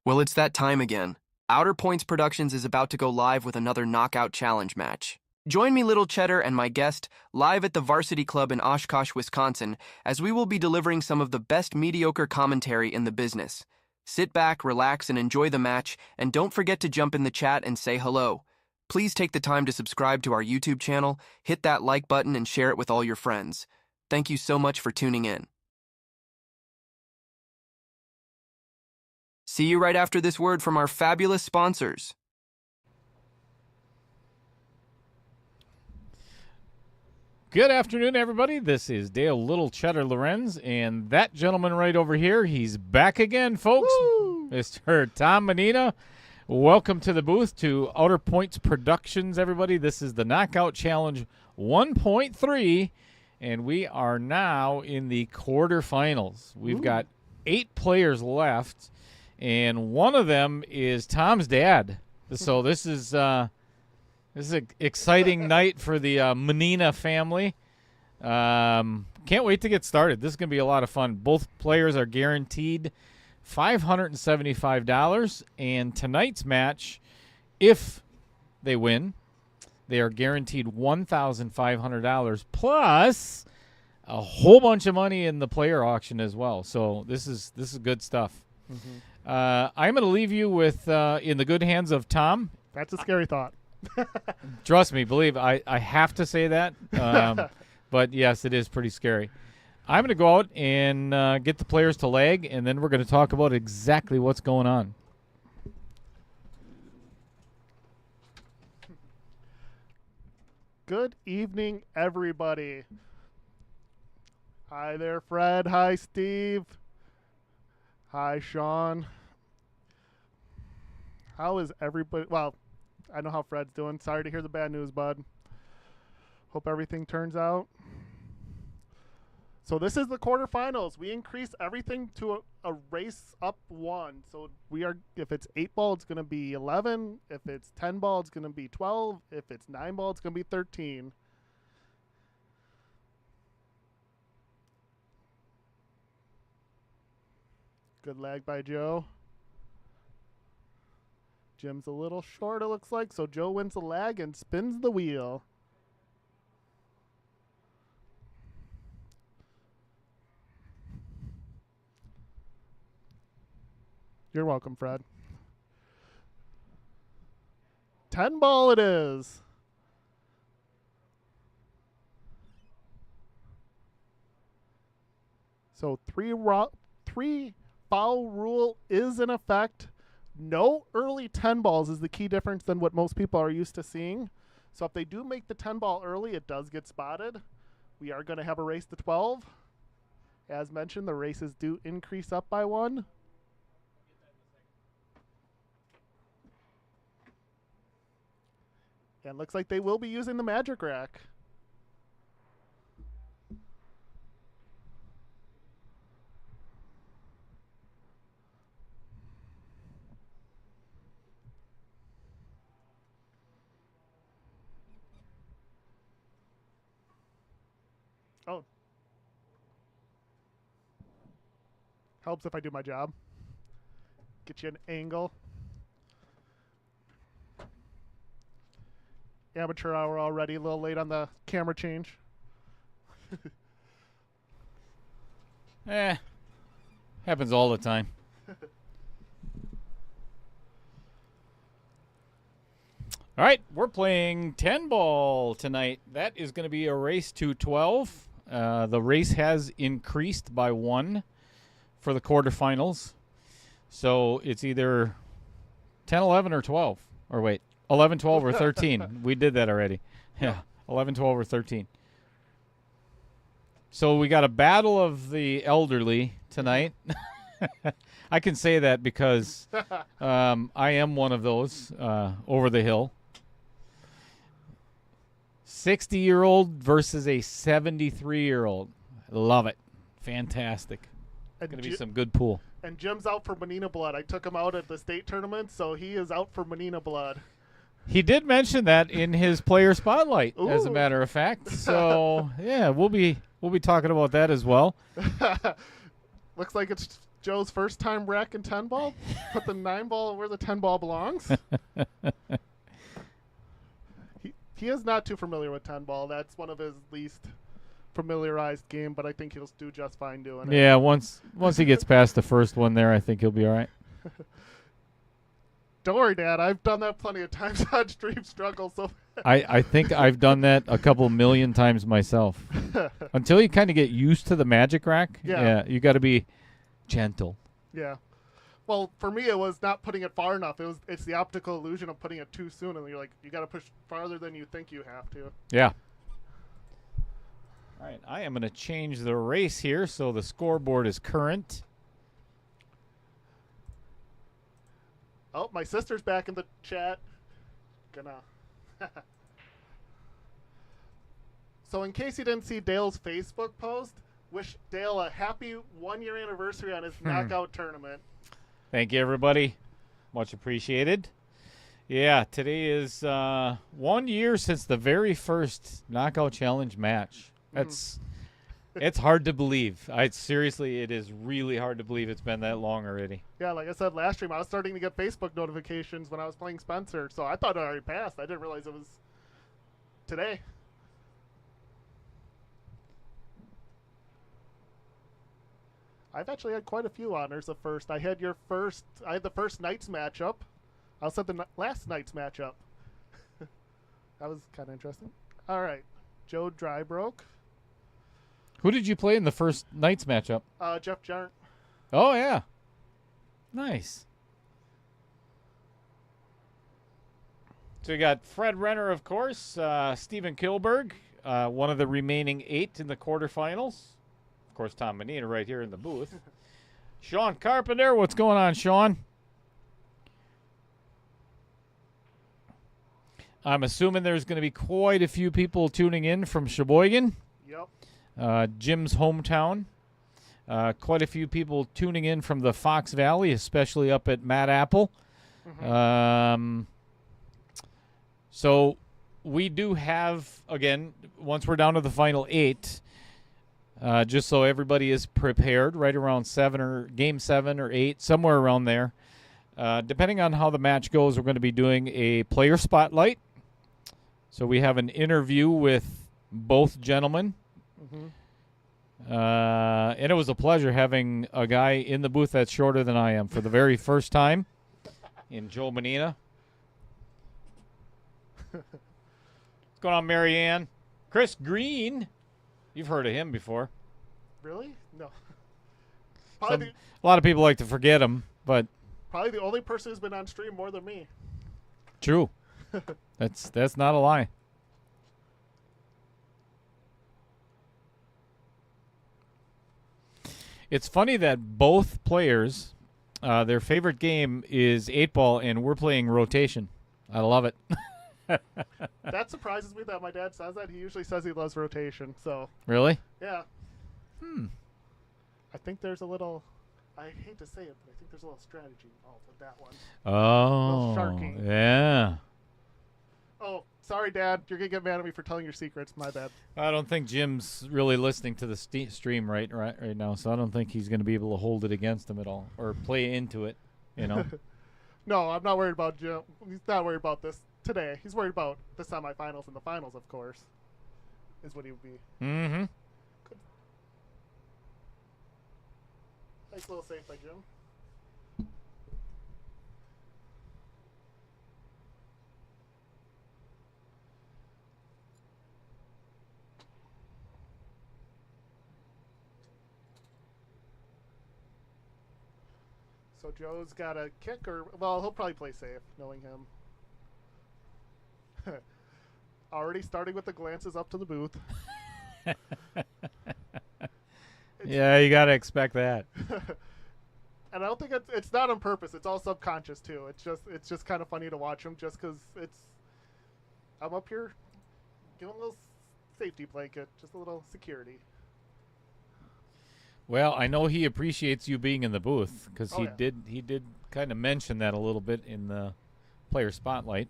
Well, it's that time again. Outer Points Productions is about to go live with another Knockout Challenge match. Join me, Little Cheddar, and my guest live at the Varsity Club in Oshkosh, Wisconsin, as we will be delivering some of the best mediocre commentary in the business. Sit back, relax, and enjoy the match, and don't forget to jump in the chat and say hello. Please take the time to subscribe to our YouTube channel, hit that like button, and share it with all your friends. Thank you so much for tuning in. See you right after this word from our fabulous sponsors. Good afternoon, everybody. This is Dale Little Cheddar Lorenz, and that gentleman right over here, he's back again, folks. Woo! Mr. Tom Manena. Welcome to the booth to Outer Points Productions, everybody. This is the Knockout Challenge 1.3, and we are now in the quarterfinals. We've got 8 players left, and one of them is Tom's dad. So this is an exciting night for the Manena family. Can't wait to get started. This is going to be a lot of fun. Both players are guaranteed $575, and tonight's match, if they win, they are guaranteed $1,500 plus a whole bunch of money in the player auction as well. So this is good stuff. Mm-hmm. I'm going to leave you with in the good hands of Tom. That's a scary thought. Trust me, believe I have to say that. But yes, it is pretty scary. I'm going to go out and get the players to lag, and then we're going to talk about exactly what's going on. Good evening, everybody. Hi there, Fred. Hi, Steve. Hi, Sean. How is everybody? Well, I know how Fred's doing. Sorry to hear the bad news, bud. Hope everything turns out. So this is the quarterfinals. We increase everything to a race up 1. So we are, if it's 8 ball, it's going to be 11. If it's 10 ball, it's going to be 12. If it's 9 ball, it's going to be 13. Good lag by Joe. Jim's a little short, it looks like, so Joe wins the lag and spins the wheel. You're welcome, Fred. 10 ball it is. So three foul rule is in effect. No early 10 balls is the key difference than what most people are used to seeing. So if they do make the 10 ball early, it does get spotted. We are going to have a race to 12. As mentioned, the races do increase up by 1. And looks like they will be using the magic rack. Oh. Helps if I do my job. Get you an angle. Amateur hour already, a little late on the camera change. Happens all the time. All right, we're playing 10 ball tonight. That is going to be a race to 12. The race has increased by 1 for the quarterfinals. So it's either 10, 11, or 12. Or wait, 11, 12, or 13. We did that already. Yeah, 11, 12, or 13. So we got a battle of the elderly tonight. I can say that because I am one of those over the hill. 60-year-old versus a 73-year-old. Love it. Fantastic. It's going to be some good pool. And Jim's out for Manena blood. I took him out at the state tournament, so he is out for Manena blood. He did mention that in his player spotlight, as a matter of fact. So, yeah, we'll be talking about that as well. Looks like it's Joe's first time racking 10 ball. Put the 9 ball where the 10 ball belongs. He is not too familiar with 10 ball. That's one of his least familiarized game, but I think he'll do just fine doing it. Yeah, once he gets past the first one there, I think he'll be all right. Don't worry, Dad. I've done that plenty of times on stream struggle. So I think I've done that a couple million times myself. Until you kind of get used to the magic rack, Yeah. you got to be gentle. yeah. Well, for me, it was not putting it far enough. It's the optical illusion of putting it too soon, and you're like, you got to push farther than you think you have to. Yeah. All right, I am going to change the race here so the scoreboard is current. Oh, my sister's back in the chat. So in case you didn't see Dale's Facebook post, wish Dale a happy 1-year anniversary on his knockout tournament. Thank you, everybody. Much appreciated. Yeah, today is 1 year since the very first Knockout Challenge match. It's hard to believe. Seriously, it is really hard to believe it's been that long already. Yeah, like I said last stream, I was starting to get Facebook notifications when I was playing Spencer, so I thought it already passed. I didn't realize it was today. I've actually had quite a few honors of first. I had the first night's matchup. I also had the last night's matchup. That was kind of interesting. All right, Joe Drybroke. Who did you play in the first night's matchup? Jeff Jarnt. Oh, yeah. Nice. So we got Fred Renner, of course, Stephen Kilberg, one of the remaining 8 in the quarterfinals. Of course, Tom Manena right here in the booth. Sean Carpenter, what's going on, Sean? I'm assuming there's going to be quite a few people tuning in from Sheboygan. Yep. Jim's hometown. Quite a few people tuning in from the Fox Valley, especially up at Mad Apple. Mm-hmm. So we do have, again, once we're down to the final 8, just so everybody is prepared, right around game 7 or 8, somewhere around there. Depending on how the match goes, we're going to be doing a player spotlight. So we have an interview with both gentlemen. Mm-hmm. And it was a pleasure having a guy in the booth that's shorter than I am for the very first time in Joe Manena. What's going on, Marianne? Chris Green. You've heard of him before. Really? No. A lot of people like to forget him, but Probably the only person who's been on stream more than me. true. That's not a lie. It's funny that both players, their favorite game is 8-ball, and we're playing rotation. I love it. That surprises me that my dad says that. He usually says he loves rotation. So Really? yeah. I think there's a little. I hate to say it, but I think there's a little strategy involved with that one. Oh, Sharky. yeah. Oh, sorry, Dad. You're gonna get mad at me for telling your secrets. My bad. I don't think Jim's really listening to the stream right now, so I don't think he's going to be able to hold it against him at all or play into it, you know. No, I'm not worried about Jim. He's not worried about this today. He's worried about the semifinals and the finals, of course. Is what he would be. Mm-hmm. Nice little save by Jim. So Joe's got a kick, or well, he'll probably play safe, knowing him. Already starting with the glances up to the booth. Yeah, you got to expect that. And I don't think it's not on purpose. It's all subconscious too. It's just kind of funny to watch him, just because I'm up here giving a little safety blanket, just a little security. Well, I know he appreciates you being in the booth because Oh, yeah. he did kind of mention that a little bit in the player spotlight.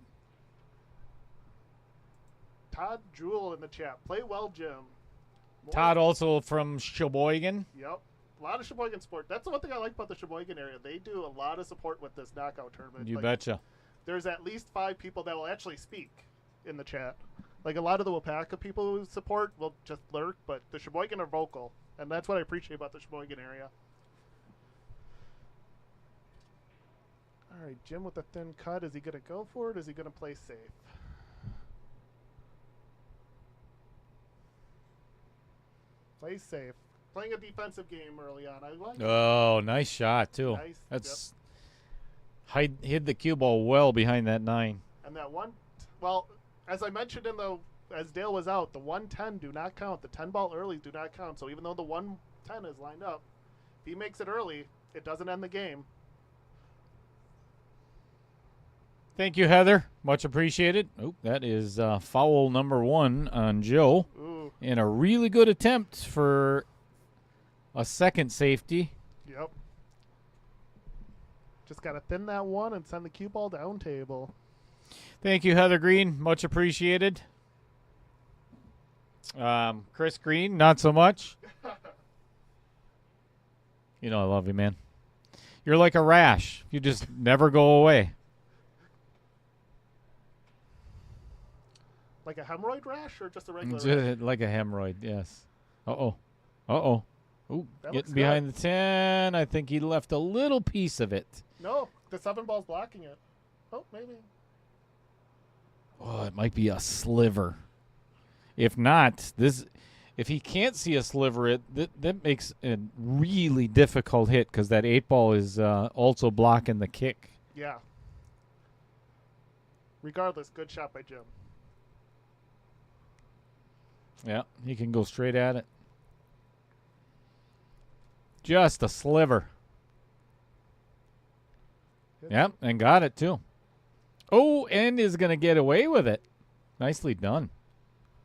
Todd Jewell in the chat. Play well, Jim. More- Todd also from Sheboygan. Yep. A lot of Sheboygan support. That's the one thing I like about the Sheboygan area. They do a lot of support with this knockout tournament. You betcha. There's at least 5 people that will actually speak in the chat. Like a lot of the Wapaka people who support will just lurk, but the Sheboygan are vocal, and that's what I appreciate about the Sheboygan area. All right, Jim with a thin cut. Is he going to go for it? Is he going to play safe? Play safe. Playing a defensive game early on. I like it. Oh, nice shot, too. Nice. That's hid the cue ball well behind that 9. And that one, as I mentioned as Dale was out, the 110 do not count. The 10 ball early do not count. So even though the 110 is lined up, if he makes it early, it doesn't end the game. Thank you, Heather. Much appreciated. Oh, that is foul number 1 on Joe. Ooh. And a really good attempt for a second safety. Yep. Just got to thin that one and send the cue ball down table. Thank you, Heather Green. Much appreciated. Chris Green, not so much. You know I love you, man. You're like a rash. You just never go away. Like a hemorrhoid rash or just a regular rash? Like a hemorrhoid, yes. Uh-oh. Uh-oh. Ooh, That getting looks behind good. the 10. I think he left a little piece of it. No, the 7 ball's blocking it. Oh, maybe. Oh, it might be a sliver. If not, if he can't see a sliver, that makes a really difficult hit because that 8 ball is also blocking the kick. Yeah. Regardless, good shot by Jim. Yeah, he can go straight at it. Just a sliver. Yep, and got it too. Oh, and is going to get away with it. Nicely done.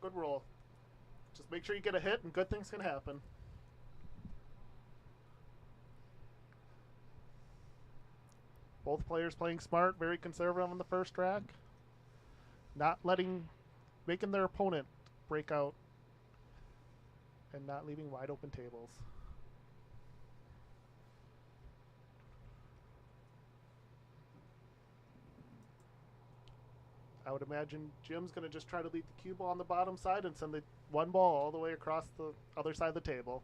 Good roll. Just make sure you get a hit and good things can happen. Both players playing smart, very conservative on the first track. Not making their opponent break out and not leaving wide open tables. I would imagine Jim's going to just try to leave the cue ball on the bottom side and send the 1 ball all the way across the other side of the table.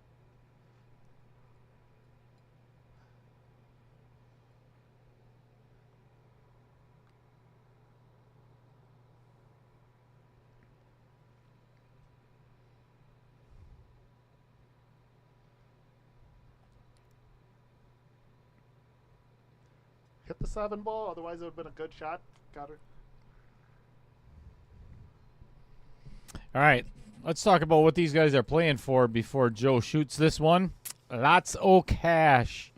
Hit the 7 ball, otherwise it would have been a good shot. Got her. All right, let's talk about what these guys are playing for before Joe shoots this one. Lots of cash.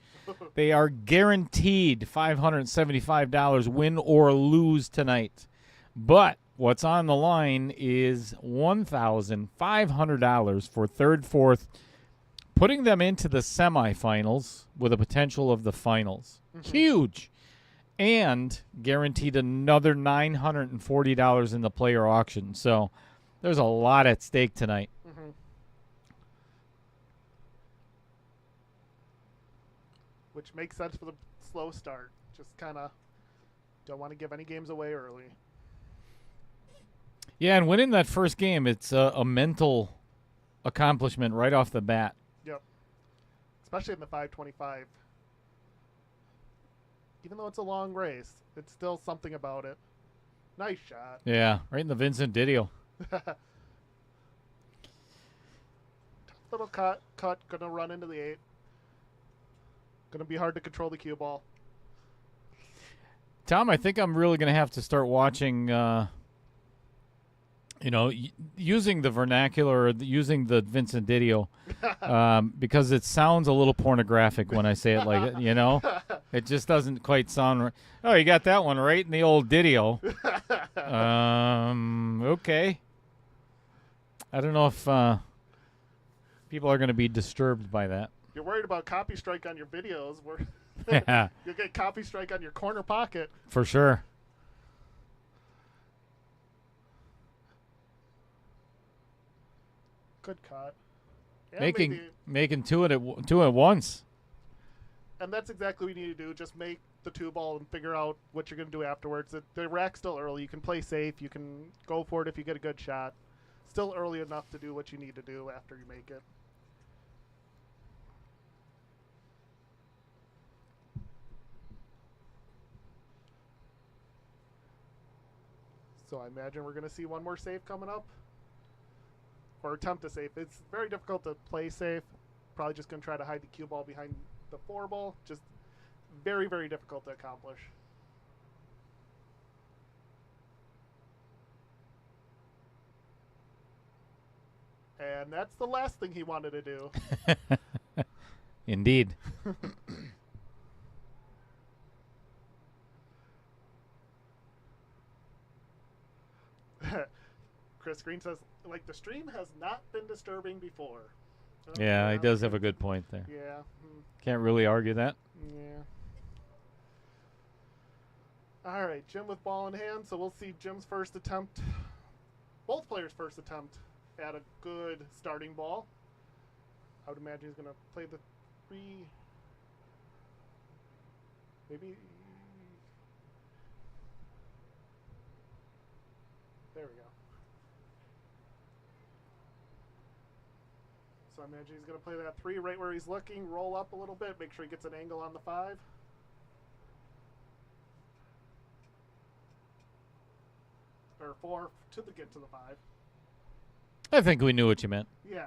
They are guaranteed $575 win or lose tonight. But what's on the line is $1,500 for third, fourth, putting them into the semifinals with a potential of the finals. Mm-hmm. Huge. And guaranteed another $940 in the player auction. So there's a lot at stake tonight. Mm-hmm. Which makes sense for the slow start. Just kind of don't want to give any games away early. Yeah, and winning that first game, it's a mental accomplishment right off the bat. Yep. Especially in the 525. Even though it's a long race, it's still something about it. Nice shot. Yeah, right in the Vincent Didio. Little cut, gonna run into the 8. Gonna be hard to control the cue ball. Tom, I think I'm really gonna have to start watching, using the vernacular, or using the Vincent Didio, because it sounds a little pornographic when I say it like it, It just doesn't quite sound right. Oh, you got that one right in the old Didio. Okay. I don't know if people are going to be disturbed by that. You're worried about copy strike on your videos. Yeah. You'll get copy strike on your corner pocket. For sure. Good cut. And making two at once. And that's exactly what you need to do. Just make the 2-ball and figure out what you're going to do afterwards. The rack's still early. You can play safe. You can go for it if you get a good shot. Still early enough to do what you need to do after you make it. So I imagine we're going to see one more save coming up. Or attempt to save. It's very difficult to play safe. Probably just going to try to hide the cue ball behind the 4-ball. Just very, very difficult to accomplish. And that's the last thing he wanted to do. Indeed. Chris Green says, like, the stream has not been disturbing before. Yeah, he does have a good point there. Yeah. Can't really argue that. Yeah. All right, Jim with ball in hand, so we'll see Jim's first attempt. Both players' first attempt at a good starting ball. I would imagine he's going to play the 3. Maybe. There we go. So I imagine he's going to play that 3 right where he's looking, roll up a little bit, make sure he gets an angle on the 5. Or 4 to get to the 5. I think we knew what you meant. Yeah.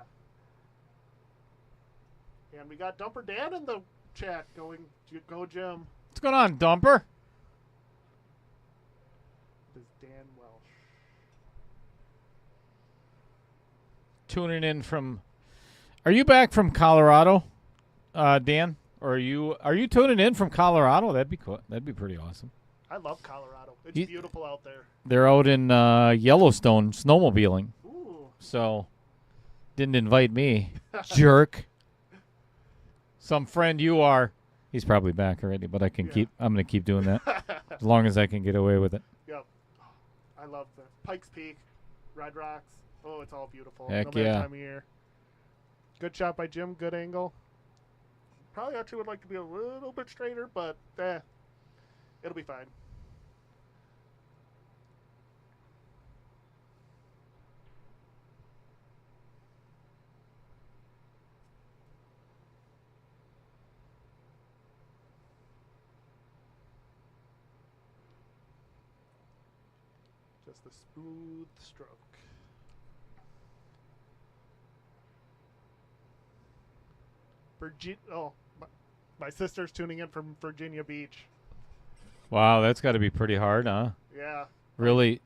And we got Dumper Dan in the chat going, go Jim. What's going on, Dumper? This is Dan Welsh. Tuning in from. Are you back from Colorado, Dan? Or are you tuning in from Colorado? That'd be cool. That'd be pretty awesome. I love Colorado. It's beautiful out there. They're out in Yellowstone snowmobiling. Ooh. So, didn't invite me, jerk. Some friend you are. He's probably back already, but I'm gonna keep doing that as long as I can get away with it. Yep. I love the Pikes Peak, Red Rocks. Oh, it's all beautiful. Heck no matter yeah. time of year. Good shot by Jim. Good angle. Probably actually would like to be a little bit straighter, but it'll be fine. Just a smooth stroke. My sister's tuning in from Virginia Beach. Wow, that's got to be pretty hard, huh? Yeah. Really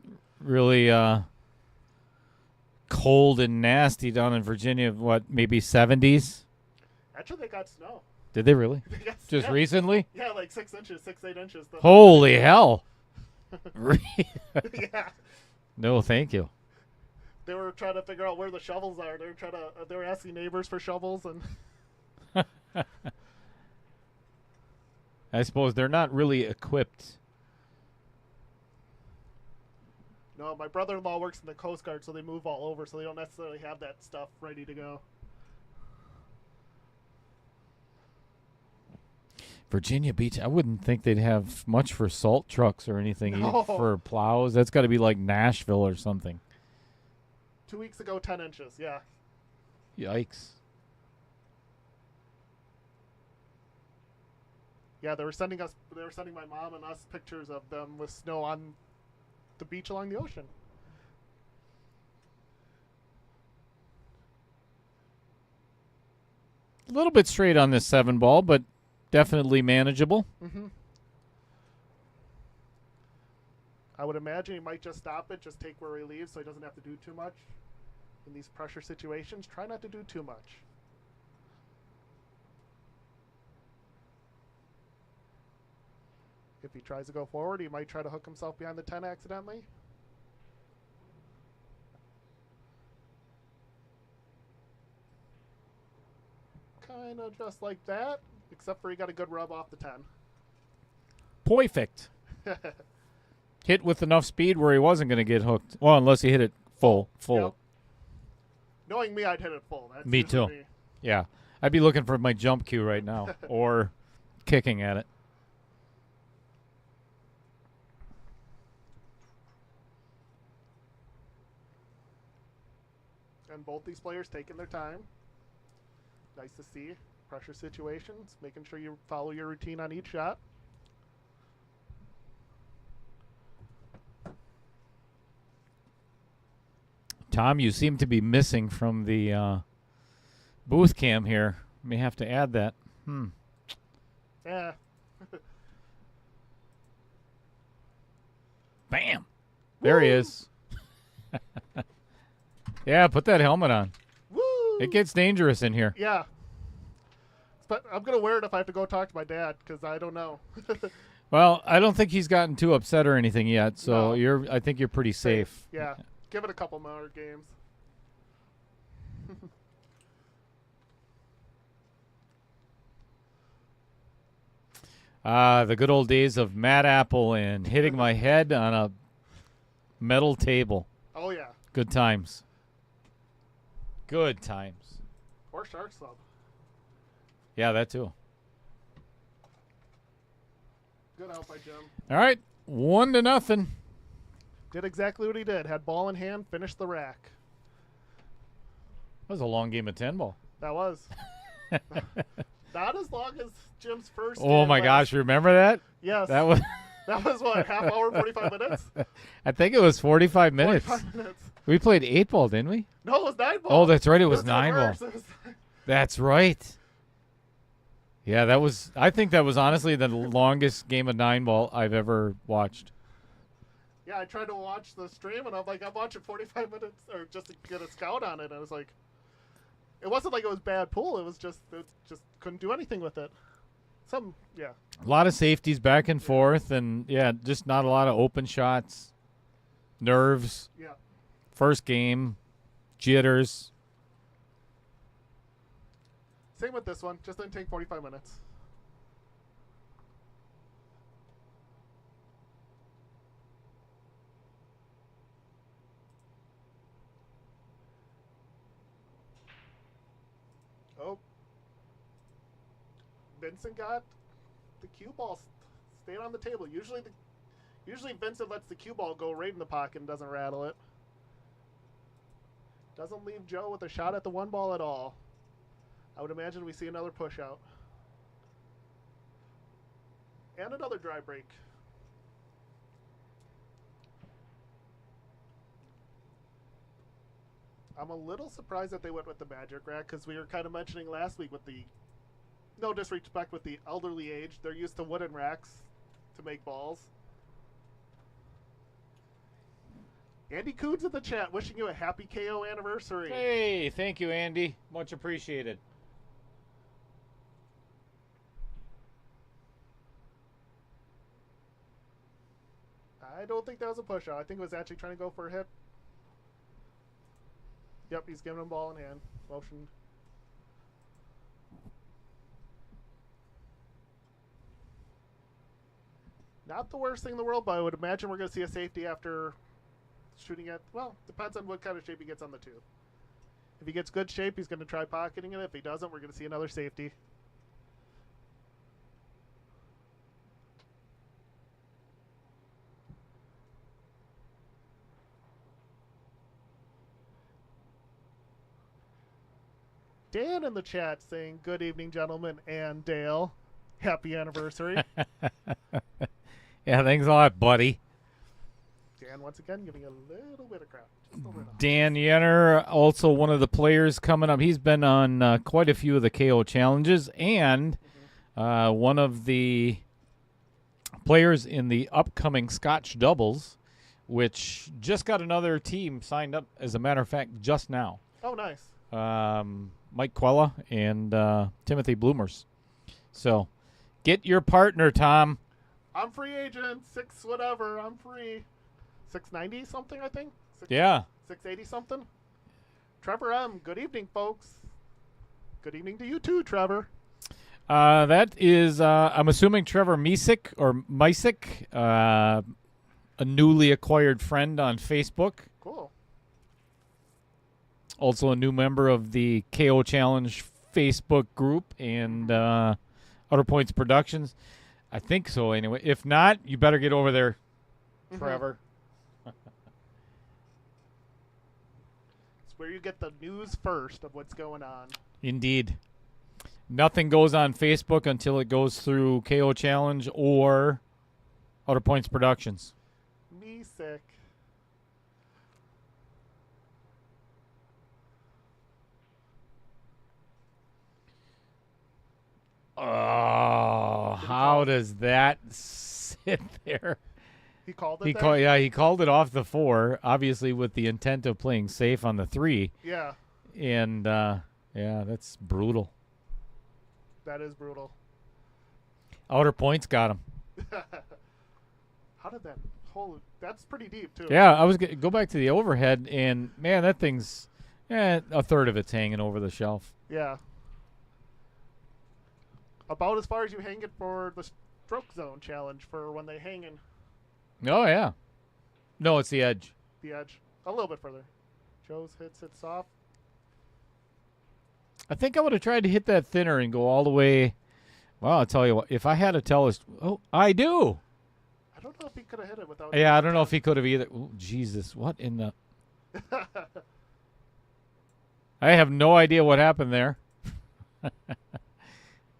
cold and nasty down in Virginia. What, maybe 70s? Actually, they got snow. Did they really? They got Just yeah. recently? Yeah, like 6 inches, 8 inches. Holy hell. Yeah. No, thank you. They were trying to figure out where the shovels are. They were asking neighbors for shovels, and I suppose they're not really equipped. no, my brother-in-law works in the Coast Guard, so they move all over, so they don't necessarily have that stuff ready to go. Virginia Beach, I wouldn't think they'd have much for salt trucks or anything No. for plows. That's got to be like Nashville or something. 2 weeks ago, 10 inches. Yeah. Yikes. Yeah, they were sending my mom and us pictures of them with snow on the beach along the ocean. A little bit straight on this 7-ball, but definitely manageable. Mm-hmm. I would imagine he might just stop it, just take where he leaves so he doesn't have to do too much. In these pressure situations, try not to do too much. If he tries to go forward, he might try to hook himself behind the 10 accidentally. Kind of just like that, except for he got a good rub off the 10. Perfect. Hit with enough speed where he wasn't going to get hooked. Well, unless he hit it full. Yep. Knowing me, I'd hit it full. That's Me usually too. me. Yeah. I'd be looking for my jump cue right now or kicking at it. And both these players taking their time. Nice to see. Pressure situations, making sure you follow your routine on each shot. Tom, you seem to be missing from the booth cam here. May have to add that. Yeah. Bam. There he is. Yeah, put that helmet on. Woo! It gets dangerous in here. Yeah. But I'm going to wear it if I have to go talk to my dad because I don't know. Well, I don't think he's gotten too upset or anything yet, so No. I think you're pretty safe. Yeah. Give it a couple more games. The good old days of Mad Apple and hitting my head on a metal table. Oh, yeah. Good times. Good times. Or Shark Club. Yeah, that too. Good out by Jim. All right, 1-0. Did exactly what he did. Had ball in hand, finished the rack. That was a long game of 10 ball. That was. Not as long as Jim's first. Oh game my last- gosh, remember that? Yes. That was That was what, half hour, 45 minutes? I think it was 45 minutes. 45 minutes. We played 8 ball, didn't we? No, it was 9 ball. Oh, that's right, it was It 9 ball. worse. It was- That's right. Yeah, that was I think that was honestly the longest game of 9 ball I've ever watched. Yeah, I tried to watch the stream, and I'm like, I'm watching 45 minutes, or just to get a scout on it. And I was like, it wasn't like it was bad pool. It just couldn't do anything with it. Yeah. A lot of safeties back and forth, and yeah, just not a lot of open shots. Nerves. Yeah. First game. Jitters. Same with this one. Just didn't take 45 minutes. Oh. Vincent got the cue ball stayed on the table. Usually Vincent lets the cue ball go right in the pocket and doesn't rattle it. Doesn't leave Joe with a shot at the 1 ball at all. I would imagine we see another push out. And another dry break. I'm a little surprised that they went with the magic rack because we were kind of mentioning last week with the, no disrespect with the elderly age, they're used to wooden racks to make balls. Andy Coons in the chat wishing you a happy KO anniversary. Hey, thank you, Andy. Much appreciated. I don't think that was a push out. I think it was actually trying to go for a hit. Yep, he's giving him ball in hand. Motion. Not the worst thing in the world, but I would imagine we're going to see a safety after shooting at, well, depends on what kind of shape he gets on the 2. If he gets good shape, he's going to try pocketing it. If he doesn't, we're going to see another safety. Dan in the chat saying, good evening, gentlemen, and Dale. Happy anniversary. Yeah, thanks a lot, buddy. Dan, once again, giving a little bit of crap. Just a little. Dan Yenner, also one of the players coming up. He's been on quite a few of the KO challenges and one of the players in the upcoming Scotch Doubles, which just got another team signed up, as a matter of fact, just now. Oh, nice. Mike Quella and Timothy Bloomers. So get your partner, Tom. I'm free agent, 6 whatever, I'm free. 690 something, I think? Yeah. 680 something? Trevor M., good evening, folks. Good evening to you too, Trevor. That is, I'm assuming Trevor Misik or Misik, a newly acquired friend on Facebook. Cool. Also a new member of the KO Challenge Facebook group and Outer Points Productions. I think so anyway. If not, you better get over there, Trevor. It's where you get the news first of what's going on. Indeed. Nothing goes on Facebook until it goes through KO Challenge or Outer Points Productions. Me sick. Oh, how does that sit there? He called it. He called it off the 4, obviously with the intent of playing safe on the 3. Yeah. And yeah, that's brutal. That is brutal. Outer Points got him. How did that? Holy, that's pretty deep too. Yeah, I was go back to the overhead, and man, that thing's a third of it's hanging over the shelf. Yeah. About as far as you hang it for the stroke zone challenge for when they hang in Oh yeah. No, it's the edge. the edge. A little bit further. Joe's hits it soft. I think I would have tried to hit that thinner and go all the way. Well, I'll tell you what. If I had a telescope, I do. I don't know if he could have hit it without. Yeah, I don't know if he could have either. Ooh, Jesus, what in the? I have no idea what happened there.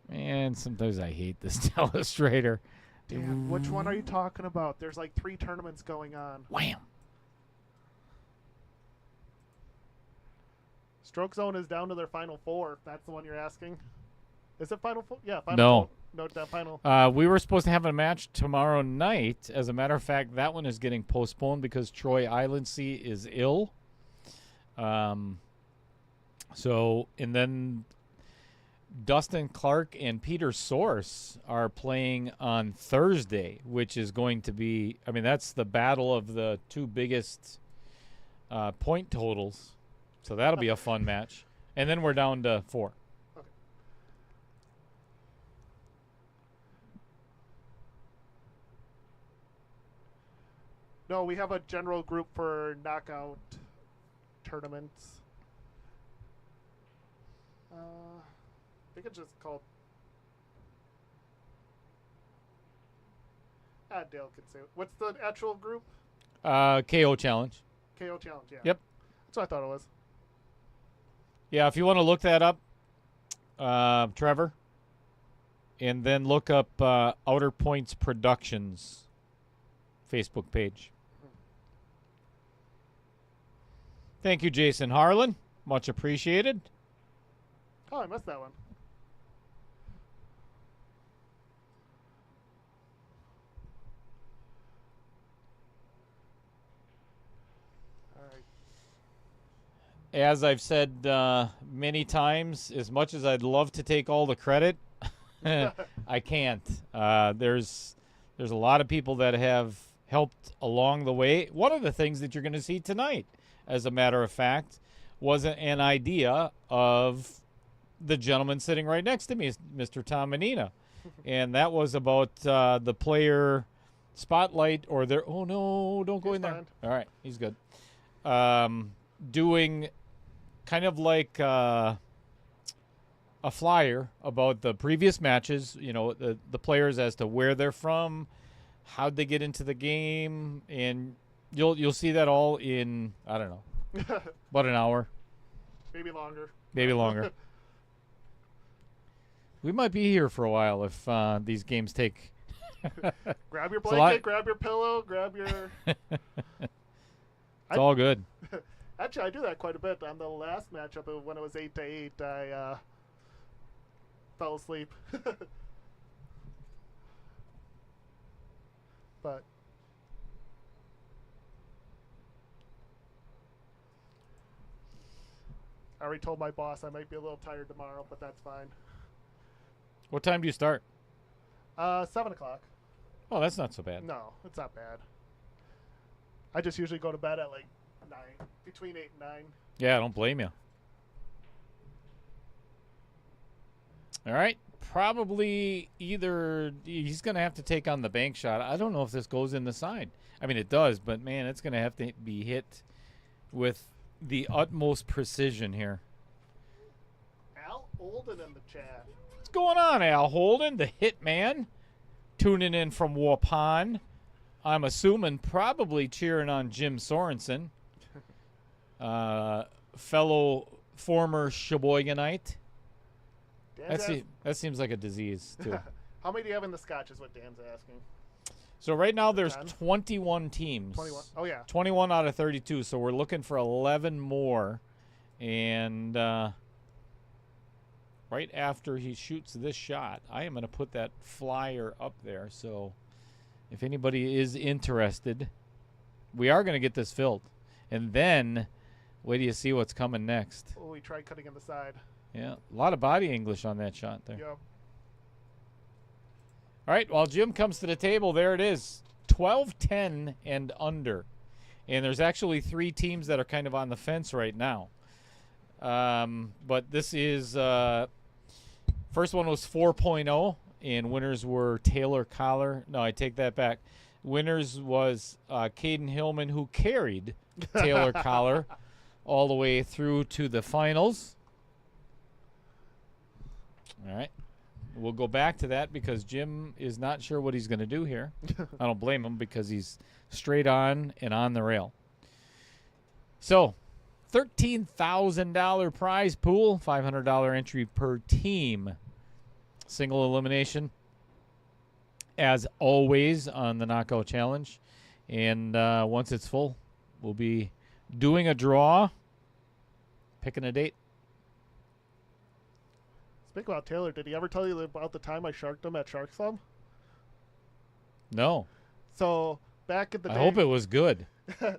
Man, sometimes I hate this telestrator. Damn, which one are you talking about? There's like 3 tournaments going on. Wham. Stroke Zone is down to their final 4. If that's the one you're asking. Is it final 4? Yeah, final No. 4. No, that final. We were supposed to have a match tomorrow night. As a matter of fact, that one is getting postponed because Troy Islandsea is ill. So, and then Dustin Clark and Peter Source are playing on Thursday, which is going to be, I mean, that's the battle of the 2 biggest point totals. So that'll be a fun match. And then we're down to 4. Okay. No, we have a general group for knockout tournaments. I think it's just called. Dale could say. What's the actual group? KO Challenge. KO Challenge. Yeah. Yep. That's what I thought it was. Yeah, if you want to look that up, Trevor, and then look up Outer Points Productions Facebook page. Thank you, Jason Harlan. Much appreciated. Oh, I missed that one. All right. As I've said many times, as much as I'd love to take all the credit, I can't. There's a lot of people that have helped along the way. One of the things that you're going to see tonight, as a matter of fact, was an idea of the gentleman sitting right next to me, Mr. Tom Manena. And that was about the player spotlight or their, oh no, don't go in there. Fine. All right, he's good. Doing kind of like a flyer about the previous matches, you know, the players as to where they're from, how'd they get into the game, and you'll see that all in, I don't know, about an hour. Maybe longer. Maybe longer. We might be here for a while if these games take. Grab your blanket, grab your pillow, grab your. It's all good. Actually, I do that quite a bit. On the last matchup, when it was 8-8, I fell asleep. But I already told my boss I might be a little tired tomorrow, but that's fine. What time do you start? 7 o'clock. Oh, that's not so bad. No, it's not bad. I just usually go to bed at like 9, between 8 and 9. Yeah, I don't blame you. All right. Probably either he's going to have to take on the bank shot. I don't know if this goes in the side. I mean, it does, but man, it's going to have to be hit with the utmost precision here. Al Olden in the chat. What's going on, Al Holden, the hitman, tuning in from Waupun. I'm assuming probably cheering on Jim Sorensen, fellow former Sheboyganite. That seems like a disease, too. How many do you have in the Scotch is what Dan's asking. So right now there's 10? 21 teams. 21. Oh, yeah. 21 out of 32, so we're looking for 11 more. And right after he shoots this shot, I am going to put that flyer up there. So if anybody is interested, we are going to get this filled. And then wait till you see what's coming next. Oh, we tried cutting in the side. Yeah, a lot of body English on that shot there. Yep. All right, while Jim comes to the table, there it is, 12-10 and under. And there's actually 3 teams that are kind of on the fence right now. But this is, first one was 4.0, and winners were Taylor Collar. No, I take that back. Winners was Caden Hillman, who carried Taylor Collar all the way through to the finals. All right. We'll go back to that because Jim is not sure what he's going to do here. I don't blame him because he's straight on and on the rail. So, $13,000 prize pool, $500 entry per team. Single elimination, as always, on the Knockout Challenge. And once it's full, we'll be doing a draw, picking a date. Speaking about Taylor, did he ever tell you about the time I sharked him at Shark Club? No. So back in the day, I hope it was good. Me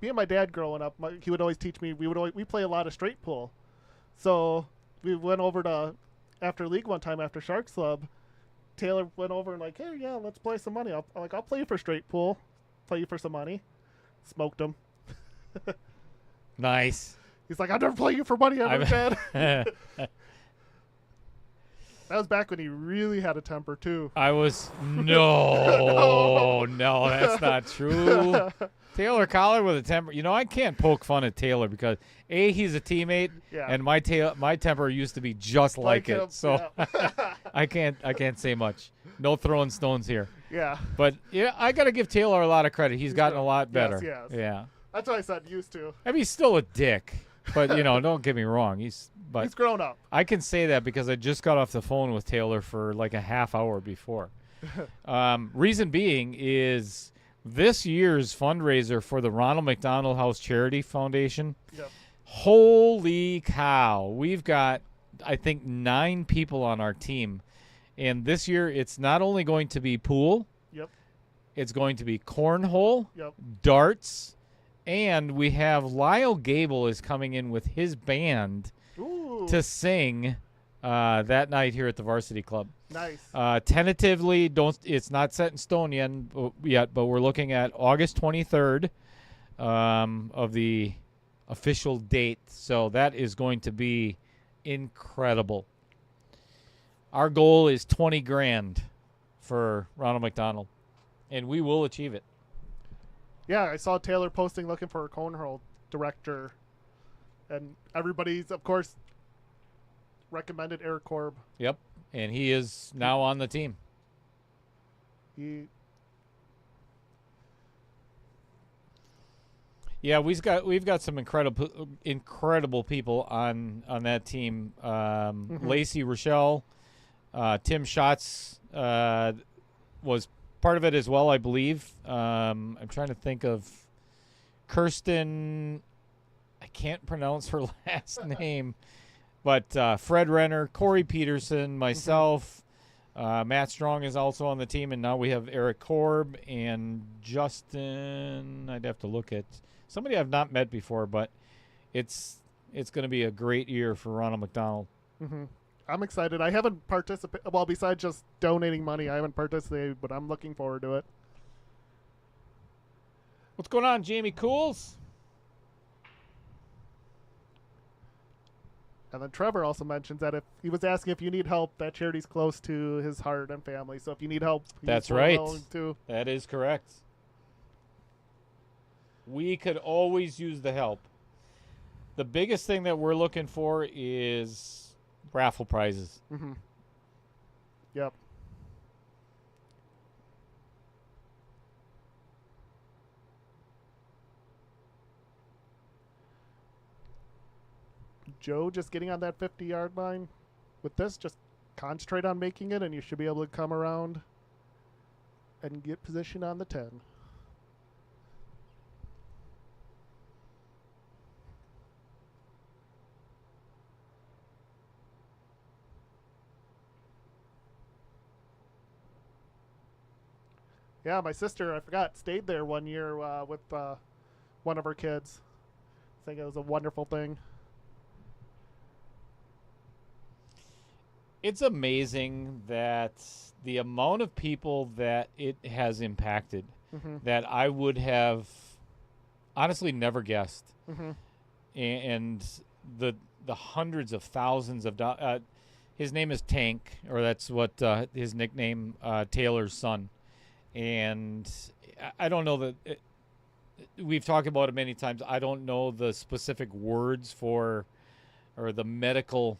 and my dad growing up, he would always teach me. We play a lot of straight pool, so we went over to after league one time after Sharks Club. Taylor went over and like, hey, yeah, let's play some money. I'll play you for straight pool, play you for some money. Smoked him. Nice. He's like, I'll never play you for money ever, Dad. That was back when he really had a temper, too. No, that's not true. Taylor Collar with a temper. You know, I can't poke fun at Taylor because, A, he's a teammate, and my temper used to be just like it. So I can't say much. No throwing stones here. Yeah. But, yeah, I got to give Taylor a lot of credit. He's gotten a lot better. Yes. Yeah. That's what I said, used to. I mean, he's still a dick. But, don't get me wrong. He's grown up. I can say that because I just got off the phone with Taylor for like a half hour before. Reason being is this year's fundraiser for the Ronald McDonald House Charity Foundation. Yep. Holy cow. We've got, I think, 9 people on our team. And this year it's not only going to be pool. Yep. It's going to be cornhole, yep, darts, and we have Lyle Gable is coming in with his band to sing that night here at the Varsity Club. Nice. Tentatively, it's not set in stone yet, but we're looking at August 23rd of the official date. So that is going to be incredible. Our goal is 20 grand for Ronald McDonald, and we will achieve it. Yeah, I saw Taylor posting looking for a cornhole director, and everybody's, of course, recommended Eric Korb. Yep, and he is now on the team. Yeah, we've got some incredible people on that team. Lacey Rochelle, Tim Schatz was part of it as well, I believe. I'm trying to think of Kirsten. I can't pronounce her last name, but Fred Renner, Corey Peterson, myself, Matt Strong is also on the team, and now we have Eric Korb and Justin. I'd have to look at somebody I've not met before, but it's going to be a great year for Ronald McDonald. Mm-hmm. I'm excited. I haven't participated. Well, besides just donating money, I haven't participated, but I'm looking forward to it. What's going on, Jamie Cools? And then Trevor also mentions that if he was asking if you need help, that charity's close to his heart and family. So if you need help, that's right. Too. That is correct. We could always use the help. The biggest thing that we're looking for is raffle prizes. Mm-hmm. Yep. Joe just getting on that 50-yard line. With this, just concentrate on making it, and you should be able to come around and get position on the 10. Yeah, my sister, I forgot, stayed there one year with one of her kids. I think it was a wonderful thing. It's amazing that the amount of people that it has impacted that I would have honestly never guessed. And the hundreds of thousands of his name is Tank, or that's what his nickname, Taylor's son. And I don't know that we've talked about it many times. I don't know the specific words for or the medical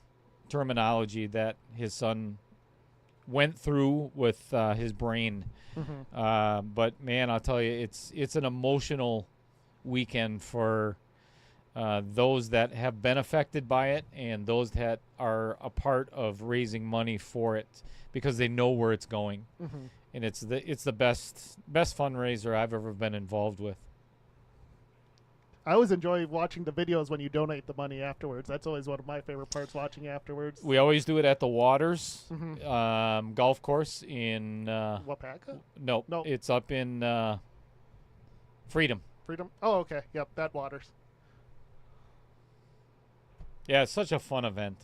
terminology that his son went through with his brain. But man, I'll tell you, it's an emotional weekend for those that have been affected by it and those that are a part of raising money for it because they know where it's going. And it's the best fundraiser I've ever been involved with. I always enjoy watching the videos when you donate the money afterwards. That's always one of my favorite parts, watching afterwards. We always do it at the Waters golf course in Wapaka? No, it's up in Freedom. Oh, okay. Yep, that Waters. Yeah, it's such a fun event.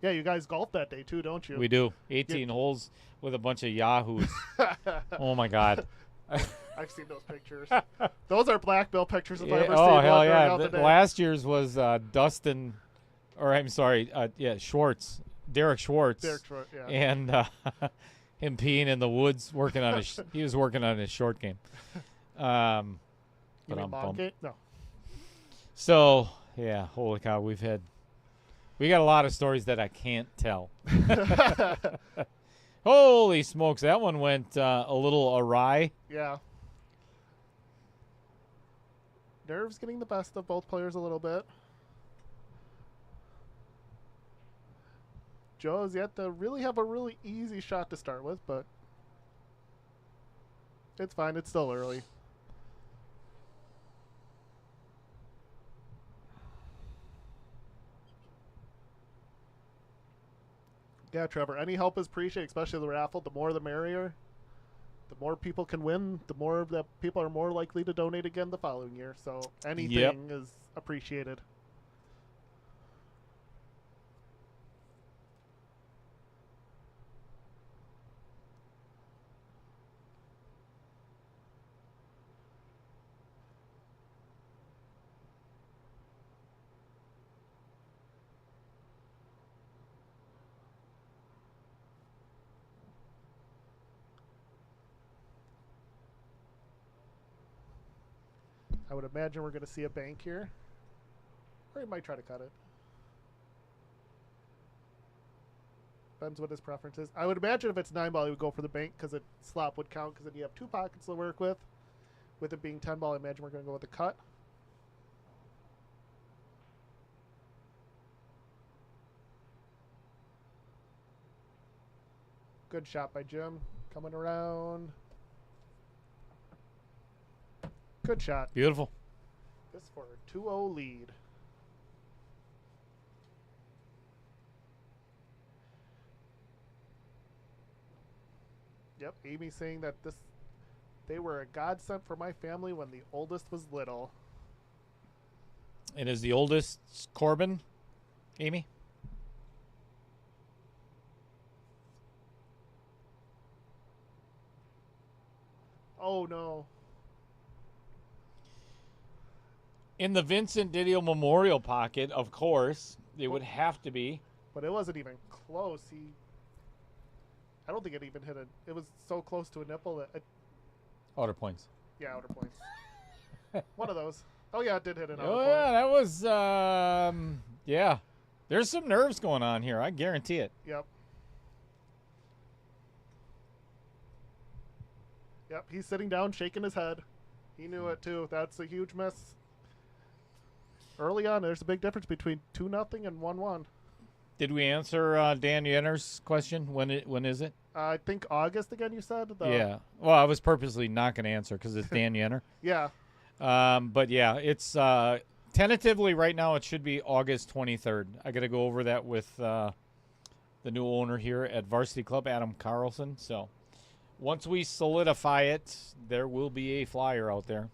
Yeah, you guys golf that day too, don't you? We do. 18 holes with a bunch of yahoos. Oh my God. I've seen those pictures. Those are black bill pictures if I ever seen oh one hell during yeah! out the day. Last year's was Dustin, or I'm sorry, Schwartz, Derek Schwartz. Derek Schwartz, yeah. And him peeing in the woods, working on his. He was working on his short game. You mean long game? No. So yeah, holy cow, we got a lot of stories that I can't tell. Holy smokes, that one went a little awry. Yeah. Nerves getting the best of both players a little bit. Joe's yet to really have a really easy shot to start with, but it's fine. It's still early. Yeah, Trevor, any help is appreciated, especially the raffle. The more the merrier. The more people can win, the more that people are more likely to donate again the following year. So anything is appreciated. I would imagine we're going to see a bank here. Or he might try to cut it. Depends what his preference is. I would imagine if it's 9 ball, he would go for the bank because a slop would count because then you have 2 pockets to work with. With it being 10 ball, I imagine we're going to go with the cut. Good shot by Jim. Coming around. Good shot. Beautiful. This for a 2-0 lead. Yep, Amy saying that they were a godsend for my family when the oldest was little. And is the oldest Corbin, Amy? Oh no. In the Vincent Didio Memorial pocket, of course, it would have to be. But it wasn't even close. I don't think it even hit it. It was so close to a nipple that Outer points. yeah, outer points. One of those. Oh, yeah, it did hit an Oh, out yeah, that was, yeah. There's some nerves going on here. I guarantee it. Yep. Yep, he's sitting down, shaking his head. He knew it, too. That's a huge miss. Early on, there's a big difference between 2-0 and 1-1. Did we answer Dan Yenner's question? When is it? I think August again, you said? Yeah. Well, I was purposely not going to answer because it's Dan Yenner. Yeah. But, yeah, it's tentatively right now it should be August 23rd. I got to go over that with the new owner here at Varsity Club, Adam Carlson. So once we solidify it, there will be a flyer out there.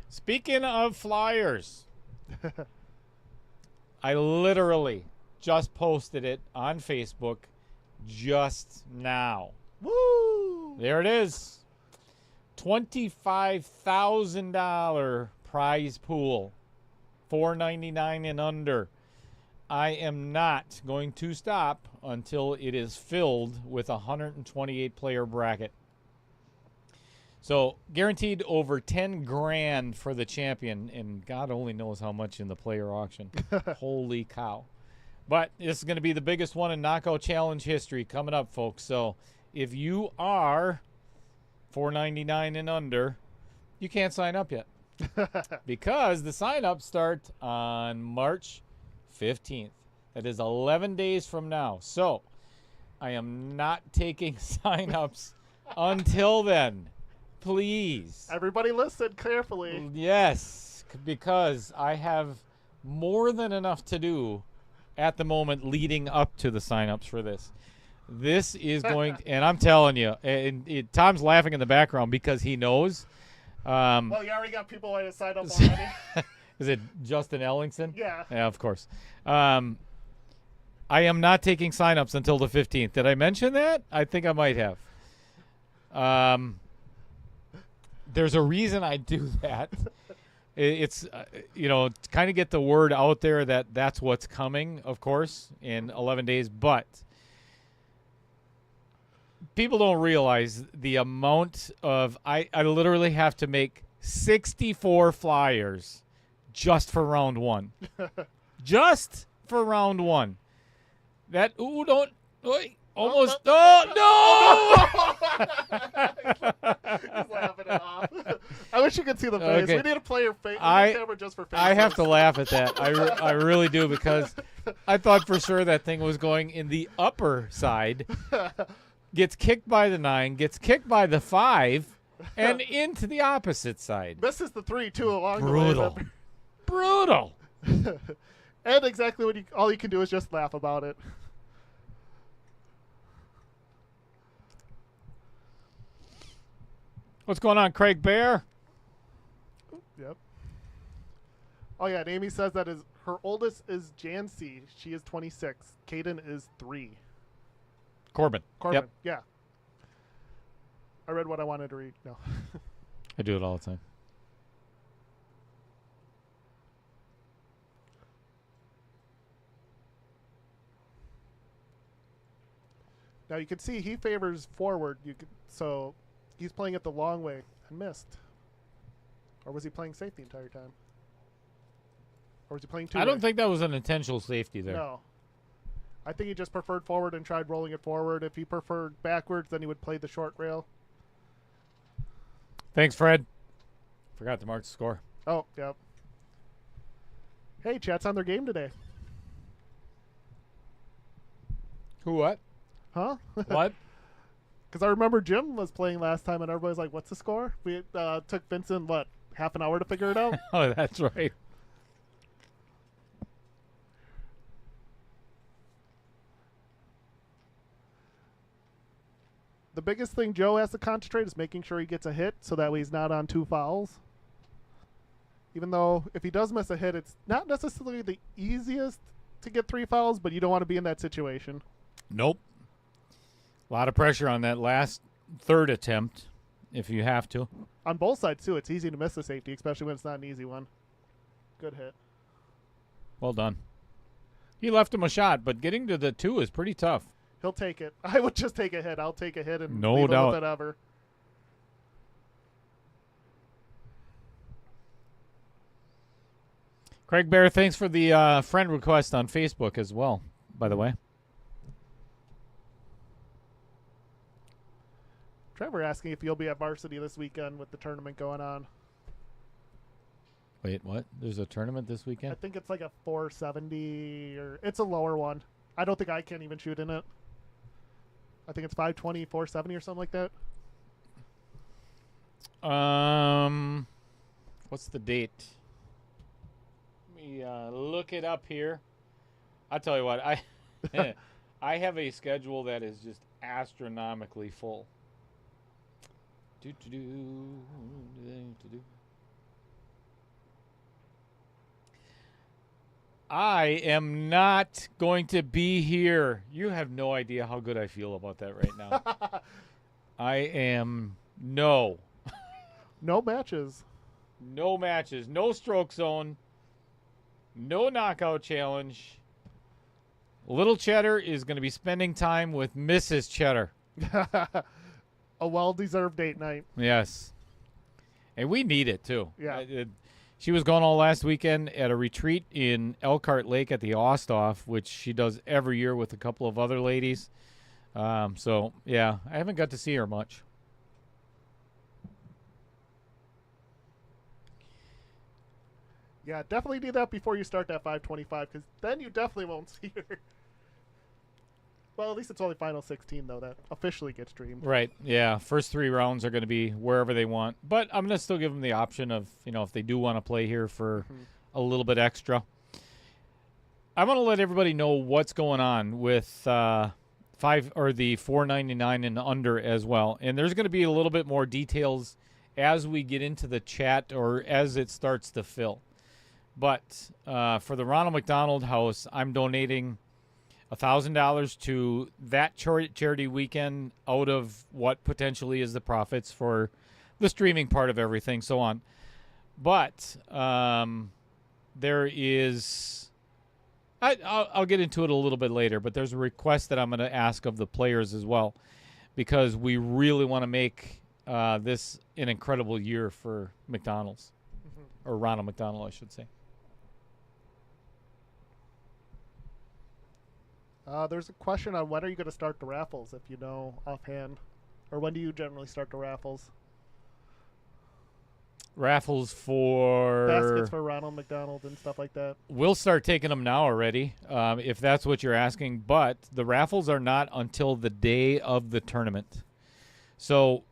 Speaking of flyers, I literally just posted it on Facebook just now. Woo! There it is. $25,000 prize pool. $4.99 and under. I am not going to stop until it is filled with a 128-player bracket. So guaranteed over 10 grand for the champion, and God only knows how much in the player auction. Holy cow. But this is going to be the biggest one in Knockout Challenge history coming up, folks. So if you are $4.99 and under, you can't sign up yet. Because the sign-ups start on March 15th. That is 11 days from now. So I am not taking sign-ups until then. Please. Everybody listen carefully. Yes, because I have more than enough to do at the moment leading up to the sign-ups for this. This is going – and I'm telling you, and Tom's laughing in the background because he knows. Well, you already got people ready to sign up already. Is it Justin Ellingson? Yeah. Yeah, of course. I am not taking sign-ups until the 15th. Did I mention that? I think I might have. There's a reason I do that. It's, to kind of get the word out there that that's what's coming, of course, in 11 days. But people don't realize the amount of – I literally have to make 64 flyers just for round one. Just for round one. That – ooh, don't – almost – oh, no! He's laughing it off. I wish you could see the face. Okay. We need a player face. Camera just for faces. I have to laugh at that. I really do, because I thought for sure that thing was going in the upper side, gets kicked by the 9, gets kicked by the 5, and into the opposite side. Misses the 3, too, along Brutal. the way. Brutal. And exactly what all you can do is just laugh about it. What's going on, Craig Bear? Yep. Oh, yeah, and Amy says that her oldest is Jancy. She is 26. Caden is 3. Corbin. Yep. Yeah. I read what I wanted to read. No. I do it all the time. Now you can see he favors forward. So he's playing it the long way and missed. Or was he playing safe the entire time? Or was he playing two-way? I don't think that was an intentional safety there. No. I think he just preferred forward and tried rolling it forward. If he preferred backwards, then he would play the short rail. Thanks, Fred. Forgot to mark the score. Oh, yep. Hey, chat's on their game today. Who what? Huh? What? Because I remember Jim was playing last time, and everybody's like, what's the score? We took Vincent, half an hour to figure it out? Oh, that's right. The biggest thing Joe has to concentrate is making sure he gets a hit so that way he's not on 2 fouls. Even though if he does miss a hit, it's not necessarily the easiest to get 3 fouls, but you don't want to be in that situation. Nope. A lot of pressure on that last third attempt if you have to. On both sides, too, it's easy to miss the safety, especially when it's not an easy one. Good hit. Well done. He left him a shot, but getting to the 2 is pretty tough. He'll take it. I would just take a hit. I'll take a hit and No leave doubt. it with it ever. Craig Bear, thanks for the friend request on Facebook as well, by the way. Trevor asking if you'll be at varsity this weekend with the tournament going on. Wait, what? There's a tournament this I weekend? think it's like a 470 or it's a lower one. I don't think I can even shoot in it. I think it's 520, 470 or something like that. What's the date? Let me look it up here. I'll tell you what, I have a schedule that is just astronomically full. I am not going to be here. You have no idea how good I feel about that right now. I am no matches. No matches, no stroke zone, no knockout challenge. Little Cheddar is going to be spending time with Mrs. Cheddar. A well-deserved date night. Yes. And we need it, too. Yeah. She was gone all last weekend at a retreat in Elkhart Lake at the Osthoff, which she does every year with a couple of other ladies. So, yeah, I haven't got to see her much. Yeah, definitely do that before you start that 525, because then you definitely won't see her. Well, at least it's only Final 16, though, that officially gets streamed. Right, yeah. First 3 rounds are going to be wherever they want. But I'm going to still give them the option of, if they do want to play here for a little bit extra. I want to let everybody know what's going on with the 499 and under as well. And there's going to be a little bit more details as we get into the chat or as it starts to fill. But for the Ronald McDonald House, I'm donating $1,000 to that charity weekend out of what potentially is the profits for the streaming part of everything, so on. But there is... I'll get into it a little bit later, but there's a request that I'm going to ask of the players as well, because we really want to make this an incredible year for McDonald's, or Ronald McDonald, I should say. There's a question on when are you going to start the raffles, if you know offhand. Or when do you generally start the raffles? Raffles for... Baskets for Ronald McDonald and stuff like that. We'll start taking them now already, if that's what you're asking. But the raffles are not until the day of the tournament. So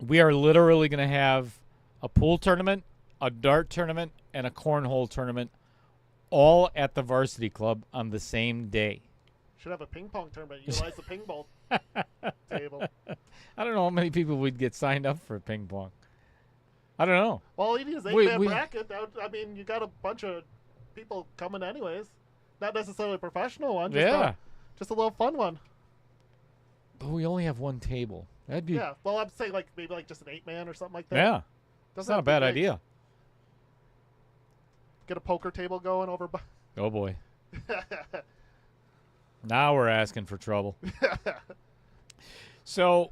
we are literally going to have a pool tournament, a dart tournament, and a cornhole tournament all at the varsity club on the same day. Should have a ping pong tournament. Utilize the ping ball table. I don't know how many people would get signed up for ping pong. I don't know. Well, all you need is 8-man bracket. I mean, you got a bunch of people coming anyways. Not necessarily a professional one. Just a little fun one. But we only have one table. That'd be... Yeah. Well, I'm saying maybe just an 8-man or something like that. Yeah. That's not a bad idea. Get a poker table going over by... Oh, boy. Now we're asking for trouble. So,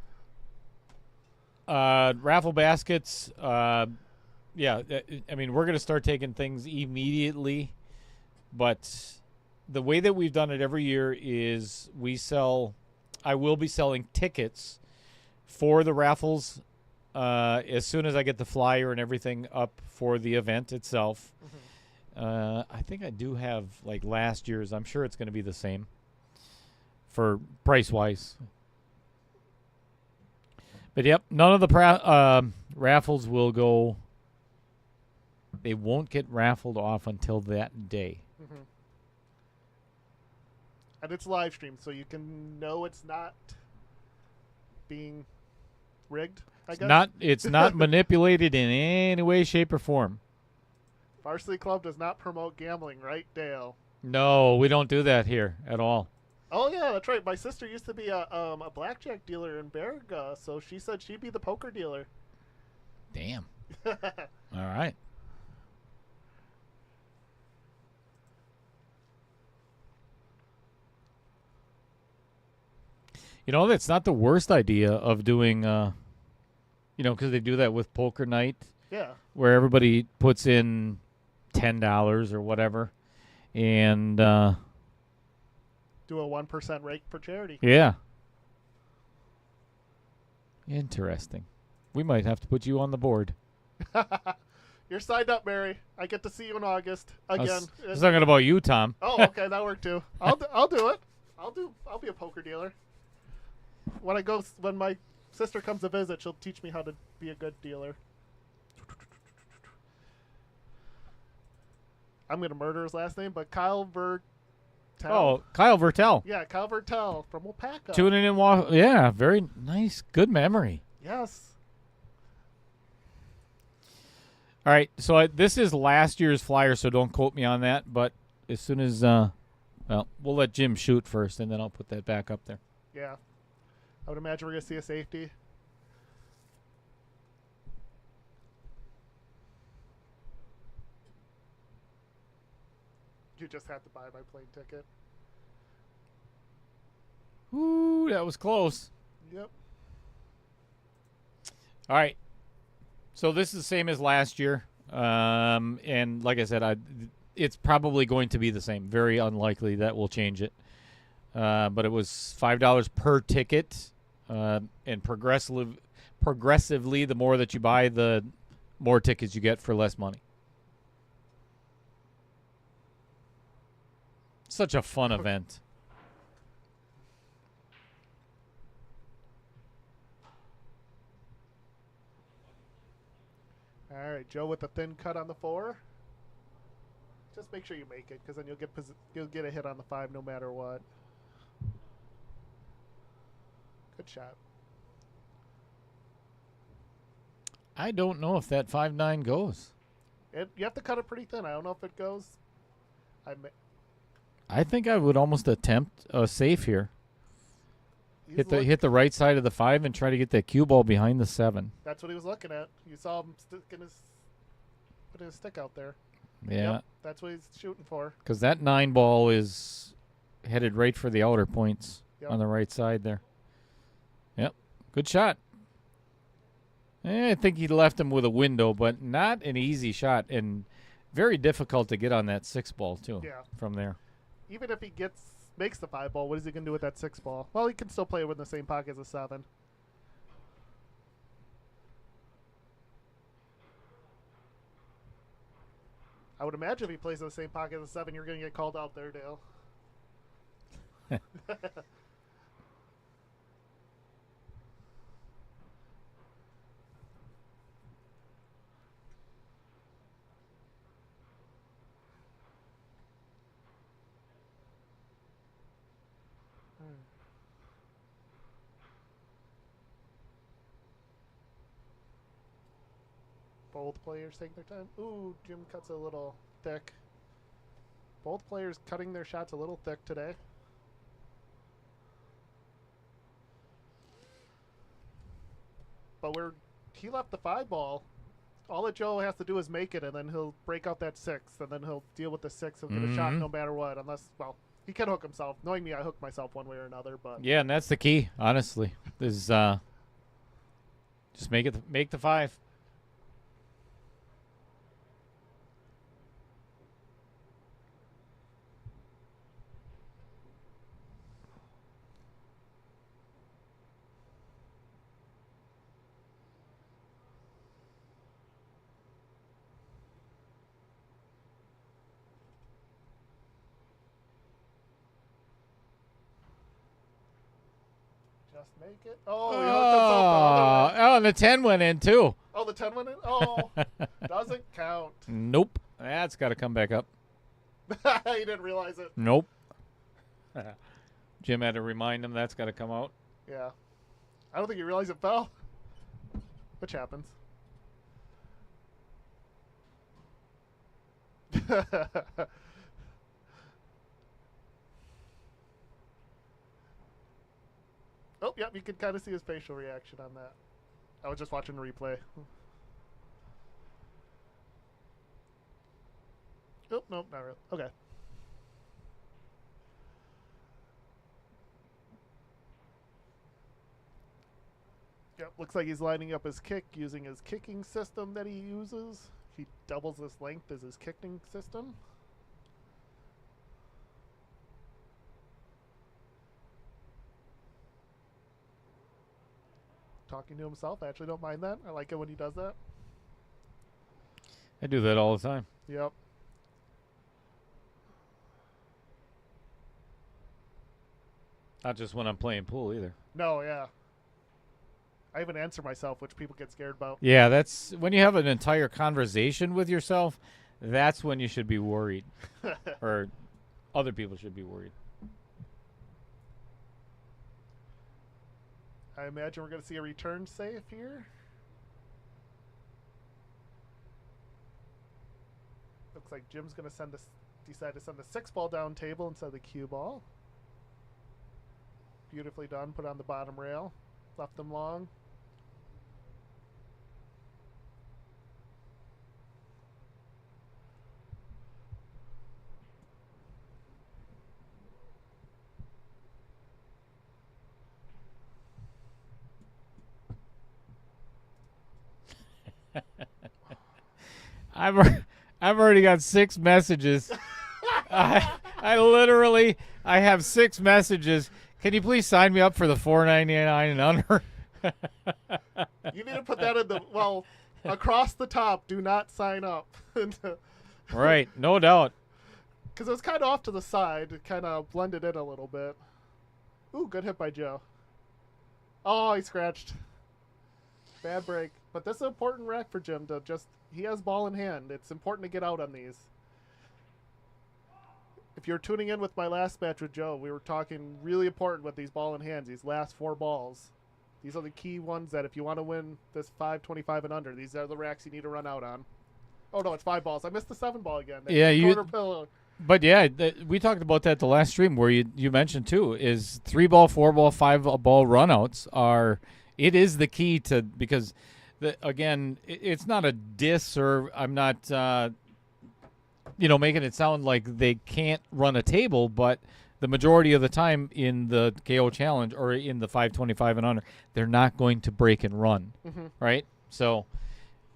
raffle baskets, I mean, we're going to start taking things immediately, but the way that we've done it every year is I will be selling tickets for the raffles as soon as I get the flyer and everything up for the event itself. I think I do have last year's. I'm sure it's going to be the same for price-wise. But, yep, none of the raffles will go. They won't get raffled off until that day. And it's live streamed, so you can know it's not being rigged, I guess. It's not manipulated in any way, shape, or form. Varsity Club does not promote gambling, right, Dale? No, we don't do that here at all. Oh, yeah, that's right. My sister used to be a blackjack dealer in Berg, so she said she'd be the poker dealer. Damn. All right. That's not the worst idea of doing, because they do that with poker night. Yeah. Where everybody puts in $10 or whatever. And Do a 1% rake for charity. yeah. Interesting. We might have to put you on the board. You're signed up, Mary. I get to see you in August again. I was talking about you, Tom. Oh, okay, that worked too. I'll do it. I'll be a poker dealer. When my sister comes to visit, she'll teach me how to be a good dealer. I'm gonna murder his last name, but Kyle Vertel. Oh, Kyle Vertel. Yeah, Kyle Vertel from Wapaka. Tuning in. Yeah, very nice. Good memory. Yes. All right, so this is last year's flyer, so don't quote me on that. But as soon as, we'll let Jim shoot first, and then I'll put that back up there. Yeah. I would imagine we're gonna see a safety. You just have to buy my plane ticket. Ooh, that was close. Yep. All right. So this is the same as last year. And like I said, it's probably going to be the same. Very unlikely that we'll change it. But it was $5 per ticket. And progressively, the more that you buy, the more tickets you get for less money. Such a fun event. All right, Joe with a thin cut on the 4. Just make sure you make it, because then you'll get a hit on the 5 no matter what. Good shot. I don't know if that 5-9 goes. You have to cut it pretty thin. I don't know if it goes. I think I would almost attempt a safe here. Hit the right side of the 5 and try to get that cue ball behind the 7. That's what he was looking at. You saw him putting his stick out there. Yeah. Yep, that's what he's shooting for. Because that 9 ball is headed right for the outer points Yep. on the right side there. Yep. Good shot. I think he left him with a window, but not an easy shot, and very difficult to get on that 6 ball too. Yeah. From there. Even if he makes the 5 ball, what is he going to do with that 6 ball? Well, he can still play it in the same pocket as a 7. I would imagine if he plays in the same pocket as a 7, you're going to get called out there, Dale. Both players take their time. Ooh, Jim cuts a little thick. Both players cutting their shots a little thick today. But he left the 5 ball. All that Joe has to do is make it, and then he'll break out that 6, and then he'll deal with the 6 and get a shot no matter what. Unless, well, he can hook himself. Knowing me, I hook myself one way or another. But yeah, and that's the key, honestly. Is just make the 5. just make it. Oh, he hooked himself the other way. And the 10 went in too. Oh, the 10 went in? Oh, doesn't count. Nope. That's got to come back up. He didn't realize it. Nope. Jim had to remind him that's got to come out. Yeah. I don't think he realized it fell. Which happens. Oh, yep, you can kind of see his facial reaction on that. I was just watching the replay. Oh, nope, not really. Okay. Yep, looks like he's lining up his kick using his kicking system that he uses. He doubles this length as his kicking system. Talking to himself. I actually don't mind that. I like it when he does that. I do that all the time. Yep. Not just when I'm playing pool either. No, yeah. I even answer myself, which people get scared about. Yeah, that's when you have an entire conversation with yourself, that's when you should be worried. Or other people should be worried. I imagine we're going to see a return save here. Looks like Jim's going to decide to send the 6-ball down table instead of the cue ball. Beautifully done. Put on the bottom rail. Left them long. I've already got 6 messages. I literally have 6 messages. Can you please sign me up for the $4.99 and under? You need to put that in the, well, across the top, do not sign up. Right, no doubt. Because it was kind of off to the side. It kind of blended in a little bit. Ooh, good hit by Joe. Oh, he scratched. Bad break. But this is an important rack for Jim to just, he has ball in hand. It's important to get out on these. If you're tuning in with my last match with Joe, we were talking really important with these ball in hands, these last 4 balls. These are the key ones that if you want to win this 525 and under, these are the racks you need to run out on. Oh, no, it's 5 balls. I missed the 7 ball again. That Yeah, corner pillow. But yeah, we talked about that the last stream where you mentioned too is 3-ball, 4-ball, 5-ball runouts are, it is the key to, because again, it's not a diss or I'm not, making it sound like they can't run a table, but the majority of the time in the KO challenge or in the 525 and under, they're not going to break and run, right? So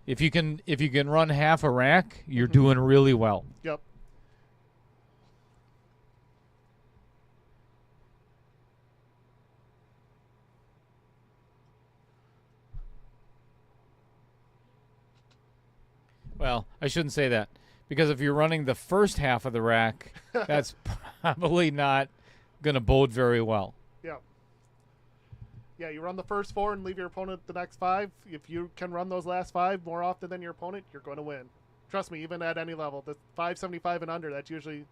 if you can run half a rack, you're doing really well. Yep. Well, I shouldn't say that because if you're running the first half of the rack, that's probably not going to bode very well. Yeah. Yeah, you run the first 4 and leave your opponent the next 5. If you can run those last 5 more often than your opponent, you're going to win. Trust me, even at any level. The 575 and under, that's usually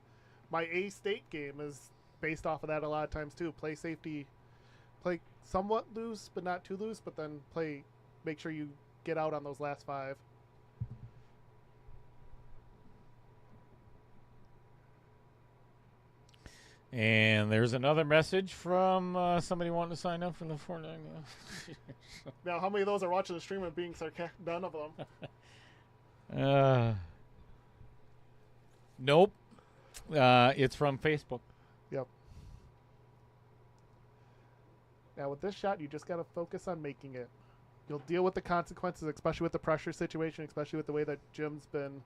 my A-state game is based off of that a lot of times too. Play safety, play somewhat loose, but not too loose, but then make sure you get out on those last 5. And there's another message from somebody wanting to sign up for the $4.99. Now, how many of those are watching the stream and being sarcastic? None of them. Nope. It's from Facebook. Yep. Now, with this shot, you just got to focus on making it. You'll deal with the consequences, especially with the pressure situation, especially with the way that Jim's been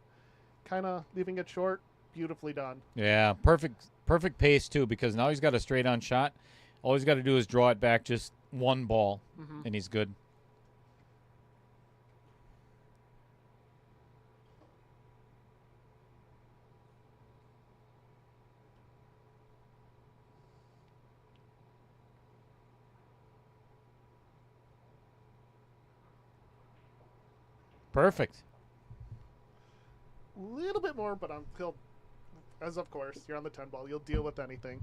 kind of leaving it short. Beautifully done. Yeah, perfect pace too, because now he's got a straight on shot. All he's got to do is draw it back just 1 ball, and he's good. Perfect. A little bit more, but as of course, you're on the 10 ball. You'll deal with anything.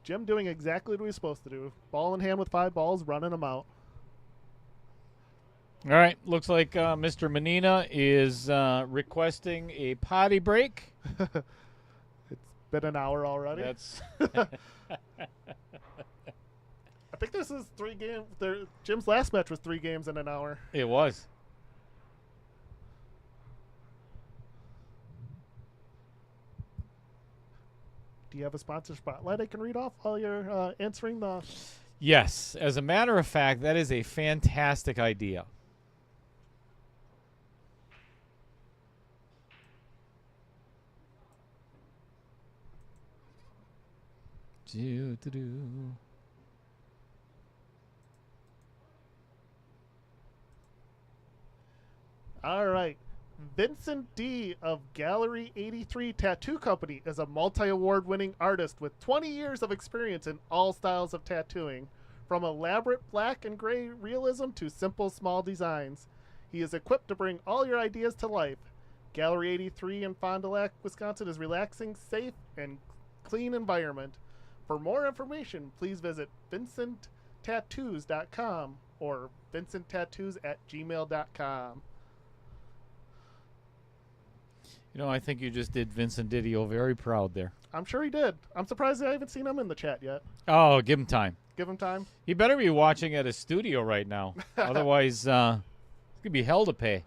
Jim doing exactly what he was supposed to do. Ball in hand with 5 balls, running them out. All right, looks like Mr. Manena is requesting a potty break. It's been an hour already. That's I think this is 3 games. Jim's last match was 3 games in an hour. It was. Do you have a sponsor spotlight I can read off while you're answering the... Yes. As a matter of fact, that is a fantastic idea. Do-do-do. All right. Vincent D. of Gallery 83 Tattoo Company is a multi-award winning artist with 20 years of experience in all styles of tattooing, from elaborate black and gray realism to simple small designs. He is equipped to bring all your ideas to life. Gallery 83 in Fond du Lac, Wisconsin is relaxing, safe, and clean environment. For more information, please visit vincentattoos.com or vincentattoos@gmail.com. You know, I think you just did Vincent Didio very proud there. I'm sure he did. I'm surprised I haven't seen him in the chat yet. Oh, give him time. Give him time. He better be watching at his studio right now. Otherwise, it's going to be hell to pay.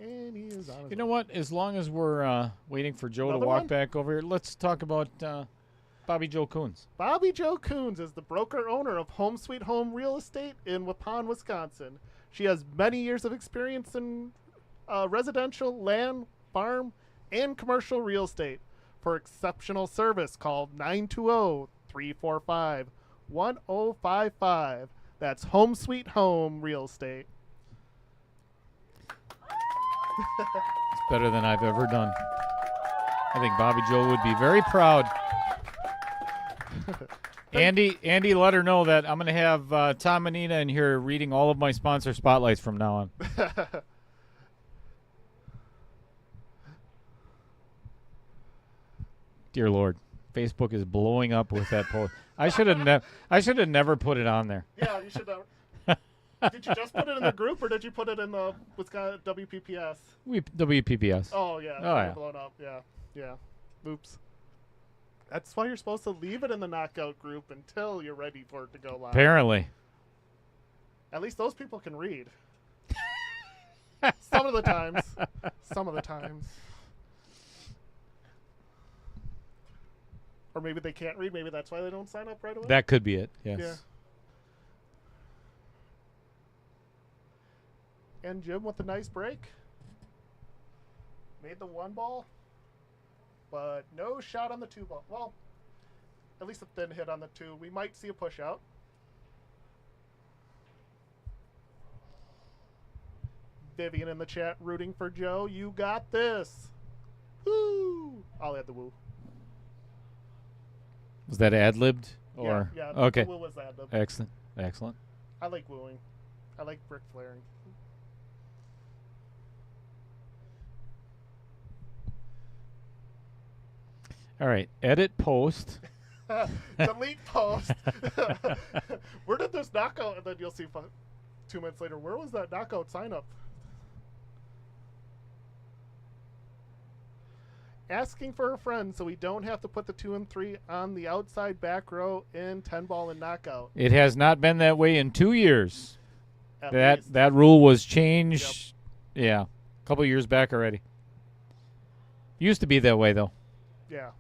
And he is on his You know what? As long as we're waiting for Joe Another to walk one? back over here, let's talk about Bobby Joe Coons. Bobby Joe Coons is the broker-owner of Home Sweet Home Real Estate in Waupun, Wisconsin. She has many years of experience in residential, land, farm, and commercial real estate. For exceptional service, call 920-345-1055. That's Home Sweet Home Real Estate. It's better than I've ever done. I think Bobby Joe would be very proud. Andy, let her know that I'm going to have Tom Manena in here reading all of my sponsor spotlights from now on. Dear Lord, Facebook is blowing up with that post. I should have never put it on there. Yeah, you should have. Did you just put it in the group, or did you put it in the Wisconsin WPPS? WPPS. Oh, yeah. Oh, yeah. Blown up. Yeah. Yeah. Oops. That's why you're supposed to leave it in the knockout group until you're ready for it to go live. Apparently. At least those people can read. Some of the times. Some of the times. Or maybe they can't read. Maybe that's why they don't sign up right away. That could be it. Yes. Yeah. And Jim with a nice break. Made the one ball, but no shot on the two ball. Well, at least a thin hit on the two. We might see a push out. Vivian in the chat rooting for Joe. You got this. Woo! I'll add the woo. Was that ad-libbed? Or? Yeah, okay. The woo was ad lib. Excellent. Excellent. I like wooing. I like brick flaring. All right. Edit post. Delete post. Where did this knockout? And then you'll see 2 minutes later. Where was that knockout sign up? Asking for a friend so we don't have to put the 2 and 3 on the outside back row in 10 ball and knockout. It has not been that way in 2 years. At least. That rule was changed. Yep. Yeah, a couple years back already. Used to be that way though. Yeah.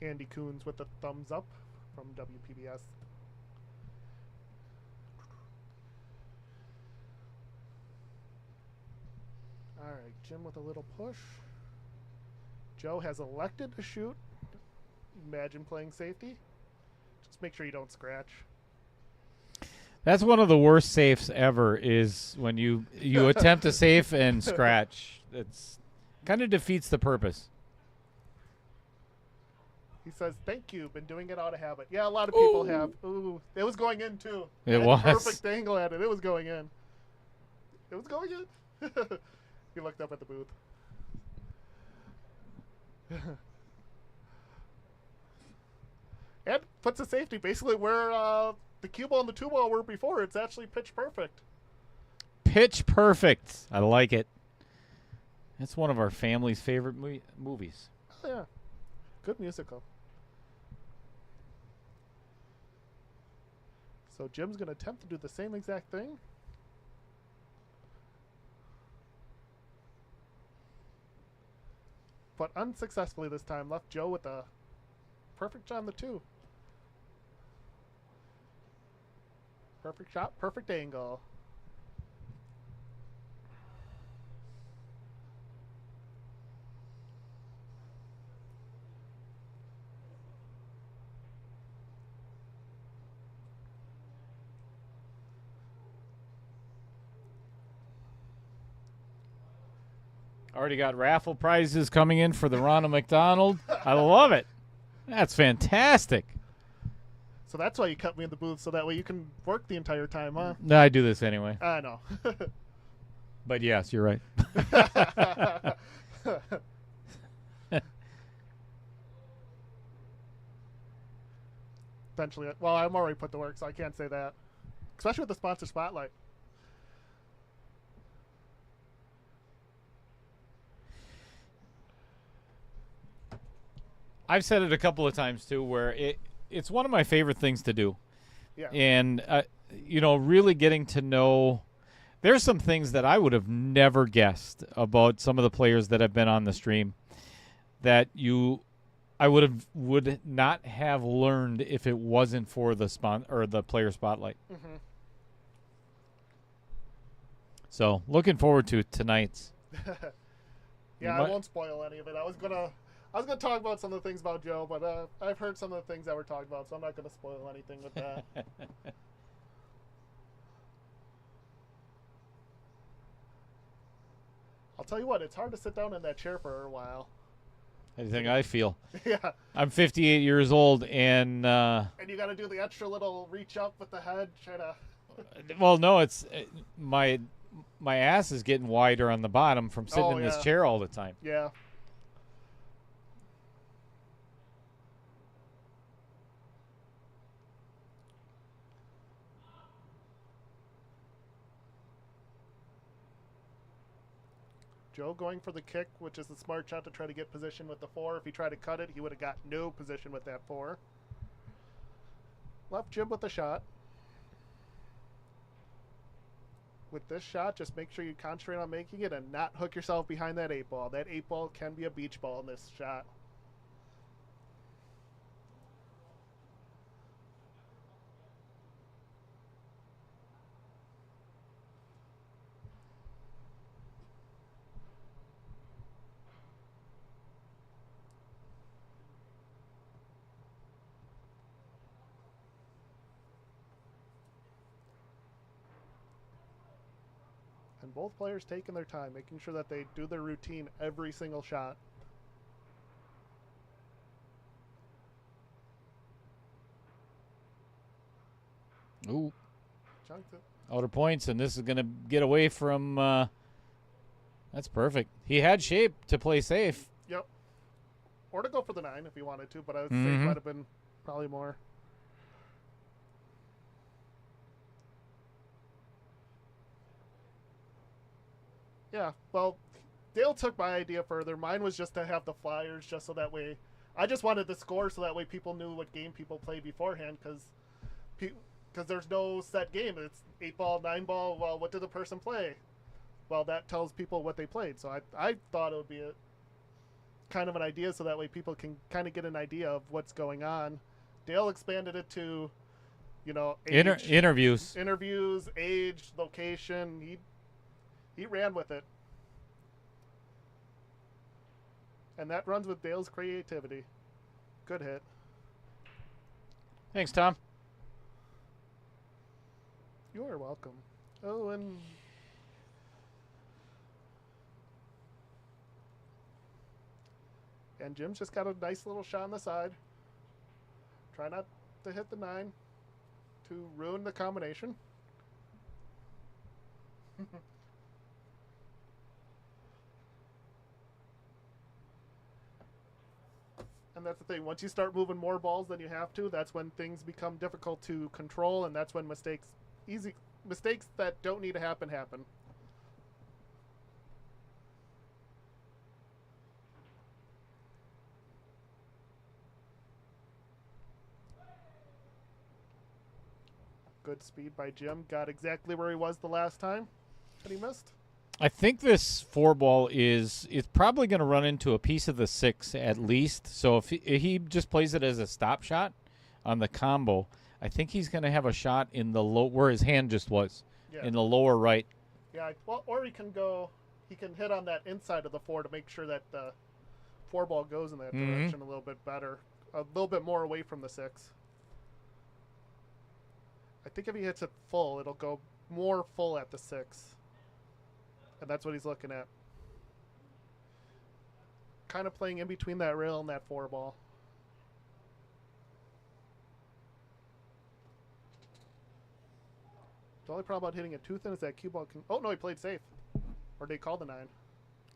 Andy Coons with a thumbs up from WPBS. All right, Jim with a little push. Joe has elected to shoot. Imagine playing safety. Just make sure you don't scratch. That's one of the worst safes ever is when you attempt a safe and scratch. It's kind of defeats the purpose. He says, thank you. Been doing it out of habit. Yeah, a lot of people have. Ooh, it was going in, too. It I had was. a perfect angle at it. It was going in. It was going in. He looked up at the booth. And puts a safety basically where the cue ball and the two ball were before. It's actually pitch perfect. Pitch perfect. I like it. That's one of our family's favorite movies. Oh, yeah. Good musical. So Jim's going to attempt to do the same exact thing. But unsuccessfully this time. Left Joe with a perfect shot on the 2. Perfect shot, perfect angle. Already got raffle prizes coming in for the Ronald McDonald. I love it. That's fantastic. So that's why you cut me in the booth, so that way you can work the entire time, huh? No, I do this anyway. I know. But yes, you're right. Eventually, well, I'm already put to work, so I can't say that. Especially with the sponsor spotlight. I've said it a couple of times too, where it's one of my favorite things to do. Yeah. And really getting to know. There's some things that I would have never guessed about some of the players that have been on the stream that I would not have learned if it wasn't for the player spotlight. Mm-hmm. So looking forward to tonight's. Yeah, I won't spoil any of it. I was gonna talk about some of the things about Joe, but I've heard some of the things that we're talking about, so I'm not gonna spoil anything with that. I'll tell you what, it's hard to sit down in that chair for a while. I think I feel. Yeah. I'm 58 years old, and you got to do the extra little reach up with the head, try to. Well, no, it's my ass is getting wider on the bottom from sitting in this chair all the time. Yeah. Joe going for the kick, which is the smart shot to try to get position with the 4. If he tried to cut it, he would have got no position with that 4. Left Jim with the shot. With this shot, just make sure you concentrate on making it and not hook yourself behind that 8 ball. That 8 ball can be a beach ball in this shot. And both players taking their time, making sure that they do their routine every single shot. Ooh. Chunked it. Outer points, and this is going to get away from. That's perfect. He had shape to play safe. Yep. Or to go for the 9 if he wanted to, but I would say it might have been probably more. Yeah, well, Dale took my idea further. Mine was just to have the flyers just so that way. I just wanted the score so that way people knew what game people played beforehand because there's no set game. It's 8 ball, 9 ball. Well, what did the person play? Well, that tells people what they played. So I thought it would be a kind of an idea so that way people can kind of get an idea of what's going on. Dale expanded it to, age, interviews, age, location. He ran with it. And that runs with Dale's creativity. Good hit. Thanks, Tom. You are welcome. Oh, and Jim's just got a nice little shot on the side. Try not to hit the 9 to ruin the combination. And that's the thing. Once you start moving more balls than you have to, that's when things become difficult to control, and that's when mistakes that don't need to happen. Good speed by Jim. Got exactly where he was the last time that he missed. I think this 4-ball it's probably going to run into a piece of the 6 at least. So if he just plays it as a stop shot on the combo, I think he's going to have a shot in the low where his hand just was, in the lower right. Yeah, well, or he can hit on that inside of the 4 to make sure that the 4-ball goes in that direction a little bit better, a little bit more away from the 6. I think if he hits it full, it'll go more full at the 6. And that's what he's looking at. Kind of playing in between that rail and that 4-ball. The only problem about hitting it too thin is that cue ball can... Oh, no, he played safe. Or they called the 9.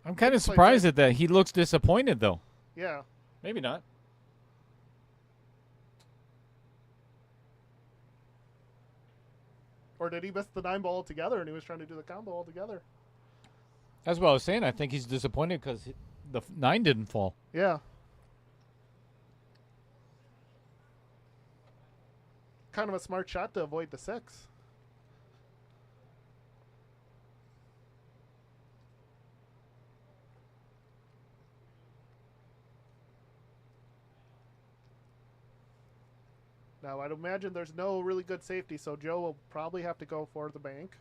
I'm kind of surprised at that. He looks disappointed, though. Yeah. Maybe not. Or did he miss the 9 ball altogether and he was trying to do the combo altogether? That's what I was saying. I think he's disappointed because the 9 didn't fall. Yeah. Kind of a smart shot to avoid the 6. Now, I'd imagine there's no really good safety, so Joe will probably have to go for the bank.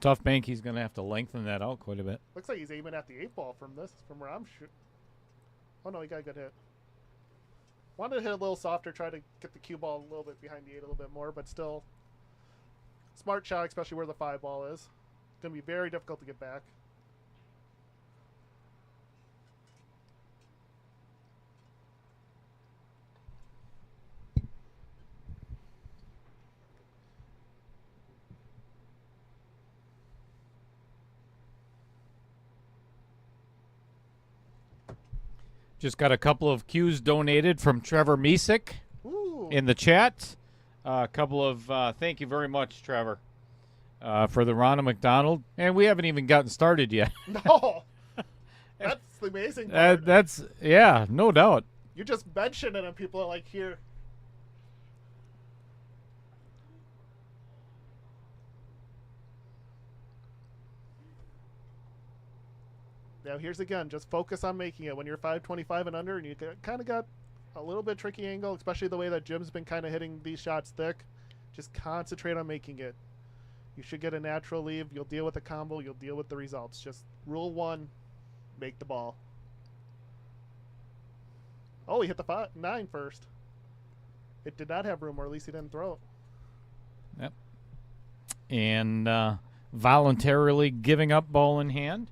Tough bank. He's going to have to lengthen that out quite a bit. Looks like he's aiming at the 8-ball from where I'm shooting. Oh, no, he got a good hit. Wanted to hit a little softer, try to get the cue ball a little bit behind the 8 a little bit more, but still. Smart shot, especially where the 5-ball is. It's going to be very difficult to get back. Just got a couple of cues donated from Trevor Misek in the chat. A couple of thank you very much, Trevor, for the Ronald McDonald. And we haven't even gotten started yet. No. That's the amazing part. Yeah, no doubt. You just mention it and people are like, here. Now, here's again, just focus on making it when you're 525 and under, and you kind of got a little bit tricky angle, especially the way that Jim's been kind of hitting these shots thick. Just concentrate on making it. You should get a natural leave. You'll deal with the combo. You'll deal with the results. Just rule 1, make the ball. Oh, he hit the 9 first. It did not have room, or at least he didn't throw it. Yep. And voluntarily giving up ball in hand.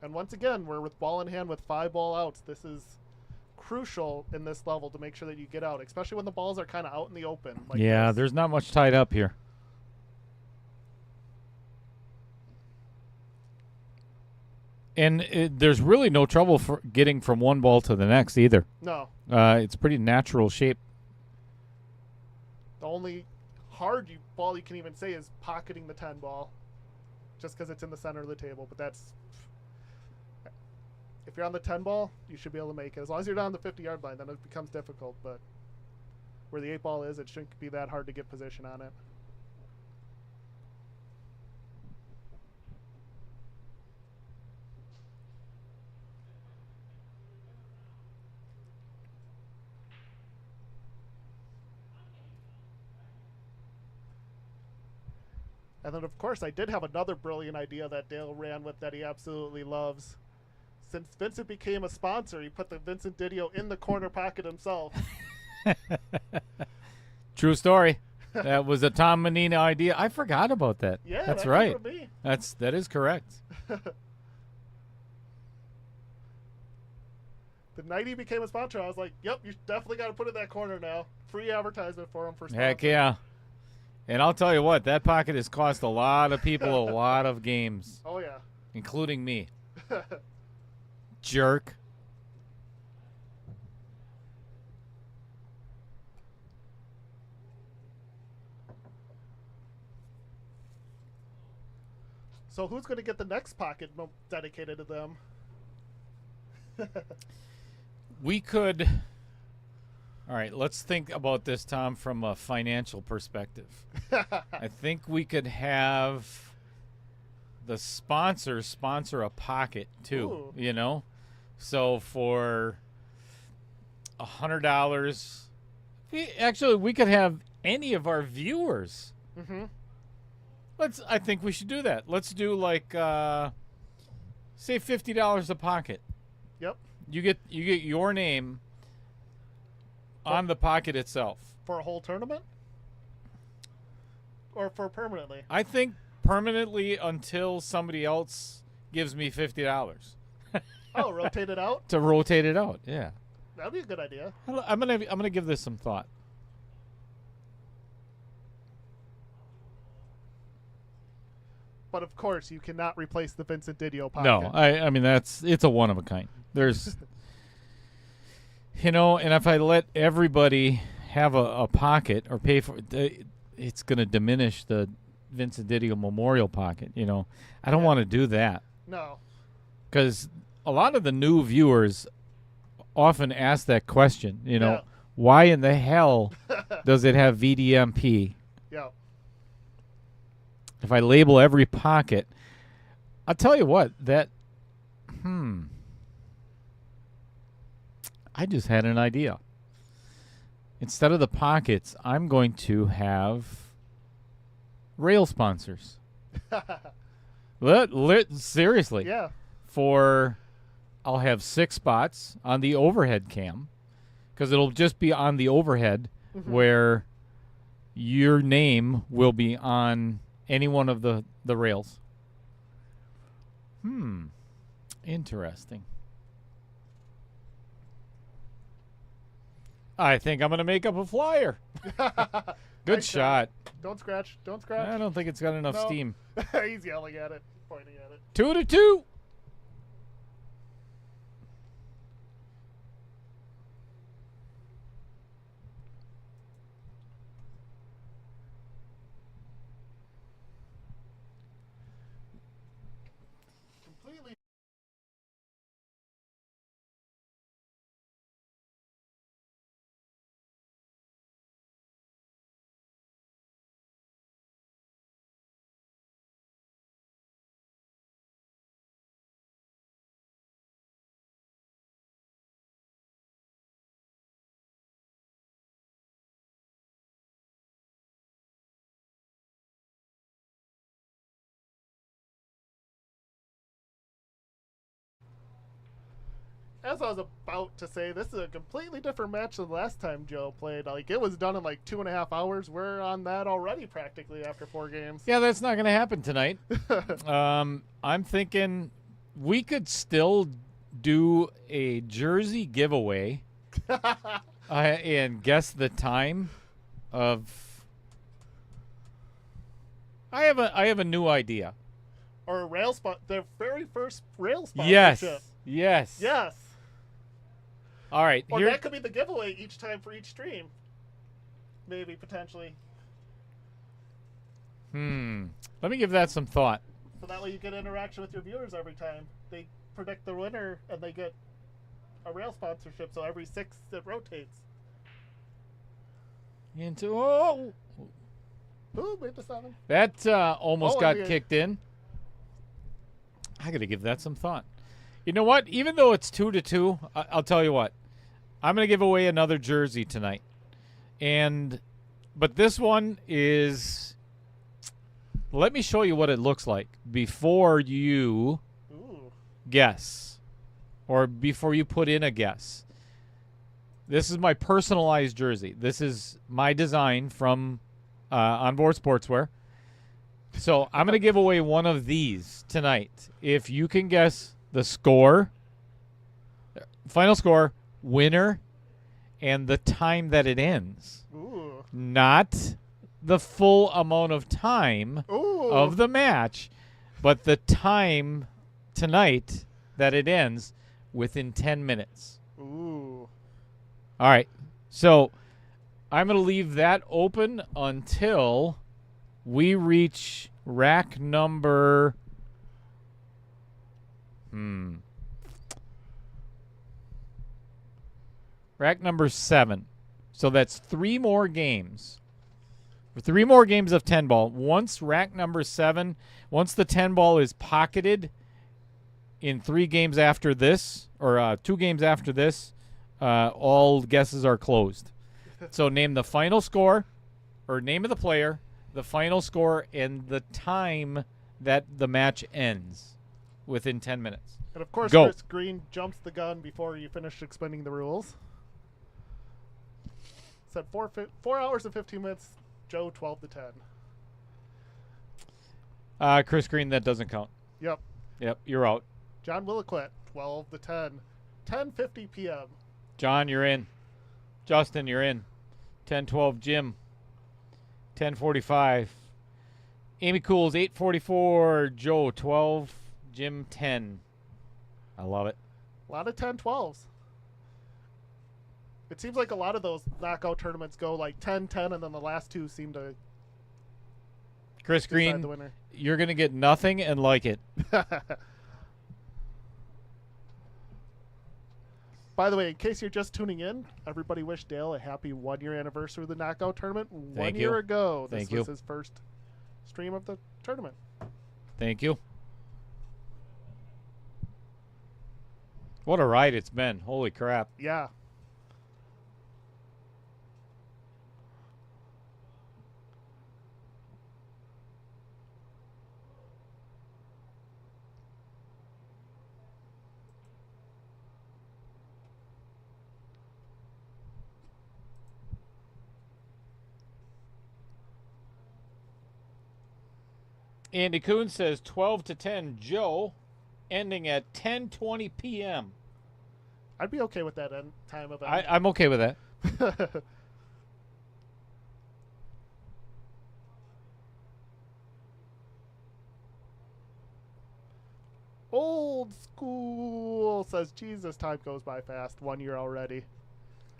And once again, we're with ball in hand with 5-ball outs. This is crucial in this level to make sure that you get out, especially when the balls are kind of out in the open. Like this. There's not much tied up here. And there's really no trouble for getting from one ball to the next either. No. It's pretty natural shape. The only hard ball you can even say is pocketing the 10 ball, just because it's in the center of the table. But that's... If you're on the 10 ball, you should be able to make it. As long as you're down the 50-yard line, then it becomes difficult. But where the 8 ball is, it shouldn't be that hard to get position on it. And then, of course, I did have another brilliant idea that Dale ran with that he absolutely loves. Since Vincent became a sponsor, he put the Vincent Didio in the corner pocket himself. True story. That was a Tom Manena idea. I forgot about that. Yeah, that's right. Me. That is correct. The night he became a sponsor, I was like, "Yep, you definitely got to put it in that corner now. Free advertisement for him for sponsor." Heck yeah! And I'll tell you what, that pocket has cost a lot of people a lot of games. Oh yeah, including me. Jerk. So who's going to get the next pocket dedicated to them? We could All right, let's think about this, Tom, from a financial perspective. I think we could have the sponsor sponsor a pocket too. Ooh. So for $100, actually we could have any of our viewers. Mm-hmm. I think we should do that. Let's do like say $50 a pocket. Yep. You get your name on the pocket itself. For a whole tournament? Or for permanently? I think permanently until somebody else gives me $50. Oh, rotate it out? To rotate it out, yeah. That'd be a good idea. I'm gonna give this some thought. But of course, you cannot replace the Vincent Didio pocket. No, I mean it's a one of a kind. There's, and if I let everybody have a pocket or pay for it, it's going to diminish the Vincent Didio Memorial pocket. I don't want to do that. No. Because a lot of the new viewers often ask that question. Yeah. Why in the hell does it have VDMP? Yeah. If I label every pocket, I'll tell you what, I just had an idea. Instead of the pockets, I'm going to have rail sponsors. Seriously. Yeah. I'll have 6 spots on the overhead cam, because it'll just be on the overhead where your name will be on any one of the rails. Interesting. I think I'm going to make up a flyer. Good Nice shot. Don't scratch. Don't scratch. I don't think it's got enough No. steam. He's yelling at it, pointing at it. 2-2. Completely. As I was about to say, this is a completely different match than the last time Joe played. Like, it was done in like 2.5 hours. We're on that already practically after 4 games. Yeah, that's not going to happen tonight. I'm thinking we could still do a jersey giveaway and guess the time of. I have a new idea. Or a rail spot, their very first rail Yes. sponsorship. Yes. Yes. All right. Or that could be the giveaway each time for each stream. Maybe, potentially. Let me give that some thought. So that way you get interaction with your viewers every time. They predict the winner and they get a rail sponsorship. So every 6 it rotates. Ooh, made the 7. That almost got yeah. kicked in. I got to give that some thought. You know what? Even though it's 2-2, I'll tell you what. I'm going to give away another jersey tonight. But this one is. Let me show you what it looks like before you guess, or before you put in a guess. This is my personalized jersey. This is my design from Onboard Sportswear. So I'm going to give away one of these tonight. If you can guess the score, final score, winner, and the time that it ends. Ooh. Not the full amount of time of the match, but the time tonight that it ends within 10 minutes. Ooh. All right. So I'm going to leave that open until we reach rack number rack number 7. So that's 3 more games. 3 more games of 10 ball. Once rack number 7, once the 10 ball is pocketed in 3 games after this, or 2 games after this, all guesses are closed. So name the final score, or name of the player, the final score, and the time that the match ends within 10 minutes. And of course, Go. Chris Green jumps the gun before you finish explaining the rules. Said 4 hours and 15 minutes. Joe 12 to 10. Chris Green, that doesn't count. Yep. Yep, you're out. John Williquette 12 to 10. 10:50 p.m. John, you're in. Justin, you're in. 10:12, Jim. 10:45. Amy Cools, 8:44. Joe, 12. Jim, 10. I love it. A lot of 10-12s. It seems like a lot of those knockout tournaments go like 10-10, and then the last 2 seem to Chris decide Green, the winner. you're going to get nothing and like it. By the way, in case you're just tuning in, everybody wish Dale a happy 1-year anniversary of the knockout tournament. Thank 1 you. year ago, this Thank was you. his first stream of the tournament. Thank you. What a ride it's been. Holy crap. Yeah. Andy Kuhn says 12 to 10, Joe, ending at 10:20 p.m. I'd be okay with that end time of I'm okay with that. Old school says, Jesus, time goes by fast. 1 year already.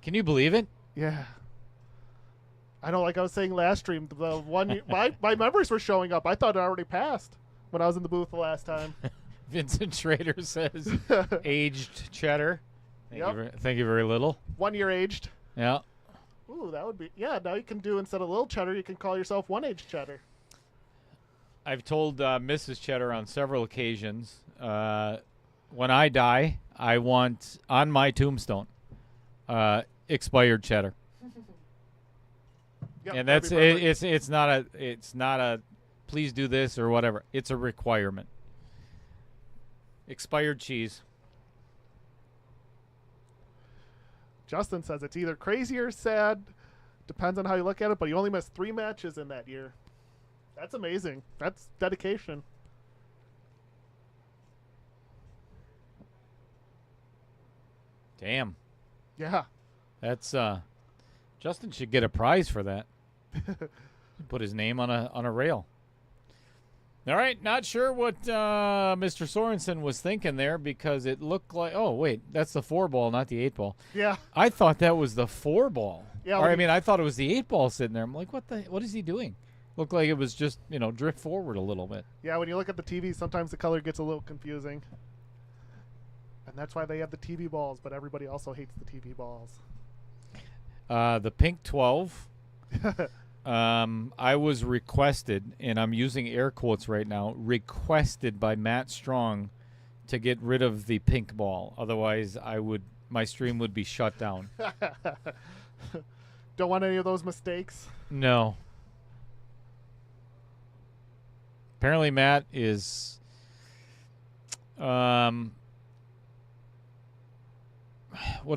Can you believe it? Yeah. I know, like I was saying last stream, the 1 year, my memories were showing up. I thought it already passed when I was in the booth the last time. Vincent Schrader says aged cheddar. Yep. Thank you very little. 1 year aged. Yeah. Ooh, that would be, yeah, now you can do, instead of little cheddar, you can call yourself 1 aged cheddar. I've told Mrs. Cheddar on several occasions, when I die, I want on my tombstone expired cheddar. Yep, And that'd that's be perfect. it's not a please do this or whatever. It's a requirement. Expired cheese. Justin says it's either crazy or sad. Depends on how you look at it, but you only missed 3 matches in that year. That's amazing. That's dedication. Damn. Yeah. That's Justin should get a prize for that. Put his name on a rail. All right, not sure what Mr. Sorensen was thinking there because it looked like, oh wait, that's the 4 ball, not the 8 ball. Yeah. I thought that was the 4 ball. Yeah. Or I mean, I thought it was the 8 ball sitting there. I'm like, what is he doing? Looked like it was just, drift forward a little bit. Yeah, when you look at the TV, sometimes the color gets a little confusing. And that's why they have the TV balls, but everybody also hates the TV balls. The pink 12. I was requested, and I'm using air quotes right now, requested by Matt Strong to get rid of the pink ball. Otherwise, my stream would be shut down. Don't want any of those mistakes. No. Apparently, Matt is, what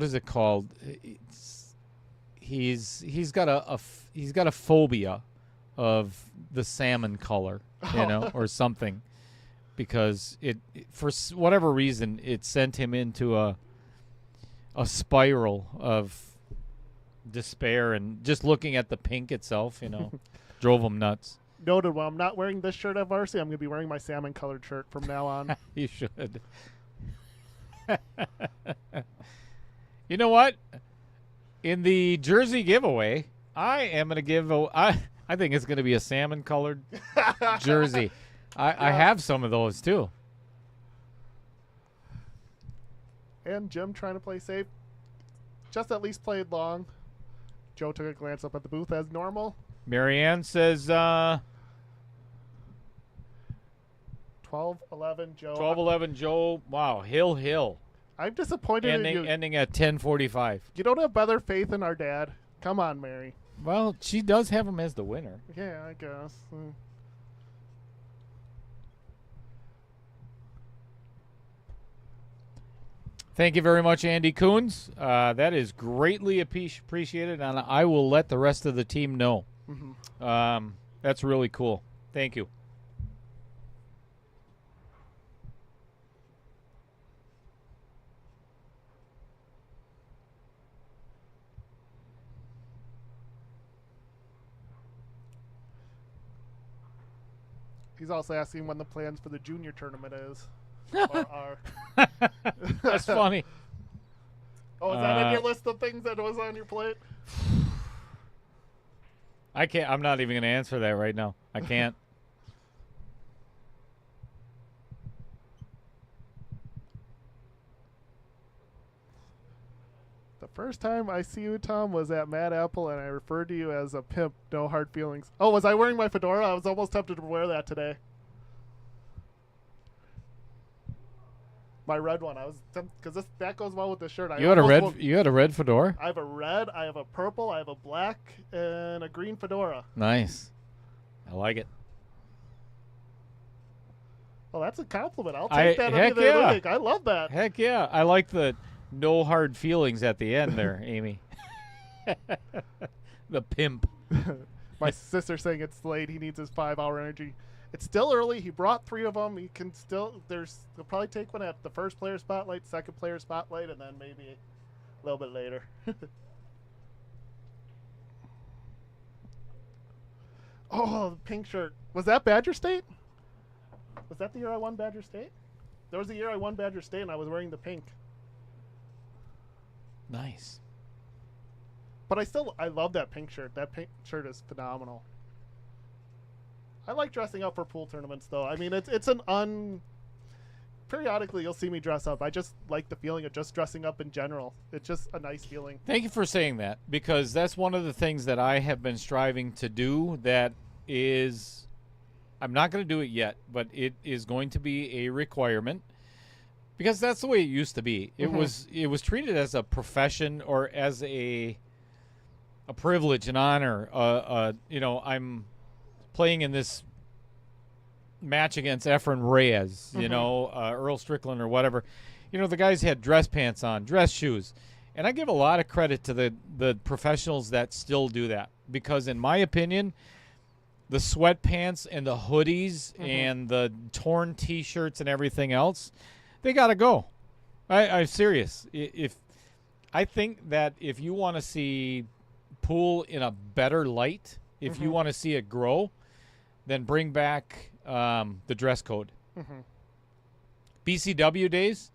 is it called? He's got a phobia of the salmon color, or something, because it for whatever reason it sent him into a spiral of despair, and just looking at the pink itself, drove him nuts. Noted, when I'm not wearing this shirt at varsity, I'm going to be wearing my salmon colored shirt from now on. You should. You know what? In the jersey giveaway, I am going to give I think it's going to be a salmon colored jersey. I have some of those too. And Jim trying to play safe. Just at least played long. Joe took a glance up at the booth as normal. Marianne says 12-11, Joe. 12-11 Joe. Wow, Hill. I'm disappointed in you. Ending at 10:45. You don't have better faith in our dad. Come on, Mary. Well, she does have him as the winner. Yeah, I guess. Thank you very much, Andy Coons. That is greatly appreciated, and I will let the rest of the team know. Mm-hmm. That's really cool. Thank you. He's also asking when the plans for the junior tournament is. Or are. That's funny. Oh, is that on your list of things that was on your plate? I can't. I'm not even going to answer that right now. I can't. The first time I see you, Tom, was at Mad Apple, and I referred to you as a pimp. No hard feelings. Oh, was I wearing my fedora? I was almost tempted to wear that today. My red one. I was because that goes well with the shirt. You had a red fedora? I have a red. I have a purple. I have a black and a green fedora. Nice. I like it. Well, that's a compliment. I'll take that any day of the week. I love that. Heck yeah. I like the no hard feelings at the end there, Amy. The pimp. My sister saying it's late. He needs his 5-hour energy. It's still early. He brought 3 of them. He can still. He'll probably take one at the first player spotlight, second player spotlight, and then maybe a little bit later. Oh, the pink shirt. Was that Badger State? Was that the year I won Badger State? There was a year I won Badger State, and I was wearing the pink. Nice. But I love that pink shirt. That pink shirt is phenomenal. I like dressing up for pool tournaments, though. I mean, periodically you'll see me dress up. I just like the feeling of just dressing up in general. It's just a nice feeling. Thank you for saying that, because that's one of the things that I have been striving to do that is, I'm not going to do it yet, but it is going to be a requirement, because that's the way it used to be. It was treated as a profession or as a privilege, an honor. I'm playing in this match against Efren Reyes, Earl Strickland or whatever. The guys had dress pants on, dress shoes. And I give a lot of credit to the professionals that still do that, because in my opinion, the sweatpants and the hoodies and the torn T-shirts and everything else, they got to go. I'm serious. I think that if you want to see pool in a better light, if you want to see it grow, then bring back the dress code. BCW days,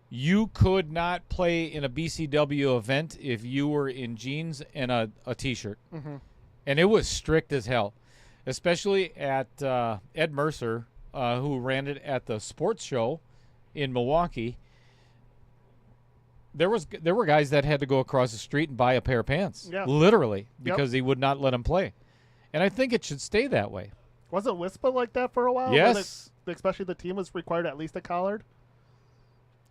you could not play in a BCW event if you were in jeans and a T-shirt. And it was strict as hell, especially at Ed Mercer, who ran it at the sports show in Milwaukee. There were guys that had to go across the street and buy a pair of pants, literally, because he would not let them play. And I think it should stay that way. Wasn't WISPA like that for a while? Yes. Especially the team was required at least a collared?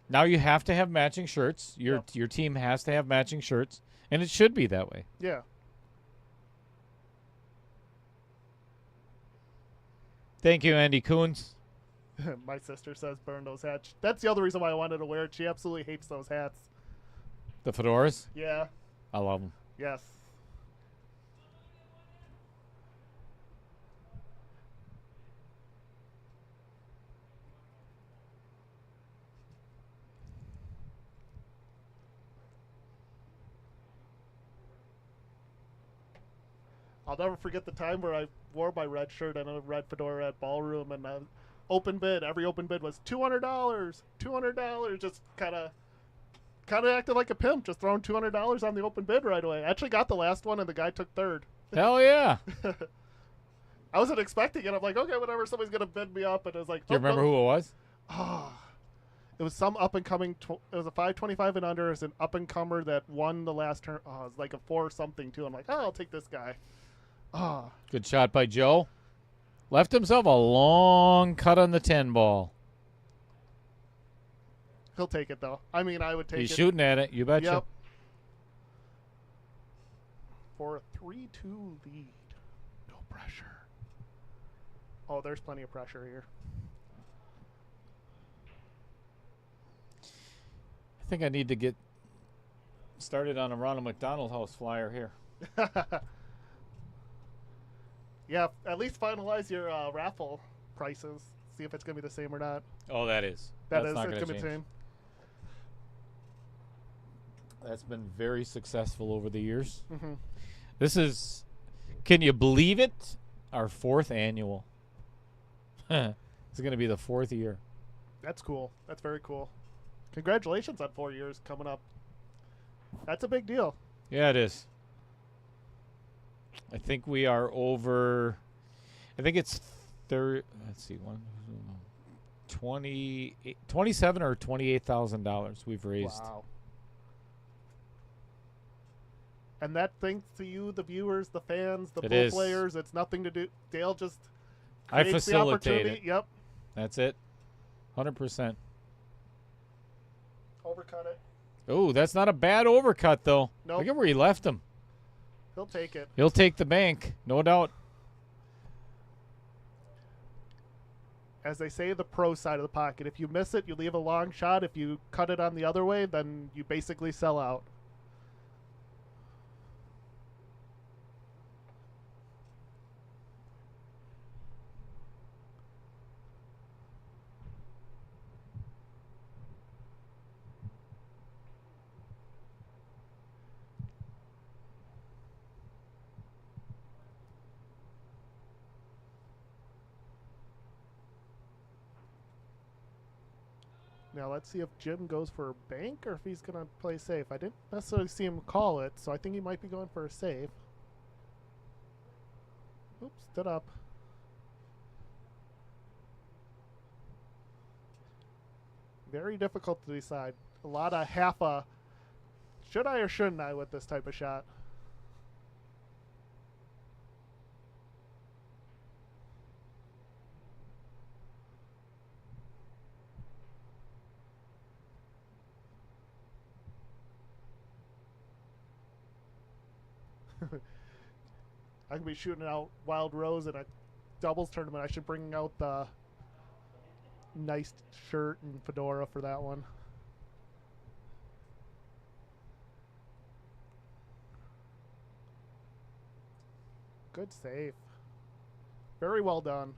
Now you have to have matching shirts. Your team has to have matching shirts, and it should be that way. Yeah. Thank you, Andy Coons. My sister says burn those hats. That's the other reason why I wanted to wear it. She absolutely hates those hats. The fedoras? Yeah. I love them. Yes. I'll never forget the time where I wore my red shirt and a red fedora at Ballroom, and open bid. Every open bid was $200, $200. Just kind of acted like a pimp, just throwing $200 on the open bid right away. I actually got the last one, and the guy took third. Hell yeah! I wasn't expecting it. I'm like, okay, whatever. Somebody's gonna bid me up, and it was like, do you remember who it was? Oh, it was some up and coming. It was a 525 and under. It was an up and comer that won the last turn. Oh, it was like a 4 something too. I'm like, oh, I'll take this guy. Oh, Good shot by Joe. Left himself a long cut on the 10 ball. he'll take it though. I mean, I would take He's it. shooting at it. You betcha. Yep. For a 3-2 lead. No pressure. Oh, there's plenty of pressure here. I think I need to get started on a Ronald McDonald House flyer here. Yeah, at least finalize your raffle prices. See if it's going to be the same or not. Oh, that is. That's not it's going going to to be the change. same. That's been very successful over the years. Mm-hmm. This is, can you believe it? Our 4th annual. It's going to be the 4th year. That's cool. That's very cool. Congratulations on 4 years coming up. That's a big deal. Yeah, it is. I think we are over. I think it's let's see, 27 or $28,000 we've raised. Wow. And that thanks to you, the viewers, the fans, the It pool is. players. It's nothing to do. Dale just I creates the facilitate opportunity. it. Yep. That's it. 100%. Overcut it. Oh, that's not a bad overcut though. Nope. Look at where he left him. He'll take it. He'll take the bank, no doubt. As they say, the pro side of the pocket. If you miss it, you leave a long shot. If you cut it on the other way, then you basically sell out. Now let's see if Jim goes for a bank or if he's going to play safe. I didn't necessarily see him call it, so I think he might be going for a save. Oops, stood up. Very difficult to decide. A lot of half a should I or shouldn't I with this type of shot. I can be shooting out Wild Rose in a doubles tournament. I should bring out the nice shirt and fedora for that one. Good save. Very well done.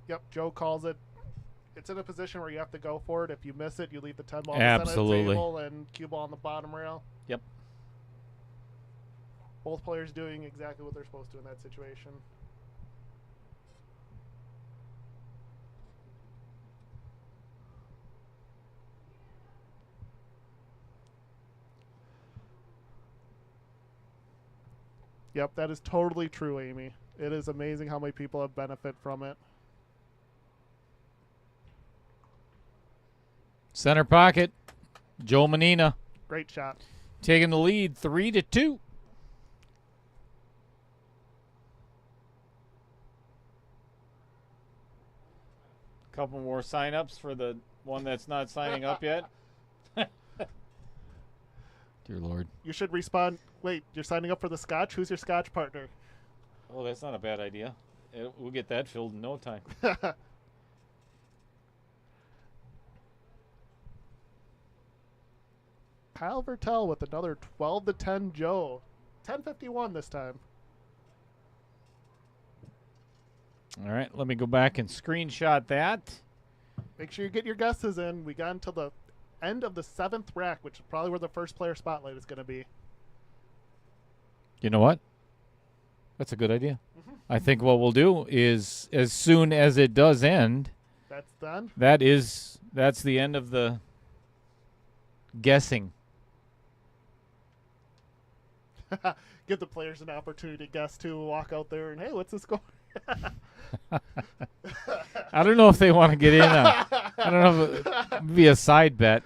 Yep, Joe calls it. It's in a position where you have to go for it. If you miss it, you leave the 10 ball on the center of the Absolutely. table and cue ball on the bottom rail. Yep. Both players doing exactly what they're supposed to in that situation. Yep, that is totally true, Amy. It is amazing how many people have benefit from it. Center pocket, Joe Manena Great shot. taking the lead 3-2. Couple more sign-ups for the one that's not signing up yet. Dear Lord. You should respond. Wait, you're signing up for the Scotch? Who's your Scotch partner? Oh, that's not a bad idea. We'll get that filled in no time. Kyle Vertel with another 12-10 Joe. 10:51 this time. All right, let me go back and screenshot that. Make sure you get your guesses in. We got until the end of the 7th rack, which is probably where the first player spotlight is going to be. You know what? That's a good idea. I think what we'll do is, as soon as it does end, That's done. that's the end of the guessing. Give the players an opportunity to guess too. Walk out there and, hey, what's the score? I don't know if they want to get in. I don't know if it would be a side bet.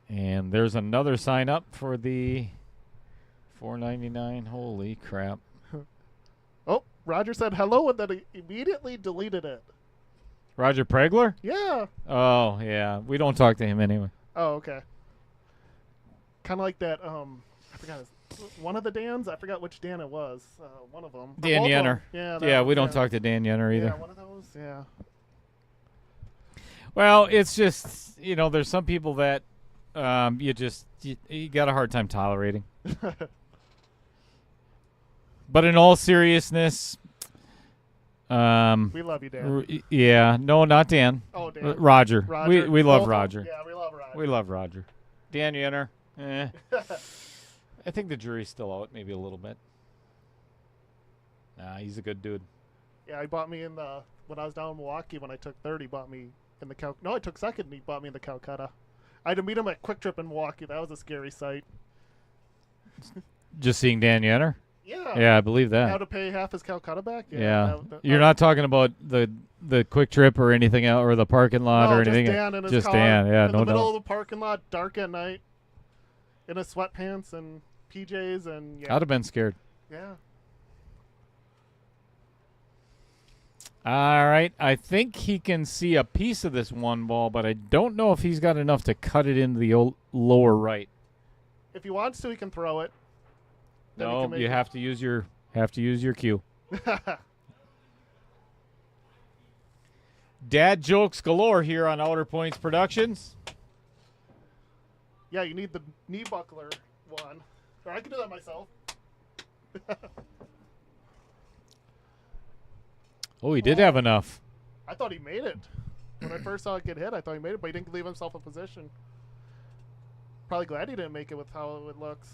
And there's another sign up for the $4.99. Holy crap. Oh, Roger said hello and then he immediately deleted it. Roger Pregler? Yeah. Oh, yeah. We don't talk to him anyway. Oh, okay. Kind of like that, I forgot one of the Dans? I forgot which Dan it was. One of them. Dan Yenner. Yeah, we don't talk to Dan Yenner either. Yeah, one of those, yeah. Well, it's just, there's some people that you got a hard time tolerating. But in all seriousness, we love you, Dan. Yeah, no, not Dan. Oh, Dan. Roger. Roger. We love Both Roger. Yeah, we love Roger. We love Roger. Dan Yenner. I think the jury's still out, maybe a little bit. Nah, he's a good dude. Yeah, he bought me when I was down in Milwaukee when I took third. He bought me in the No, I took second and he bought me in the Calcutta. I had to meet him at Quick Trip in Milwaukee. That was a scary sight. Just seeing Dan Yenner? Yeah. Yeah, I believe that. How to pay half his Calcutta back? Yeah. You're not talking about the Quick Trip or anything else, or the parking lot or anything? Just Dan in his just car. Dan, yeah, in no the middle doubt. of the parking lot, dark at night, in his sweatpants and PJs and I'd have been scared. Yeah. All right. I think he can see a piece of this one ball, but I don't know if he's got enough to cut it into the lower right. If he wants to, he can throw it. Then he No, can make you it. have to use your cue. Dad jokes galore here on Outer Points Productions. Yeah, you need the knee buckler one. Or I can do that myself. Oh, he did have enough. I thought he made it. When I first saw it get hit, I thought he made it, but he didn't leave himself a position. Probably glad he didn't make it with how it looks.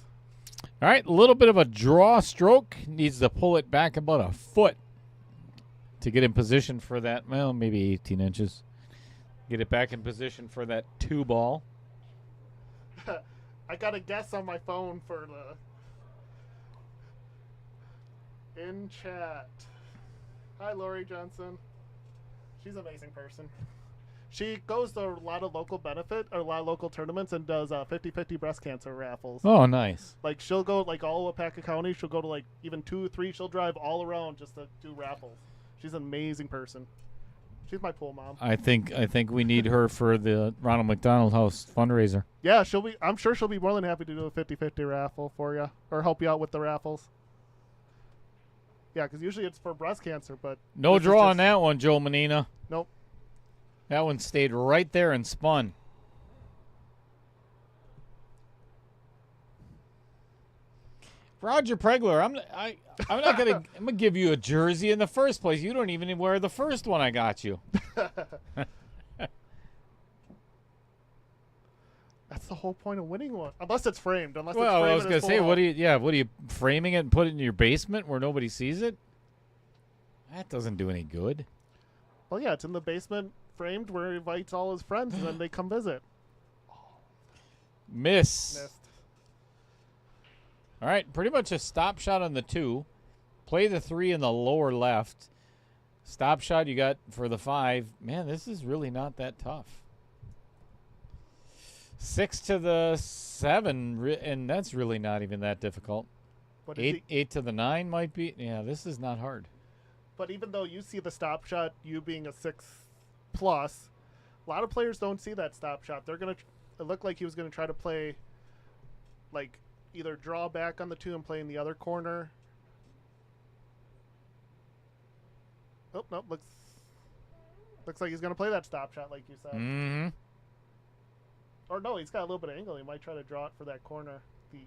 All right, a little bit of a draw stroke. Needs to pull it back about a foot to get in position for that. Well, maybe 18 inches. Get it back in position for that 2 ball. I got a guess on my phone for the in chat. Hi, Lori Johnson. She's an amazing person. She goes to a lot of local tournaments and does 50-50 breast cancer raffles. Oh, nice. Like, she'll go, like, all of Wapaka County. She'll go to, like, even 2, 3. She'll drive all around just to do raffles. She's an amazing person. She's my pool mom. I think we need her for the Ronald McDonald House fundraiser. Yeah, I'm sure she'll be more than happy to do a 50-50 raffle for you or help you out with the raffles. Yeah, because usually it's for breast cancer, but No draw on that one, Joe Manena. Nope. That one stayed right there and spun. Roger Pregler, I'm not gonna I'm gonna give you a jersey in the first place. You don't even wear the first one I got you. That's the whole point of winning one, unless it's framed. Unless Well, it's framed I was and gonna it's say, full what are you framing it and put it in your basement where nobody sees it? That doesn't do any good. Well, yeah, it's in the basement, framed, where he invites all his friends, and then they come visit. Missed. Missed. All right, pretty much a stop shot on the 2. Play the 3 in the lower left. Stop shot you got for the 5. Man, this is really not that tough. 6 to the 7, and that's really not even that difficult. But 8 to the 9 might be. Yeah, this is not hard. But even though you see the stop shot, you being a 6+, a lot of players don't see that stop shot. They're gonna. It looked like he was gonna try to play, like, either draw back on the 2 and play in the other corner. Oh, no, looks like he's going to play that stop shot like you said. Mm-hmm. Or no, he's got a little bit of angle. He might try to draw it for that corner, the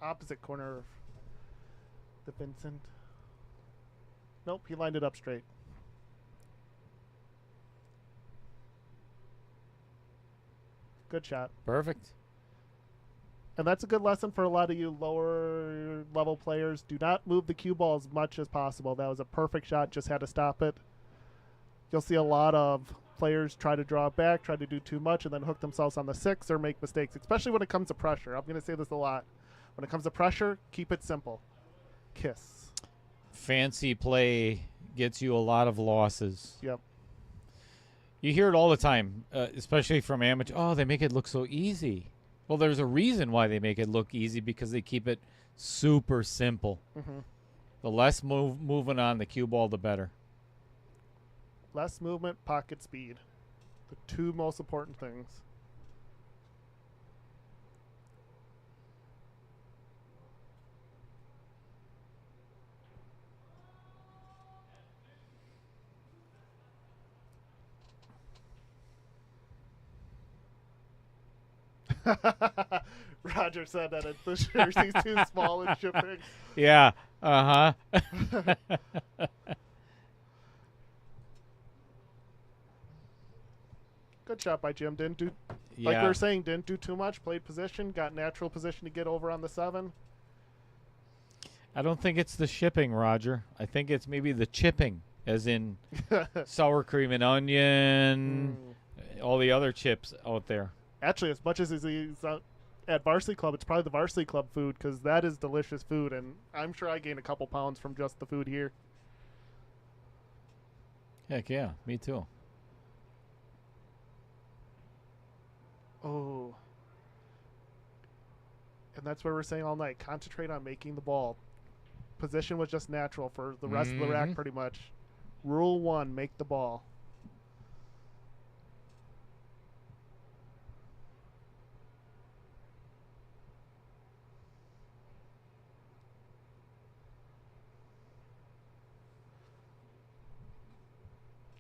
opposite corner of the Vincent. Nope, he lined it up straight. Good shot. Perfect. And that's a good lesson for a lot of you lower level players. Do not move the cue ball as much as possible. That was a perfect shot. Just had to stop it. You'll see a lot of players try to draw it back, try to do too much, and then hook themselves on the 6 or make mistakes, especially when it comes to pressure. I'm going to say this a lot. When it comes to pressure, keep it simple. Kiss. Fancy play gets you a lot of losses. Yep. You hear it all the time, especially from amateur. Oh, they make it look so easy. Well, there's a reason why they make it look easy, because they keep it super simple. Mm-hmm. The less movement on the cue ball, the better. Less movement, pocket speed. The two most important things. Roger said that the jersey's too small in shipping. Yeah. Uh-huh. Good shot by Jim. Didn't do, Yeah. like we were saying, didn't do too much. Played position, got natural position to get over on the 7. I don't think it's the shipping, Roger. I think it's maybe the chipping, as in sour cream and onion, all the other chips out there. Actually, as much as he's at Varsity Club, it's probably the Varsity Club food, because that is delicious food, and I'm sure I gained a couple pounds from just the food here. Heck yeah, me too. Oh. And that's what we're saying all night. Concentrate on making the ball. Position was just natural for the rest of the rack, pretty much. Rule 1, make the ball.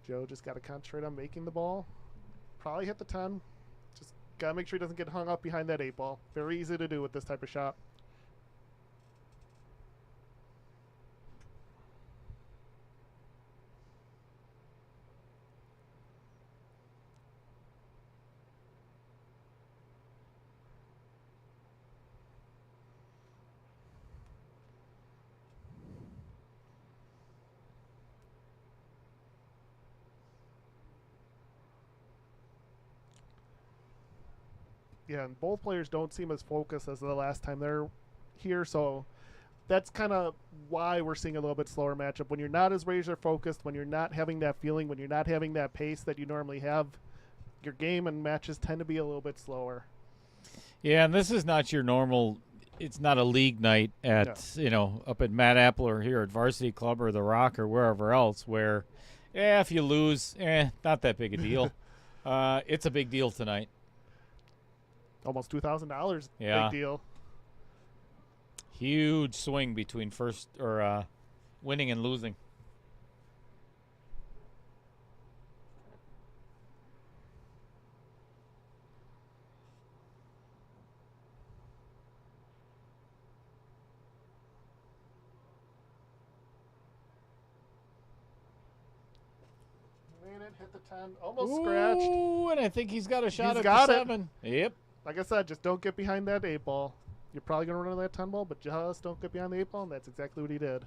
Joe just got to concentrate on making the ball. Probably hit the 10. Just got to make sure he doesn't get hung up behind that 8 ball. Very easy to do with this type of shot. Yeah, and both players don't seem as focused as the last time they're here, so that's kind of why we're seeing a little bit slower matchup. When you're not as razor focused, when you're not having that feeling, when you're not having that pace that you normally have, your game and matches tend to be a little bit slower. Yeah, and this is not your normal. It's not a league night at up at Matt Apple or here at Varsity Club or the Rock or wherever else where, if you lose, not that big a deal. It's a big deal tonight. Almost $2,000. Yeah. Big deal. Huge swing between first or winning and losing. Manena hit the 10. Almost scratched. Ooh, and I think he's got a shot He's at got the it. 7. Yep. Like I said, just don't get behind that 8 ball. You're probably going to run into that 10 ball, but just don't get behind the 8 ball, and that's exactly what he did.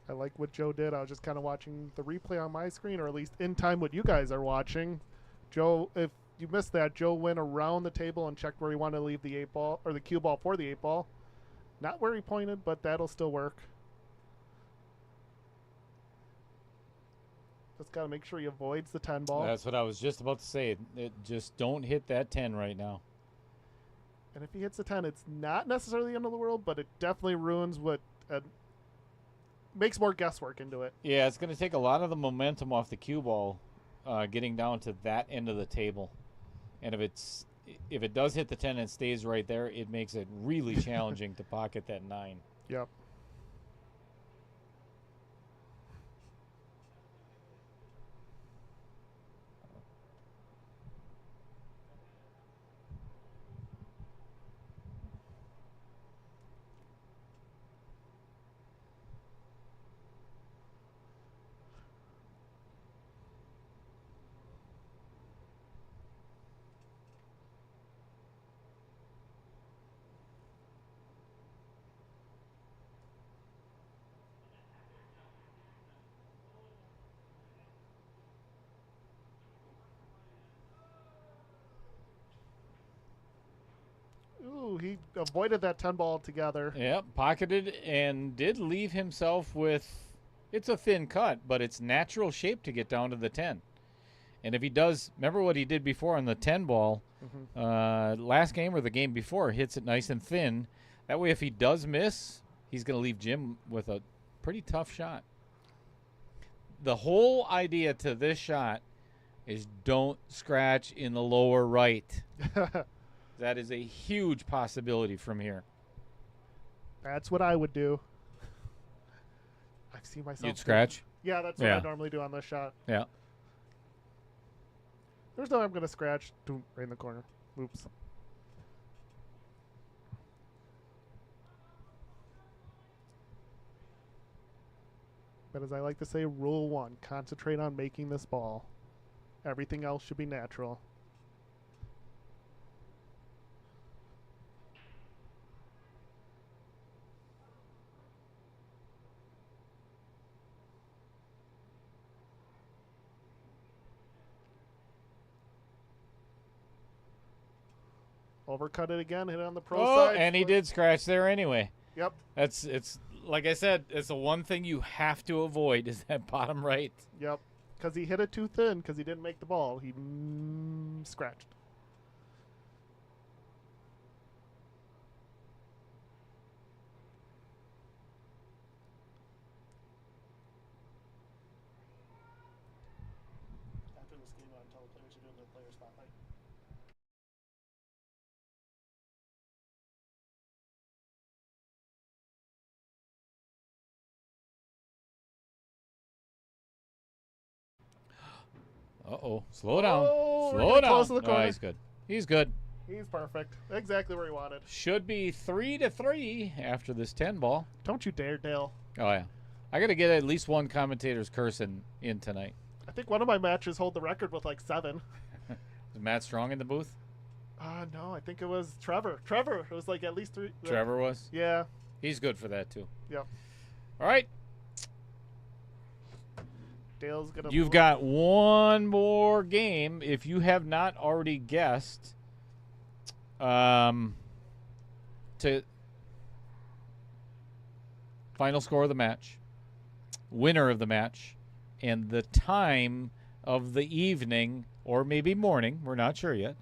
I like what Joe did. I was just kind of watching the replay on my screen, or at least in time what you guys are watching. Joe, if you missed that, Joe went around the table and checked where he wanted to leave the 8 ball, or the cue ball for the 8 ball. Not where he pointed, but that'll still work. Just got to make sure he avoids the 10 ball. That's what I was just about to say. Just don't hit that 10 right now. And if he hits the 10, it's not necessarily the end of the world, but it definitely ruins what makes more guesswork into it. Yeah, it's going to take a lot of the momentum off the cue ball getting down to that end of the table. And if it does hit the 10 and stays right there, it makes it really challenging to pocket that 9. Yep. Ooh, he avoided that 10 ball altogether. Yep, pocketed and did leave himself with, it's a thin cut, but it's natural shape to get down to the 10. And if he does, remember what he did before on the 10 ball, last game or the game before, hits it nice and thin. That way if he does miss, he's going to leave Jim with a pretty tough shot. The whole idea to this shot is don't scratch in the lower right. That is a huge possibility from here. That's what I would do. I've seen myself. You'd scratch? Yeah, that's what I normally do on this shot. Yeah. There's no way I'm going to scratch. Doom, right in the corner. Oops. But as I like to say, rule 1, concentrate on making this ball. Everything else should be natural. Overcut it again, hit it on the pro side. And he did scratch there anyway. Yep. It's like I said, it's the one thing you have to avoid is that bottom right. Yep. Because he hit it too thin because he didn't make the ball. He scratched. After this game, I'll tell the players to do the player spotlight. Uh-oh. Slow down. Oh, Slow down. close to the corner. Oh, he's good. He's good. He's perfect. Exactly where he wanted. Should be 3-3 after this 10 ball. Don't you dare, Dale. Oh, yeah. I got to get at least one commentator's curse in tonight. I think one of my matches hold the record with like 7. Is Matt Strong in the booth? No, I think it was Trevor. Trevor. It was like at least 3. Trevor was? Yeah. He's good for that, too. Yep. All right. Dale's going to You've got one more game. If you have not already guessed, to final score of the match, winner of the match, and the time of the evening or maybe morning, we're not sure yet,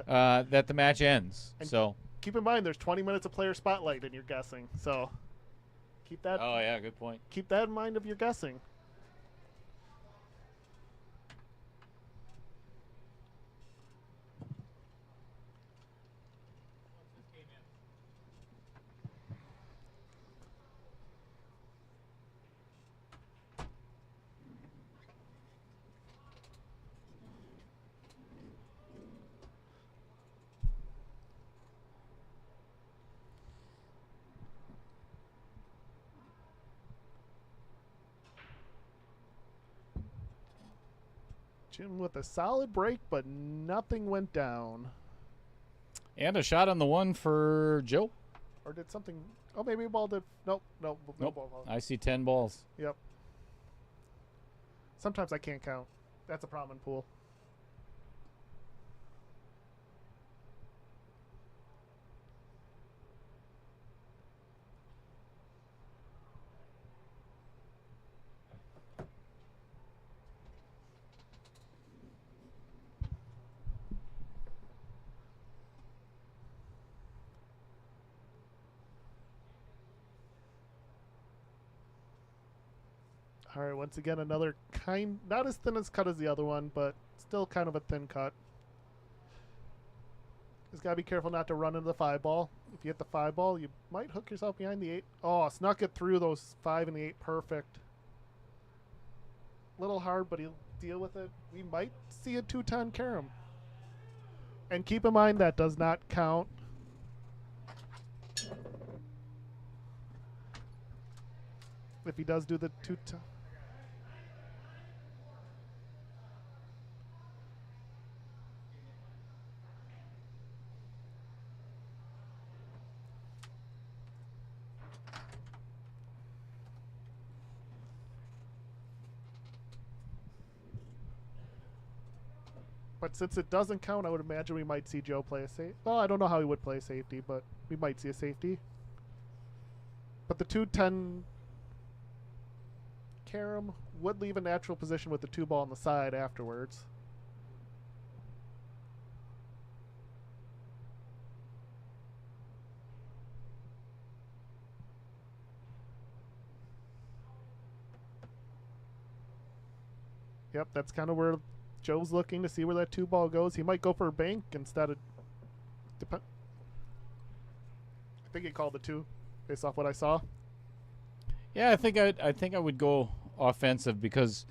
that the match ends. And so keep in mind there's 20 minutes of player spotlight and you're guessing. So keep that Oh yeah, good point. keep that in mind if you're guessing. Jim with a solid break, but nothing went down. And a shot on the one for Joe. Or did something... Oh, maybe a ball did... Nope. No Nope. ball. I see 10 balls. Yep. Sometimes I can't count. That's a problem in pool. All right, once again, another not as thin as cut as the other one, but still kind of a thin cut. Just got to be careful not to run into the 5 ball. If you hit the 5 ball, you might hook yourself behind the 8. Oh, snuck it through those 5 and the 8. Perfect. Little hard, but he'll deal with it. We might see a 2-10 carom. And keep in mind that does not count. If he does do the 2-10. But since it doesn't count, I would imagine we might see Joe play a safety. Well, I don't know how he would play safety, but We might see a safety. But the 2-10 carom would leave a natural position with the 2 ball on the side afterwards. Yep, that's kind of where Joe's looking to see where that 2 ball goes. He might go for a bank instead of... I think he called the 2 based off what I saw. Yeah, I think I would go offensive because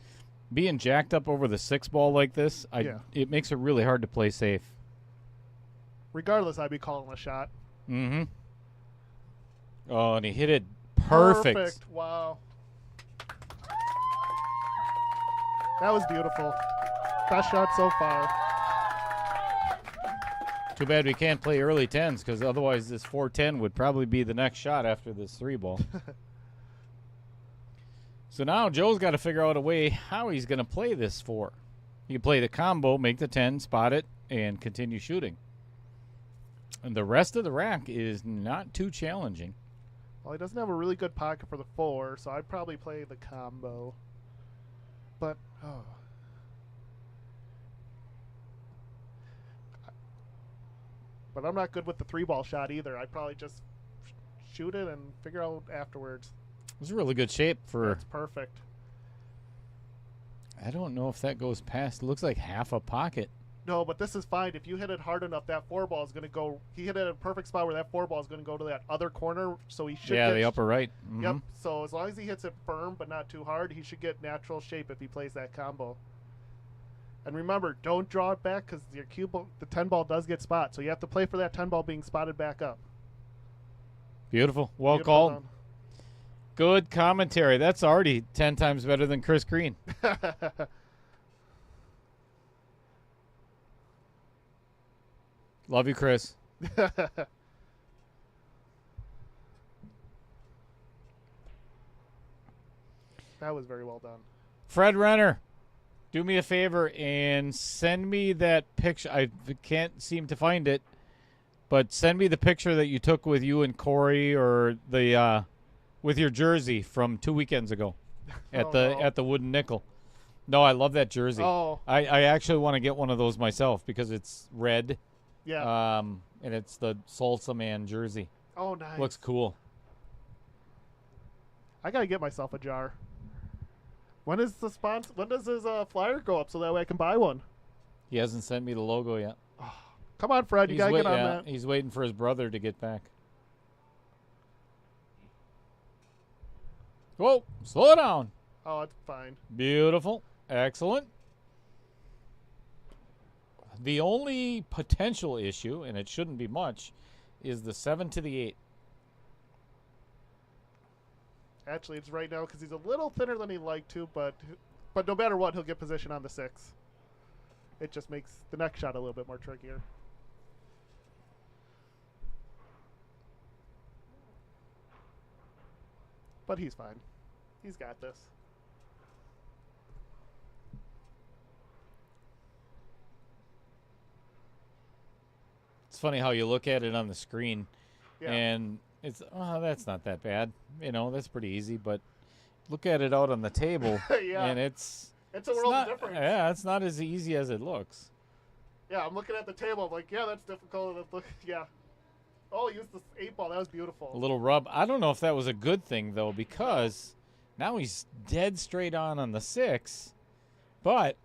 being jacked up over the 6 ball like this, it makes it really hard to play safe. Regardless, I'd be calling a shot. Mm-hmm. Oh, and he hit it perfect. Wow. That was beautiful. Best shot so far. Too bad we can't play early 10s because otherwise this 4-10 would probably be the next shot after this 3 ball. So now Joe's got to figure out a way how he's going to play this 4. You can play the combo, make the 10, spot it, and continue shooting. And the rest of the rack is not too challenging. Well, he doesn't have a really good pocket for the 4, so I'd probably play the combo. But, But I'm not good with the 3 ball shot either. I'd probably just shoot it and figure out afterwards. It's a really good shape for... That's perfect. I don't know if that goes past. It looks like half a pocket. No, but this is fine. If you hit it hard enough, that 4 ball is going to go... He hit it at a perfect spot where that 4 ball is going to go to that other corner, so he should get... the upper right. Mm-hmm. Yep. So as long as he hits it firm but not too hard, he should get natural shape if he plays that combo. And remember, don't draw it back because your the 10 ball does get spot. So you have to play for that 10 ball being spotted back up. Beautiful. Well called. Down. Good commentary. That's already 10 times better than Chris Green. Love you, Chris. That was very well done. Fred Renner, do me a favor and send me that picture. I can't seem to find it, but send me the picture that you took with you and Corey, or the with your jersey from 2 weekends ago at the Wooden Nickel. No, I love that jersey. Oh, I actually want to get one of those myself because it's red. Yeah. And it's the Salsa Man jersey. Oh, nice. Looks cool. I gotta get myself a jar. When is the sponsor? When does his flyer go up so that way I can buy one? He hasn't sent me the logo yet. Oh, come on, Fred. You gotta get on that. He's waiting for his brother to get back. Whoa! Slow down. Oh, it's fine. Beautiful. Excellent. The only potential issue, and it shouldn't be much, is the 7 to the 8. Actually, it's right now because he's a little thinner than he'd like to, but no matter what, he'll get position on the 6. It just makes the next shot a little bit more trickier. But he's fine. He's got this. It's funny how you look at it on the screen, Yeah. and it's, oh, that's not that bad. You know, that's pretty easy. But look at it out on the table, Yeah. and it's a world of difference. Yeah, it's not as easy as it looks. Yeah, I'm looking at the table. I'm like, yeah, that's difficult. Yeah. Oh, he used the 8 ball. That was beautiful. A little rub. I don't know if that was a good thing, though, because now he's dead straight on the 6. But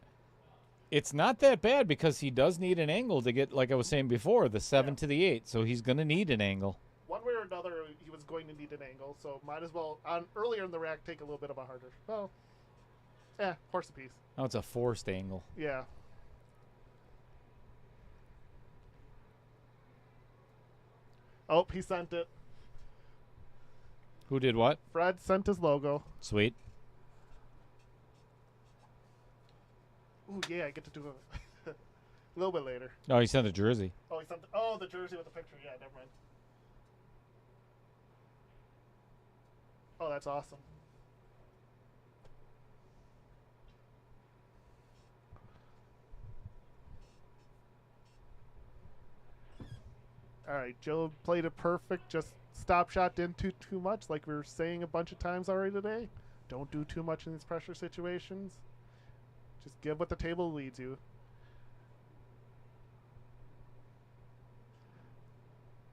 it's not that bad because he does need an angle to get, like I was saying before, the 7 to the 8. So he's going to need an angle. One way or another, he was going to need an angle. So might as well, earlier in the rack, take a little bit of a harder. Well, horse apiece. Now it's a forced angle. Yeah. Oh, he sent it. Who did what? Fred sent his logo. Sweet. Ooh, yeah, I get to do it a little bit later. Oh, he sent a jersey. Oh, he sent the jersey with the picture. Yeah, never mind. Oh, that's awesome. All right, Joe played it perfect. Just stop shot, didn't do too much, like we were saying a bunch of times already today. Don't do too much in these pressure situations. Just give what the table leads you.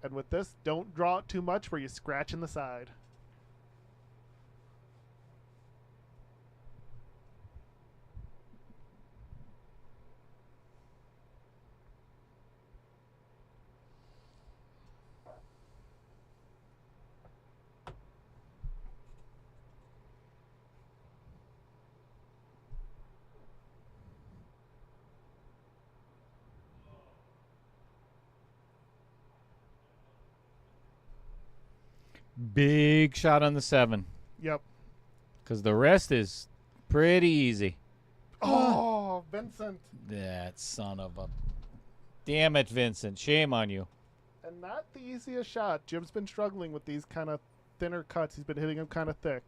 And with this, don't draw it too much where you scratch in the side. Big shot on the 7. Yep. Because the rest is pretty easy. Oh, Vincent. That son of a... Damn it, Vincent. Shame on you. And not the easiest shot. Jim's been struggling with these kind of thinner cuts. He's been hitting them kind of thick.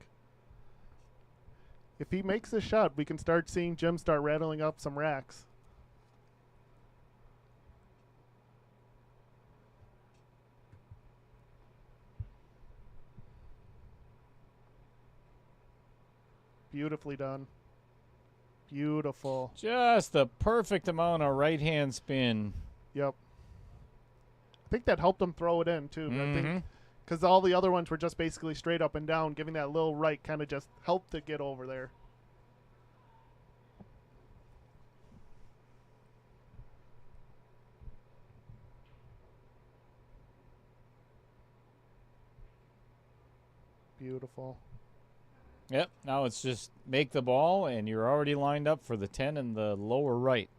If he makes this shot, we can start seeing Jim start rattling up some racks. Beautifully done. Beautiful. Just the perfect amount of right-hand spin. Yep. I think that helped him throw it in, too. I think Mm-hmm. because all the other ones were just basically straight up and down, giving that little right kind of just helped to get over there. Beautiful. Yep. Now it's just make the ball, and you're already lined up for the 10 in the lower right.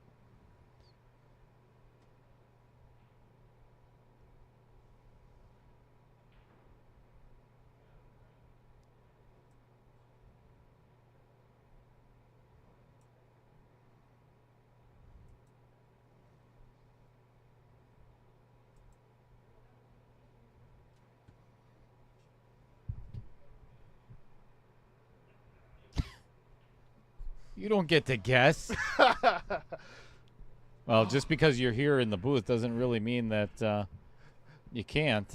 You don't get to guess. Well, just because you're here in the booth doesn't really mean that you can't.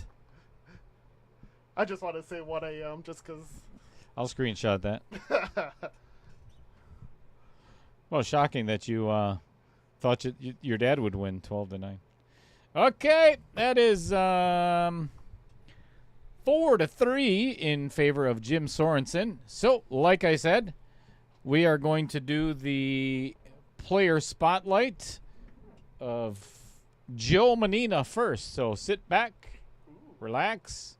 I just want to say what I am, just because. I'll screenshot that. Well, shocking that you thought your dad would win 12-9. Okay, that is 4-3 in favor of Jim Sorensen. So, like I said, we are going to do the player spotlight of Joe Manena first. So sit back, relax,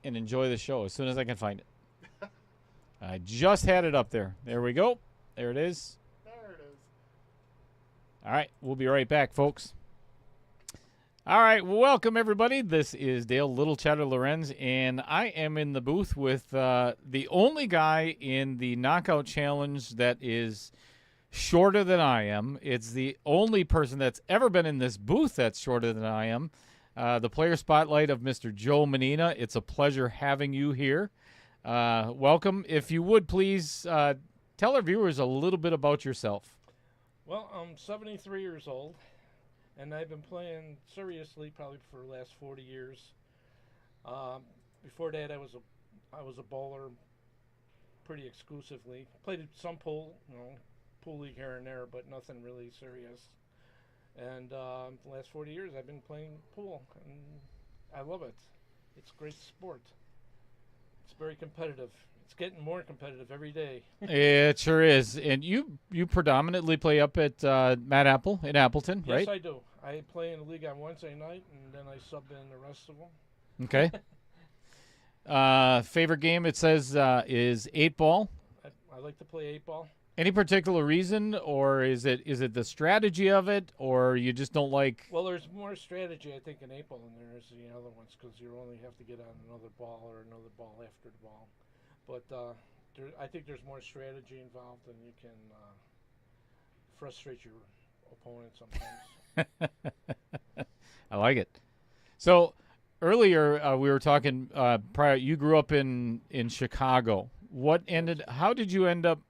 and enjoy the show as soon as I can find it. I just had it up there. There we go. There it is. There it is. All right, we'll be right back, folks. All right, welcome, everybody. This is Dale Little Cheddar Lorenz, and I am in the booth with the only guy in the Knockout Challenge that is shorter than I am. It's the only person that's ever been in this booth that's shorter than I am. The player spotlight of Mr. Joe Manena. It's a pleasure having you here. Welcome. If you would, please tell our viewers a little bit about yourself. Well, I'm 73 years old, and I've been playing seriously probably for the last 40 years. Before that, I was a bowler pretty exclusively. Played some pool, pool league here and there, but nothing really serious. And the last 40 years, I've been playing pool, and I love it. It's a great sport. It's very competitive. It's getting more competitive every day. It sure is. And you predominantly play up at Matt Apple in Appleton, right? Yes, I do. I play in the league on Wednesday night, and then I sub in the rest of them. Okay. Favorite game, it says, is 8-ball. I like to play 8-ball. Any particular reason, or is it the strategy of it, or you just don't like? Well, there's more strategy, I think, in 8-ball than there is in the other ones, because you only have to get on another ball or another ball after the ball. But I think there's more strategy involved, and you can frustrate your opponent sometimes. I like it. So earlier we were talking prior. You grew up in Chicago. How did you end up?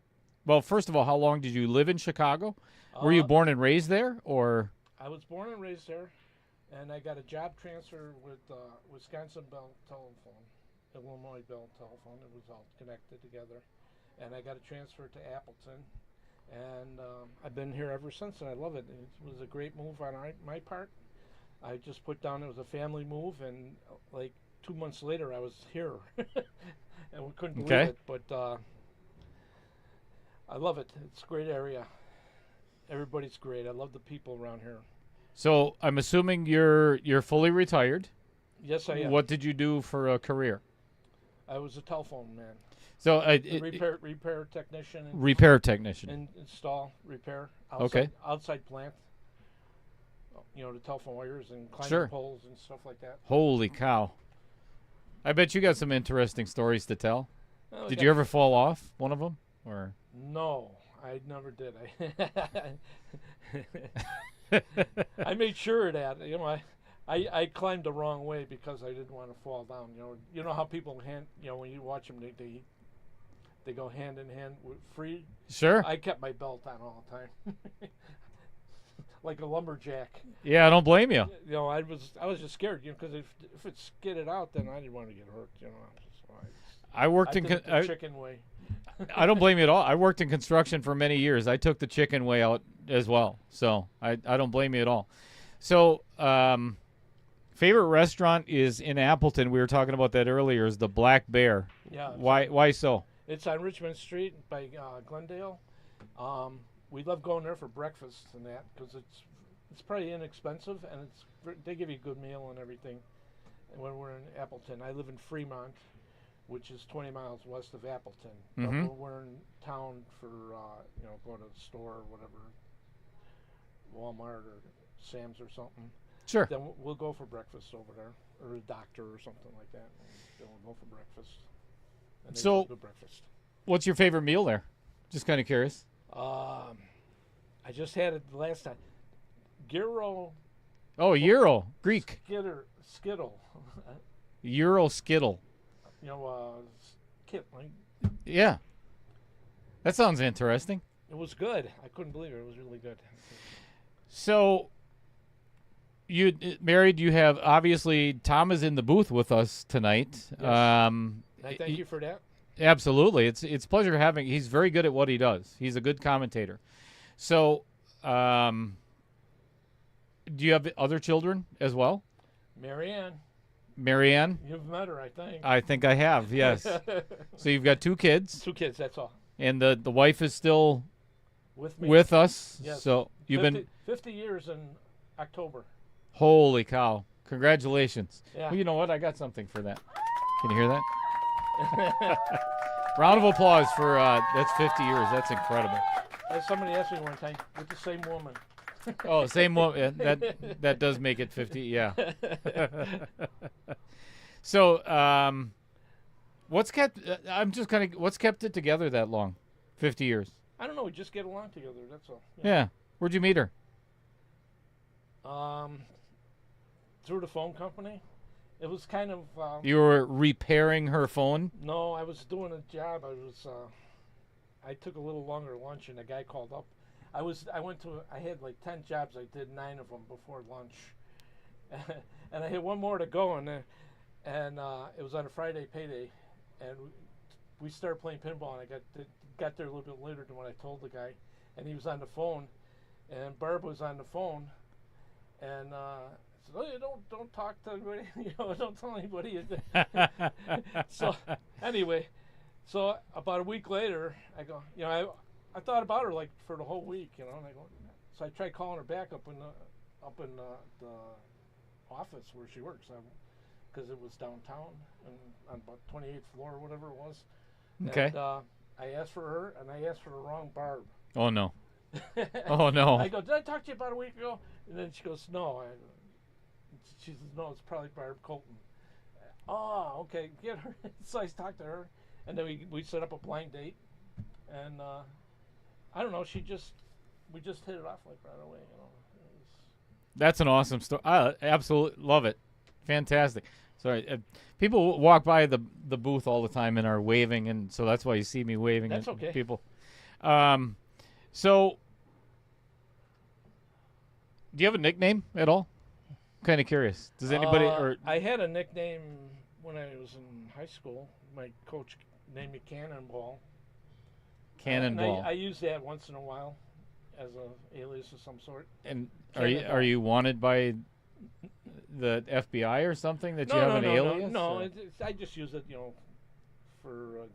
Well, first of all, how long did you live in Chicago? Were you born and raised there, or? I was born and raised there, and I got a job transfer with Wisconsin Bell Telephone, Illinois Bell Telephone. It was all connected together, and I got a transfer to Appleton, and I've been here ever since, and I love it. It was a great move on my part. I just put down it was a family move, and like 2 months later, I was here, and we couldn't believe it. But I love it. It's a great area. Everybody's great. I love the people around here. So I'm assuming you're fully retired. Yes, I am. What did you do for a career? I was a telephone man. So repair technician. Repair technician. And install, repair. Outside plant. You know, the telephone wires and climbing poles and stuff like that. Holy cow. I bet you got some interesting stories to tell. Well, did you ever fall off one of them? Or no, I never did. I made sure of that. You know, I climbed the wrong way because I didn't want to fall down. You know how people when you watch them, they go hand in hand free. Sure. I kept my belt on all the time. Like a lumberjack. Yeah, I don't blame you. You know, I was just scared, because if it skidded out, then I didn't want to get hurt. So I worked in the chicken way. I don't blame you at all. I worked in construction for many years. I took the chicken way out as well, so I don't blame you at all. So, favorite restaurant is in Appleton. We were talking about that earlier. Is the Black Bear? Yeah. Why so? It's on Richmond Street by Glendale. We love going there for breakfast and that because it's pretty inexpensive and they give you a good meal and everything. And when we're in Appleton, I live in Fremont, which is 20 miles west of Appleton. Mm-hmm. But we're in town for going to the store or whatever, Walmart or Sam's or something. Sure. Then we'll go for breakfast over there, or a doctor or something like that. And then we'll go for breakfast. And so, good breakfast. What's your favorite meal there? Just kind of curious. I just had it last time. Gyro. Oh, Euro. Greek. Skittle. Euro Skittle. Kit, right? Yeah. That sounds interesting. It was good. I couldn't believe it. It was really good. So, you married, you have, obviously, Tom is in the booth with us tonight. Yes. I thank you for that. Absolutely. It's a pleasure having. He's very good at what he does. He's a good commentator. So, do you have other children as well? Marianne? You've met her, I think. I think I have, yes. So you've got 2 kids. 2 kids, that's all. And the wife is still with me. With us. Yes. So you've 50 years in October. Holy cow. Congratulations. Yeah. Well, you know what? I got something for that. Can you hear that? Round of applause for that's 50 years. That's incredible. Somebody asked me one time, with the same woman. Oh, same woman. That does make it 50. Yeah. So, what's kept it together that long? 50 years. I don't know. We just get along together. That's all. Yeah. Where'd you meet her? Through the phone company. It was kind of. You were repairing her phone? No, I was doing a job. I took a little longer lunch, and a guy called up. I had like 10 jobs. I did 9 of them before lunch, and I had one more to go. And it was on a Friday payday, and we started playing pinball. And I got there a little bit later than what I told the guy, and he was on the phone, and Barb was on the phone, and. Oh, don't talk to anybody. Don't tell anybody. So anyway, about a week later, I go. I thought about her like for the whole week. And I go. So I tried calling her back up in the office where she works, because it was downtown and on about 28th floor or whatever it was. Okay. And, I asked for her, and I asked for the wrong Barb. Oh no. Oh no. I go. Did I talk to you about a week ago? And then she goes, no. She says, no, it's probably Barb Colton. Oh, okay, get her. So I talked to her, and then we set up a blind date, and I don't know. We just hit it off like right away. That's an awesome story. I absolutely love it. Fantastic. Sorry, people walk by the booth all the time and are waving, and so that's why you see me waving at okay. People. So, do you have a nickname at all? kind of curious. Does anybody I had a nickname when I was in high school. My coach named me Cannonball. Cannonball? And I use that once in a while as a alias of some sort. And Cannonball. are you wanted by the FBI or something that you have an alias? No. I just use it, for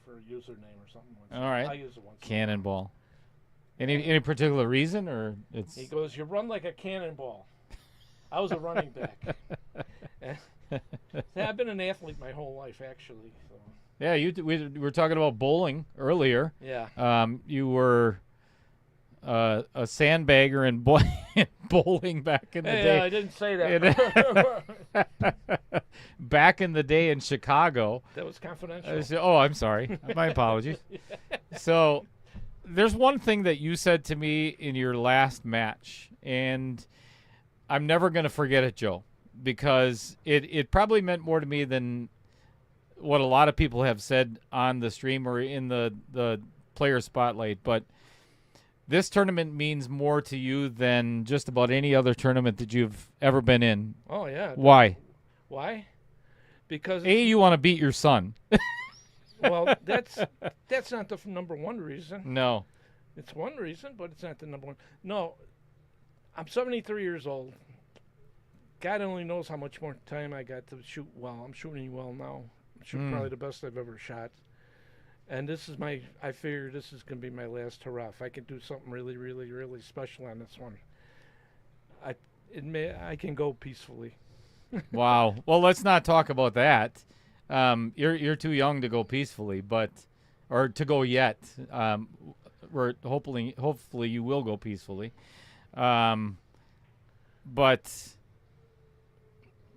for a username or something. All right. I use it once. Cannonball. Any particular reason, or it's? He goes, "You run like a cannonball." I was a running back. I've been an athlete my whole life, actually. So. Yeah, we were talking about bowling earlier. Yeah. You were a sandbagger in bowling back in the day. Yeah, I didn't say that. Back in the day in Chicago. That was confidential. Oh, I'm sorry. My apologies. So there's one thing that you said to me in your last match, and I'm never going to forget it, Joe, because it probably meant more to me than what a lot of people have said on the stream or in the player spotlight. But this tournament means more to you than just about any other tournament that you've ever been in. Oh, yeah. Why? Why? Because you want to beat your son. Well, that's not the number one reason. No. It's one reason, but it's not the number one. No, I'm 73 years old. God only knows how much more time I got to shoot well. I'm shooting well now. I'm shooting probably the best I've ever shot. And I figure this is going to be my last hurrah. If I can do something really, really, really special on this one, I can go peacefully. Wow. Well, let's not talk about that. You're too young to go peacefully, or to go yet. Hopefully you will go peacefully. But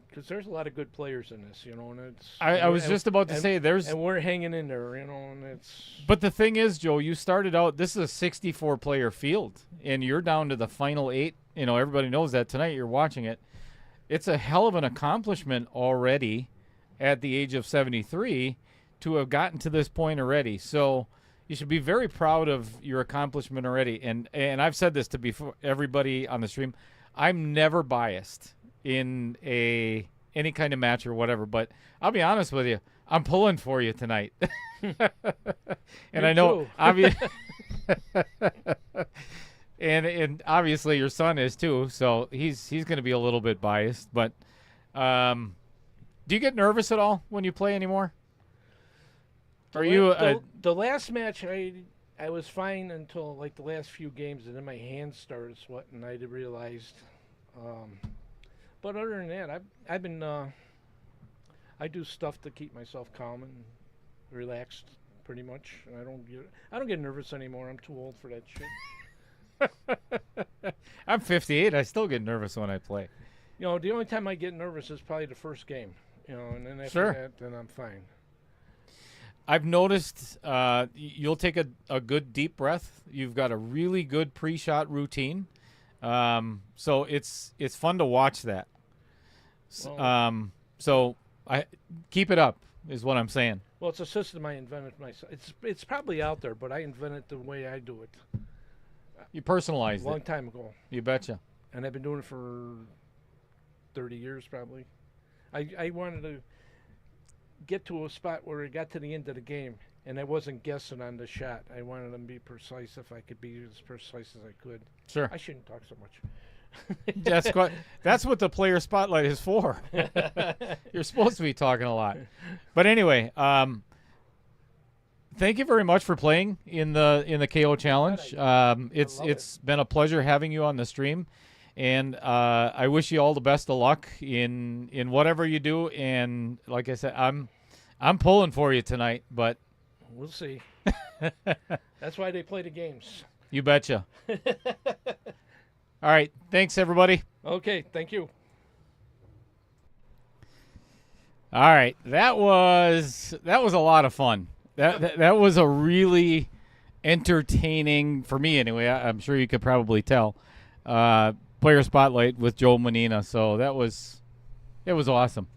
because there's a lot of good players in this, and it's. I was just about to say there's. And we're hanging in there, and it's. But the thing is, Joe, you started out. This is a 64-player field, and you're down to the final 8. Everybody knows that tonight. You're watching it. It's a hell of an accomplishment already, at the age of 73, to have gotten to this point already. So you should be very proud of your accomplishment already. And I've said this to everybody on the stream. I'm never biased in any kind of match or whatever, but I'll be honest with you, I'm pulling for you tonight. And I know and obviously your son is too, so he's going to be a little bit biased, but do you get nervous at all when you play anymore? The last match I was fine until like the last few games, and then my hands started sweating. I realized but other than that, I've been I do stuff to keep myself calm and relaxed, pretty much. And I don't get nervous anymore. I'm too old for that shit. I'm 58. I still get nervous when I play. The only time I get nervous is probably the first game. And then after that, then I'm fine. I've noticed you'll take a good deep breath. You've got a really good pre-shot routine. So it's fun to watch that. So I keep it up is what I'm saying. Well, it's a system I invented myself. It's probably out there, but I invented the way I do it. You personalized it. A long time ago. You betcha. And I've been doing it for 30 years probably. I wanted to get to a spot where I got to the end of the game and I wasn't guessing on the shot. I wanted them to be precise if I could be as precise as I could. Sure. I shouldn't talk so much. That's what the player spotlight is for. You're supposed to be talking a lot. But anyway, thank you very much for playing in the KO Challenge. It's been a pleasure having you on the stream, and I wish you all the best of luck in whatever you do. And like I said, I'm pulling for you tonight, but we'll see. That's why they play the games. You betcha. All right. Thanks, everybody. Okay. Thank you. All right. That was a lot of fun. That was a really entertaining, for me anyway, I'm sure you could probably tell, player spotlight with Joe Manena. So it was awesome.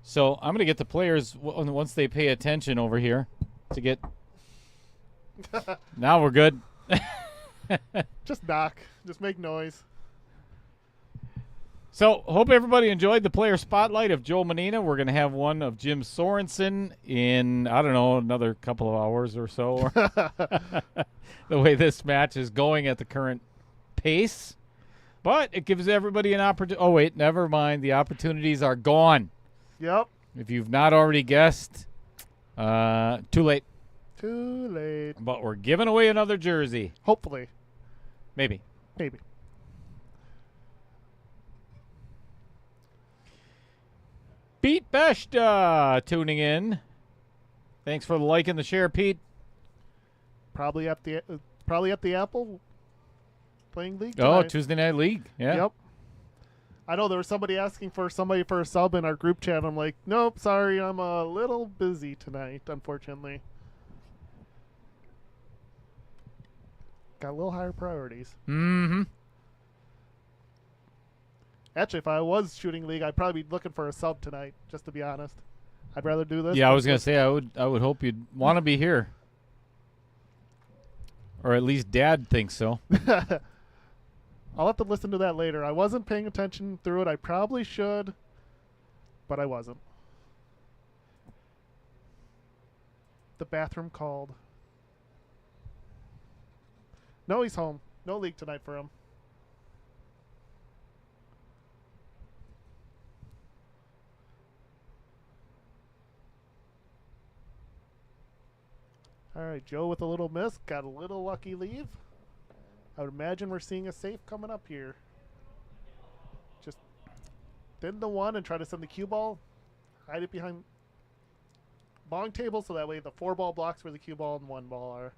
So I'm going to get the players, once they pay attention over here, to get. Now we're good. Just knock. Just make noise. So, hope everybody enjoyed the player spotlight of Joe Manena. We're going to have one of Jim Sorensen in, I don't know, another couple of hours or so. The way this match is going at the current pace. But it gives everybody an opportunity. Oh, wait, never mind. The opportunities are gone. Yep. If you've not already guessed, too late. Too late. But we're giving away another jersey. Hopefully. Maybe. Maybe. Pete Beshta tuning in. Thanks for the like and the share, Pete. Probably at the Apple playing league Oh, tonight. Tuesday Night League. Yeah. Yep. I know there was somebody asking for somebody for a sub in our group chat. I'm like, nope, sorry, I'm a little busy tonight, unfortunately. Got a little higher priorities. Mm-hmm. Actually, if I was shooting league, I'd probably be looking for a sub tonight, just to be honest. I'd rather do this. Yeah, I was gonna say I would hope you'd want to be here, or at least Dad thinks so. I'll have to listen to that later. I wasn't paying attention through it. I probably should, but I wasn't. The bathroom called. No, he's home. No league tonight for him. All right, Joe with a little miss. Got a little lucky leave. I would imagine we're seeing a safe coming up here. Just thin the one and try to send the cue ball. Hide it behind long table so that way the 4-ball blocks where the cue ball and 1 ball are.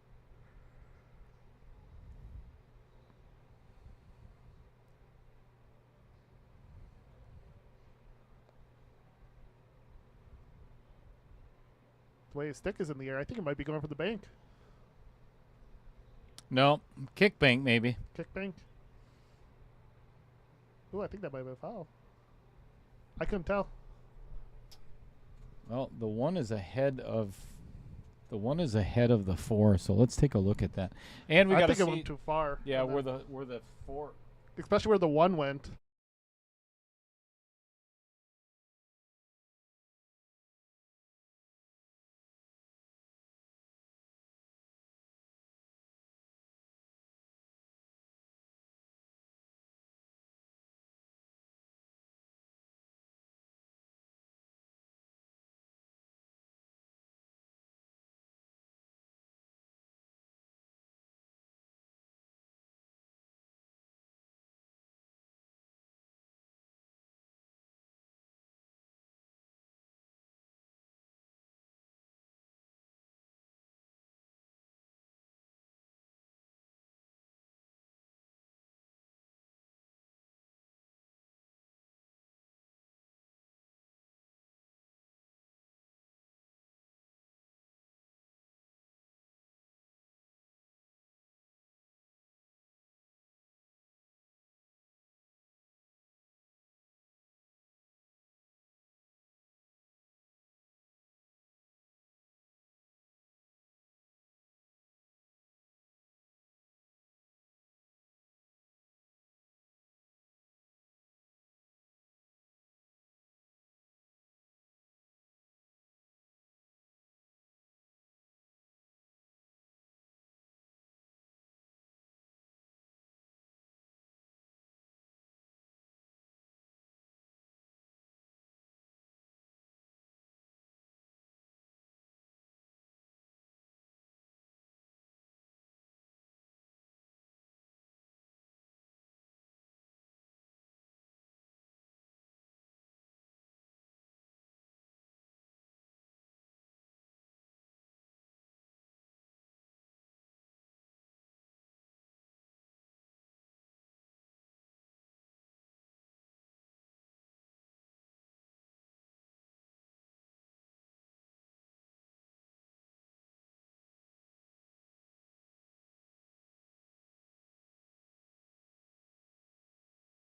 The way his stick is in the air, I think it might be going for the bank. No, kick bank maybe. Kick bank. Ooh, I think that might be a foul. I couldn't tell. Well, the one is ahead of the 4. So let's take a look at that. And we got I to think see. it went too far. Yeah, where the 4. Especially where the 1 went.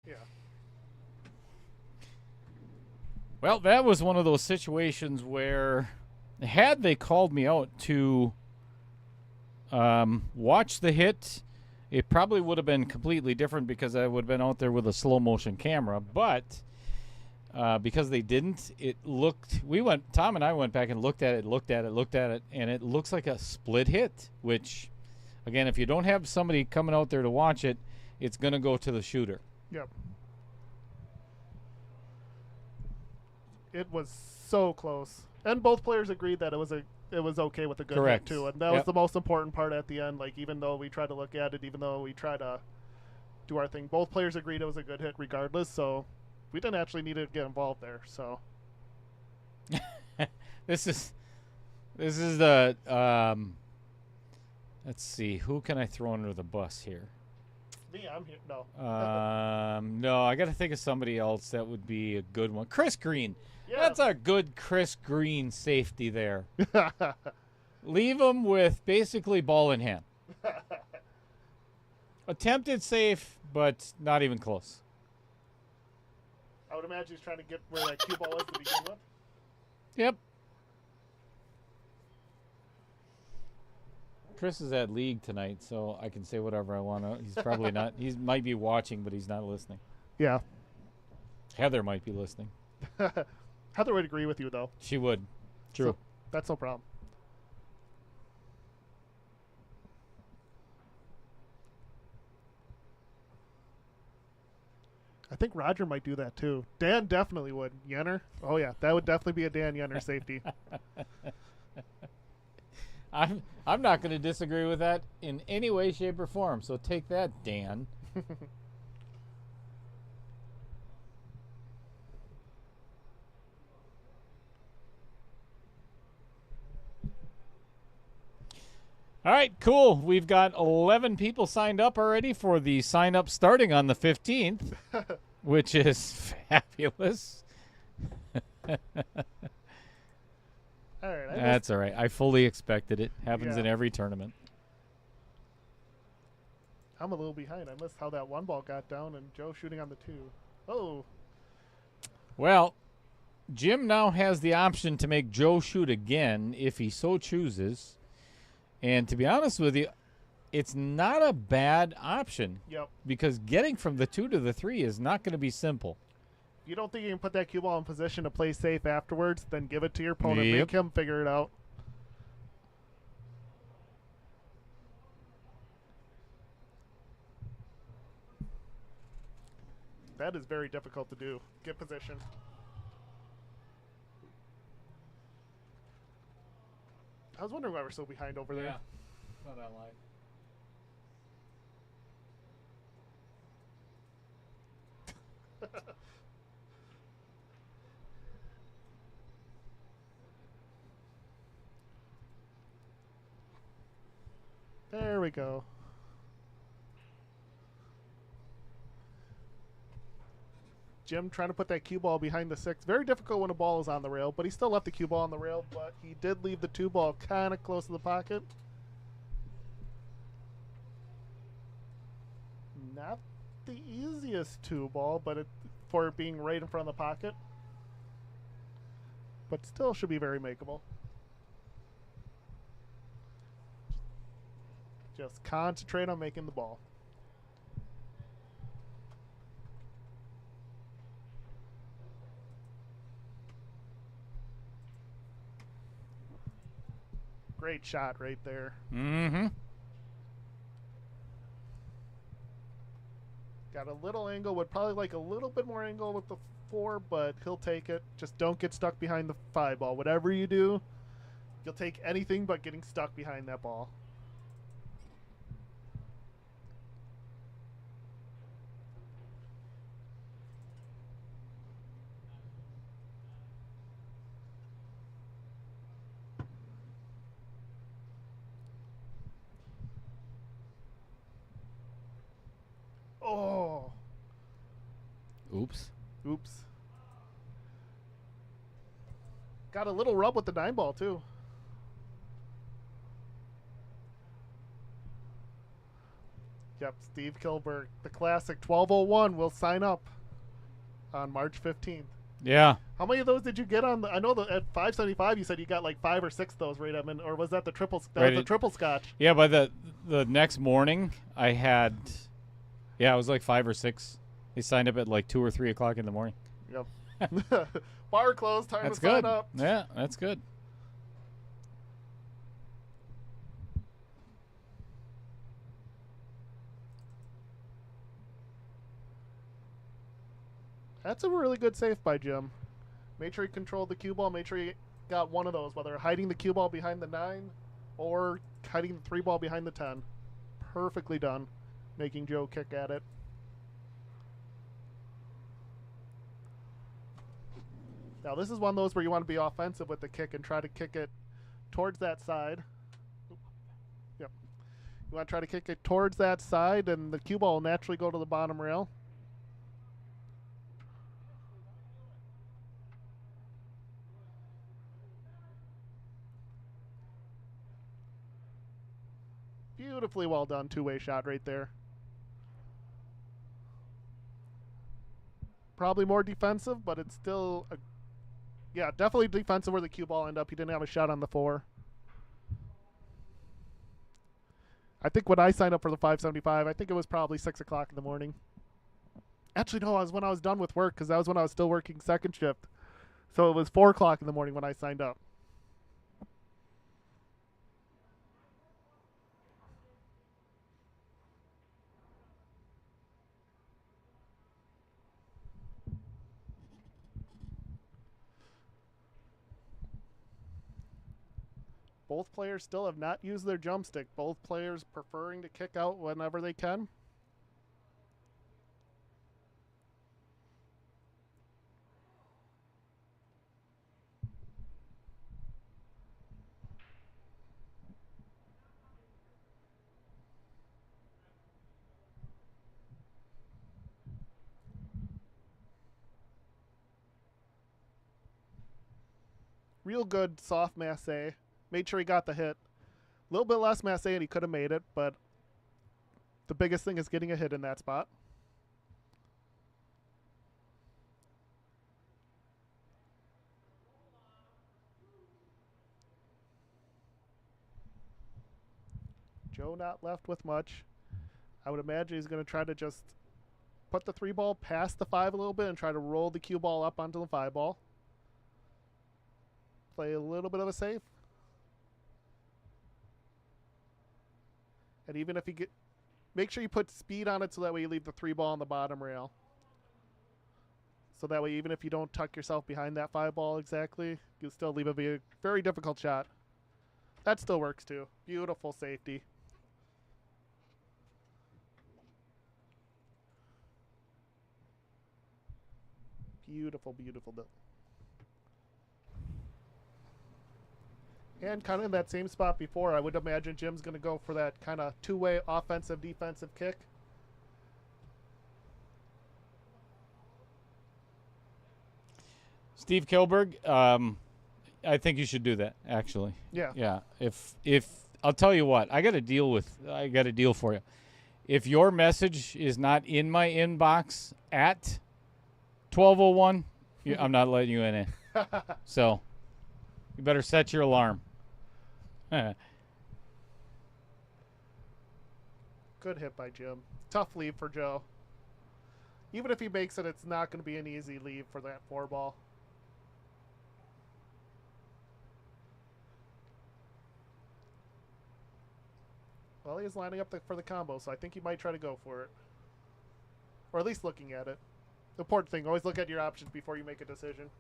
Yeah. Well, that was one of those situations where, had they called me out to watch the hit It probably would have been completely different because I would have been out there with a slow motion camera, but because they didn't, it looked. Tom and I went back and looked at it, and it looks like a split hit. Which, again, if you don't have somebody coming out there to watch it, it's going to go to the shooter. Yep. It was so close, and both players agreed that it was okay with a good Correct. hit too, and that was the most important part at the end. Like, even though we tried to look at it, even though we tried to do our thing, both players agreed it was a good hit regardless. So we didn't actually need to get involved there. So This is the let's see, who can I throw under the bus here? me, I'm here. No. No, I got to think of somebody else that would be a good one. Chris Green. Yeah. That's a good Chris Green safety there. Leave him with basically ball in hand. Attempted safe, but not even close. I would imagine he's trying to get where that cue ball is to begin with. Yep. Chris is at league tonight, so I can say whatever I want to. He's probably not. He might be watching, but he's not listening. Yeah. Heather might be listening. Heather would agree with you, though. She would. True. So that's no problem. I think Roger might do that too. Dan definitely would. Yenner? Oh yeah, that would definitely be a Dan Yenner safety. I'm not going to disagree with that in any way, shape, or form. So take that, Dan. All right, cool. We've got 11 people signed up already for the sign up starting on the 15th, which is fabulous. All right, That's all right. I fully expected it. Happens in Yeah. every tournament. I'm a little behind. I missed how that one ball got down and Joe shooting on the two. Oh, Well, Jim now has the option to make Joe shoot again if he so chooses. And to be honest with you, it's not a bad option yep. because getting from the 2 to the 3 is not going to be simple. If you don't think you can put that cue ball in position to play safe afterwards, then give it to your opponent. Yep. Make him figure it out. That is very difficult to do. Get position. I was wondering why we're so behind over there. Not that line. There we go. Jim trying to put that cue ball behind the 6. Very difficult when a ball is on the rail, but he still left the cue ball on the rail, but he did leave the 2 ball kind of close to the pocket. Not the easiest 2 ball, but for being right in front of the pocket. But still should be very makeable. Just concentrate on making the ball. Great shot right there. Mm-hmm. Got a little angle, would probably like a little bit more angle with the 4, but he'll take it. Just don't get stuck behind the 5 ball. Whatever you do, you'll take anything but getting stuck behind that ball. Oh. Oops. Oops. Got a little rub with the 9 ball, too. Yep, Steve Kilberg, the classic 1201 will sign up on March 15th. Yeah. How many of those did you get on? I know that at 575 you said you got like 5 or 6 of those right, Edmund, or was that the triple? That Right, was the triple scotch. Yeah, by the next morning, I had, it was like 5 or 6. They signed up at like 2 or 3 o'clock in the morning. Yep. Bar closed. Time That's to sign good. up. Yeah, that's good. That's a really good save by Jim. Made sure he controlled the cue ball. Made sure he got one of those, whether hiding the cue ball behind the 9 or hiding the 3 ball behind the 10. Perfectly done, making Joe kick at it. Now this is one of those where you want to be offensive with the kick and try to kick it towards that side. Yep. You want to try to kick it towards that side, and the cue ball will naturally go to the bottom rail. Beautifully well done two-way shot right there. Probably more defensive, but it's still definitely defensive where the cue ball ended up. He didn't have a shot on the 4. I think when I signed up for the 575, I think it was probably 6 o'clock in the morning. Actually, no, it was when I was done with work, because that was when I was still working second shift. So it was 4 o'clock in the morning when I signed up. Both players still have not used their jump stick. Both players preferring to kick out whenever they can. Real good soft masse. Made sure he got the hit. A little bit less masse and he could have made it, but the biggest thing is getting a hit in that spot. Joe not left with much. I would imagine he's going to try to just put the 3 ball past the 5 a little bit and try to roll the cue ball up onto the 5 ball. Play a little bit of a safe. And even if you make sure you put speed on it so that way you leave the 3 ball on the bottom rail. So that way even if you don't tuck yourself behind that 5 ball exactly, you still leave a very difficult shot. That still works too. Beautiful safety. Beautiful, beautiful. And kind of in that same spot before, I would imagine Jim's going to go for that kind of two-way offensive-defensive kick. Steve Kilberg, I think you should do that, actually. Yeah. Yeah. If I'll tell you what, I got a deal for you. If your message is not in my inbox at 12:01, I'm not letting you in it. So you better set your alarm. Good hit by Jim. Tough leave for Joe. Even if he makes it, it's not going to be an easy leave for that 4 ball. Well, he is lining up for the combo, so I think he might try to go for it. Or at least looking at it. The important thing, always look at your options before you make a decision.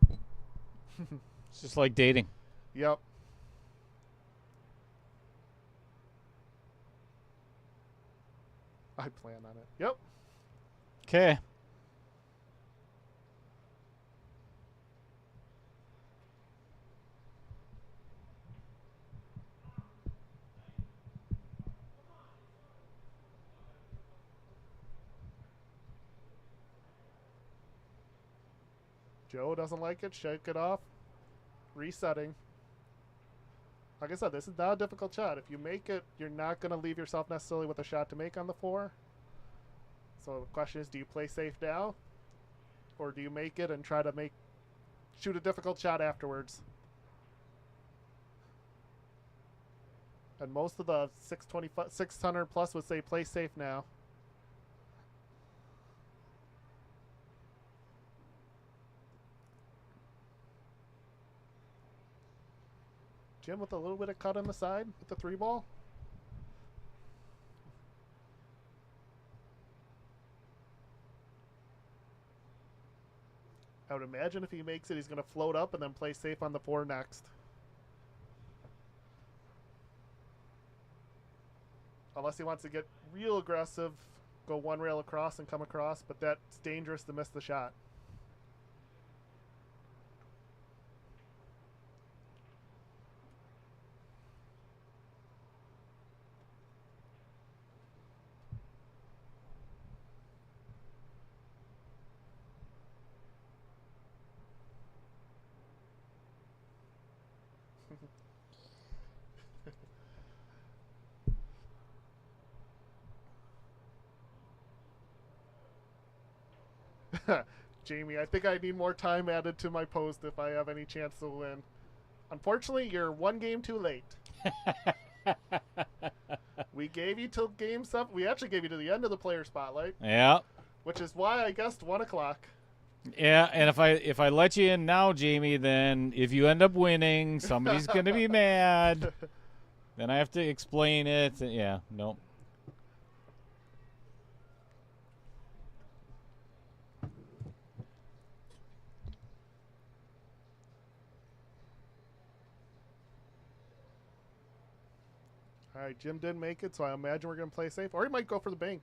It's just like dating. Yep. I plan on it. Yep. Okay. Joe doesn't like it. Shake it off. Resetting. Like I said, this is not a difficult shot. If you make it, you're not going to leave yourself necessarily with a shot to make on the 4. So the question is, do you play safe now? Or do you make it and try to make shoot a difficult shot afterwards. And most of the 600 plus would say play safe now. Jim with a little bit of cut on the side with the 3-ball. I would imagine if he makes it, he's going to float up and then play safe on the 4 next. Unless he wants to get real aggressive, go 1 rail across and come across, but that's dangerous to miss the shot. Jamie, I think I need more time added to my post if I have any chance to win. Unfortunately, you're 1 game too late. We gave you till game 7. We actually gave you to the end of the player spotlight. Yeah. Which is why I guessed 1 o'clock. Yeah, and if I let you in now, Jamie, then if you end up winning, somebody's going to be mad. Then I have to explain it. Yeah, nope. All right, Jim didn't make it, so I imagine we're going to play safe. Or he might go for the bank.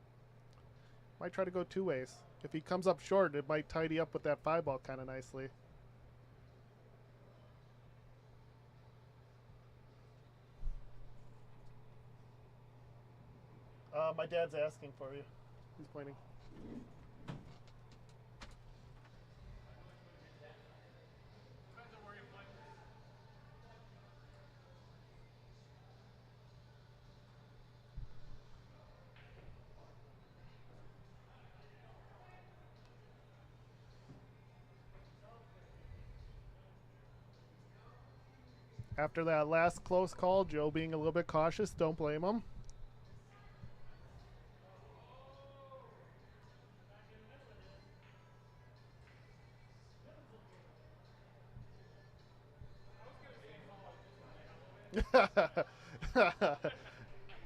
Might try to go 2 ways. If he comes up short, it might tidy up with that 5-ball kind of nicely. My dad's asking for you. He's pointing. After that last close call, Joe being a little bit cautious, don't blame him.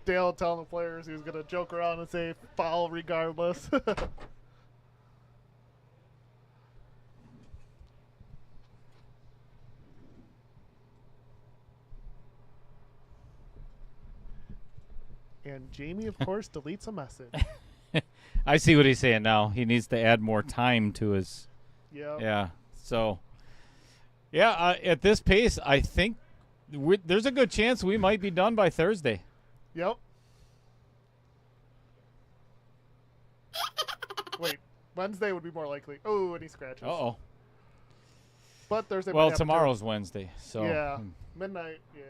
Dale telling the players he was going to joke around and say foul regardless. And Jamie, of course, deletes a message. I see what he's saying now. He needs to add more time to his. Yeah. Yeah. So, yeah, at this pace, I think there's a good chance we might be done by Thursday. Yep. Wait, Wednesday would be more likely. Oh, and he scratches. Uh-oh. But Thursday. Well, tomorrow's Wednesday, so. Yeah. Midnight. Yeah.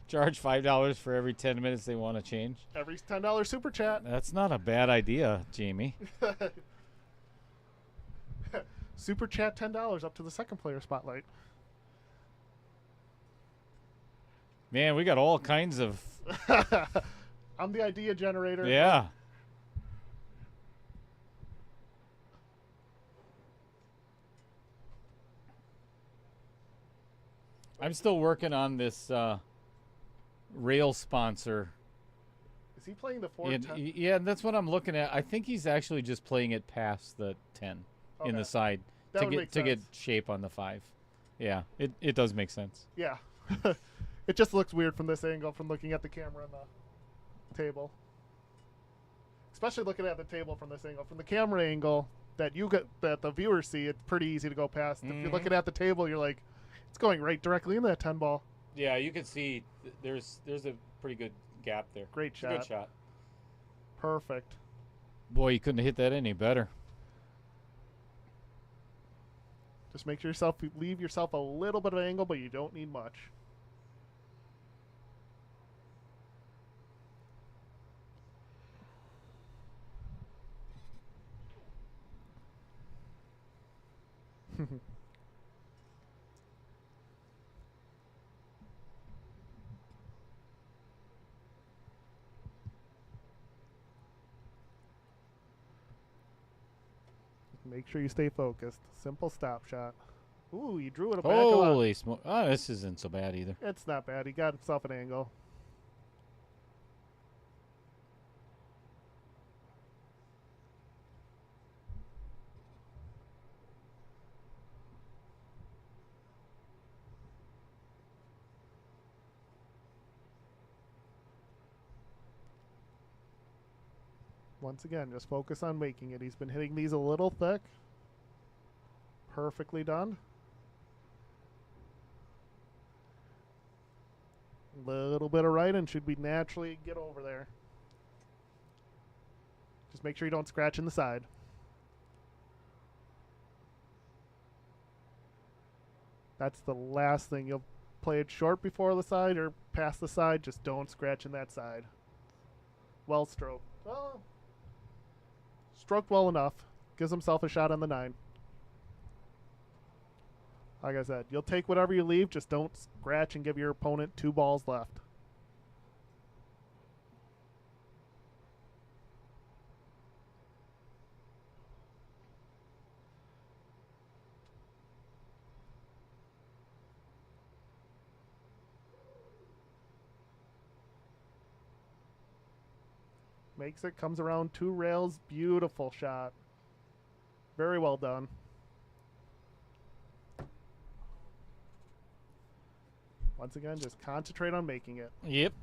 Charge $5 for every 10 minutes they want to change. Every $10 super chat. That's not a bad idea, Jamie. Super chat $10 up to the second player spotlight. Man, we got all kinds of. I'm the idea generator. Yeah. I'm still working on this rail sponsor. Is he playing the 410? Yeah, that's what I'm looking at. I think he's actually just playing it past the 10 in the side to get shape on the 5. Yeah, it does make sense. Yeah. It just looks weird from this angle from looking at the camera on the table. Especially looking at the table from this angle. From the camera angle that the viewers see, it's pretty easy to go past. If you're looking at the table, you're like, it's going right directly in that 10 ball. Yeah, you can see there's a pretty good gap there. Great shot. Good shot. Perfect. Boy, you couldn't have hit that any better. Just make sure leave yourself a little bit of angle, but you don't need much. Make sure you stay focused. Simple stop shot. Ooh, he drew it back a lot. Holy smoke. Oh, this isn't so bad either. It's not bad. He got himself an angle. Once again, just focus on making it. He's been hitting these a little thick. Perfectly done. Little bit of right and should be naturally get over there. Just make sure you don't scratch in the side. That's the last thing. You'll play it short before the side or past the side. Just don't scratch in that side. Well stroked. Well, stroked well enough. Gives himself a shot on the 9. Like I said, you'll take whatever you leave. Just don't scratch and give your opponent 2 balls left. Makes it, comes around 2 rails. Beautiful shot. Very well done. Once again, just concentrate on making it. Yep.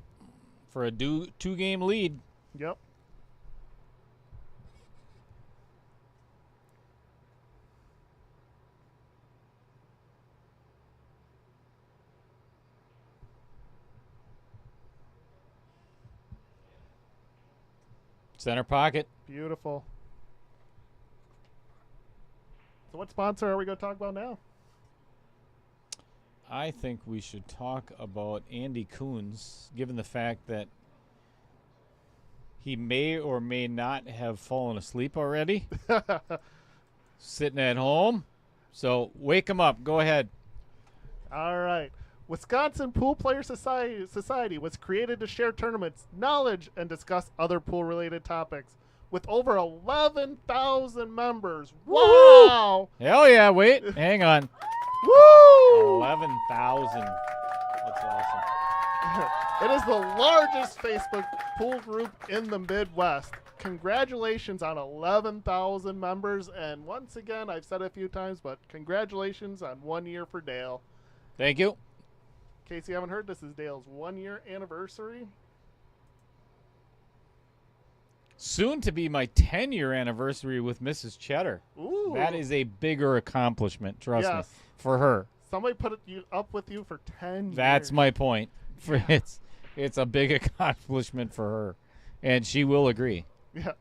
For a 2-game lead. Yep. Center pocket. Beautiful. So what sponsor are we going to talk about now? I think we should talk about Andy Coons, given the fact that he may or may not have fallen asleep already. Sitting at home. So wake him up. Go ahead. All right. Wisconsin Pool Player Society was created to share tournaments, knowledge, and discuss other pool-related topics. With over 11,000 members. Wow! Hell yeah. Wait. Hang on. Woo! 11,000. That's awesome. It is the largest Facebook pool group in the Midwest. Congratulations on 11,000 members. And once again, I've said it a few times, but congratulations on 1 year for Dale. Thank you. In case you haven't heard, this is Dale's 1 year anniversary. Soon to be my 10-year anniversary with Mrs. Cheddar. Ooh. That is a bigger accomplishment, trust me, Yes. for her. Somebody put you up with you for 10 years. That's my point. For it's a big accomplishment for her, and she will agree. Yeah.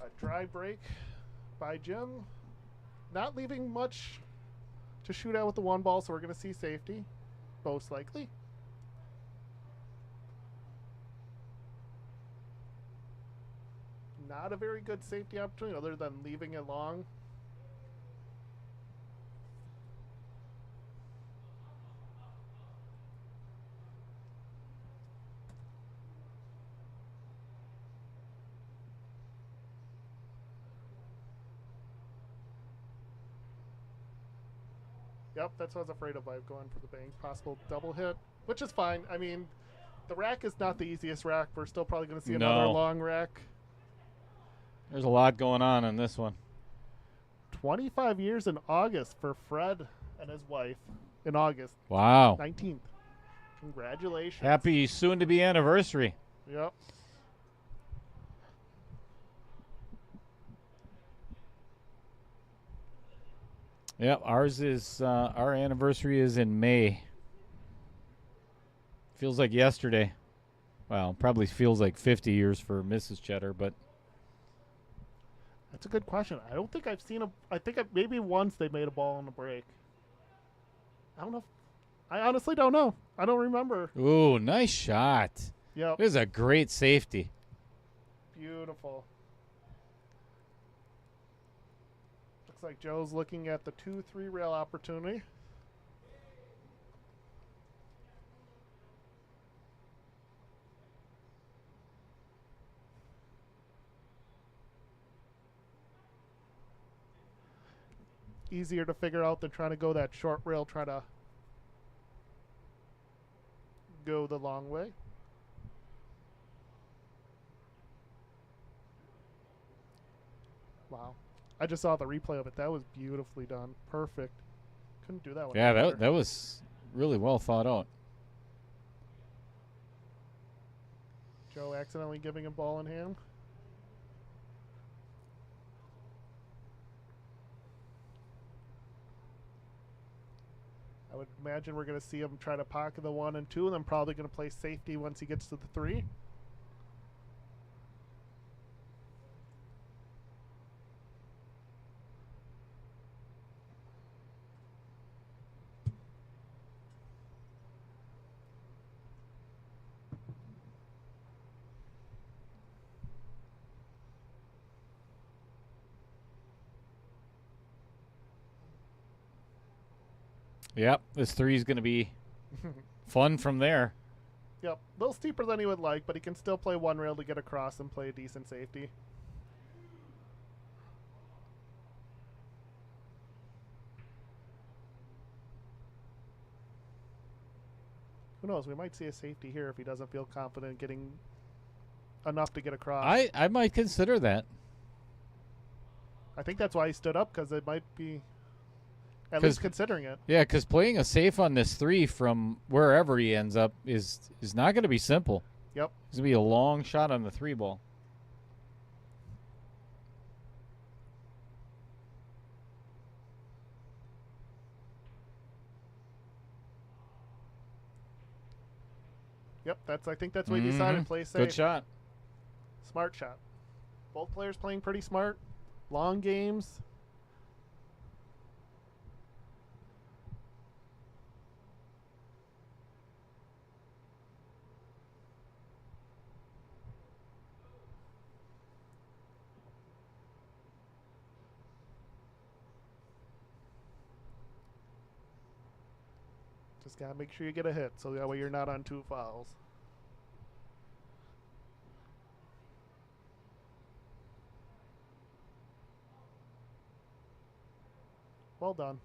A dry break by Jim. Not leaving much to shoot at with the 1 ball, so we're going to see safety, most likely. Not a very good safety opportunity other than leaving it long. Yep, that's what I was afraid of by going for the bank. Possible double hit, which is fine. I mean, the rack is not the easiest rack. We're still probably going to see another long rack. There's a lot going on in this one. 25 years in August for Fred and his wife in August. Wow. 19th. Congratulations. Happy soon-to-be anniversary. Yep. Yep, ours is our anniversary is in May. Feels like yesterday. Well, probably feels like 50 years for Mrs. Cheddar, but That's a good question. I don't think I've seen I think maybe once they made a ball on the break. I don't know. I honestly don't know. I don't remember. ooh, nice shot. Yep. It was a great safety. Beautiful. Looks like Joe's looking at the 2-3 rail opportunity. Easier to figure out than trying to go that short rail, try to go the long way. Wow. I just saw the replay of it. That was beautifully done. Perfect. Couldn't do that one. Yeah, better. that was really well thought out. Joe accidentally giving him ball in hand. I would imagine we're going to see him try to pocket the 1 and 2, and then probably going to play safety once he gets to the 3. Yep, this 3 is going to be fun from there. Yep, a little steeper than he would like, but he can still play 1 rail to get across and play a decent safety. Who knows? We might see a safety here if he doesn't feel confident getting enough to get across. I might consider that. I think that's why he stood up, because it might be at least considering it. Yeah, because playing a safe on this 3 from wherever he ends up is not going to be simple. Yep. It's going to be a long shot on the 3 ball. Yep, I think that's what he decided. Play safe. Good shot. Smart shot. Both players playing pretty smart. Long games. Just gotta make sure you get a hit, so that way you're not on 2 fouls. Well done.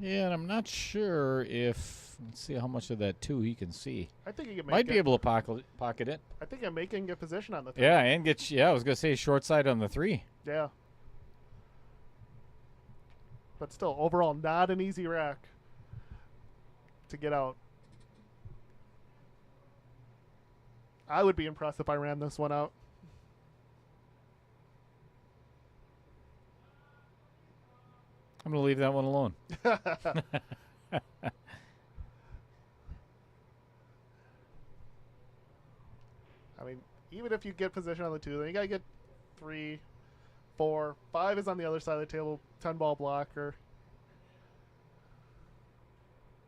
Yeah, and I'm not sure if let's see how much of that 2 he can see. I think he can Might be able to pocket it. I think he can get position on the 3. Yeah, and get I was gonna say short side on the 3. Yeah. But still, overall, not an easy rack to get out. I would be impressed if I ran this one out. I'm gonna leave that one alone. I mean, even if you get position on the 2, then you gotta get 3, 4, 5 is on the other side of the table. 10 ball blocker.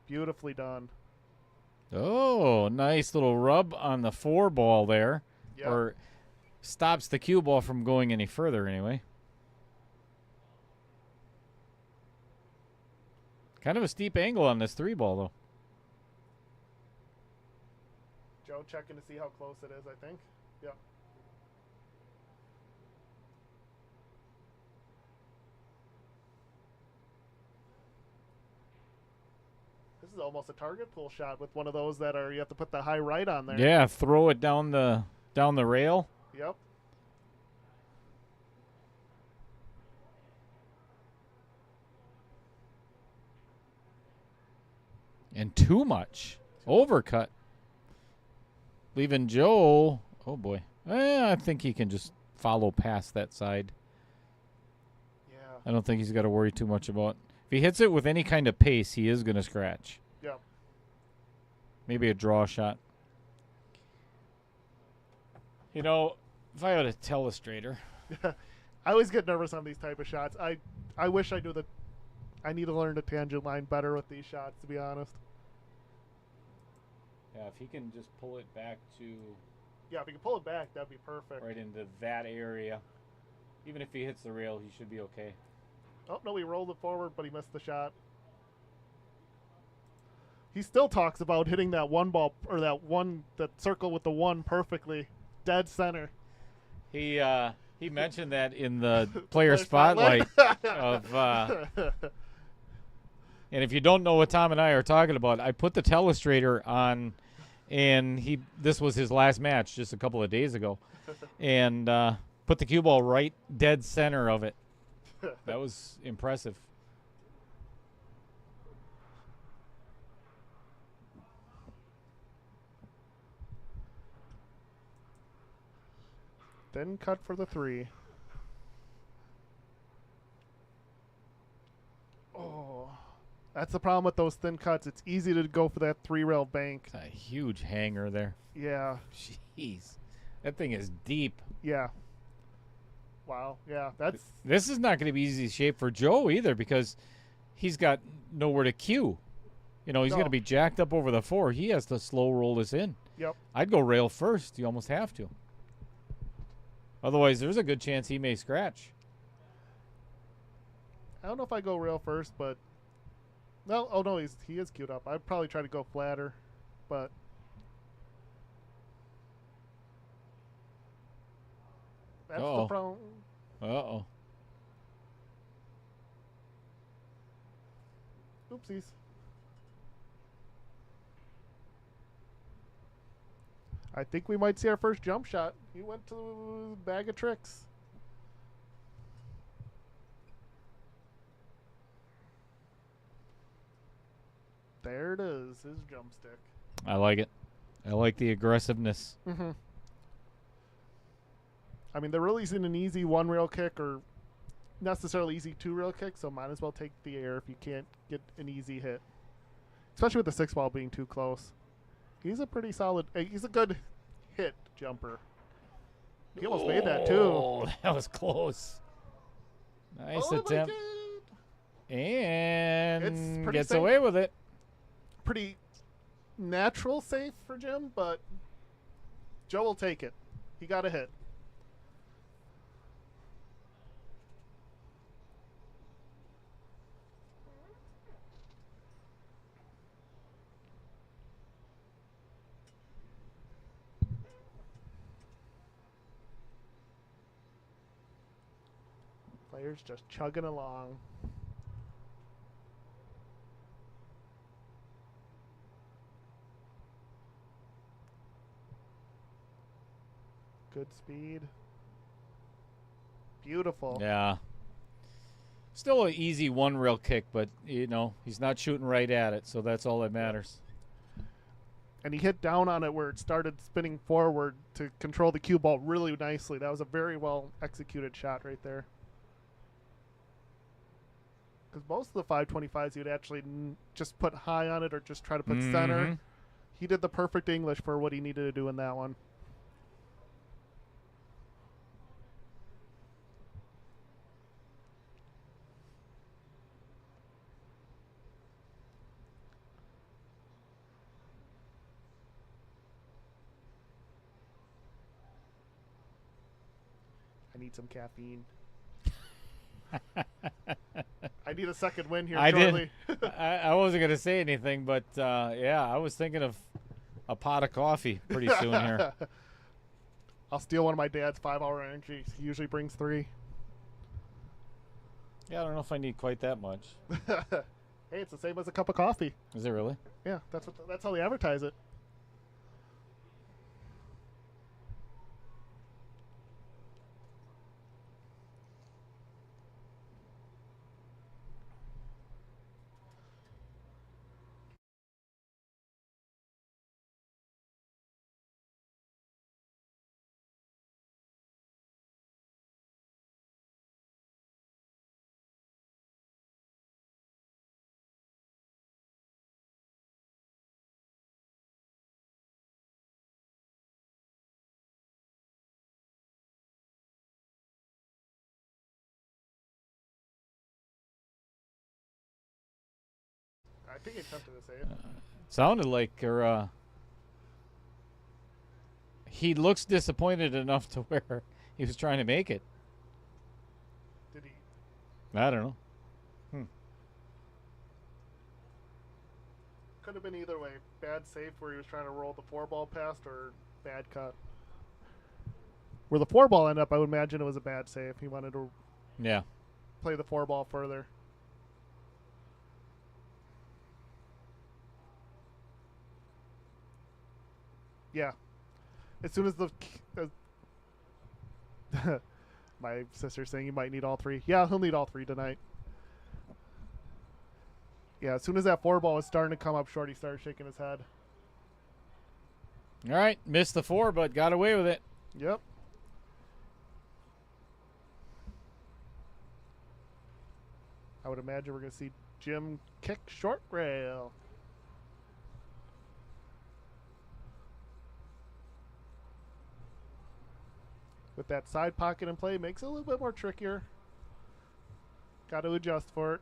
Beautifully done. Oh, nice little rub on the 4 ball there. Yep. Or stops the cue ball from going any further anyway. Kind of a steep angle on this 3 ball though. Joe checking to see how close it is, I think. Yep. This is almost a target pull shot with one of those that are you have to put the high right on there. Yeah, throw it down the rail. Yep. And too much. Overcut. Leaving Joe. Oh boy. I think he can just follow past that side. Yeah. I don't think he's got to worry too much about. If he hits it with any kind of pace, he is going to scratch. Yep. Maybe a draw shot. You know, if I had a telestrator, I always get nervous on these type of shots. I wish I knew the. I need to learn the tangent line better with these shots, to be honest. yeah, if he can just pull it back to Yeah, if he can pull it back, that'd be perfect. right into that area, even if he hits the rail, he should be okay. Oh no, he rolled it forward, but he missed the shot. He still talks about hitting that one ball or that circle with the one perfectly, dead center. He mentioned that in the player spotlight of. And if you don't know what Tom and I are talking about, I put the telestrator on, and this was his last match just a couple of days ago, and put the cue ball right dead center of it. That was impressive. Then cut for the 3. Oh, that's the problem with those thin cuts. It's easy to go for that 3-rail bank. It's a huge hanger there. Yeah. Jeez, that thing is deep. Yeah. Wow. Yeah, This is not going to be easy shape for Joe either because he's got nowhere to cue. You know, he's going to be jacked up over the 4. He has to slow roll this in. Yep. I'd go rail first. You almost have to. Otherwise, there's a good chance he may scratch. I don't know if I go rail first, but no. Oh no, he is queued up. I'd probably try to go flatter, but that's the problem. Uh-oh. Oopsies. I think we might see our first jump shot. He went to the bag of tricks. There it is, his jump stick. I like it. I like the aggressiveness. Mm-hmm. I mean, there really isn't an easy 1-rail kick or necessarily easy 2-rail kick, so might as well take the air if you can't get an easy hit. Especially with the 6 ball being too close. He's a pretty solid, he's a good hit jumper. He almost made that too. Oh, that was close. Nice attempt. And gets away with it. Pretty natural safe for Jim, but Joe will take it. He got a hit. Players just chugging along. Good speed. Beautiful. Yeah. Still an easy 1-rail kick, but, you know, he's not shooting right at it, so that's all that matters. And he hit down on it where it started spinning forward to control the cue ball really nicely. That was a very well executed shot right there. Because most of the 525s, you'd actually just put high on it or just try to put center. He did the perfect English for what he needed to do in that one. I need some caffeine. I need a second win here shortly. I wasn't going to say anything, but yeah, I was thinking of a pot of coffee pretty soon here. I'll steal one of my dad's 5-hour energies. He usually brings 3. Yeah, I don't know if I need quite that much. Hey, it's the same as a cup of coffee. Is it really? Yeah, that's how they advertise it. think he attempted to save. Sounded like he looks disappointed enough to where he was trying to make it. Did he? I don't know. Could have been either way. Bad save where he was trying to roll the 4-ball past, or bad cut. Where the 4-ball ended up, I would imagine it was a bad save. He wanted to play the 4-ball further. Yeah. As soon as my sister's saying he might need all 3. Yeah, he'll need all 3 tonight. Yeah, as soon as that 4-ball was starting to come up short, he started shaking his head. All right, missed the 4, but got away with it. Yep. I would imagine we're going to see Jim kick short rail. With that side pocket in play, makes it a little bit more trickier. Got to adjust for it.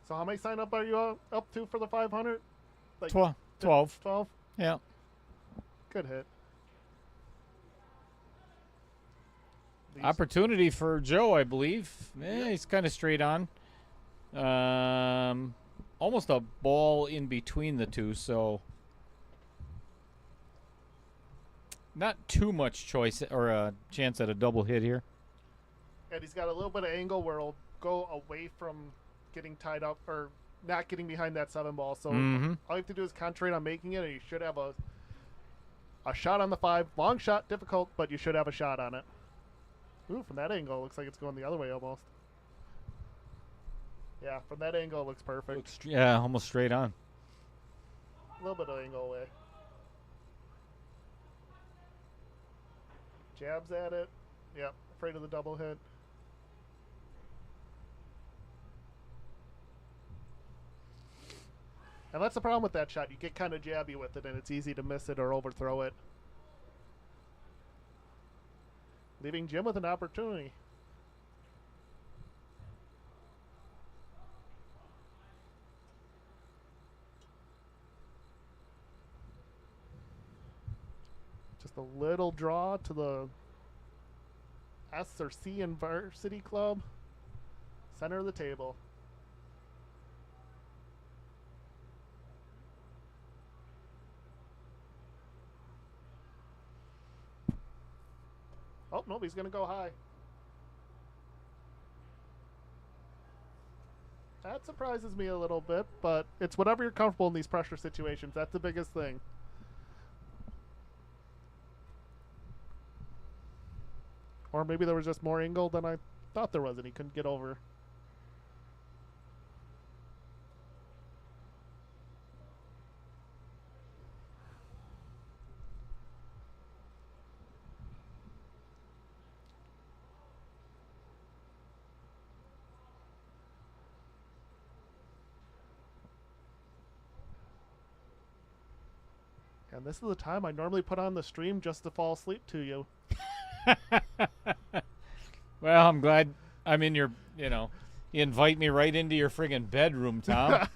So how many sign up are you up to for the 500? Like 12. 12? Yeah. Good hit. Opportunity for Joe, I believe. Yep. He's kind of straight on. Almost a ball in between the two, so not too much choice or a chance at a double hit here. And he's got a little bit of angle where he'll go away from getting tied up or not getting behind that 7-ball. So all you have to do is concentrate on making it, and you should have a shot on the 5. Long shot, difficult, but you should have a shot on it. Ooh, from that angle, it looks like it's going the other way almost. Yeah, from that angle, it looks perfect. Yeah, almost straight on. A little bit of angle away. Jabs at it. Yep, afraid of the double hit. And that's the problem with that shot. You get kind of jabby with it, and it's easy to miss it or overthrow it. Leaving Jim with an opportunity. Just a little draw to the S or C in Varsity Club. Center of the table. Oh, nope, he's going to go high. That surprises me a little bit, but it's whatever you're comfortable in these pressure situations. That's the biggest thing. Or maybe there was just more angle than I thought there was, and he couldn't get over. And this is the time I normally put on the stream just to fall asleep to you. Well, I'm glad I'm in your, you invite me right into your friggin' bedroom, Tom.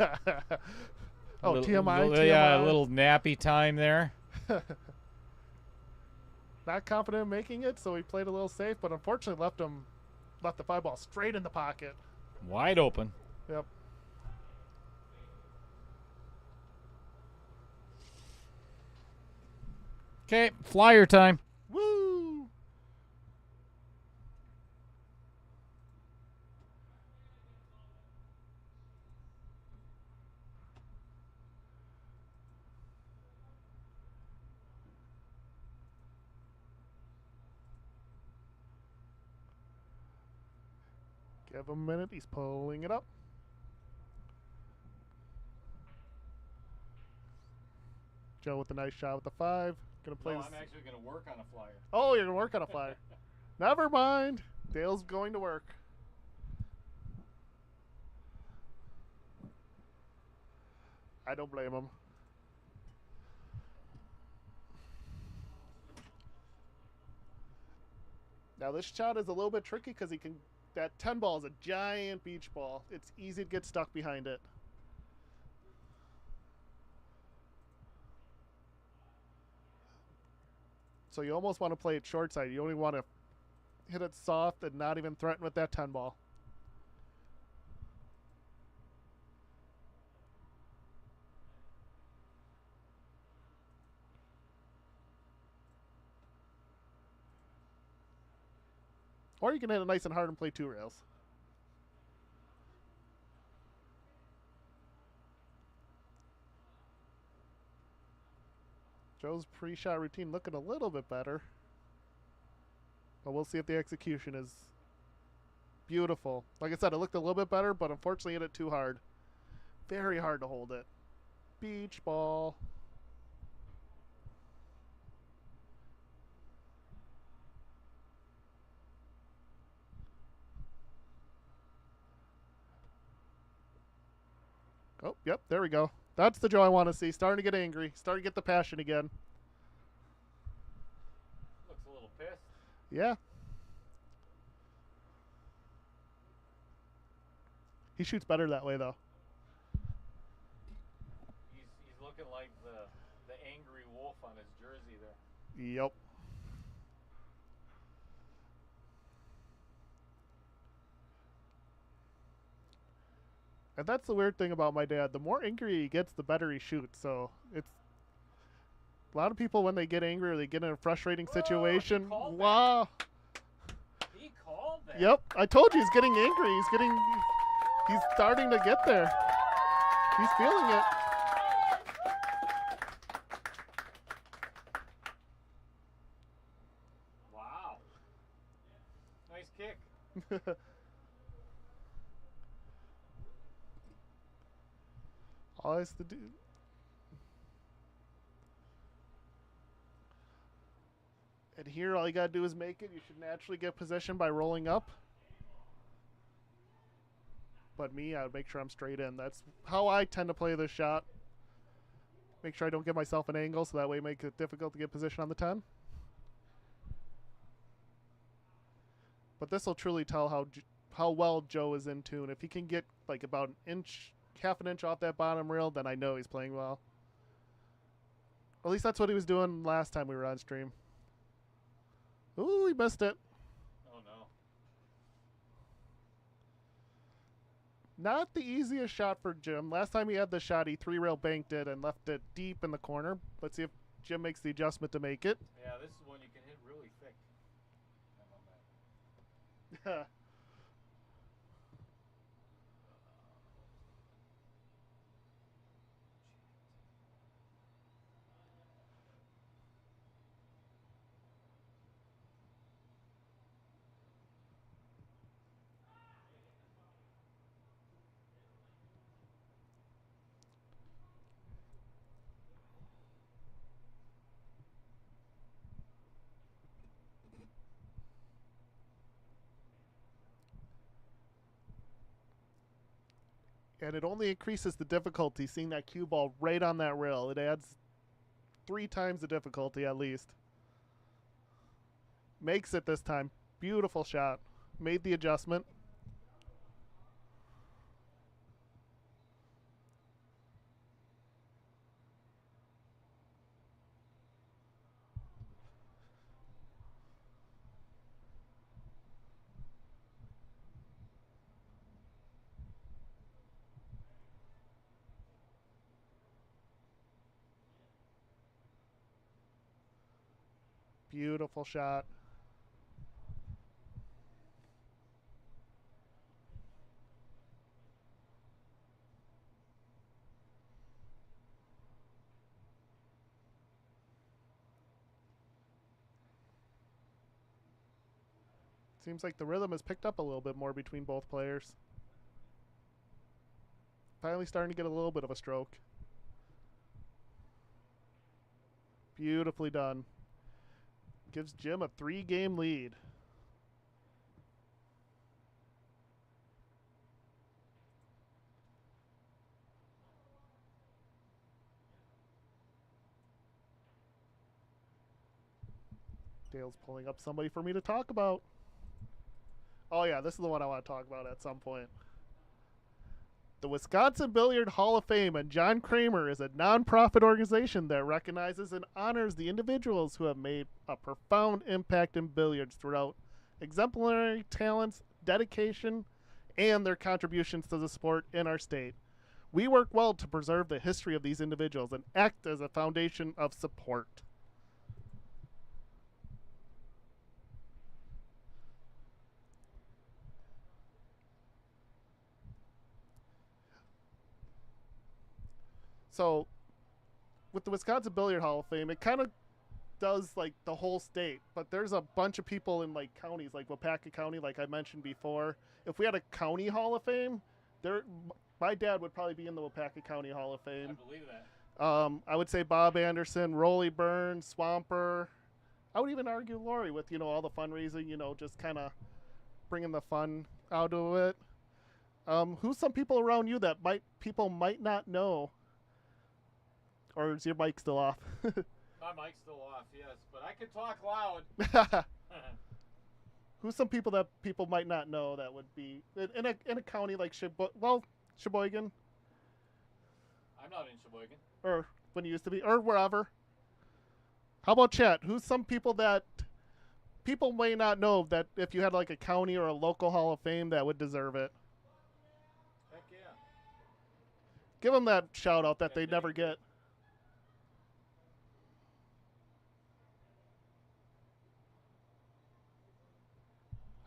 Oh, TMI? Yeah, a little nappy time there. Not confident in making it, so he played a little safe, but unfortunately left the 5-ball straight in the pocket. Wide open. Yep. Okay, flyer time. Woo! Give him a minute. He's pulling it up. Joe with a nice shot with the 5. Gonna play. No, I'm actually going to work on a flyer. Oh, you're gonna work on a flyer. Never mind. Dale's going to work. I don't blame him. Now this shot is a little bit tricky because he can That 10 ball is a giant beach ball. It's easy to get stuck behind it. So you almost want to play it short side. You only want to hit it soft and not even threaten with that 10 ball. Or you can hit it nice and hard and play 2 rails. Joe's pre-shot routine looking a little bit better. But we'll see if the execution is beautiful. Like I said, it looked a little bit better, but unfortunately hit it too hard. Very hard to hold it. Beach ball. Oh, yep, there we go. That's the Joe I want to see. Starting to get angry. Starting to get the passion again. Looks a little pissed. Yeah. He shoots better that way, though. He's looking like the angry wolf on his jersey there. Yep. And that's the weird thing about my dad. The more angry he gets, the better he shoots. So it's a lot of people when they get angry or they get in a frustrating situation. Wow. He called that. Yep. I told you he's getting angry. He's starting to get there. He's feeling it. Wow. Nice kick. All he has to do. And here, all you gotta do is make it. You should naturally get possession by rolling up. But me, I would make sure I'm straight in. That's how I tend to play this shot. Make sure I don't give myself an angle, so that way make it difficult to get position on the 10. But this will truly tell how well Joe is in tune. If he can get like about an inch, half an inch off that bottom rail, then I know he's playing well. At least that's what he was doing last time we were on stream. Ooh, he missed it. Oh, no. Not the easiest shot for Jim. Last time he had the shot, he 3-rail banked it and left it deep in the corner. Let's see if Jim makes the adjustment to make it. Yeah, this is one you can hit really thick. How about that? And it only increases the difficulty seeing that cue ball right on that rail. It adds 3 times the difficulty at least. Makes it this time. Beautiful shot. Made the adjustment. Beautiful shot. Seems like the rhythm has picked up a little bit more between both players. Finally starting to get a little bit of a stroke. Beautifully done. Gives Jim a 3-game lead. Dale's pulling up somebody for me to talk about. Oh, yeah, this is the one I want to talk about at some point. The Wisconsin Billiard Hall of Fame and John Kramer is a nonprofit organization that recognizes and honors the individuals who have made a profound impact in billiards throughout exemplary talents, dedication, and their contributions to the sport in our state. We work well to preserve the history of these individuals and act as a foundation of support. So, with the Wisconsin Billiard Hall of Fame, it kind of does like the whole state, but there's a bunch of people in like counties, like Wapaka County, like I mentioned before. If we had a county Hall of Fame, there, my dad would probably be in the Wapaka County Hall of Fame. I believe that. I would say Bob Anderson, Rolly Burns, Swamper. I would even argue Lori with all the fundraising, just kind of bringing the fun out of it. Who's some people around you that people might not know? Or is your mic still off? My mic's still off, yes, but I can talk loud. Who's some people that people might not know that would be in a county like Sheboygan? I'm not in Sheboygan. Or when you used to be, or wherever. How about Chet? Who's some people that people may not know that if you had like a county or a local Hall of Fame that would deserve it? Heck yeah. Give them that shout out that Yeah, they never get.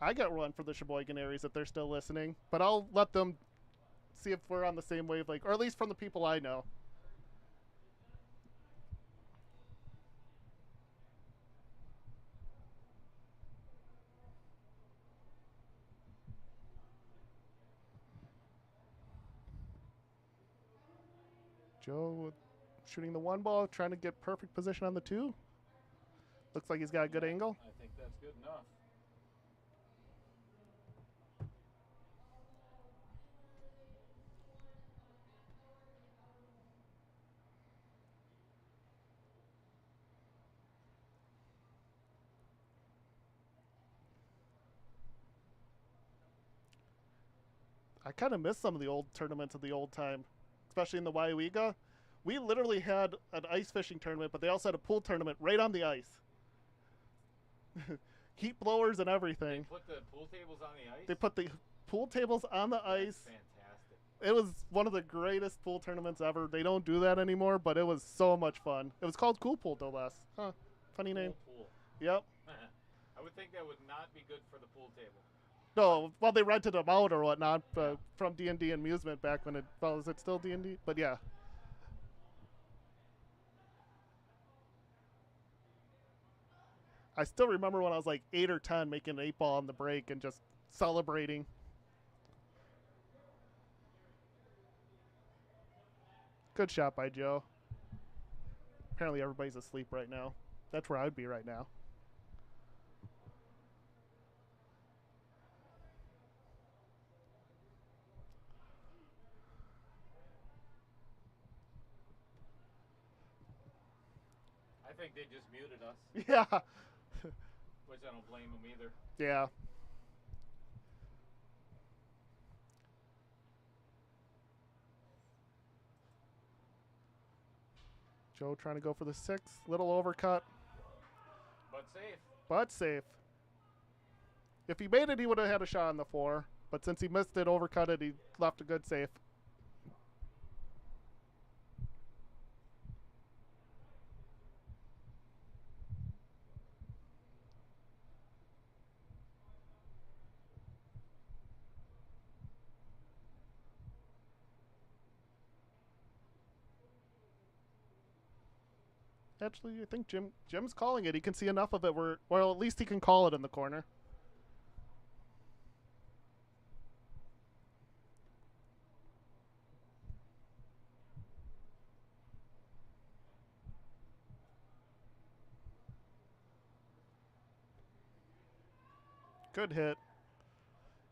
I got one for the Sheboygan areas if they're still listening, but I'll let them see if we're on the same wavelength, or at least from the people I know. Joe shooting the one ball, trying to get perfect position on the two. Looks like he's got a good angle. I think that's good enough. I kind of miss some of the old tournaments of the old time, especially in the Waiwiga. We literally had an ice fishing tournament, but they also had a pool tournament right on the ice. Heat blowers and everything. They put the pool tables on the ice? They put the pool tables on the ice. Fantastic. It was one of the greatest pool tournaments ever. They don't do that anymore, but it was so much fun. It was called Cool Pool, no less. Huh. Funny name. Pool. Yep. I would think that would not be good for the pool table. No, well, they rented them out or whatnot from D&D Amusement back when is it still D&D? But yeah. I still remember when I was like 8 or 10 making an 8-ball on the break and just celebrating. Good shot by Joe. Apparently everybody's asleep right now. That's where I would be right now. I think they just muted us. Yeah. Which I don't blame them either. Yeah. Joe trying to go for the 6. Little overcut. But safe. But safe. If he made it, he would have had a shot on the 4. But since he missed it, overcut it, he left a good safe. Actually, I think Jim's calling it. He can see enough of it where, well, at least he can call it in the corner. Good hit.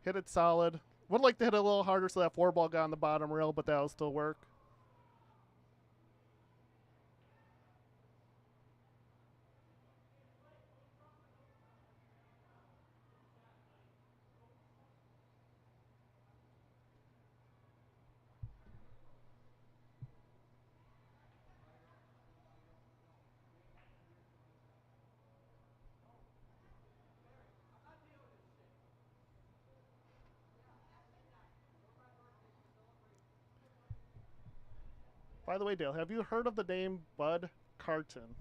Hit it solid. Would like to hit it a little harder so that 4-ball got on the bottom rail, but that'll still work. By the way, Dale, have you heard of the name Bud Carton?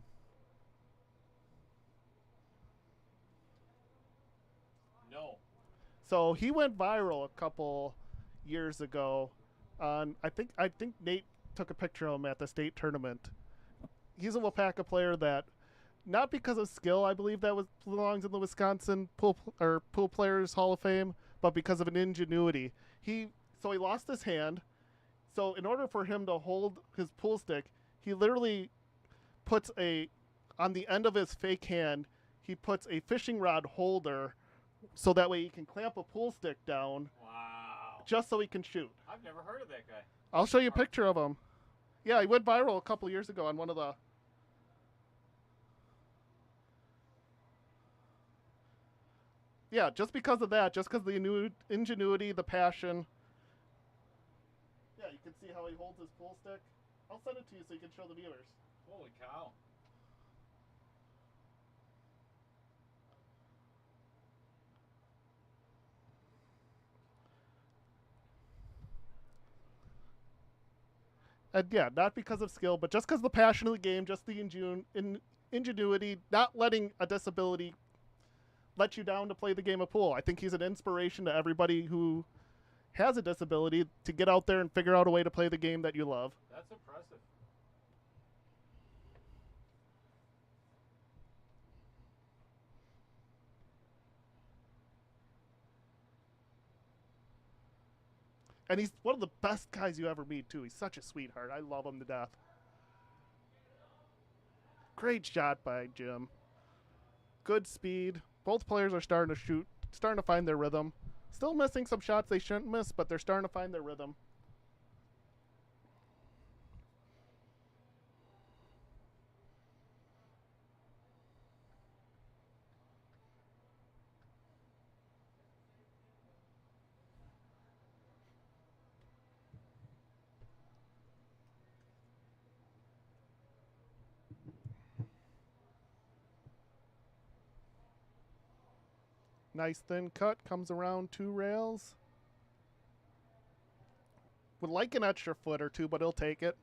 No. So he went viral a couple years ago. I think Nate took a picture of him at the state tournament. He's a Wapaka player that, not because of skill, I believe that belongs in the Wisconsin pool players Hall of Fame, but because of an ingenuity. He lost his hand. So in order for him to hold his pool stick, he literally puts on the end of his fake hand, he puts a fishing rod holder so that way he can clamp a pool stick down. Wow. Just so he can shoot. I've never heard of that guy. I'll show you a picture of him. Yeah, he went viral a couple years ago on one of the... Yeah, just because of that, just because of the ingenuity, the passion. Yeah, you can see how he holds his pool stick. I'll send it to you so you can show the viewers. Holy cow. And yeah, not because of skill, but just because of the passion of the game, just the ingenuity, not letting a disability let you down to play the game of pool. I think he's an inspiration to everybody who has a disability to get out there and figure out a way to play the game that you love. That's impressive. And he's one of the best guys you ever meet, too. He's such a sweetheart. I love him to death. Great shot by Jim. Good speed. Both players are starting to shoot, starting to find their rhythm. Still missing some shots they shouldn't miss, but they're starting to find their rhythm. Nice thin cut, comes around 2 rails. Would like an extra foot or two, but he'll take it.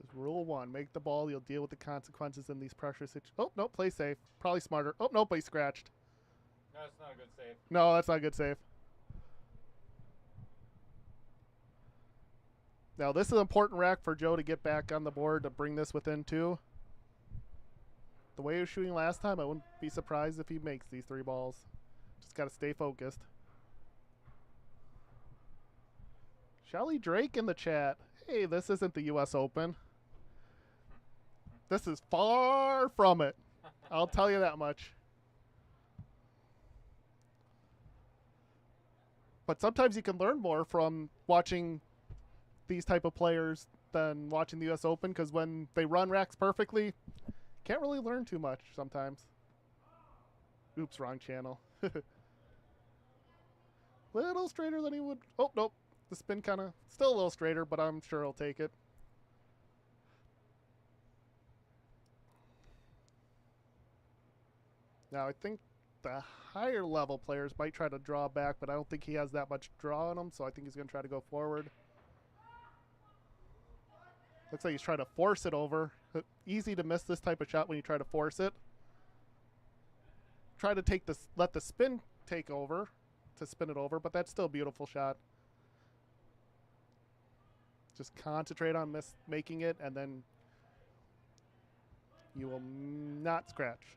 Just rule 1. Make the ball. You'll deal with the consequences in these pressure situations. Oh, no, play safe. Probably smarter. Oh, no, but he scratched. No, that's not a good save. No, that's not a good save. Now, this is an important rack for Joe to get back on the board to bring this within 2. The way he was shooting last time, I wouldn't be surprised if he makes these 3 balls. Just got to stay focused. Shelly Drake in the chat. Hey, this isn't the U.S. Open. This is far from it. I'll tell you that much. But sometimes you can learn more from watching these type of players than watching the U.S. Open, because when they run racks perfectly, can't really learn too much sometimes. Oops, wrong channel. Little straighter than he would. Oh, nope. The spin kind of still a little straighter, but I'm sure he'll take it. Now, I think the higher level players might try to draw back, but I don't think he has that much draw in him, so I think he's going to try to go forward. Looks like he's trying to force it over. Easy to miss this type of shot when you try to force it. Try to take this, let the spin take over to spin it over, but that's still a beautiful shot. Just concentrate on making it, and then you will not scratch.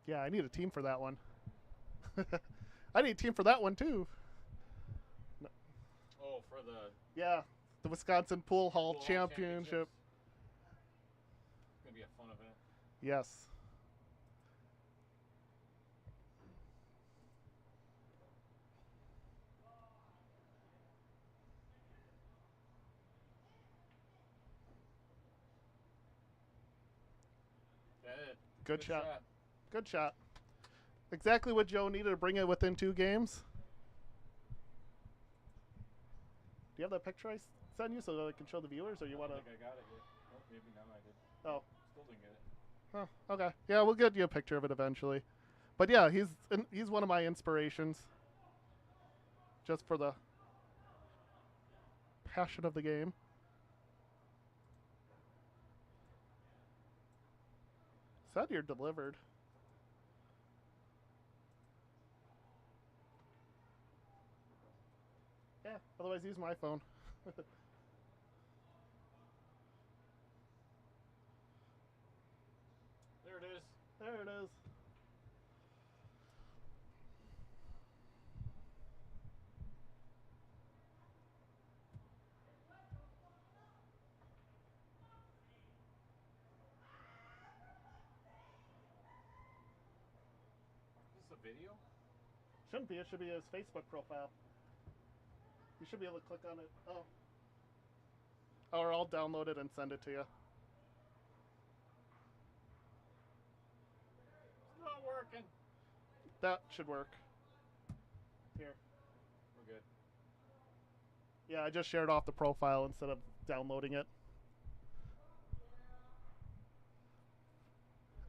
Yeah, I need a team for that one. I need a team for that one, too. No. Oh, for the... Yeah, the Wisconsin Pool Hall Pool Hall Championship. It's going to be a fun event. Yes. Good shot. Good shot. Exactly what Joe needed to bring it within 2 games. Do you have that picture I sent you so that I can show the viewers, or you want to? I think I got it yet. Oh, maybe now I did. Oh. Still didn't get it. Huh. Okay. Yeah, we'll get you a picture of it eventually. But yeah, he's one of my inspirations. Just for the passion of the game. Said you're delivered. Yeah, otherwise use my phone. There it is. There it is. Is this a video? Shouldn't be. It should be his Facebook profile. You should be able to click on it. Oh. Or I'll download it and send it to you. It's not working. That should work. Here. We're good. Yeah, I just shared off the profile instead of downloading it.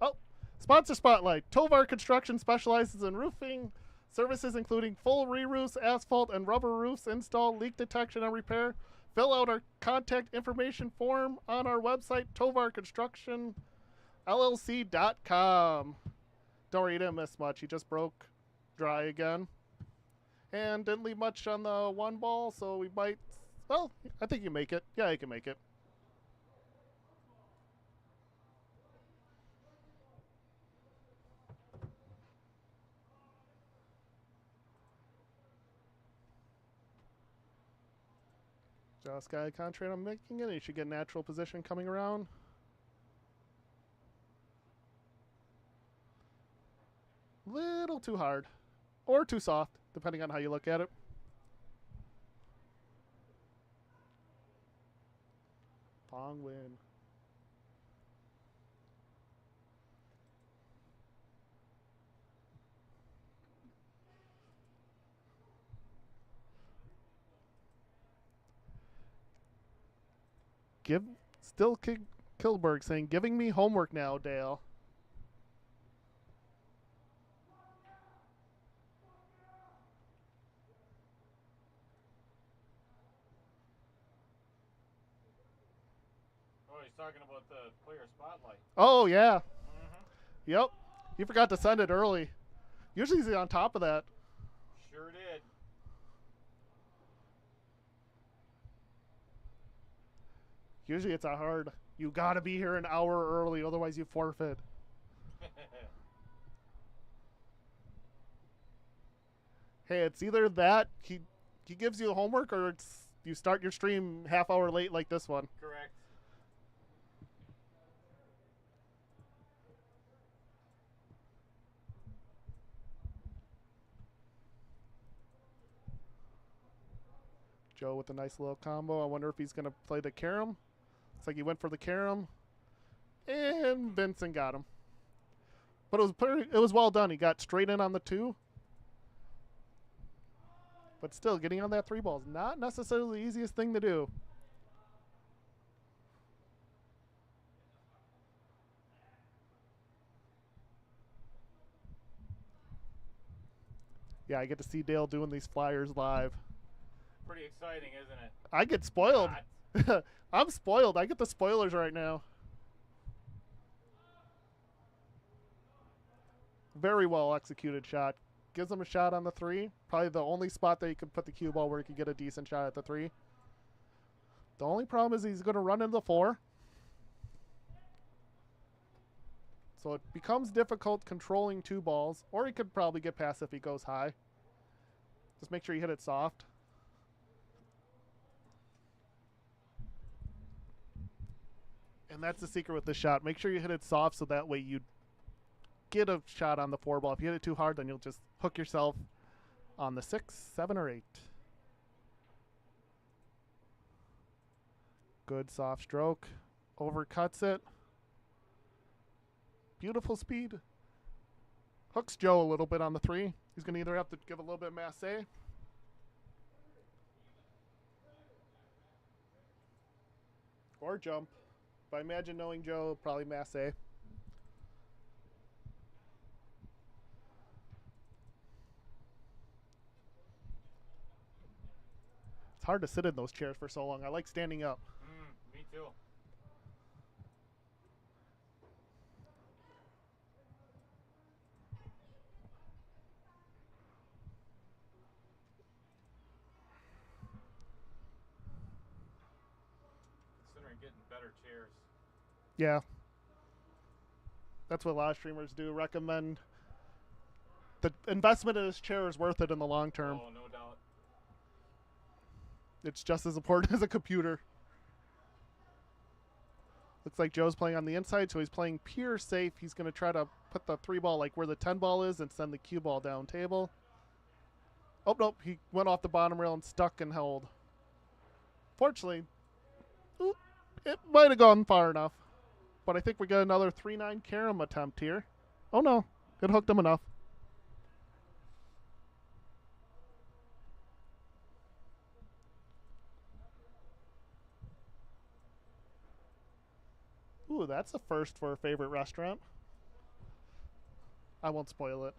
Oh, sponsor spotlight. Tovar Construction specializes in roofing services including full re-roofs, asphalt, and rubber roofs install, leak detection, and repair. Fill out our contact information form on our website, tovarconstructionllc.com. Don't worry, you didn't miss much. He just broke dry again. And didn't leave much on the 1 ball, so we might... Well, I think you make it. Yeah, you can make it. Just got to concentrate on making it. You should get natural position coming around. Little too hard. Or too soft, depending on how you look at it. Long win. Kilberg saying, giving me homework now, Dale. Oh, he's talking about the player spotlight. Oh, yeah. Mm-hmm. Yep. You forgot to send it early. Usually he's on top of that. Sure did. Usually it's a hard, you got to be here an hour early, otherwise you forfeit. Hey, it's either that, he gives you homework, or it's you start your stream half hour late like this one. Correct. Joe with a nice little combo. I wonder if he's going to play the carom. Looks like he went for the carom. And Vincent got him. But it was well done. He got straight in on the 2. But still, getting on that 3 ball is not necessarily the easiest thing to do. Yeah, I get to see Dale doing these flyers live. Pretty exciting, isn't it? I get spoiled. I'm spoiled. I get the spoilers right now. Very well executed shot. Gives him a shot on the 3. Probably the only spot that you can put the cue ball where you can get a decent shot at the 3. The only problem is he's going to run into the 4. So it becomes difficult controlling 2 balls. Or he could probably get past if he goes high. Just make sure you hit it soft. And that's the secret with this shot. Make sure you hit it soft so that way you get a shot on the 4 ball. If you hit it too hard, then you'll just hook yourself on the 6, 7, or 8. Good soft stroke. Overcuts it. Beautiful speed. Hooks Joe a little bit on the 3. He's going to either have to give a little bit of masse. Or jump. But I imagine knowing Joe, probably masse. It's hard to sit in those chairs for so long. I like standing up. Me too. Considering getting better chairs. Yeah. That's what a lot of streamers do. Recommend the investment in this chair is worth it in the long term. Oh, no doubt. It's just as important as a computer. Looks like Joe's playing on the inside, so he's playing pure safe. He's going to try to put the 3 ball like where the 10 ball is and send the cue ball down table. Oh, nope. He went off the bottom rail and stuck and held. Fortunately, it might have gone far enough. But I think we got another 3-9 carom attempt here. Oh, no. It hooked him enough. Ooh, that's a first for a favorite restaurant. I won't spoil it.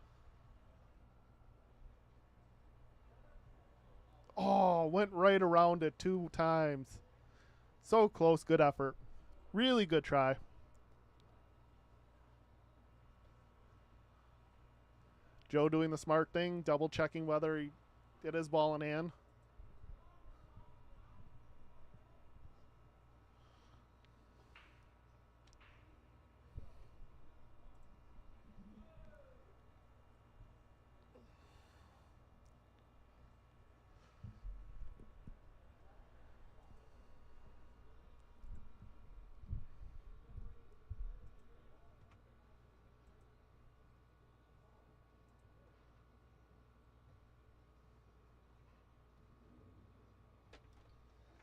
Oh, went right around it 2 times. So close, good effort. Really good try. Joe doing the smart thing, double checking whether he did his ball in hand.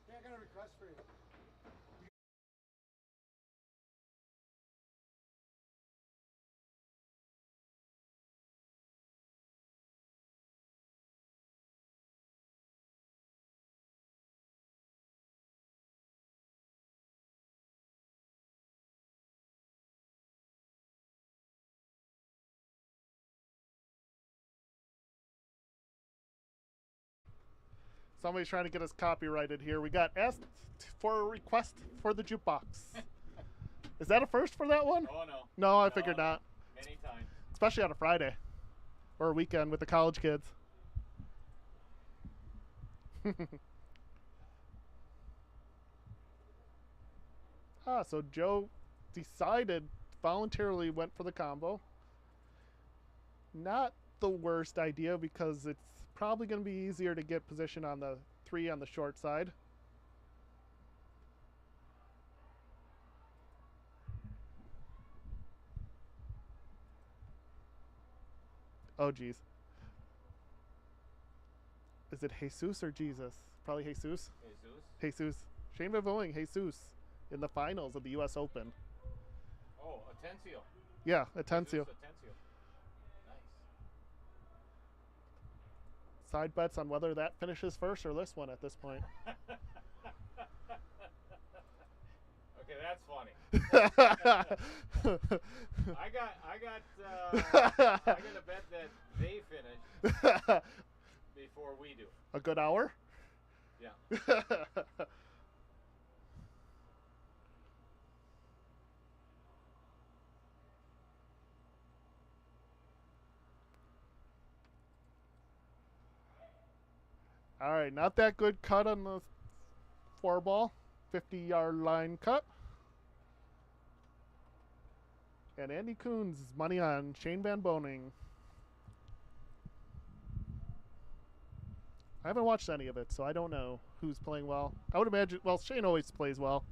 Yeah, I got a request for you. Somebody's trying to get us copyrighted here. We got asked for a request for the jukebox. Is that a first for that one? Oh, no. No, I figured not. Many times. Especially on a Friday or a weekend with the college kids. So Joe decided, voluntarily went for the combo. Not the worst idea because it's probably going to be easier to get position on the 3 on the short side. Oh, geez. Is it Jesus or Jesus? Probably Jesus. Jesus. Shane Van Jesus in the finals of the U.S. Open. Oh, Atencio. Yeah, Atencio. Atencio. Nice. Side bets on whether that finishes first or this one at this point. Okay, that's funny. I got a bet that they finish before we do. A good hour? Yeah. All right, not that good cut on the 4 ball. 50-yard line cut. And Andy Coons money on Shane Van Boning. I haven't watched any of it, so I don't know who's playing well. I would imagine, well, Shane always plays well.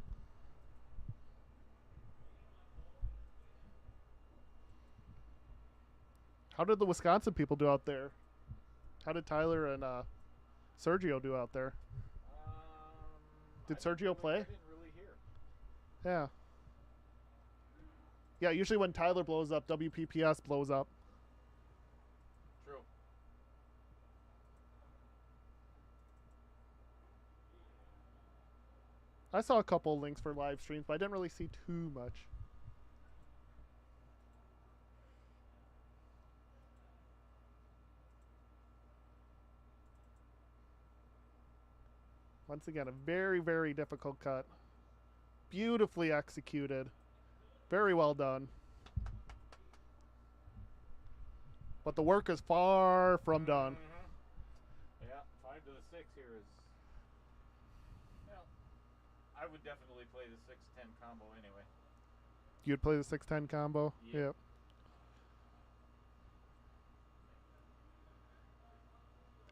How did the Wisconsin people do out there? How did Tyler and Sergio do out there? Did Sergio play? I didn't really hear. Yeah. Yeah, usually when Tyler blows up, WPPS blows up. True. I saw a couple links for live streams, but I didn't really see too much. Once again, a very, very difficult cut. Beautifully executed. Very well done. But the work is far from done. Yeah, 5 to the 6 here is. Well, I would definitely play the 6-10 combo anyway. You'd play the 6-10 combo? Yep.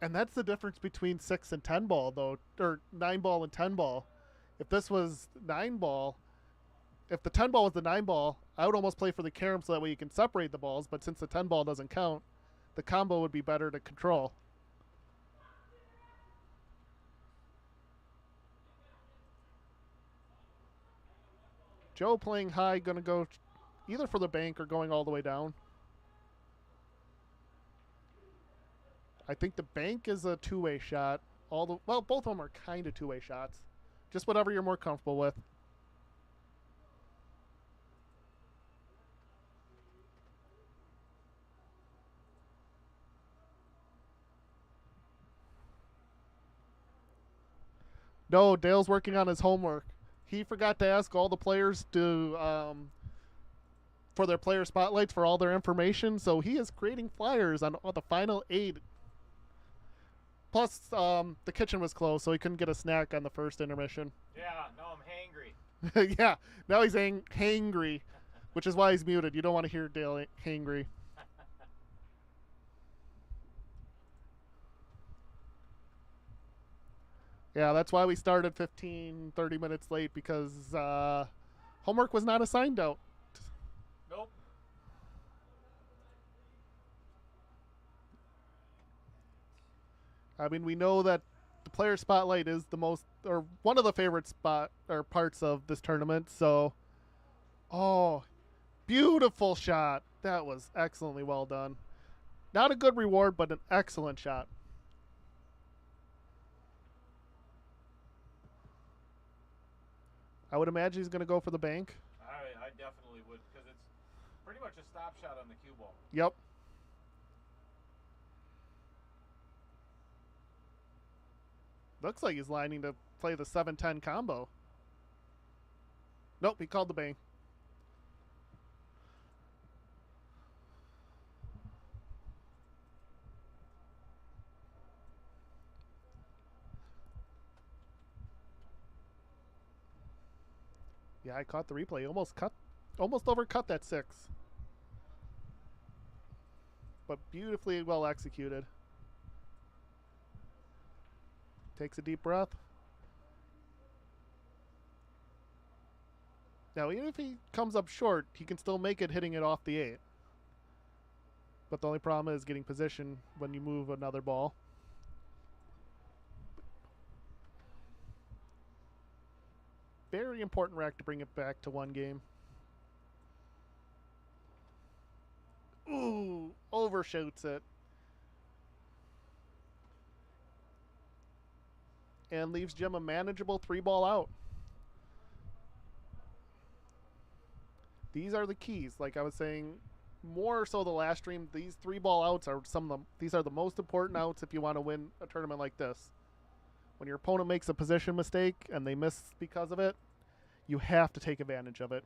And that's the difference between 6 and 10 ball, though, or 9 ball and 10 ball. If this was 9 ball, if the 10 ball was the 9 ball, I would almost play for the carom so that way you can separate the balls. But since the 10 ball doesn't count, the combo would be better to control. Joe playing high, going to go either for the bank or going all the way down. I think the bank is a two-way shot. Well, both of them are kind of two-way shots. Just whatever you're more comfortable with. No, Dale's working on his homework. He forgot to ask all the players to for their player spotlights for all their information, so he is creating flyers on the final 8. Plus, the kitchen was closed, so he couldn't get a snack on the first intermission. Yeah, no, I'm hangry. Yeah, now he's hangry, which is why he's muted. You don't want to hear Dale hangry. Yeah, that's why we started 15, 30 minutes late, because homework was not assigned out. Nope. I mean, we know that the player spotlight is the most, or one of the favorite parts of this tournament. So, oh, beautiful shot. That was excellently well done. Not a good reward, but an excellent shot. I would imagine he's going to go for the bank. I definitely would, because it's pretty much a stop shot on the cue ball. Yep. Looks like he's lining to play the 7-10 combo. Nope, he called the bank. Yeah, I caught the replay. Almost overcut that 6. But beautifully well executed. Takes a deep breath. Now, even if he comes up short, he can still make it hitting it off the 8. But the only problem is getting position when you move another ball. Very important rack to bring it back to one game. Ooh, overshoots it. And leaves Jim a manageable 3-ball out. These are the keys. Like I was saying, more so the last stream, these 3-ball outs are these are the most important outs if you want to win a tournament like this. When your opponent makes a position mistake and they miss because of it, you have to take advantage of it.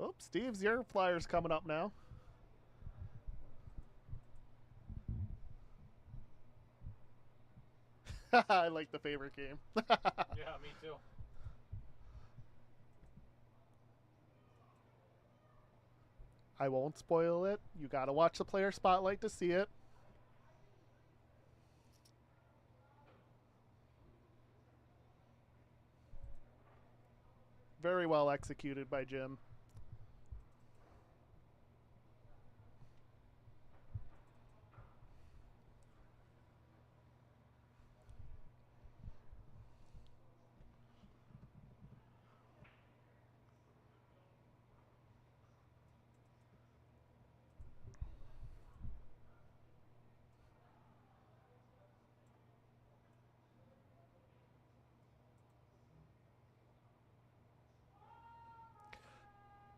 Oops, Steve's your flyer's coming up now. I like the favorite game. Yeah, me too. I won't spoil it. You gotta watch the player spotlight to see it. Very well executed by Jim.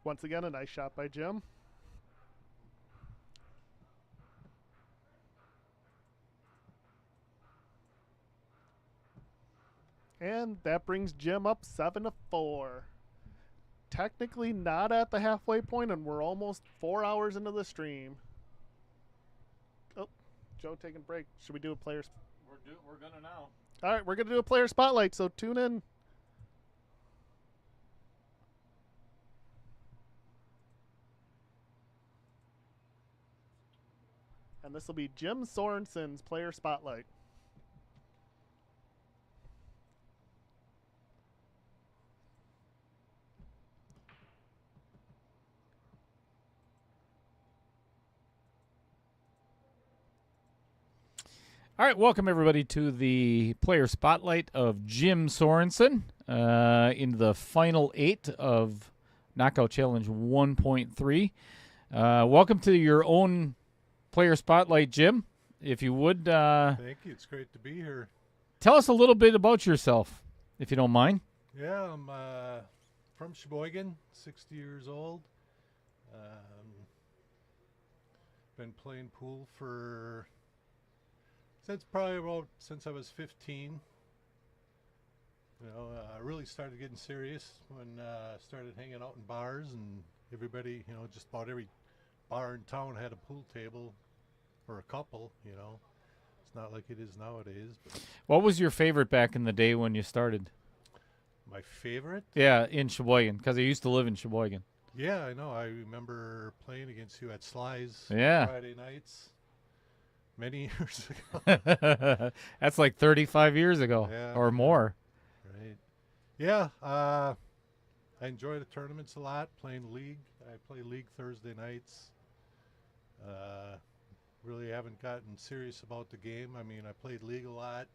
Once again, a nice shot by Jim. And that brings Jim up 7-4. Technically not at the halfway point, and we're almost 4 hours into the stream. Oh, Joe taking a break. Should we do a player's? We're gonna now. All right, we're gonna do a player spotlight. So tune in. And this will be Jim Sorensen's player spotlight. All right, welcome everybody to the player spotlight of Jim Sorensen in the final 8 of Knockout Challenge 1.3. Welcome to your own player spotlight, Jim. If you would, Thank you. It's great to be here. tell us a little bit about yourself, if you don't mind. Yeah, I'm from Sheboygan, 60 years old. Been playing pool since I was 15. You know, I really started getting serious when I started hanging out in bars, and everybody, you know, just about every bar in town had a pool table or a couple, you know. It's not like it is nowadays. But What was your favorite back in the day when you started? my favorite? Yeah, in Sheboygan, because I used to live in Sheboygan. Yeah, I know. I remember playing against you at Sly's Yeah. Friday nights many years ago. That's like 35 years ago Yeah. or more. Right. Yeah, I enjoy the tournaments a lot, playing league. I play league Thursday nights. Really haven't gotten serious about the game. I mean, I played league a lot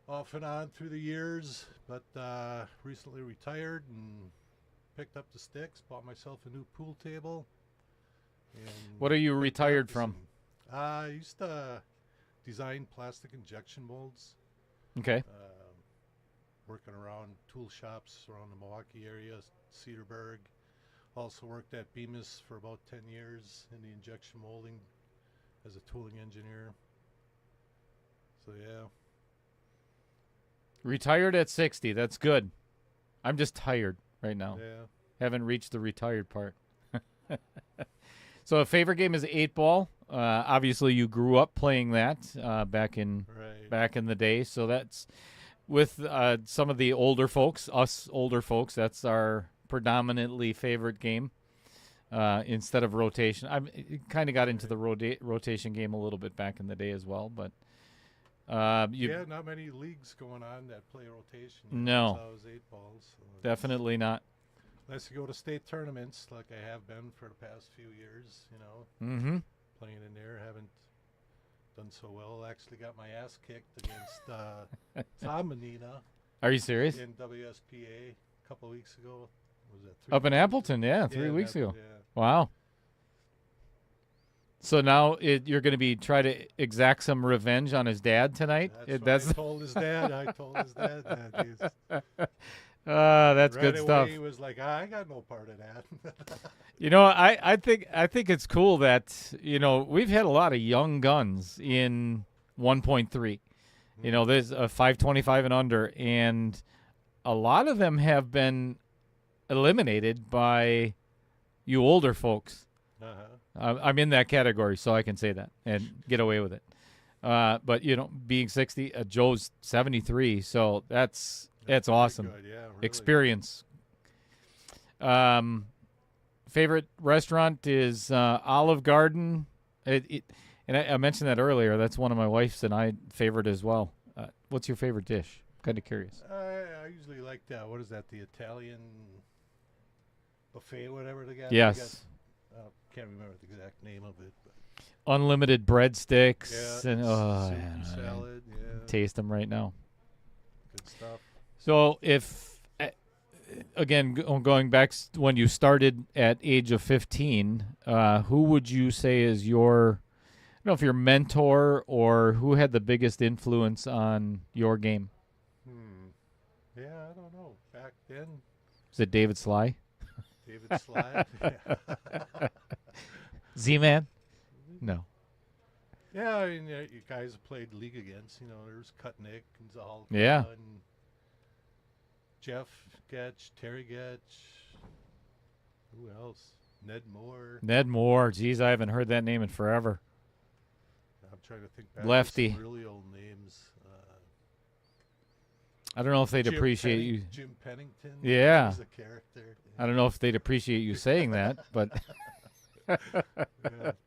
off and on through the years, but recently retired and picked up the sticks, bought myself a new pool table. And What are you been retired from? practicing. I used to design plastic injection molds. Okay. Working around tool shops around the Milwaukee area, Cedarburg. Also worked at Bemis for about 10 years in the injection molding as a tooling engineer. So yeah. Retired at 60. That's good. I'm just tired right now. Yeah. Haven't reached the retired part. So a favorite game is 8-ball. Obviously, you grew up playing that back in the day. So that's with some of the older folks, us older folks. That's our predominantly favorite game instead of rotation. I kind of got into the rotation game a little bit back in the day as well, but yeah, not many leagues going on that play rotation. No. So it was 8-balls. So definitely not. Unless you go to state tournaments like I have been for the past few years, you know, Mm-hmm. playing in there. Haven't done so well. Actually got my ass kicked against Tom Manena Are you serious? in WSPA a couple of weeks ago. Was that 3 Up in weeks ago? Appleton, yeah, 3 in weeks ago. Appleton, yeah. Wow. So now you're going to be try to exact some revenge on his dad tonight. That's what I told his dad. I told his dad that. That's Right good away, stuff. He was like, I got no part in that. You know, I think it's cool that, you know, we've had a lot of young guns in 1.3. You know, there's a 525 and under, and a lot of them have been eliminated by you older folks. I'm in that category, so I can say that and get away with it. But, you know, being 60, Joe's 73, so that's awesome. Good, yeah, really. Experience. Favorite restaurant is Olive Garden. And I mentioned that earlier. That's one of my wife's and I favorite as well. What's your favorite dish? Kind of curious. I usually like that. What is that? The Italian buffet, whatever they got. Yes. Can't remember the exact name of it. But Unlimited breadsticks. yeah, And, soup man, and salad. Yeah, taste them right now. good stuff. So if, again, going back when you started at age of 15, who would you say is your, I don't know if your mentor or who had the biggest influence on your game? Yeah, I don't know. Back then, Is it David Sly? David Sly. Z-Man? No. Yeah, I mean, you guys have played league against. You know, there's Kutnick and Zahalka Yeah. and Jeff Getch, Terry Getch. Who else? Ned Moore. Ned Moore. Geez, I haven't heard that name in forever. I'm trying to think back. Lefty. To some really old names. I don't know if they'd Jim appreciate you. Jim Pennington. Yeah. He's a character. I don't know if they'd appreciate you saying that, but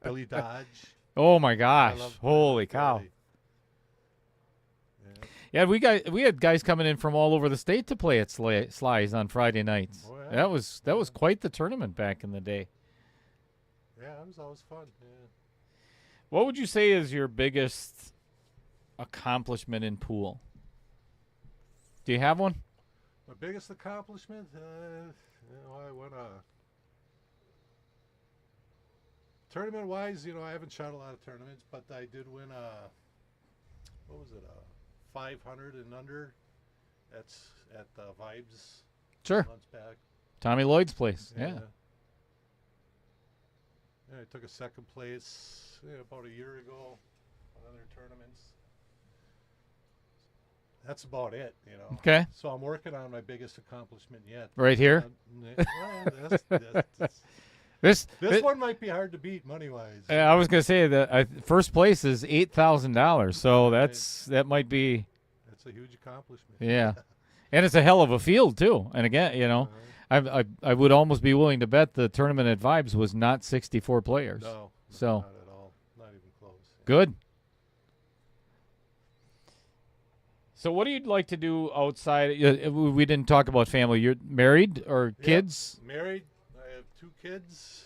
Billy Dodge. oh my I gosh. love Holy Billy. cow. Yeah. Yeah, we had guys coming in from all over the state to play at Sly's on Friday nights. Oh, yeah. That was quite the tournament back in the day. Yeah, it was always fun. Yeah. What would you say is your biggest accomplishment in pool? Do you have one? My biggest accomplishment, I won a tournament-wise. You know, I haven't shot a lot of tournaments, but I did win what was it, a 500 and under. That's at Vibes. Sure. Months back. Tommy Lloyd's place. Yeah. Yeah, I took a second place about a year ago on other tournaments. That's about it, you know. Okay. So I'm working on my biggest accomplishment yet. Right here? This This one might be hard to beat money-wise. I was going to say that first place is $8,000. So that might be That's a huge accomplishment. yeah. And it's a hell of a field too. And again, you know, I would almost be willing to bet the tournament at Vibes was not 64 players. No, So not at all. Not even close. good. So what do you like to do outside? We didn't talk about family. You're married or kids? Married. I have 2 kids.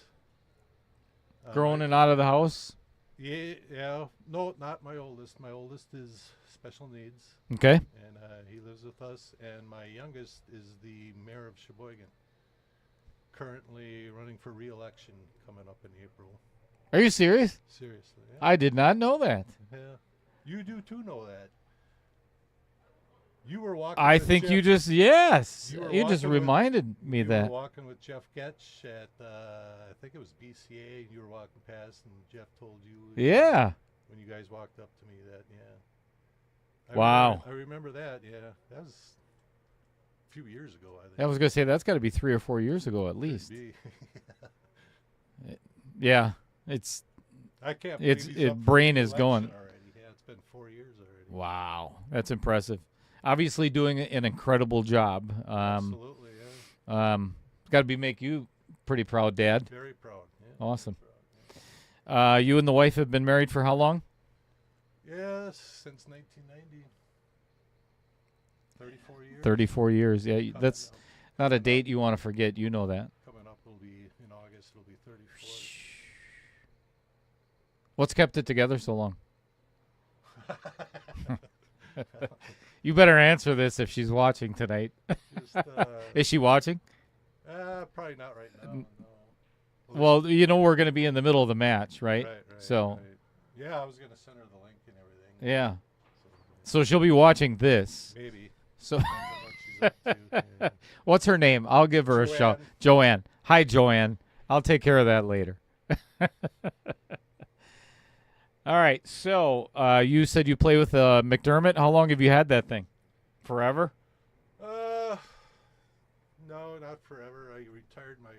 Growing and out of the house? Yeah. No, not my oldest. My oldest is special needs, Okay. and he lives with us. And my youngest is the mayor of Sheboygan, currently running for re-election coming up in April. Are you serious? Seriously. Yeah. I did not know that. Yeah. You do too know that. You were walking. I with think Jeff, you just yes. You were You just walking with- reminded me you that. were walking with Jeff Getch at I think it was BCA, and you were walking past, and Jeff told you. Yeah. When you guys walked up to me, that Wow. I remember that. Yeah, that was a few years ago. I think. I was gonna say that's got to be 3 or 4 years ago at Could least. be. Yeah. It's I can't. It's- believe he's it up for brain is re-election going. already. Yeah, it's been 4 years already. wow. That's impressive. Obviously doing an incredible job. Absolutely. Yeah. Got to make you pretty proud, Dad. Very proud. Yeah. Awesome. Proud, You and the wife have been married for how long? yeah. Yes, since 1990. 34 years. 34 years. Yeah, Coming that's up. not a date you want to forget. You know that. Coming up will be in August. It'll be 34. What's kept it together so long? You better answer this if she's watching tonight. Just, Is she watching? probably not right now. No. Well, you know we're going to be in the middle of the match, right? Right. So, right. Yeah, I was gonna send her the link and everything. yeah. So, So she'll be watching this. maybe. So Depends on what she's up to. Yeah. what's her name? I'll give her a shout. Joanne. Hi, Joanne. I'll take care of that later. All right. So you said you play with McDermott. How long have you had that thing? Forever? No, not forever. I retired my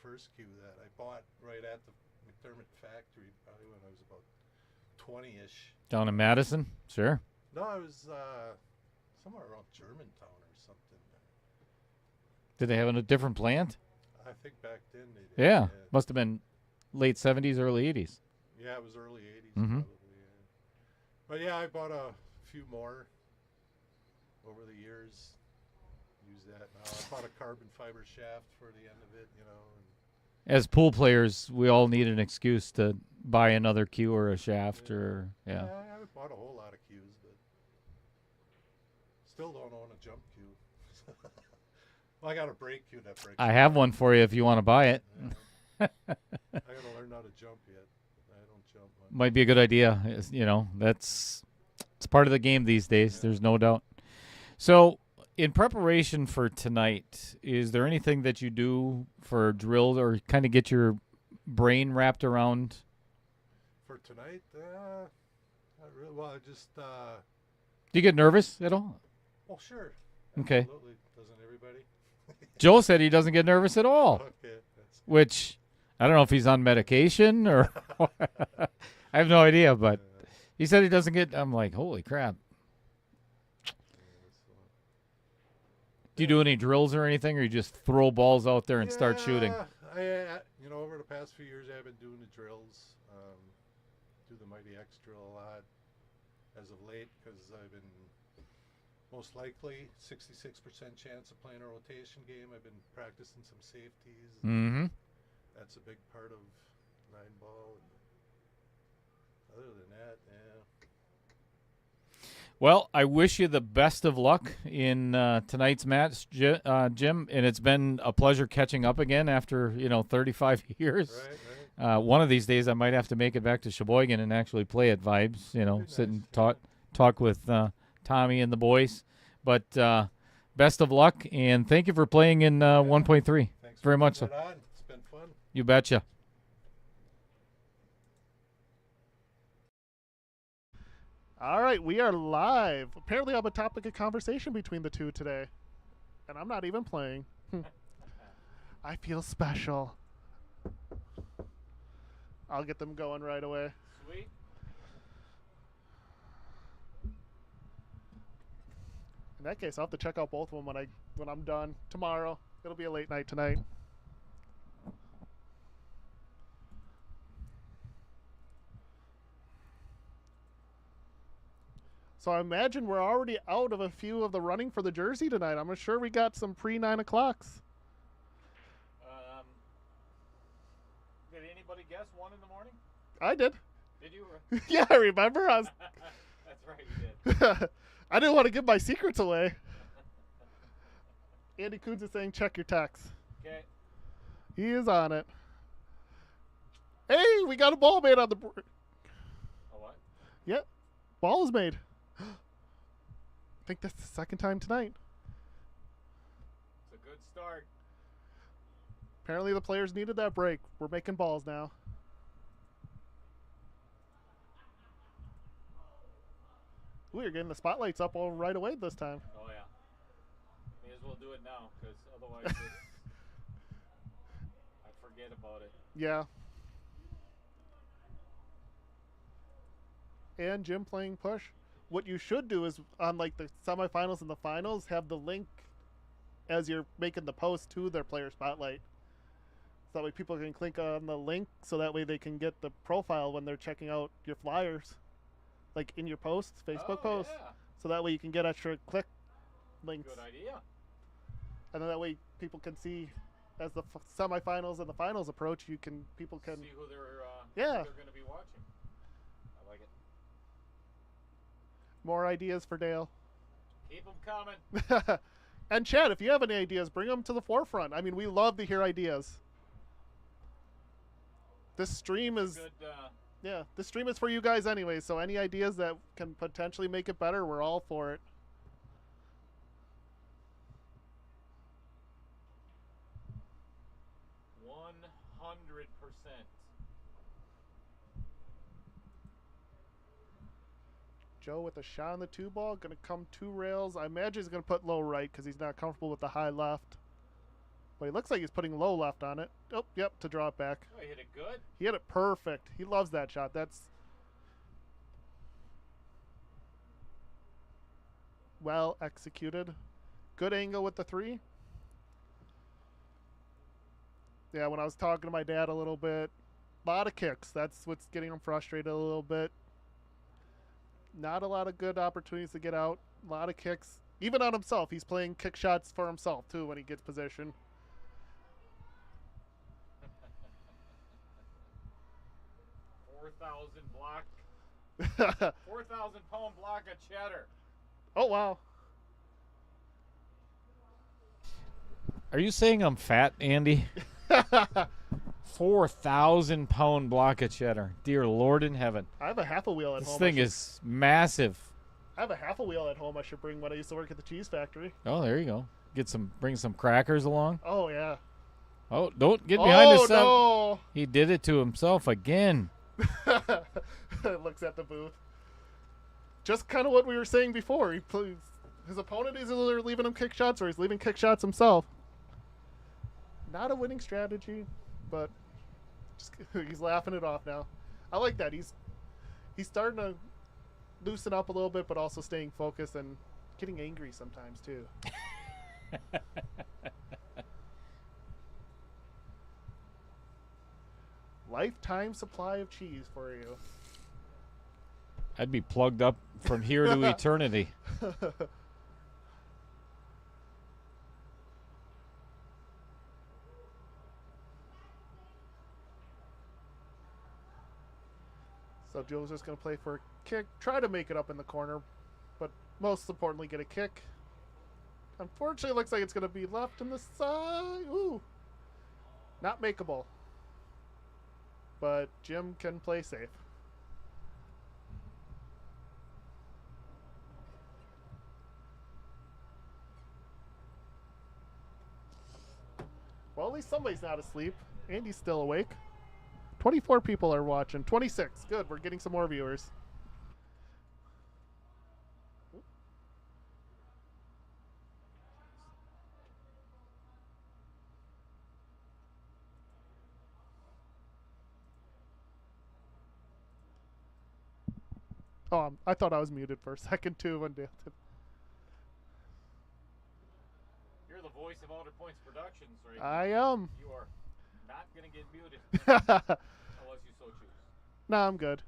first cue that I bought right at the McDermott factory, probably when I was about 20-ish. Down in Madison? Sure. No, I was somewhere around Germantown or something. Did they have a different plant? I think back then they did. Yeah. Must have been late 70s, early 80s. Yeah, it was early 80s Mhm. probably. Yeah. But yeah, I bought a few more over the years. Use that now. I bought a carbon fiber shaft for the end of it, you know. And As pool players, we all need an excuse to buy another cue or a shaft or, yeah. I haven't bought a whole lot of cues, but still don't own a jump cue. Well, I got a brake cue that breaks. I have one for you if you want to buy it. Yeah. I gotta learn how to jump yet. I don't jump much. Might be a good idea. You know, it's part of the game these days. Yeah. There's no doubt. So In preparation for tonight, is there anything that you do for drills or kind of get your brain wrapped around? For tonight, not really. Well, I just. Do you get nervous at all? Well, sure. Okay. Absolutely. Doesn't everybody? Joe said he doesn't get nervous at all, Okay. That's which I don't know if he's on medication or I have no idea, but he said he doesn't get. I'm like, holy crap. Do you do any drills or anything, or you just throw balls out there and start shooting? Over the past few years, I've been doing the drills. Do the Mighty X drill a lot as of late because I've been most likely 66% chance of playing a rotation game. I've been practicing some safeties. Mm-hmm. That's a big part of 9-ball. Other than that, yeah. Well, I wish you the best of luck in tonight's match, Jim. And it's been a pleasure catching up again after 35 years. Right. One of these days, I might have to make it back to Sheboygan and actually play at Vibes. Sit and talk with Tommy and the boys. But best of luck, and thank you for playing in 1.3. Thanks very for much putting so. it on. It's been fun. You betcha. All right, we are live. Apparently, I'm a topic of conversation between the two today, and I'm not even playing. I feel special. I'll get them going right away. Sweet. In that case, I'll have to check out both of them when I'm done tomorrow. It'll be a late night tonight. So I imagine we're already out of a few of the running for the jersey tonight. I'm sure we got some pre-9 o'clocks. Did anybody guess 1 in the morning? I did. Did you? Yeah, I remember. That's right, you did. I didn't want to give my secrets away. Andy Coons is saying, check your text. Okay. He is on it. Hey, we got a ball made on the board. A what? Yep, ball is made. I think that's the second time tonight. It's a good start. Apparently the players needed that break. We're making balls now. Ooh, you're getting the spotlights up all right away this time. Oh, yeah. May as well do it now, because otherwise I forget about it. Yeah. And Jim playing push. What you should do is on like the semifinals and the finals, have the link as you're making the post to their player spotlight. So that way people can click on the link, so that way they can get the profile when they're checking out your flyers, like in your posts, Facebook posts. Yeah. So that way you can get extra click links. Good idea. And then that way people can see as the semifinals and the finals approach, people can see who they're yeah. who they're going to be watching. I like it. More ideas for Dale. Keep them coming. And Chad, if you have any ideas, bring them to the forefront. I mean, we love to hear ideas. This stream is Good, this stream is for you guys anyway, so any ideas that can potentially make it better, we're all for it. Joe with a shot on the 2-ball. Going to come 2 rails. I imagine he's going to put low right because he's not comfortable with the high left. But he looks like he's putting low left on it. Oh, yep, to draw it back. Oh, he hit it good. He hit it perfect. He loves that shot. That's well executed. Good angle with the 3. Yeah, when I was talking to my dad a little bit, a lot of kicks. That's what's getting him frustrated a little bit. Not a lot of good opportunities to get out. A lot of kicks. Even on himself. He's playing kick shots for himself, too, when he gets position. block. 4,000-pound block of cheddar. Oh, wow. Are you saying I'm fat, Andy? 4,000-pound block of cheddar. Dear Lord in heaven. I have a half a wheel at This home. thing is massive. I have a half a wheel at home I should bring when I used to work at the cheese factory. Oh, there you go. Bring some crackers along. Oh, yeah. Oh, don't get behind the seven. Oh, He did it to himself again. no. Looks at the booth. Just kind of what we were saying before. His opponent is either leaving him kick shots or he's leaving kick shots himself. Not a winning strategy, but he's laughing it off now. I like that. He's starting to loosen up a little bit, but also staying focused and getting angry sometimes too. Lifetime supply of cheese for you. I'd be plugged up from here to eternity. So Joe's just going to play for a kick, try to make it up in the corner, but most importantly get a kick. Unfortunately, it looks like it's going to be left in the side. Ooh. Not makeable. But Jim can play safe. Well, at least somebody's not asleep. Andy's still awake. 24 people are watching. 26. Good. We're getting some more viewers. Oh, I thought I was muted for a second too when Dale did. You're the voice of Outer Points Productions, right? I am. You are not going to get muted Nah, unless you so choose. I'm good.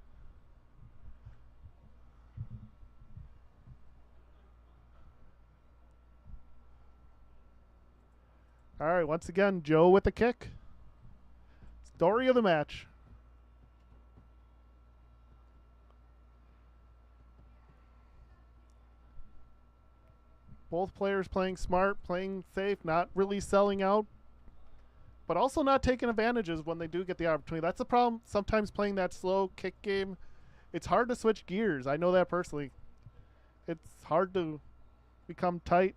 All right, once again, Joe with the kick. Story of the match. Both players playing smart, playing safe, not really selling out, but also not taking advantages when they do get the opportunity. That's the problem. Sometimes playing that slow kick game, it's hard to switch gears. I know that personally. It's hard to become tight.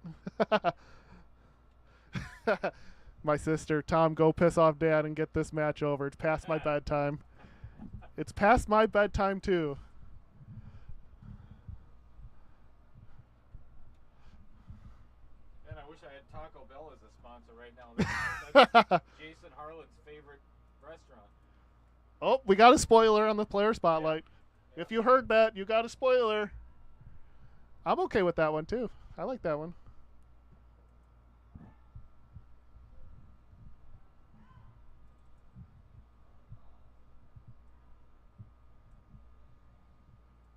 My sister, Tom, go piss off Dad and get this match over. It's past my bedtime. It's past my bedtime, too. Man, I wish I had Taco Bell as a sponsor right now. That's Jason Harlan's favorite restaurant. Oh, we got a spoiler on the player spotlight. Yeah. If you heard that, you got a spoiler. I'm okay with that one, too. I like that one.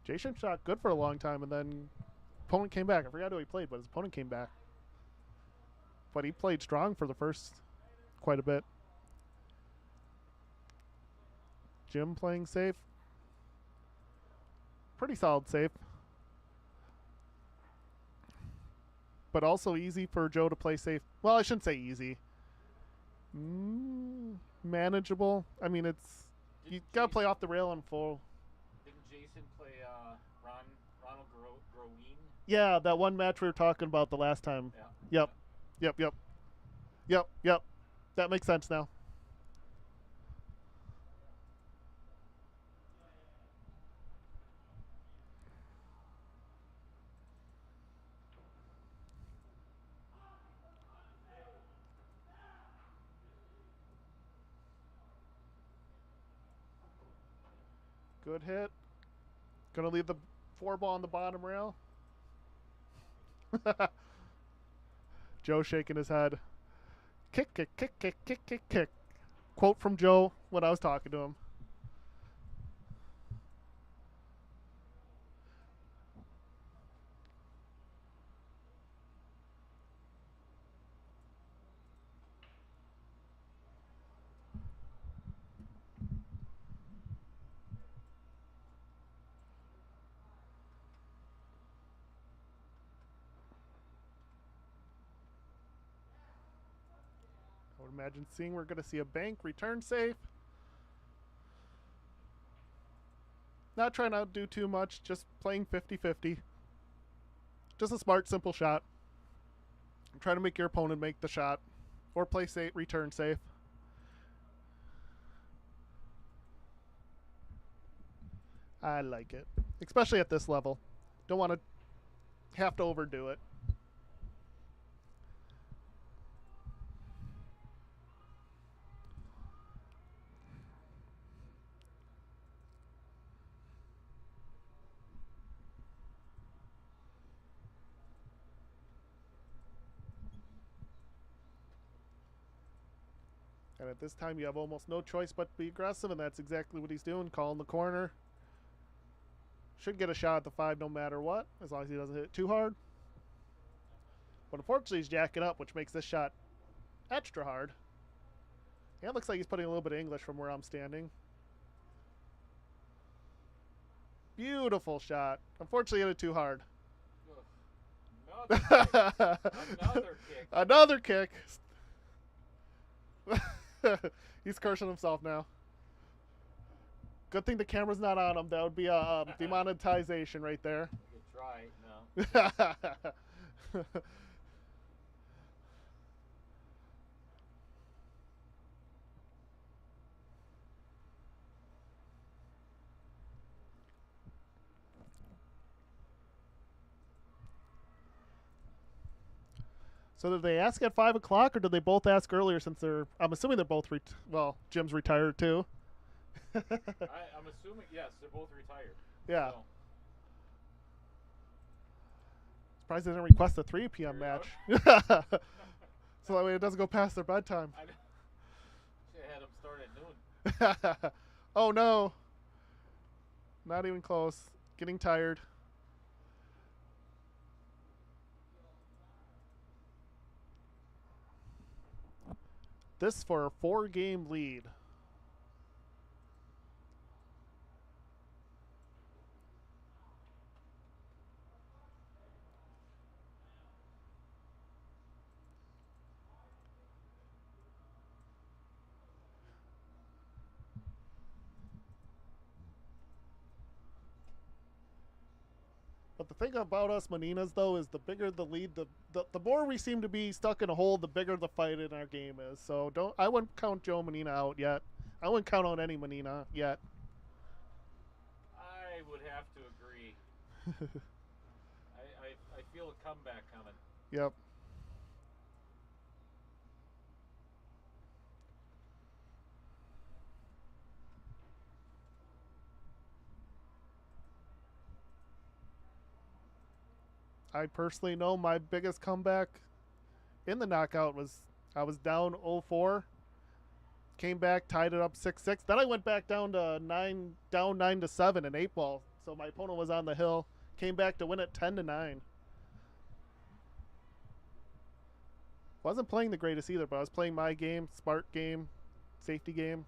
Jason shot good for a long time, and then opponent came back. I forgot who he played, but his opponent came back. But he played strong for the first quite a bit. Jim playing safe. Pretty solid safe. But also easy for Joe to play safe. Well, I shouldn't say easy. Manageable. I mean, you got to play off the rail and full. Didn't Jason play Ronald Groween? Yeah, that one match we were talking about the last time. Yeah. Yep. That makes sense now. Good hit. Gonna leave the 4-ball on the bottom rail. Joe shaking his head. Kick, kick, kick, kick, kick, kick, kick. Quote from Joe when I was talking to him. I would imagine we're going to see a bank return safe. Not trying to do too much, just playing 50-50. Just a smart, simple shot. Try to make your opponent make the shot, or play safe, return safe. I like it, especially at this level. Don't want to have to overdo it. And at this time, you have almost no choice but to be aggressive, and that's exactly what he's doing, calling the corner. Should get a shot at the 5 no matter what, as long as he doesn't hit it too hard. But unfortunately, he's jacking up, which makes this shot extra hard. And it looks like he's putting a little bit of English from where I'm standing. Beautiful shot. Unfortunately, hit it too hard. Another kick. Another kick. He's cursing himself now. Good thing the camera's not on him. That would be a demonetization right there. You could try. No. So did they ask at 5 o'clock, or did they both ask earlier? Since they're, I'm assuming they're both well, Jim's retired too. I'm assuming, yes, they're both retired. Yeah. So. Surprised they didn't request a 3 p.m. match. So that way it doesn't go past their bedtime. I should have had them start at noon. Oh no. Not even close. Getting tired. This for a 4-game lead. But the thing about us Manenas, though, is the bigger the lead, the more we seem to be stuck in a hole, the bigger the fight in our game is. So I wouldn't count Joe Manena out yet. I wouldn't count out any Manena yet. I would have to agree. I feel a comeback coming. Yep. I personally know my biggest comeback in the knockout was I was down 0-4, came back, tied it up 6-6. Then I went back down 9-7 in 8-ball. So my opponent was on the hill, came back to win it 10-9. Wasn't playing the greatest either, but I was playing my game, smart game, safety game.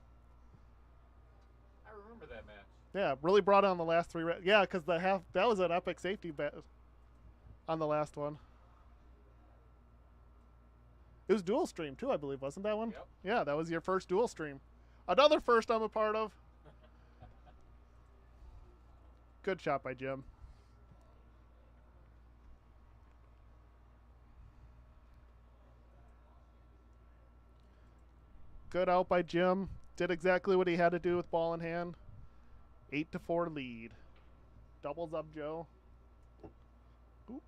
I remember that match. Yeah, really brought on the last 3. Yeah, because that was an epic safety bet on the last one. It was dual stream too, I believe, wasn't that one? Yep. Yeah, that was your first dual stream. Another first I'm a part of. Good shot by Jim. Good out by Jim. Did exactly what he had to do with ball in hand. 8-4 lead. Doubles up Joe. Oop.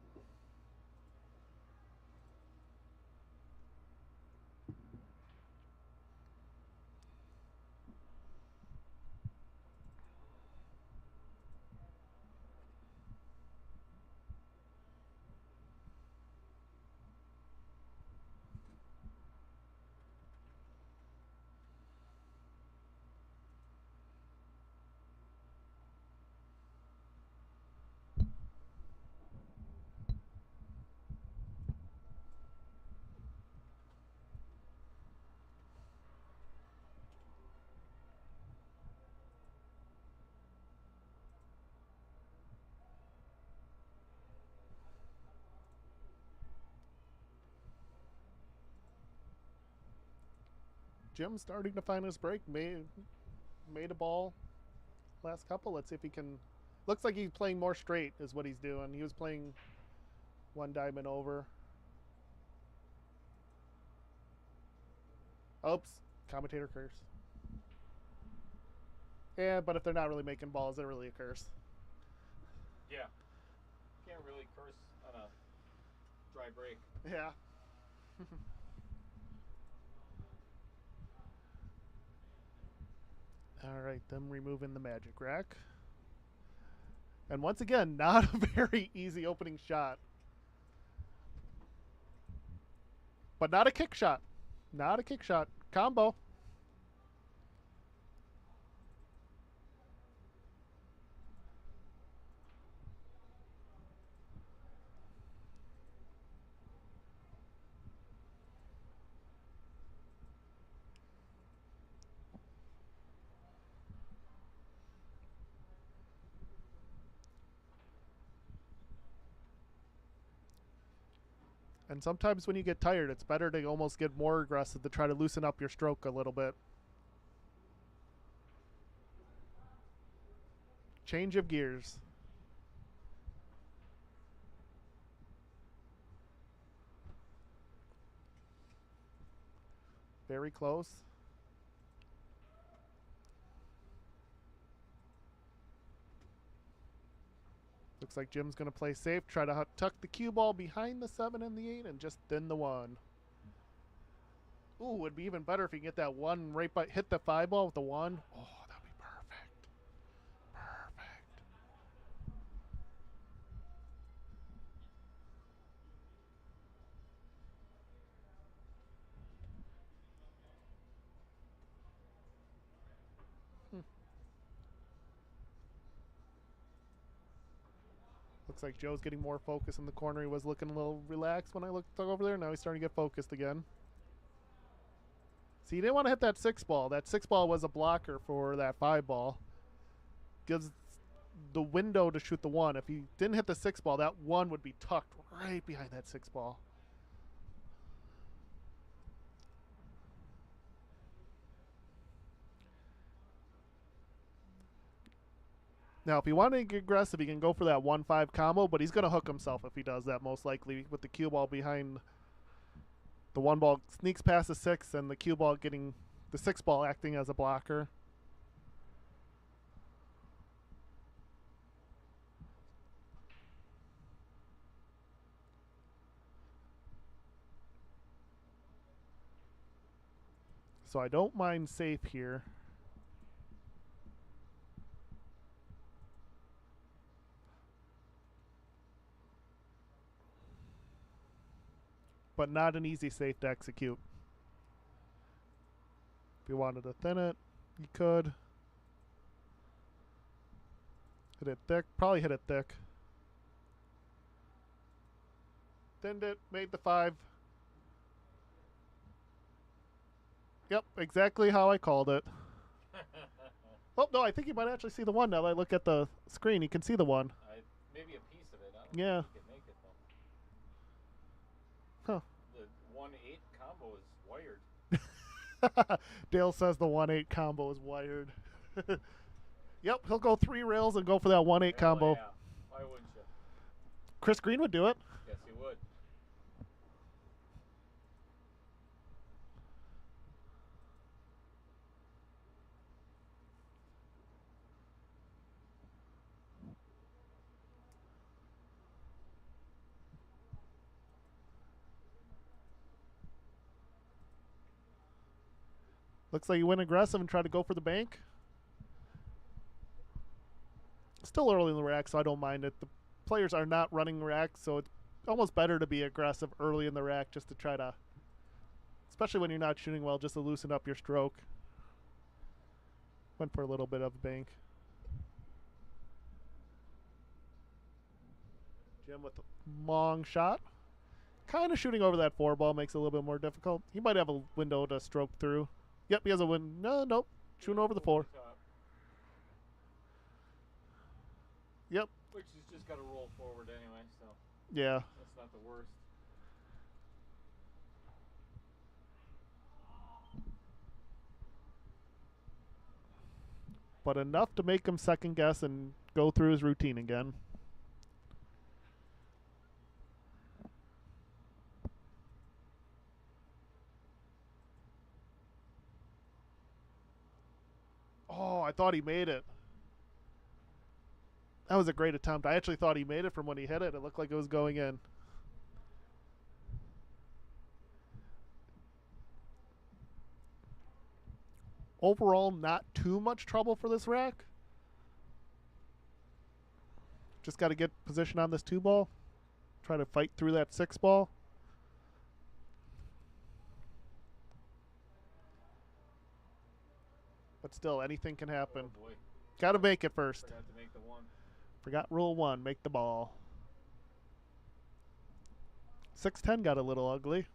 Jim's starting to find his break. Made a ball last couple. Let's see if he can. Looks like he's playing more straight is what he's doing. He was playing 1 diamond over. Oops. Commentator curse. Yeah, but if they're not really making balls, they're really a curse. Yeah. Can't really curse on a dry break. Yeah. All right, them removing the magic rack. And once again, not a very easy opening shot. But not a kick shot. Not a kick shot. Combo. And sometimes when you get tired, it's better to almost get more aggressive to try to loosen up your stroke a little bit. Change of gears. Very close. Looks like Jim's going to play safe, try to tuck the cue ball behind the 7 and the 8 and just thin the 1. Ooh, it'd be even better if you get that 1 right by, hit the 5 ball with the 1. Oh, that'd be perfect. Perfect. Looks like Joe's getting more focus in the corner. He was looking a little relaxed when I looked over there. Now he's starting to get focused again. See, he didn't want to hit that 6 ball. That 6 ball was a blocker for that 5 ball. Gives the window to shoot the 1. If he didn't hit the 6 ball, that 1 would be tucked right behind that 6 ball. Now, if he wanted to get aggressive, he can go for that 1-5 combo, but he's going to hook himself if he does that, most likely, with the cue ball behind the 1 ball. Sneaks past the 6, and the cue ball getting the 6 ball acting as a blocker. So I don't mind safe here. But not an easy safe to execute. If you wanted to thin it, you could. Hit it thick. Probably hit it thick. Thinned it. Made the 5. Yep, exactly how I called it. Oh, no, I think you might actually see the 1 now that I look at the screen. You can see the 1. Maybe a piece of it. I don't Yeah. know if you can make it, though. Huh. The 1-8 combo is wired. Dale says the 1-8 combo is wired. Yep, he'll go 3 rails and go for that 1-8 combo. Yeah. Why wouldn't you? Chris Green would do it. Yes, he would. Looks like he went aggressive and tried to go for the bank. Still early in the rack, so I don't mind it. The players are not running racks, so it's almost better to be aggressive early in the rack just to try to, especially when you're not shooting well, just to loosen up your stroke. Went for a little bit of bank. Jim with a long shot. Kind of shooting over that 4 ball makes it a little bit more difficult. He might have a window to stroke through. Yep, he has a win. No, nope. Shooting over the 4. Yep. Which has just got to roll forward anyway, so Yeah. that's not the worst. But enough to make him second guess and go through his routine again. Oh, I thought he made it. That was a great attempt. I actually thought he made it from when he hit it. It looked like it was going in. Overall, not too much trouble for this rack. Just got to get position on this 2-ball. Try to fight through that 6-ball. But still, anything can happen. Oh boy. Got to make it first. Forgot to make the one. Forgot rule 1, make the ball. 6-10 got a little ugly.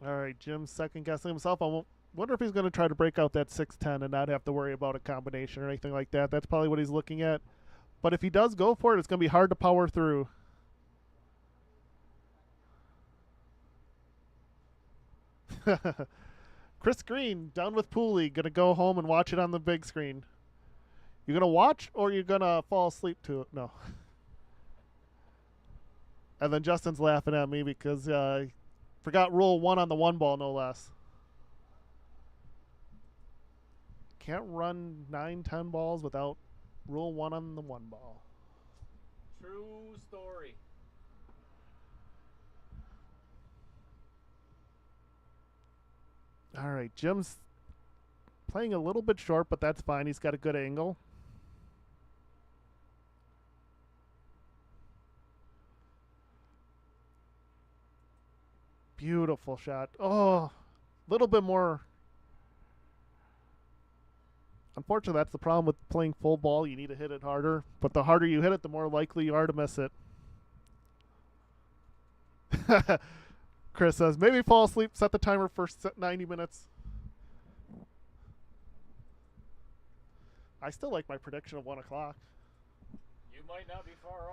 All right, Jim's second guessing himself. I wonder if he's going to try to break out that 6-10 and not have to worry about a combination or anything like that. That's probably what he's looking at. But if he does go for it, it's going to be hard to power through. Chris Green, down with Pooley, going to go home and watch it on the big screen. You going to watch or you going to fall asleep to it? No. And then Justin's laughing at me because forgot rule 1 on the 1-ball, no less. Can't run 9, 10 balls without rule 1 on the 1-ball. True story. All right, Jim's playing a little bit short, but that's fine. He's got a good angle. Beautiful shot. Oh, a little bit more. Unfortunately, that's the problem with playing full ball. You need to hit it harder. But the harder you hit it, the more likely you are to miss it. Chris says, maybe fall asleep, set the timer for 90 minutes. I still like my prediction of 1 o'clock. You might not be far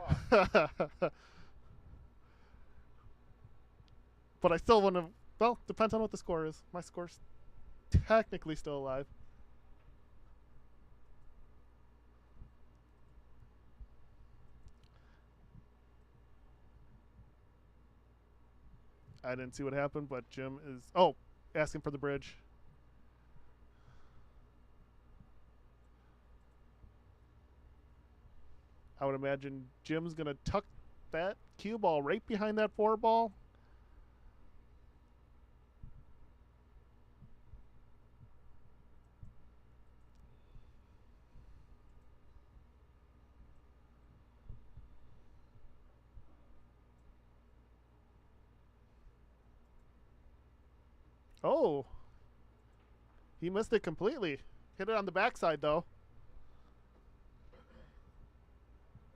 off. But I still want to, well, depends on what the score is. My score's technically still alive. I didn't see what happened, but Jim is, asking for the bridge. I would imagine Jim's going to tuck that cue ball right behind that 4-ball. Oh, he missed it completely. Hit it on the backside, though.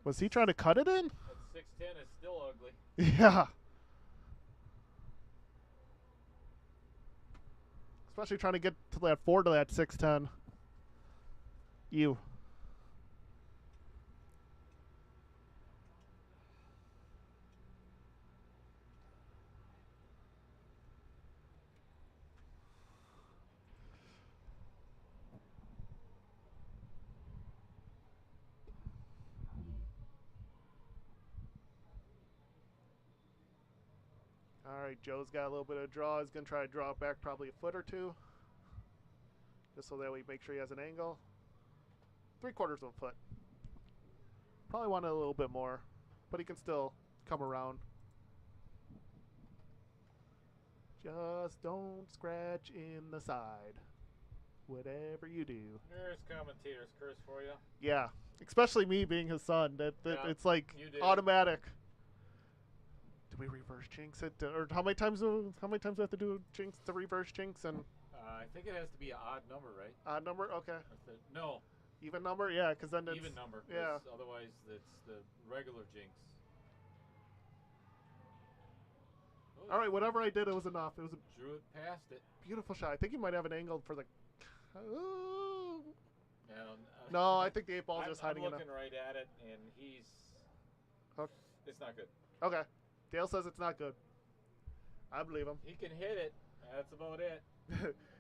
Was he trying to cut it in? That 6-10 is still ugly. Yeah. Especially trying to get to that 4 to that 6-10. You. All right, Joe's got a little bit of draw. He's going to try to draw it back probably a foot or 2. Just so that we make sure he has an angle. 3/4 of a foot. Probably wanted a little bit more, but he can still come around. Just don't scratch in the side. Whatever you do. There's commentator's curse for you. Yeah, especially me being his son. That Yeah, it's like automatic. Do we reverse jinx it, or how many times do we have to do jinx to reverse jinx? And I think it has to be an odd number, right? odd number, okay. No, Even number, yeah, because then it's even number. Yeah. Otherwise, it's the regular jinx. All right, whatever I did, it was enough. It was a Drew it past it. beautiful shot. I think he might have an angle for the. Ooh. No, No, I think the 8 ball just I'm hiding enough. looking right at it, and he's. Okay. It's not good. Okay. Dale says it's not good. I believe him. He can hit it. That's about it.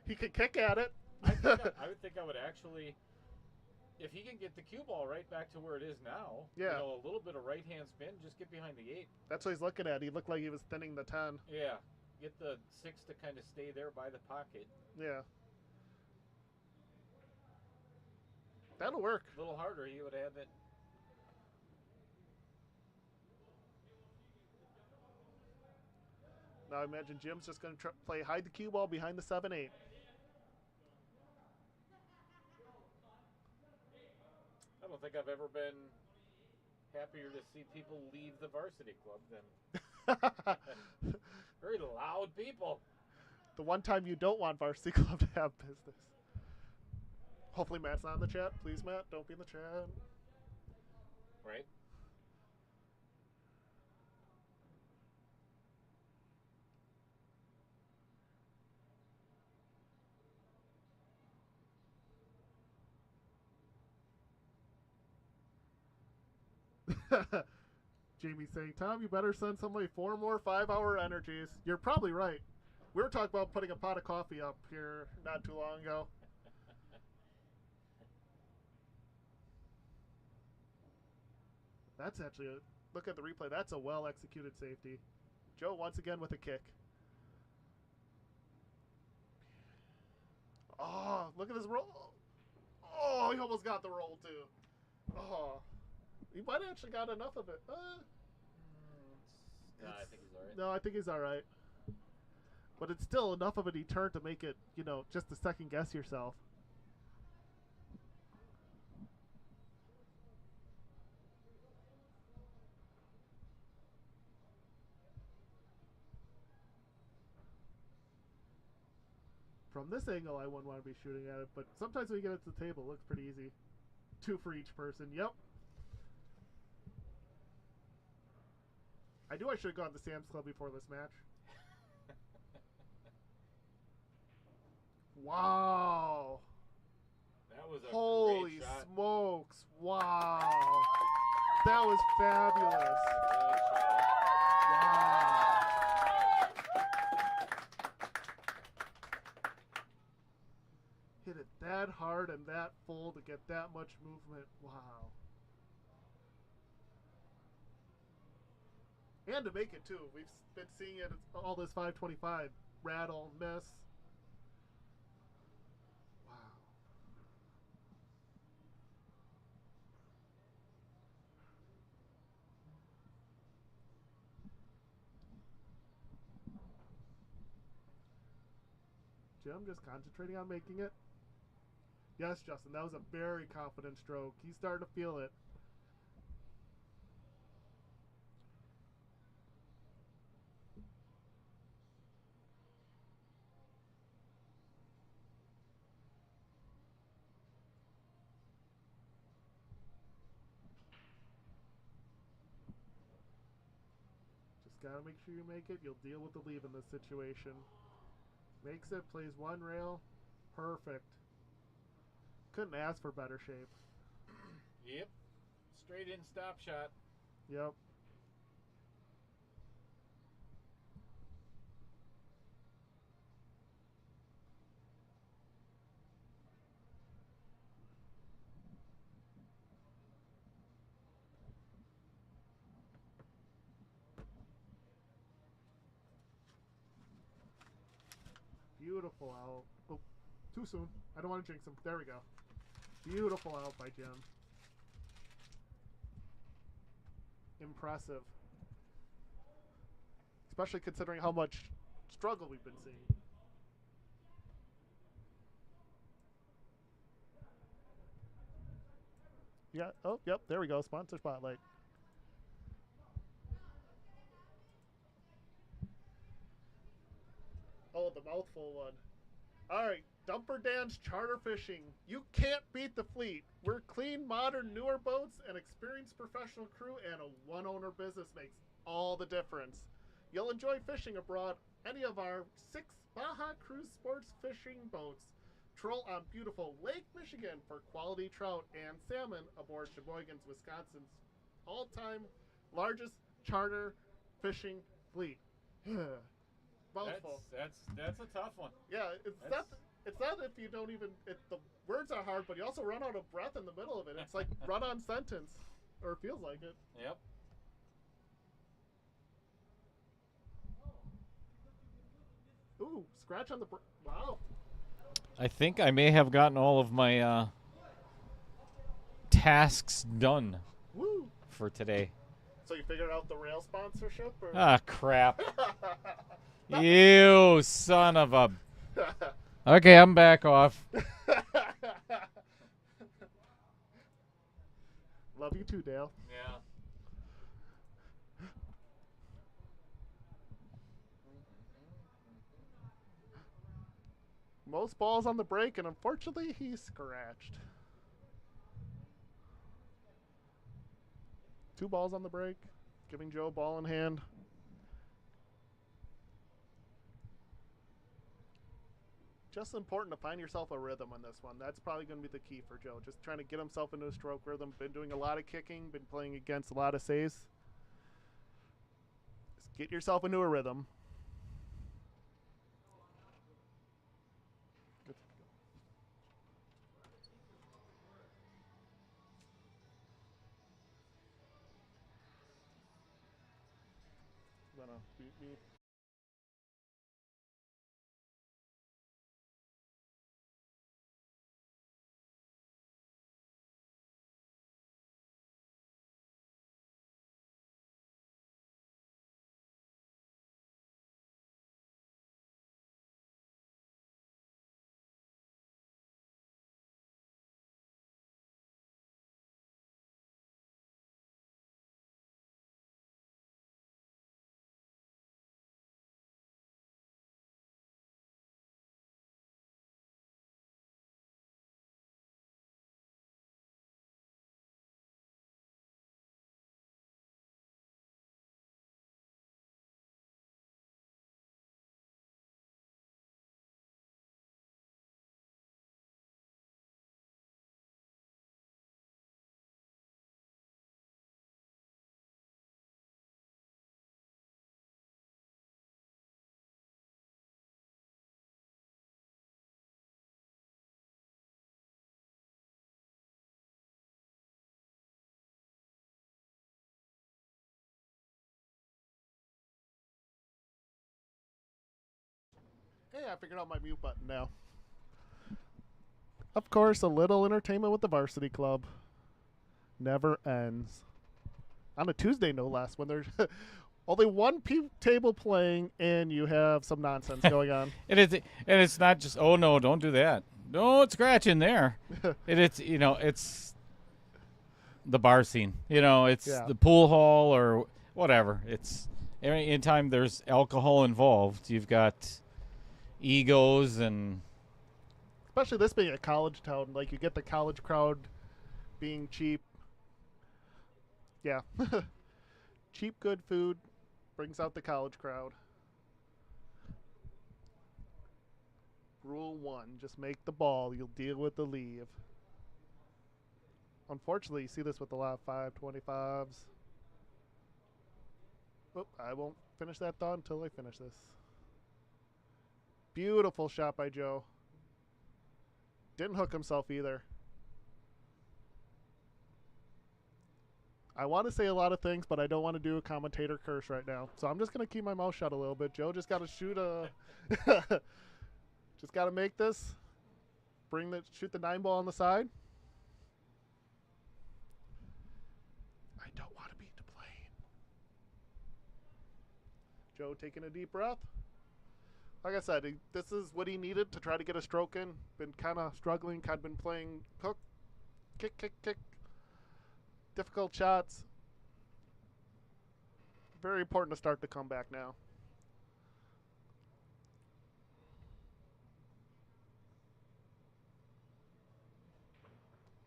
He could kick at it. I would think I would actually, if he can get the cue ball right back to where it is now. Yeah. You know, a little bit of right hand spin, just get behind the 8. That's what he's looking at. He looked like he was thinning the 10. Yeah. Get the 6 to kind of stay there by the pocket. Yeah. That'll work. A little harder, he would have had that. Now I imagine Jim's just going to play hide the cue ball behind the 7-8. I don't think I've ever been happier to see people leave the varsity club than very loud people. The one time you don't want varsity club to have business. Hopefully Matt's not in the chat. Please, Matt, don't be in the chat. Right? Jamie's saying, Tom, you better send somebody 4 more 5-hour energies. You're probably right. We were talking about putting a pot of coffee up here not too long ago. That's actually a look at the replay. That's a well executed safety. Joe once again with a kick. Oh, look at this roll. Oh, he almost got the roll too. Oh, he might have actually got enough of it. No, I think he's all right. No, I think he's all right. But it's still enough of a deterrent to make it, you know, just to second guess yourself. From this angle, I wouldn't want to be shooting at it, but sometimes when you get it to the table, it looks pretty easy. 2 for each person. Yep. I knew I should have gone to Sam's Club before this match. Wow. That was a Holy great shot. smokes. Wow. That was fabulous. Good shot. Wow. Hit it that hard and that full to get that much movement. Wow. And to make it too. We've been seeing it all this 525. Rattle, miss. Wow. Jim just concentrating on making it. Yes, Justin, that was a very confident stroke. He's starting to feel it. Just gotta make sure you make it. You'll deal with the leave in this situation. Makes it, plays one rail. Perfect. Couldn't ask for better shape. Yep. Straight in stop shot. Yep. Beautiful out. Oh, too soon. I don't want to jinx him. There we go. Beautiful out by Jim. Impressive. Especially considering how much struggle we've been seeing. Yeah. Oh, yep. There we go. Sponsor spotlight. Oh, the mouthful one. All right. Dumper Dan's Charter Fishing. You can't beat the fleet. We're clean, modern, newer boats, an experienced professional crew, and a one-owner business makes all the difference. You'll enjoy fishing aboard any of our 6 Baja Cruise Sports fishing boats. Troll on beautiful Lake Michigan for quality trout and salmon aboard Sheboygan's, Wisconsin's all-time largest charter fishing fleet. Mouthful. That's a tough one. Yeah, it's not if you don't even. The words are hard, but you also run out of breath in the middle of it. It's like run-on sentence, or it feels like it. Yep. Ooh, scratch on the. Wow. I think I may have gotten all of my tasks done Woo. for today. So you figured out the rail sponsorship? Or? Ah, crap. You son of a... Okay, I'm back off. Love you too, Dale. Yeah. Most balls on the break, and unfortunately, he's scratched. 2 balls on the break, giving Joe ball in hand. Just important to find yourself a rhythm on this one. That's probably going to be the key for Joe. Just trying to get himself into a stroke rhythm. Been doing a lot of kicking, been playing against a lot of saves. Just get yourself into a rhythm. Beep, beep. Hey, I figured out my mute button now. Of course, a little entertainment with the varsity club. Never ends. On a Tuesday, no less, when there's only one table playing and you have some nonsense going on. It's not just, oh no, don't do that. Don't scratch in there. It's the bar scene. It's the pool hall or whatever. It's anytime there's alcohol involved, you've got egos and... Especially this being a college town, like you get the college crowd being cheap. Yeah. Cheap, good food brings out the college crowd. Rule 1, just make the ball. You'll deal with the leave. Unfortunately, you see this with a lot of 525s. Oop, I won't finish that thought until I finish this. Beautiful shot by Joe. Didn't hook himself either. I want to say a lot of things, but I don't want to do a commentator curse right now. So I'm just going to keep my mouth shut a little bit. Joe just got to shoot a... just got to make this. Shoot the 9 ball on the side. I don't want to beat the plane. Joe taking a deep breath. Like I said, this is what he needed to try to get a stroke in. Been kind of struggling, kind of been playing hook, kick, kick, kick. Difficult shots. Very important to start the comeback now.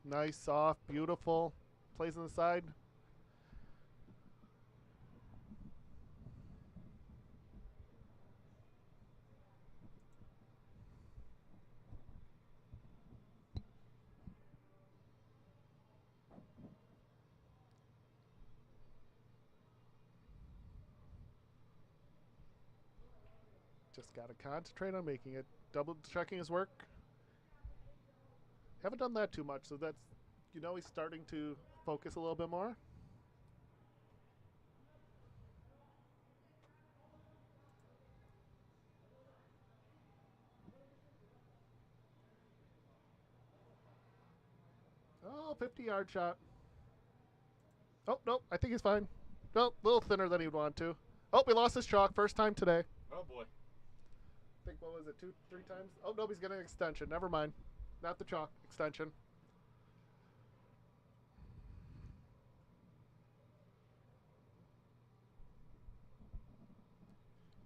Nice, soft, beautiful. Plays on the side. Just got to concentrate on making it. Double checking his work. Haven't done that too much, so that's, he's starting to focus a little bit more. Oh, 50-yard shot. Oh, nope, I think he's fine. Nope, a little thinner than he'd want to. Oh, we lost his chalk. First time today. Oh, boy. I think, what was it, 2-3 times? Oh, no, he's getting an extension. Never mind. Not the chalk, extension.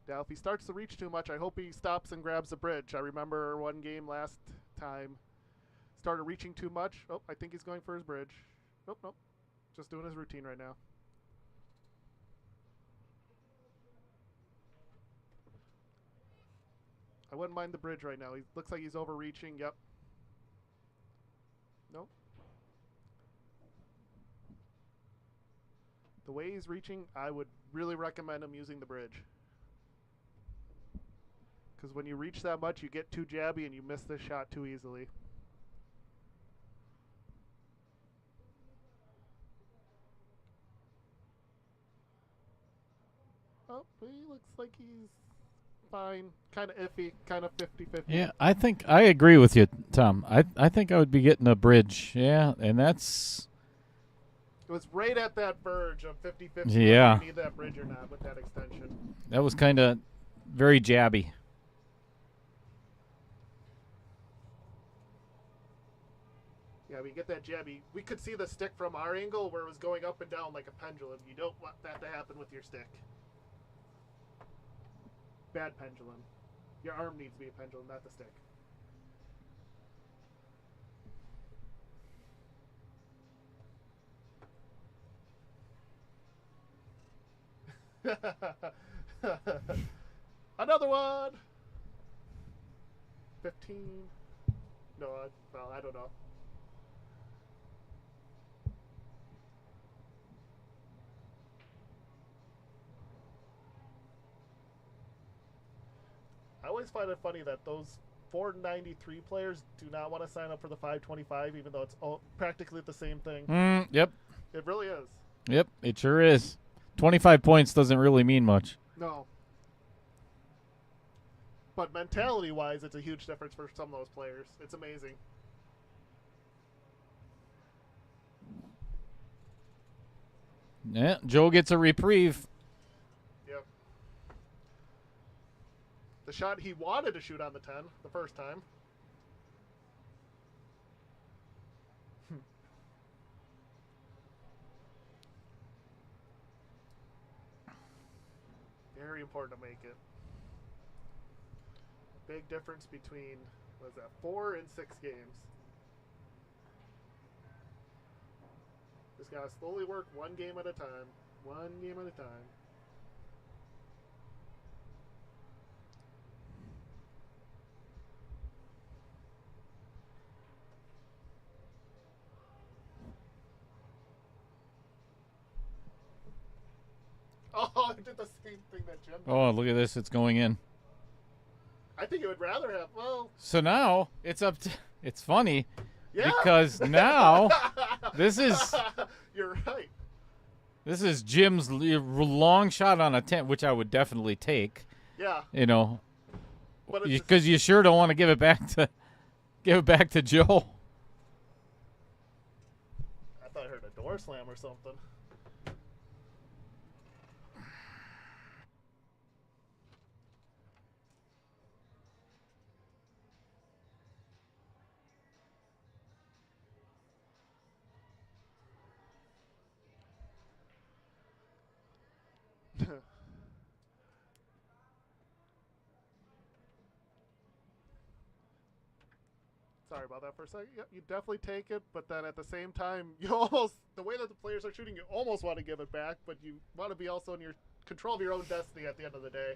Now, if he starts to reach too much, I hope he stops and grabs the bridge. I remember one game last time. Started reaching too much. Oh, I think he's going for his bridge. Nope, nope. Just doing his routine right now. I wouldn't mind the bridge right now. He looks like he's overreaching. Yep. Nope. The way he's reaching, I would really recommend him using the bridge. Because when you reach that much, you get too jabby and you miss this shot too easily. Oh, he looks like he's fine. Kind of iffy. Kind of 50-50. Yeah, I think I agree with you, Tom. I think I would be getting a bridge. Yeah, and that's... It was right at that verge of 50-50. Yeah. You need that bridge or not with that extension. That was kind of very jabby. Yeah, we get that jabby. We could see the stick from our angle where it was going up and down like a pendulum. You don't want that to happen with your stick. Bad pendulum. Your arm needs to be a pendulum, not the stick. Another one. 15. No, well, I don't know. I always find it funny that those 493 players do not want to sign up for the 525, even though it's practically the same thing. Yep. It really is. Yep, it sure is. 25 points doesn't really mean much. No. But mentality-wise, it's a huge difference for some of those players. It's amazing. Yeah, Joe gets a reprieve. Yep. The shot he wanted to shoot on the 10 the first time. Very important to make it. Big difference between, what is that, 4 and 6 games. Just gotta slowly work one game at a time. One game at a time. Oh, I did the same thing that Jim did. Oh, look at this. It's going in. I think you would rather have, well... So now it's up to... It's funny Yeah. because now this is... You're right. This is Jim's long shot on a 10, which I would definitely take. Yeah. You know, But because you sure don't want to give it back to Joe. I thought I heard a door slam or something. Sorry about that for a second. Yep, you definitely take it, but then at the same time, you almost, the way that the players are shooting, you almost want to give it back, but you want to be also in your control of your own destiny at the end of the day.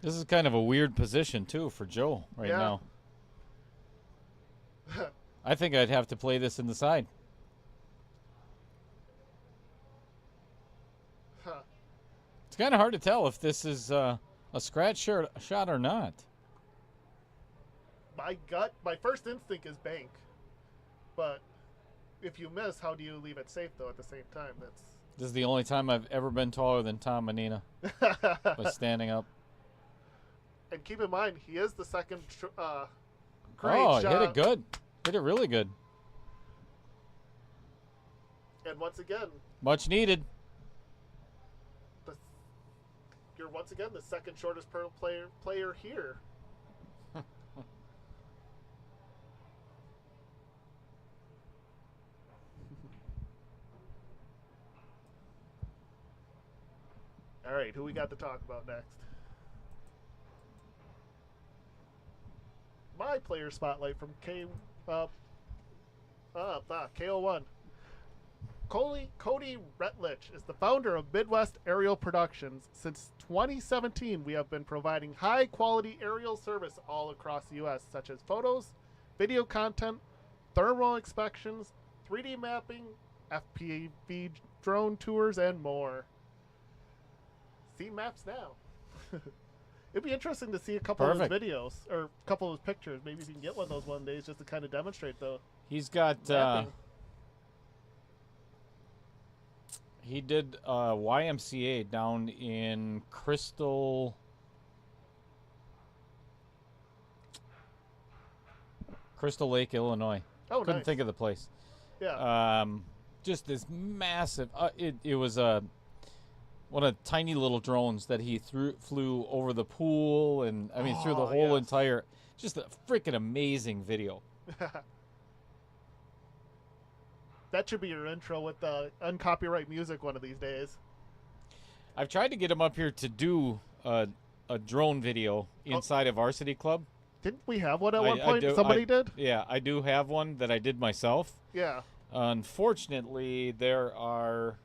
This is kind of a weird position, too, for Joe right now. I think I'd have to play this in the side. It's kind of hard to tell if this is A scratch shot or not? My first instinct is bank. But if you miss, how do you leave it safe, though, at the same time? This is the only time I've ever been taller than Tom Manena by standing up. And keep in mind, he is the second great Oh, shot. hit it good. Hit it really good. And once again, Much needed. you're once again the second shortest player here. All right, who we got to talk about next? My player spotlight from KO1. Cody Retlich is the founder of Midwest Aerial Productions. Since 2017, we have been providing high-quality aerial service all across the U.S., such as photos, video content, thermal inspections, 3D mapping, FPV drone tours, and more. See maps now. It'd be interesting to see a couple of his videos or a couple of his pictures. Maybe if you can get one of those one day just to kind of demonstrate the He's got mapping. he did YMCA down in Crystal Lake, Illinois. Oh, Couldn't nice. think of the place. Yeah. Just this massive. It was one of the tiny little drones that he flew over the pool, and I mean through the whole yes. entire. Just a freaking amazing video. That should be your intro with the uncopyright music one of these days. I've tried to get him up here to do a drone video inside of Varsity Club. Didn't we have one at one point? Somebody did? Yeah, I do have one that I did myself. Yeah. Unfortunately, there are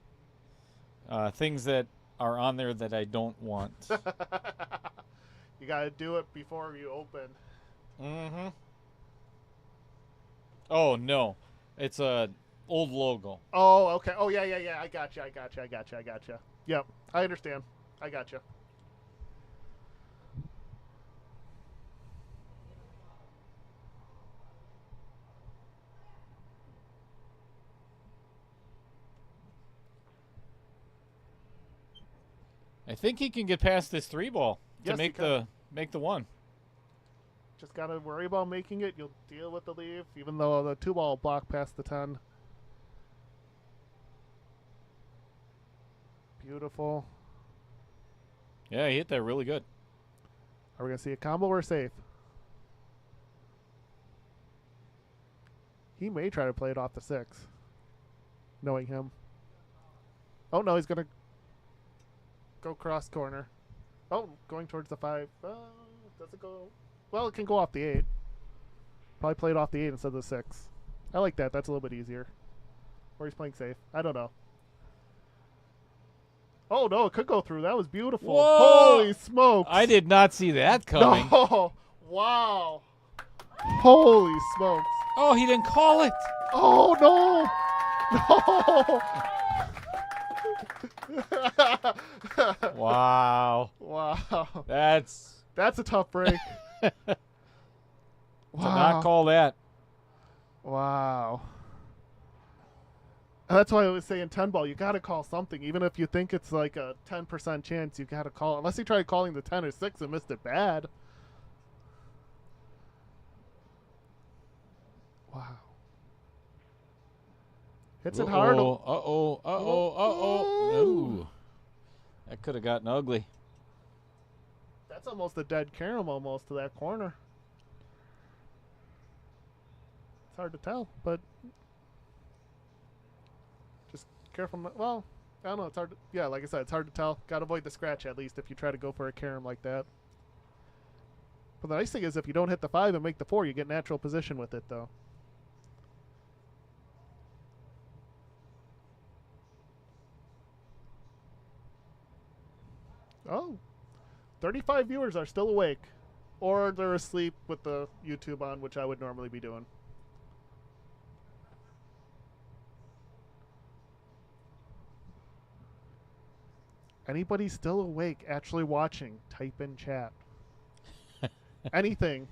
things that are on there that I don't want. You got to do it before you open. Mm-hmm. Oh, no. It's a old logo. Oh, okay. Oh, yeah. I got you. Yep. I understand. I got you. I think he can get past this 3-ball Yes, to make the one. Just got to worry about making it. You'll deal with the leave, even though the 2-ball block past the 10. Beautiful. Yeah, he hit that really good. Are we going to see a combo or safe? He may try to play it off the 6, knowing him. Oh, no, he's going to go cross corner. Oh, going towards the 5. Does it go? Well, it can go off the 8. Probably play it off the 8 instead of the 6. I like that. That's a little bit easier. Or he's playing safe. I don't know. Oh, no, it could go through. That was beautiful. Whoa! Holy smokes. I did not see that coming. No. Wow. Holy smokes. Oh, he didn't call it. Oh, no. No. Wow. Wow. That's That's a tough break. to not call that. Wow. And that's why I was saying 10-ball, you got to call something. Even if you think it's like a 10% chance, you got to call. Unless he tried calling the 10 or 6 and missed it bad. Wow. Hits it hard. Ooh. That could have gotten ugly. That's almost a dead carom almost to that corner. It's hard to tell, but just careful. Well, I don't know. It's hard to, yeah, like I said, it's hard to tell. Got to avoid the scratch at least if you try to go for a carom like that. But the nice thing is if you don't hit the 5 and make the 4, you get natural position with it, though. Oh, 35 viewers are still awake. Or they're asleep with the YouTube on, which I would normally be doing. Anybody still awake, actually watching, type in chat. Anything.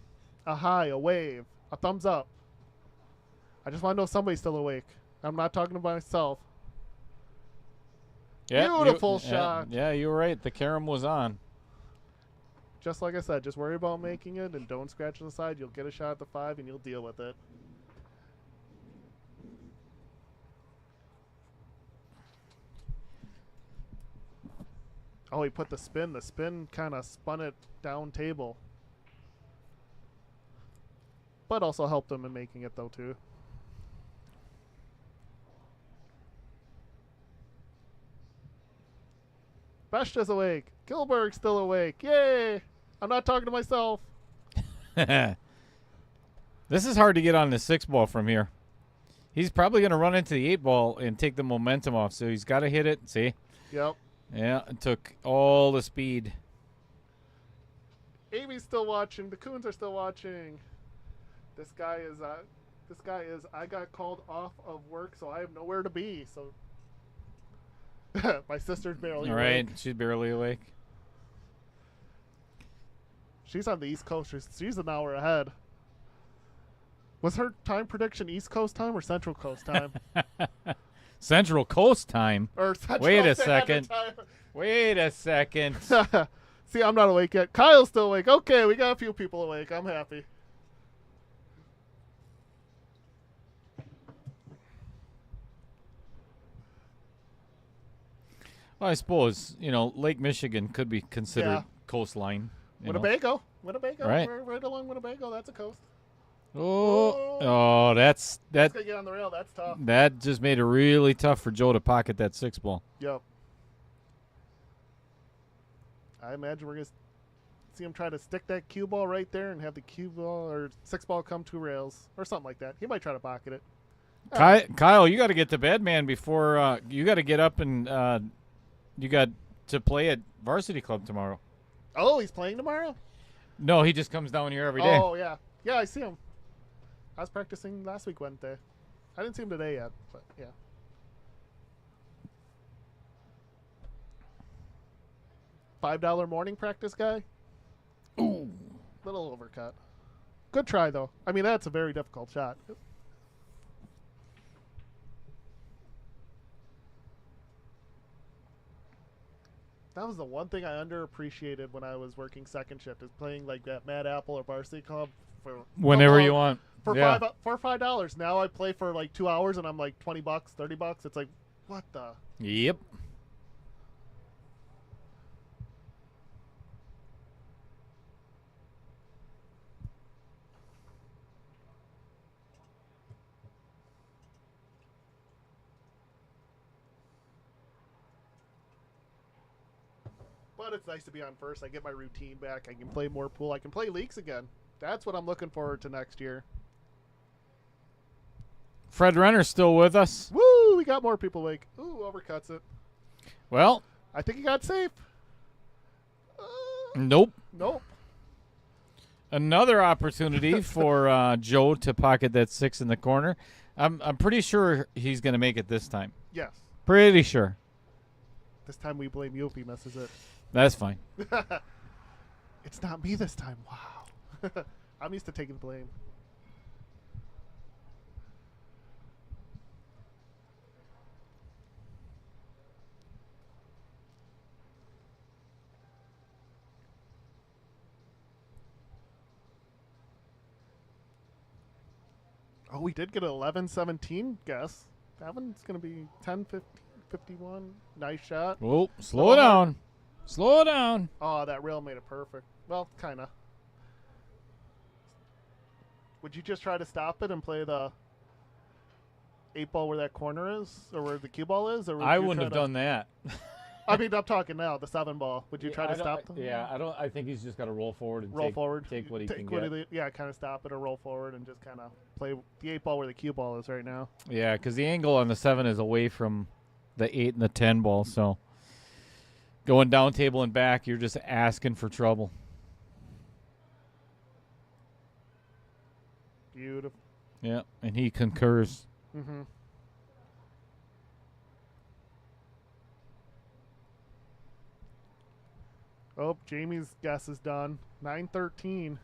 A hi, a wave, a thumbs up. I just want to know if somebody's still awake. I'm not talking about myself. Beautiful shot. Yeah, you were right. The carom was on. Just like I said, just worry about making it and don't scratch to the side. You'll get a shot at the 5 and you'll deal with it. Oh, he put the spin. The spin kind of spun it down table. But also helped him in making it, though, too. Beshta's awake. Gilberg's still awake. Yay! I'm not talking to myself. This is hard to get on the 6-ball from here. He's probably going to run into the 8-ball and take the momentum off, so he's got to hit it. See? Yep. Yeah, it took all the speed. Amy's still watching. The Coons are still watching. This guy is I got called off of work, so I have nowhere to be. So my sister's barely All right, awake. she's barely awake. She's on the East Coast. She's an hour ahead. Was her time prediction East Coast time or Central Coast time? Central Coast time. Or Central Wait a Standard second. Time. Wait a second. See, I'm not awake yet. Kyle's still awake. Okay, we got a few people awake. I'm happy. Well, I suppose, Lake Michigan could be considered Yeah. coastline. you know. Winnebago. Right. We're right along Winnebago. That's a coast. Oh, That's going to get on the rail. That's tough. that just made it really tough for Joe to pocket that 6-ball. Yep. I imagine we're going to see him try to stick that cue ball right there and have the cue ball or 6-ball come 2 rails or something like that. He might try to pocket it. Kyle, you got to get to bed, man, before you got to get up and you got to play at Varsity Club tomorrow. Oh, he's playing tomorrow? No, he just comes down here every day. Oh, yeah. Yeah, I see him. I was practicing last week Wednesday. I didn't see him today yet, but yeah. $5 morning practice guy? Ooh. Little overcut. Good try, though. I mean, that's a very difficult shot. That was the one thing I underappreciated when I was working second shift, is playing like that Mad Apple or Varsity Club for Whenever you want. for Yeah. $5. Now I play for like 2 hours and I'm like $20, $30. It's like, what the? Yep. But it's nice to be on first. I get my routine back. I can play more pool. I can play leagues again. That's what I'm looking forward to next year. Fred Renner's still with us. Woo! We got more people awake. Ooh, overcuts it. Well, I think he got safe. nope. Nope. Another opportunity for Joe to pocket that 6 in the corner. I'm pretty sure he's going to make it this time. Yes. Pretty sure. This time we blame you if he misses it. That's fine. It's not me this time. Wow. I'm used to taking the blame. Oh, we did get an 11-17 guess. That one's going to be 10-15, 51. Nice shot. Whoa, slow down. Slow down. Oh, that rail made it perfect. Well, kind of. Would you just try to stop it and play the 8-ball where that corner is, or where the cue ball is? Or would I you wouldn't try have to- done that. I mean, I'm talking now, the 7-ball. Would you try to stop them? Yeah, I don't. I think he's just got to roll forward and Roll forward. take what he can what get. yeah, kind of stop it or roll forward and just kind of play the 8-ball where the cue ball is right now. Yeah, because the angle on the 7 is away from the 8 and the 10 ball, so going down table and back, you're just asking for trouble. Beautiful. Yeah, and he concurs. Mm-hmm. Oh, Jamie's guess is done. 9:13.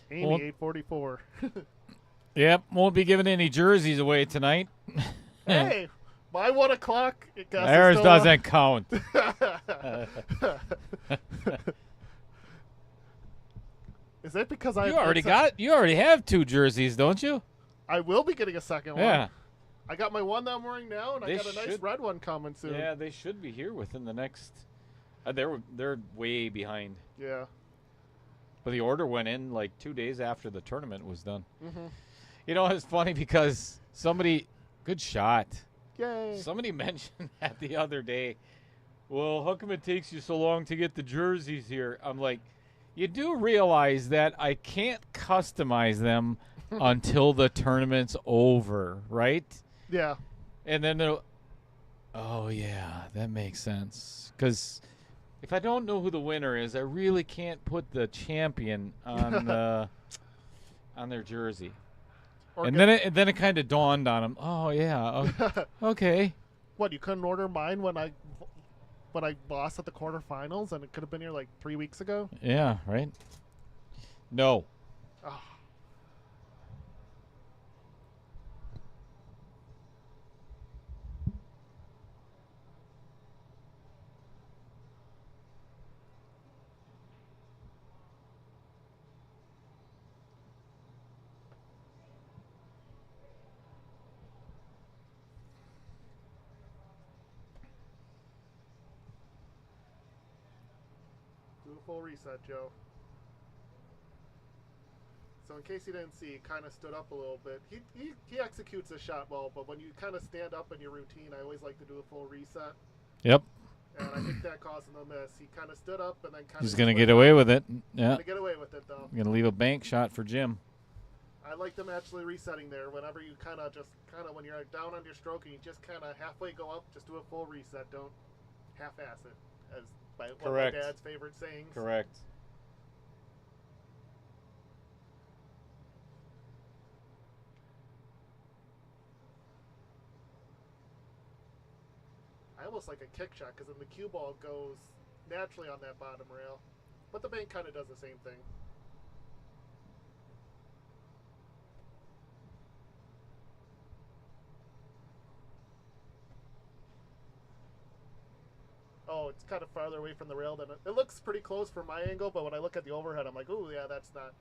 Amy, Well- 8:44. Yep, won't be giving any jerseys away tonight. Hey, my 1 o'clock guess Theirs is still on. doesn't count. Is that because I You already have 2 jerseys, don't you? I will be getting a second one. Yeah. I got my one that I'm wearing now, and They I got a nice should- red one coming soon. Yeah, they should be here within the next. They're way behind. Yeah. But the order went in like 2 days after the tournament was done. Mm-hmm. You know, it's funny because good shot. Yay. Somebody mentioned that the other day. Well, how come it takes you so long to get the jerseys here? I'm like, you do realize that I can't customize them until the tournament's over, right? Yeah. And then oh yeah, that makes sense. Because if I don't know who the winner is, I really can't put the champion on on their jersey. Or And get- then it kind of dawned on him. Oh yeah, okay. What, you couldn't order mine when I lost at the quarterfinals, and it could have been here like 3 weeks ago? Yeah, right. No. Oh. Do a full reset, Joe. So in case you didn't see, he kind of stood up a little bit. He executes the shot well, but when you kind of stand up in your routine, I always like to do a full reset. Yep. And I think that caused him a miss. He kind of stood up and then kind of... He's gonna get away with it. Yeah. Gonna get away with it, though. Gonna leave a bank shot for Jim. I like them actually resetting there. Whenever you kind of when you're down on your stroke and you just kind of halfway go up, just do a full reset. Don't half-ass it, as one of my Correct. dad's favorite sayings. Correct. I almost like a kick shot because then the cue ball goes naturally on that bottom rail. But the bank kind of does the same thing. Oh, it's kind of farther away from the rail than it looks pretty close from my angle, but when I look at the overhead, I'm like, oh, yeah, that's not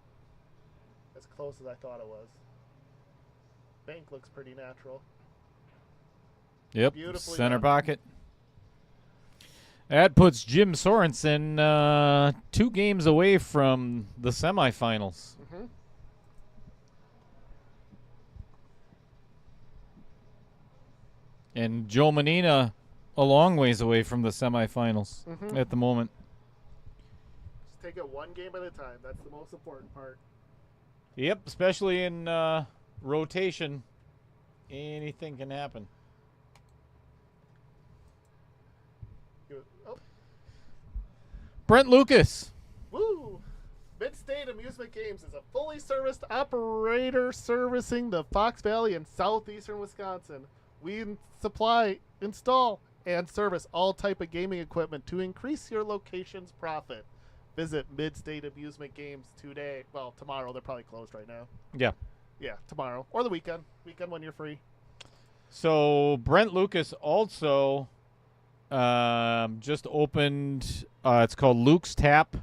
as close as I thought it was. Bank looks pretty natural. Yep. Beautifully Center done. pocket. That puts Jim Sorensen 2 games away from the semifinals. Mm-hmm. And Joe Manena a long ways away from the semifinals Mhm. at the moment. Just take it one game at a time. That's the most important part. Yep, especially in rotation. Anything can happen. Oh, Brent Lucas. woo! Mid-State Amusement Games is a fully serviced operator servicing the Fox Valley and southeastern Wisconsin. We supply, install, and service all type of gaming equipment to increase your location's profit. Visit Mid-State Amusement Games today. Well, tomorrow. They're probably closed right now. Yeah. Yeah, tomorrow. Or the weekend. Weekend when you're free. So Brent Lucas also just opened. It's called Luke's Tap,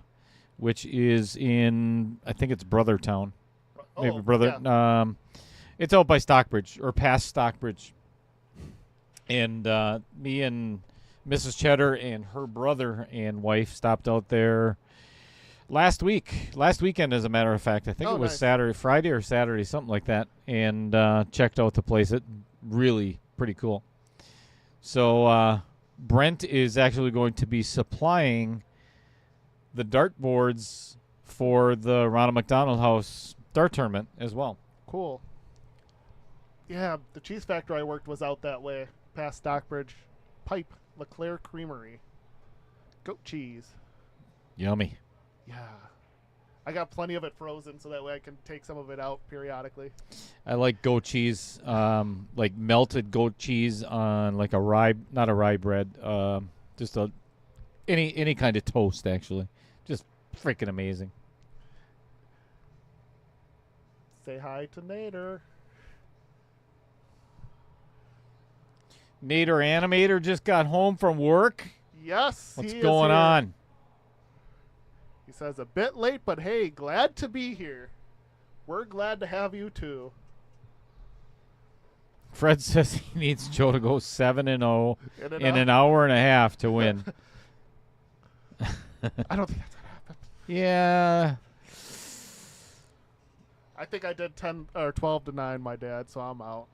which is in, I think it's Brothertown. Maybe Brother. Yeah. It's out by Stockbridge or past Stockbridge. And me and Mrs. Cheddar and her brother and wife stopped out there last weekend, as a matter of fact. I think Oh, it was nice. Friday or Saturday, something like that, and checked out the place. It really pretty cool. So Brent is actually going to be supplying the dart boards for the Ronald McDonald House dart tournament as well. Cool. Yeah, the cheese factory I worked was out that way, past Stockbridge. Pipe, LeClaire Creamery. Goat cheese. Yummy. Yeah. I got plenty of it frozen, so that way I can take some of it out periodically. I like goat cheese, like melted goat cheese on like a rye, not a rye bread, just any kind of toast actually, just freaking amazing. Say hi to Nader. Nader Animator just got home from work. Yes, What's he going is here. on? He says a bit late, but hey, glad to be here. We're glad to have you too. Fred says he needs Joe to go 7-0 In in an hour and a half to win. I don't think that's gonna happen. Yeah. I think I did 10 or 12 to 9, my dad, so I'm out.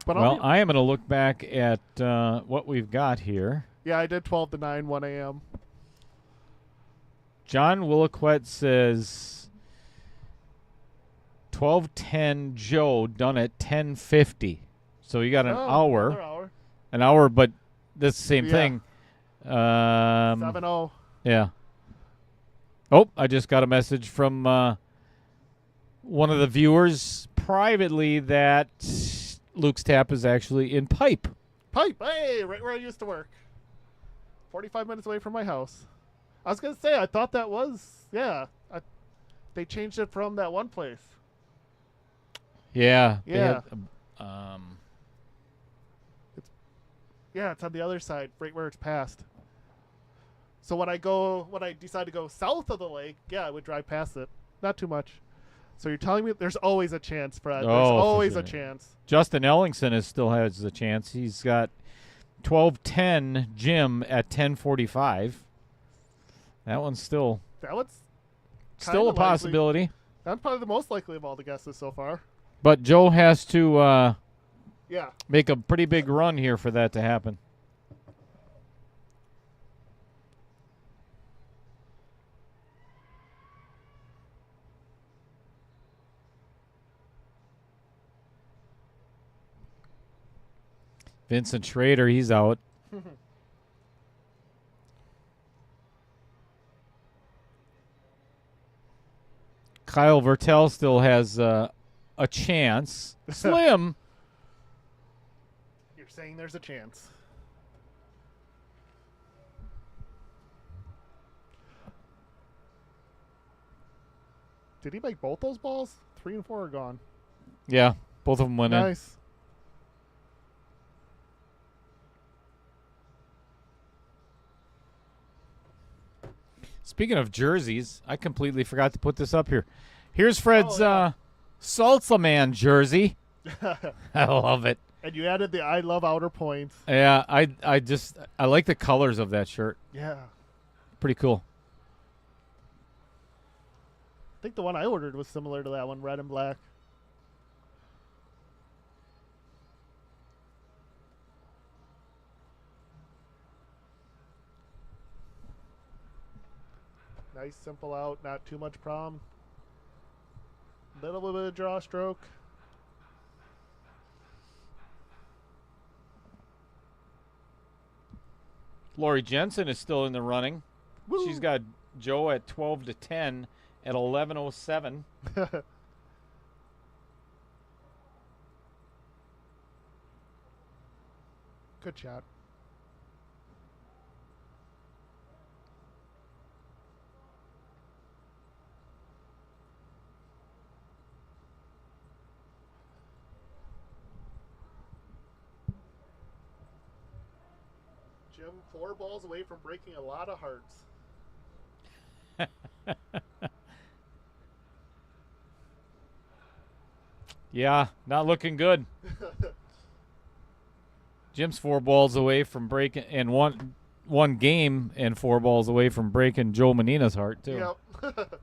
But Well, I am going to look back at what we've got here. yeah, I did 12 to 9, 1 a.m. John Williquette says 12:10 Joe done at 10:50. So you got an Another hour. hour. An hour, but that's the same Yeah. thing. 7-0. Yeah. Oh, I just got a message from one of the viewers privately that Luke's Tap is actually in Pipe. Pipe. Hey, right where I used to work. 45 minutes away from my house. I was going to say, I thought that was, yeah. They changed it from that one place. Yeah. they Yeah. had, Yeah, it's on the other side, right where it's past. So when I decide to go south of the lake, yeah, I would drive past it. Not too much. So you're telling me there's always a chance, Fred. There's Oh, for always sure. a chance. Justin Ellingson still has a chance. He's got 12:10 Jim at 10:45. That one's still That one's a kinda likely. possibility. That's probably the most likely of all the guesses so far. But Joe has to Yeah. make a pretty big run here for that to happen. Vincent Schrader, he's out. Kyle Vertel still has a chance. Slim. You're saying there's a chance. Did he make both those balls? 3 and 4 are gone. Yeah, both of them went in. Nice. Speaking of jerseys, I completely forgot to put this up here. Here's Fred's yeah. Salsa Man jersey. I love it. And you added the I love outer points. Yeah, I like the colors of that shirt. Yeah. Pretty cool. I think the one I ordered was similar to that one, red and black. Nice, simple out, not too much problem. Little bit of draw stroke. Lori Jensen is still in the running. Woo. She's got Joe at 12 to 10 at 11:07. Good shot. Jim, 4 balls away from breaking a lot of hearts. Yeah, not looking good. Jim's 4 balls away from breaking, and one game and 4 balls away from breaking Joe Manena's heart too. Yep.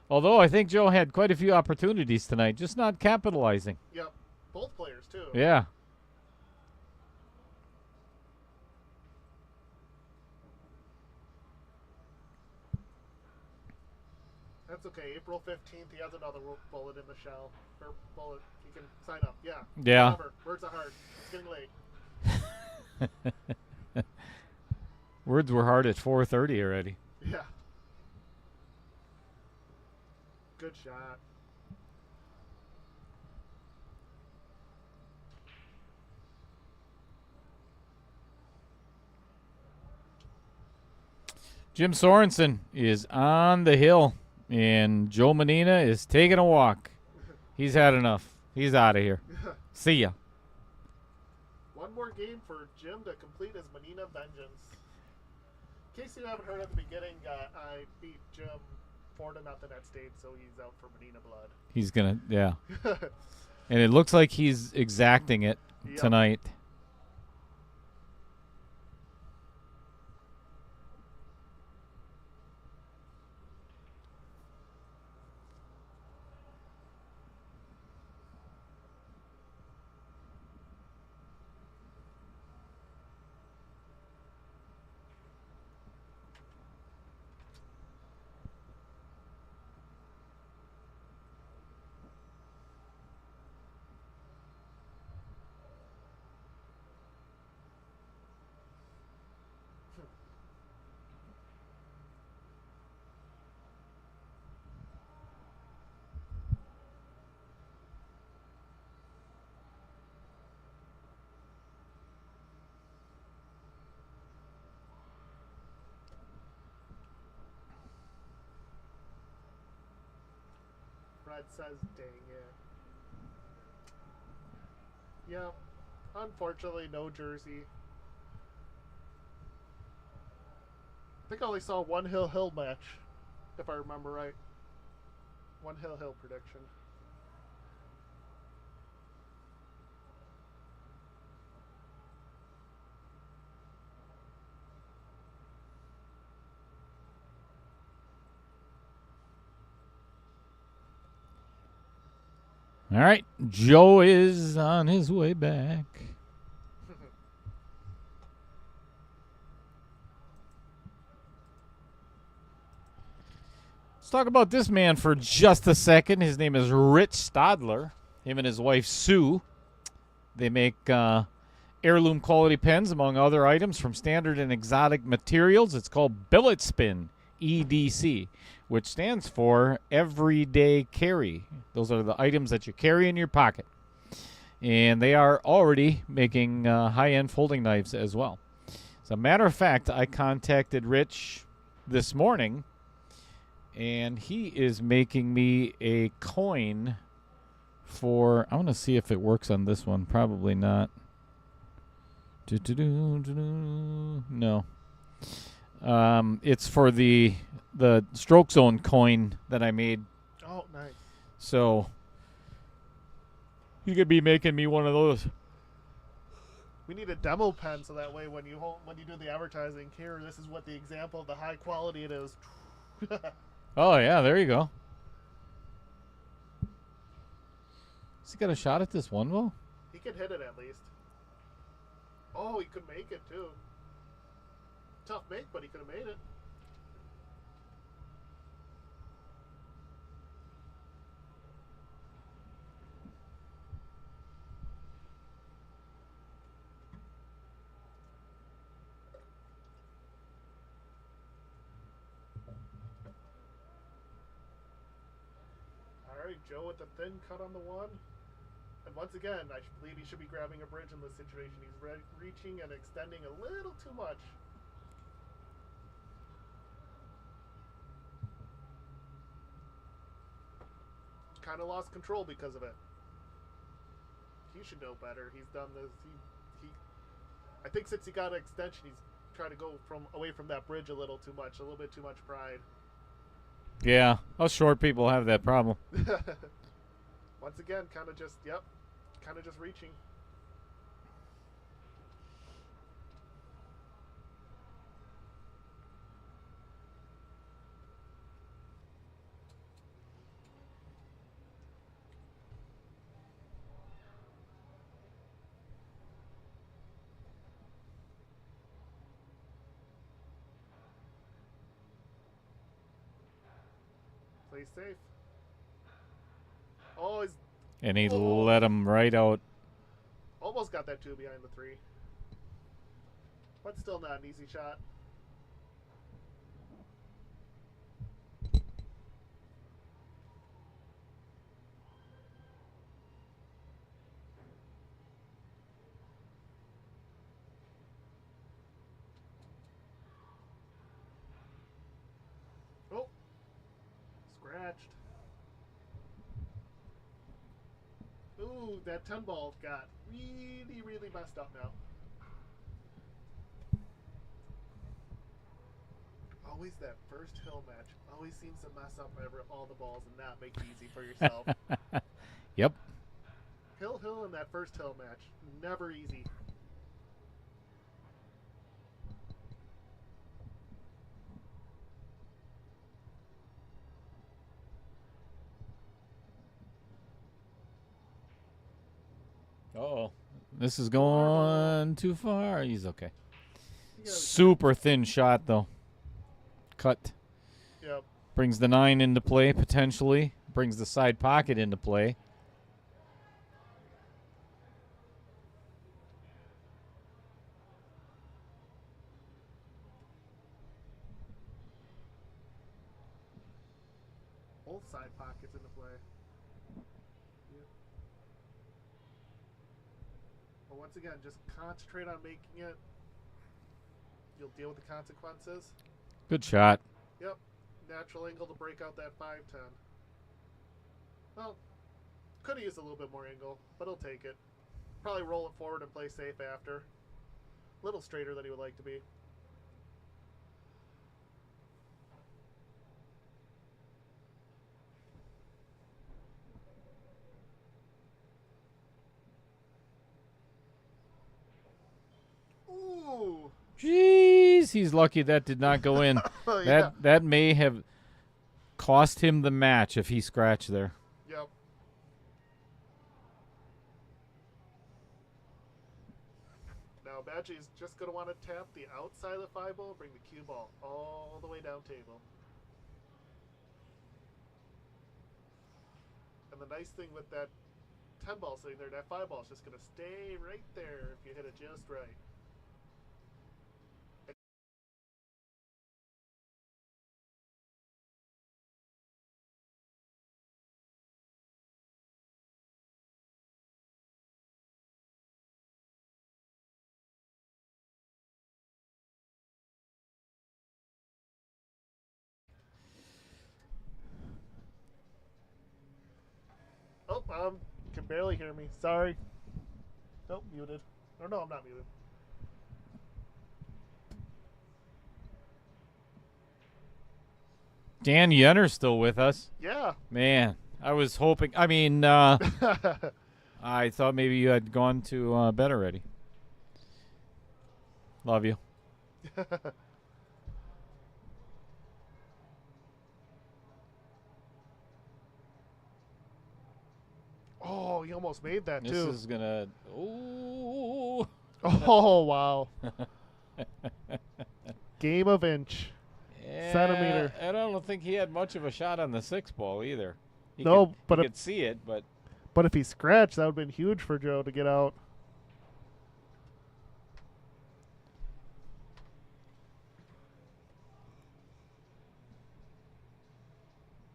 Although I think Joe had quite a few opportunities tonight, just not capitalizing. Yep. Both players, too. Yeah. That's okay. April 15th, he has another bullet in the shell. Or bullet. He can sign up. Yeah. Yeah. Whatever. Words are hard. It's getting late. Words were hard at 4:30 already. Yeah. Good shot. Jim Sorensen is on the hill, and Joe Manena is taking a walk. He's had enough. He's out of here. See ya. One more game for Jim to complete his Manena vengeance. In case you haven't heard at the beginning, I beat Jim 4-0 at state, so he's out for Manena blood. He's gonna, yeah. And it looks like he's exacting it tonight. Fred says, dang it. Yeah, unfortunately, no jersey. I think I only saw one Hill match, if I remember right. One Hill prediction. All right, Joe is on his way back. Let's talk about this man for just a second. His name is Rich Stadler. Him and his wife, Sue. They make heirloom quality pens, among other items, from standard and exotic materials. It's called Billet Spin, EDC, which stands for Everyday Carry. Those are the items that you carry in your pocket. And they are already making high-end folding knives as well. As a matter of fact, I contacted Rich this morning, and he is making me a coin for, I want to see if it works on this one. Probably not. No. It's for the Stroke Zone coin that I made. Oh, nice. So he could be making me one of those. We need a demo pen so that way when you do the advertising here, this is what the example of the high quality it is. Oh yeah, there you go. Has he got a shot at this one ball? He could hit it at least. Oh, he could make it too. Tough make, but he could have made it. Alright, Joe with the thin cut on the one. And once again, I believe he should be grabbing a bridge in this situation. He's reaching and extending a little too much. Kind of lost control because of it. He should know better. He's done this. He I think since he got an extension, he's trying to go away from that bridge a little too much. A little bit too much pride. Yeah, us short people have that problem. Once again, kind of just reaching. Play safe. Oh, he's And he let him right out. almost got that two behind the three. But still not an easy shot. scratched. Ooh, that 10 ball got really, really messed up now. Always that first hill match always seems to mess up all the balls and not make it easy for yourself. Yep. Hill in that first hill match, never easy. Uh-oh. This is going too far. He's okay. Super thin shot, though. Cut. Yep. Brings the 9 into play, potentially. Brings the side pocket into play. Both side pockets into play. Yep. But once again, just concentrate on making it. You'll deal with the consequences. Good shot. Yep. Natural angle to break out that 5-10. Well, could have used a little bit more angle, but he'll take it. Probably roll it forward and play safe after. A little straighter than he would like to be. Ooh. Jeez, he's lucky that did not go in. Yeah. That may have cost him the match if he scratched there. Yep. Now Badgie's just going to want to tap the outside of the 5 ball, bring the cue ball all the way down table. And the nice thing with that 10 ball sitting there, that 5 ball is just going to stay right there if you hit it just right. Oh, can barely hear me. Sorry. Nope, muted. Or no, I'm not muted. Dan Yenner's still with us. Yeah. Man, I was hoping. I mean, I thought maybe you had gone to bed already. Love you. Oh, he almost made that This too. is gonna. Ooh. Oh, wow. Game of inch. Yeah, Centimeter. I don't think he had much of a shot on the 6 ball either. He No, could, but he if- could see it, but But if he scratched, that would have been huge for Joe to get out.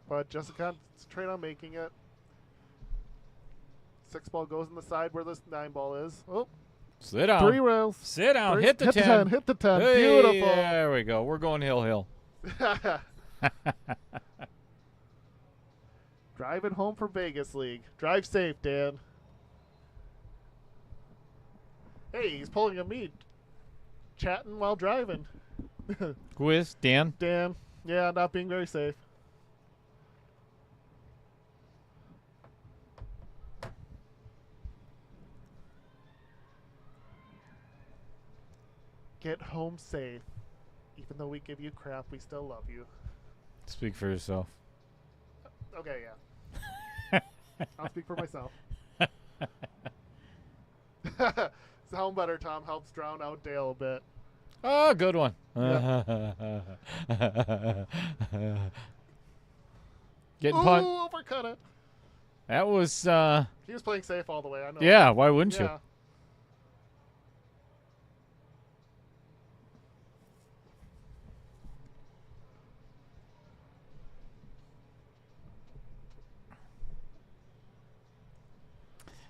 But just concentrate on making it. 6 ball goes in the side where this 9 ball is. Oh, sit down. 3 rails. Sit down. Three- Hit the 10. Hit the 10. Hey, Beautiful. There we go. We're going hill. Driving home from Vegas League. Drive safe, Dan. Hey, he's pulling a me. Chatting while driving. Who is? Dan? Dan. Yeah, not being very safe. Get home safe. Even though we give you crap, we still love you. Speak for yourself. Okay, yeah. I'll speak for myself. Sound better, Tom. Helps drown out Dale a bit. Oh, good one. Yeah. Getting Ooh, punt. overcut it. That was, He was playing safe all the way. I know. yeah, why wouldn't you? Yeah.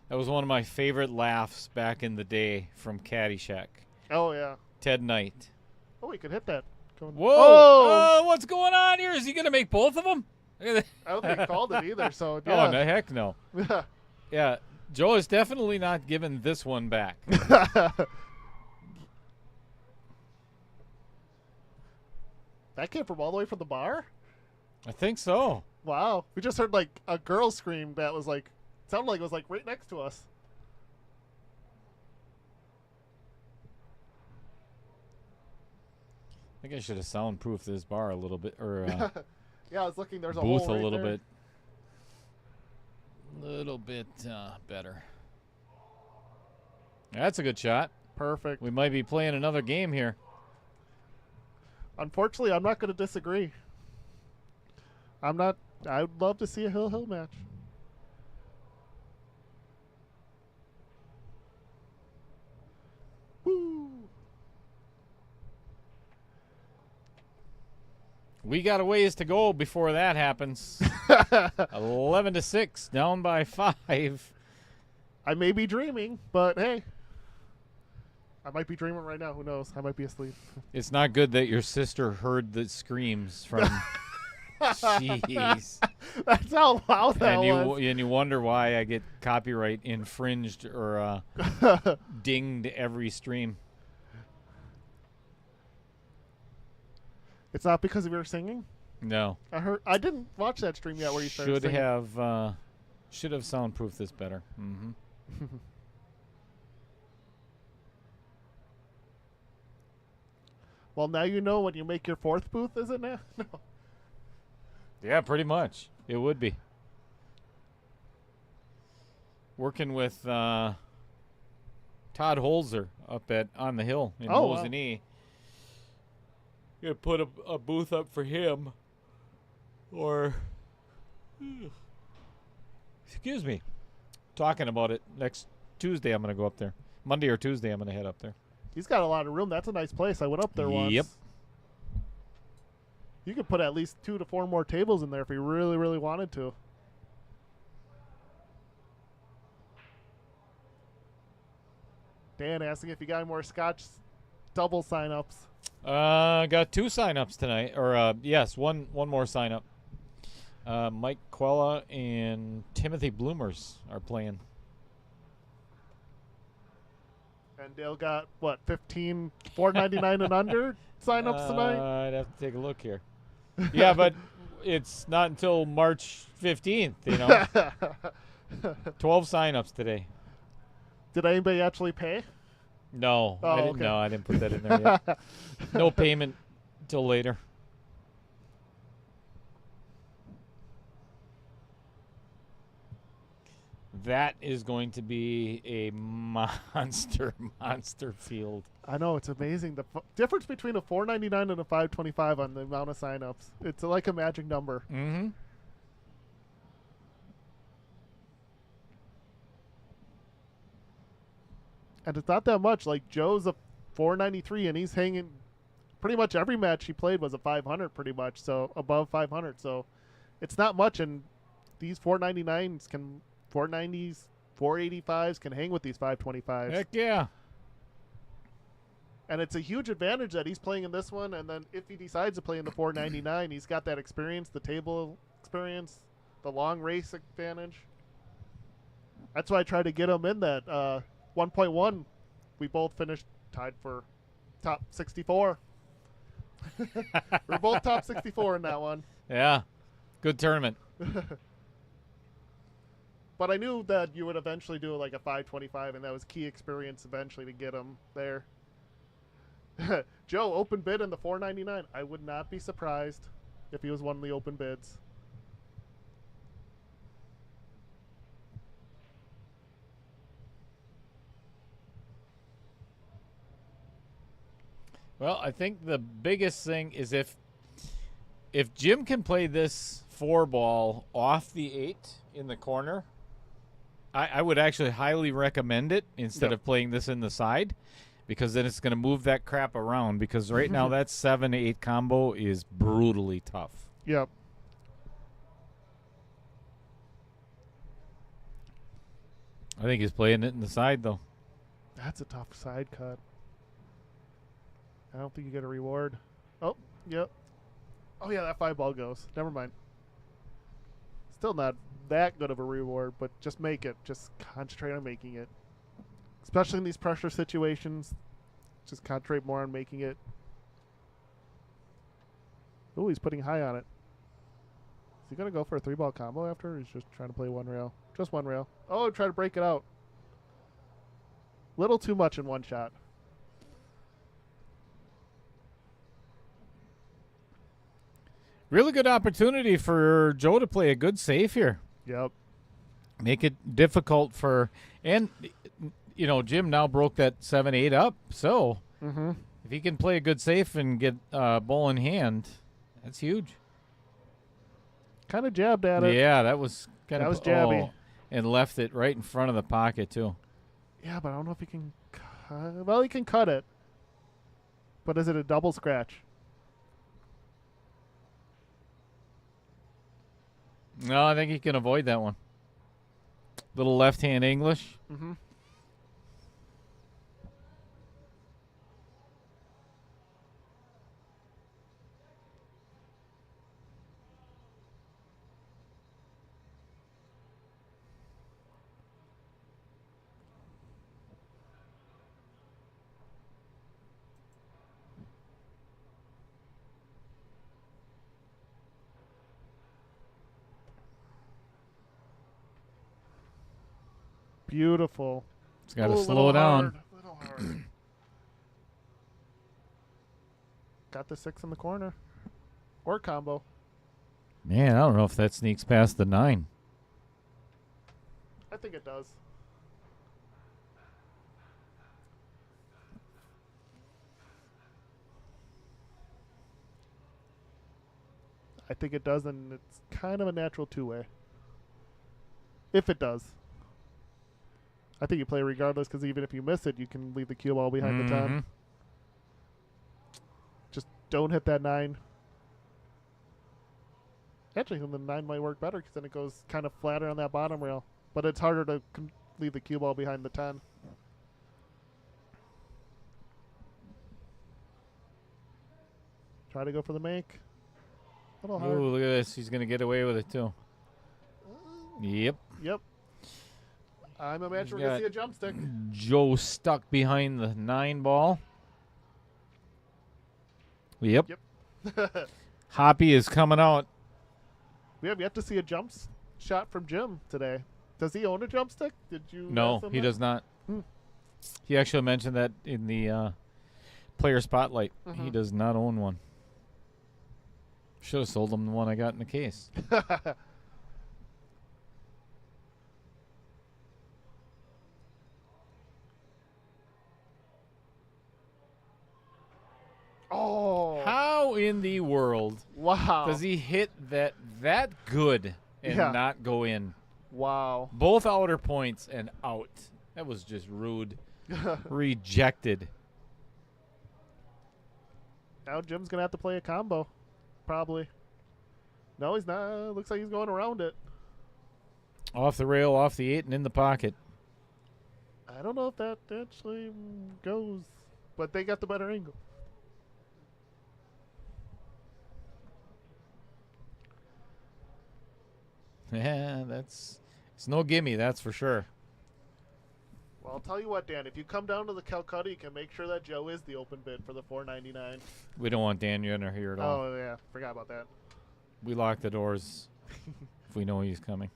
That was one of my favorite laughs back in the day from Caddyshack. Oh, yeah. Ted Knight. Oh, he could hit that. Whoa! Oh! Oh, what's going on here? Is he going to make both of them? Look at I don't think he called it either. So that. Oh, yeah. no, heck no. Yeah, Joe is definitely not giving this one back. That came from all the way from the bar? I think so. Wow. We just heard like a girl scream that was like, sounded like it was like right next to us. I think I should have soundproofed this bar a little bit, or Yeah, I was looking. There's a booth hole a right little there. bit better. That's a good shot. Perfect. We might be playing another game here. Unfortunately, I'm not going to disagree. I'm not. I would love to see a Hill match. Woo! We got a ways to go before that happens. 11-6, down by 5. I may be dreaming, but hey. I might be dreaming right now. Who knows? I might be asleep. It's not good that your sister heard the screams from. Jeez. That's how loud that was. And you wonder why I get copyright infringed or dinged every stream. It's not because of your singing? No. I didn't watch that stream yet where you started singing. Should have soundproofed this better. Mm-hmm. Well, now you know when you make your fourth booth, is it now? No. Yeah, pretty much. It would be. Working with Todd Holzer up at On the Hill in Mosinee. Gonna put a booth up for him. Or excuse me. Talking about it. Next Tuesday I'm gonna go up there. Monday or Tuesday I'm gonna head up there. He's got a lot of room. That's a nice place. I went up there once. Yep. You could put at least 2 to 4 more tables in there if you really, really wanted to. Dan asking if you got any more Scotch double sign-ups. Got 2 sign-ups tonight. Or, yes, one more sign-up. Mike Quella and Timothy Bloomers are playing. And Dale got, what, 15, $4.99 and under sign-ups tonight? I'd have to take a look here. Yeah, but it's not until March 15th, you know. 12 sign-ups today. Did anybody actually pay? No, Oh, I didn't. okay. No, I didn't put that in there yet. No payment till later. That is going to be a monster field. I know, it's amazing. The difference between a $4.99 and a $5.25 on the amount of sign-ups. It's like a magic number. Mm-hmm. And it's not that much. Like, Joe's a $4.93, and he's hanging. Pretty much every match he played was a 500, pretty much. So above 500. So it's not much, and these $4.99s can, $4.90s, $4.85s can hang with these $5.25s. Heck yeah. And it's a huge advantage that he's playing in this one, and then if he decides to play in the $4.99, he's got that experience, the table experience, the long race advantage. That's why I tried to get him in that 1.1. We both finished tied for top 64. We're both top 64 in that one. Yeah. Good tournament. But I knew that you would eventually do like a 525, and that was key experience eventually to get him there. Joe, open bid in the $4.99. I would not be surprised if he was one of the open bids. Well, I think the biggest thing is if Jim can play this 4-ball off the 8 in the corner, I would actually highly recommend it instead of playing this in the side, because then it's going to move that crap around, because right now that 7-8 combo is brutally tough. Yep. I think he's playing it in the side, though. That's a tough side cut. I don't think you get a reward. Oh, yep. Oh, yeah, that 5 ball goes. Never mind. Still not that good of a reward, but just make it. Just concentrate on making it. Especially in these pressure situations, just concentrate more on making it. Ooh, he's putting high on it. Is he going to go for a 3-ball combo after, or he's just trying to play one rail? Just one rail. Oh, try to break it out. Little too much in one shot. Really good opportunity for Joe to play a good save here. Yep. Make it difficult for, and you know, Jim now broke that 7-8 up. So if he can play a good safe and get ball in hand, that's huge. Kind of jabbed at it. Yeah, that was kind of jabby. Oh, and left it right in front of the pocket too. Yeah, but I don't know if he can cut. Well, he can cut it. But is it a double scratch? No, I think he can avoid that one. Little left-hand English. Mm-hmm. Beautiful. It's got to slow down. Little hard. Got the 6 in the corner. Or combo. Man, I don't know if that sneaks past the 9. I think it does. I think it does, and it's kind of a natural 2-way. If it does. I think you play regardless, because even if you miss it, you can leave the cue ball behind the 10. Just don't hit that 9. Actually, the 9 might work better, because then it goes kind of flatter on that bottom rail. But it's harder to leave the cue ball behind the 10. Try to go for the make. A little hard. Ooh, look at this. He's going to get away with it, too. Yep. Yep. I'm imagining we're going to see a jump stick. Joe stuck behind the 9 ball. Yep. Hoppy is coming out. We have yet to see a shot from Jim today. Does he own a jump stick? Did you? No, he does not. He actually mentioned that in the player spotlight. He does not own one. Should have sold him the one I got in the case. Oh. How in the world does he hit that good and not go in? Wow. Both outer points and out. That was just rude. Rejected. Now Jim's going to have to play a combo. Probably. No, he's not. Looks like he's going around it. Off the rail, off the 8, and in the pocket. I don't know if that actually goes, but they got the better angle. Yeah, it's no gimme, that's for sure. Well, I'll tell you what, Dan. If you come down to the Calcutta, you can make sure that Joe is the open bid for the $4.99. We don't want Dan Yenner here at all. Oh yeah, forgot about that. We lock the doors if we know he's coming.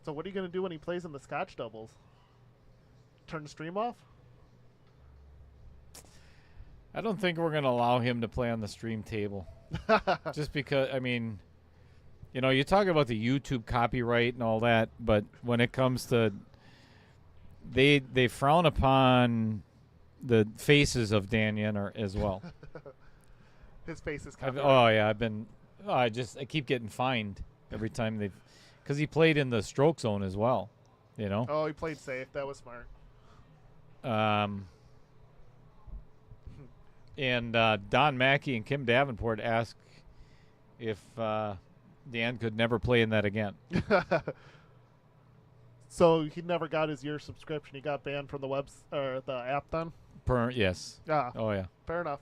So what are you going to do when he plays in the Scotch doubles? Turn the stream off? I don't think we're going to allow him to play on the stream table. Just because, I mean, you know, you talk about the YouTube copyright and all that, but when it comes to they frown upon the faces of Dan Yenner as well. His face is copyright. I keep getting fined every time because he played in the stroke zone as well, you know. Oh, he played safe. That was smart. And Don Mackey and Kim Davenport asked if Dan could never play in that again. So he never got his year subscription. He got banned from the the app then? Yes. Yeah. Oh, yeah. Fair enough.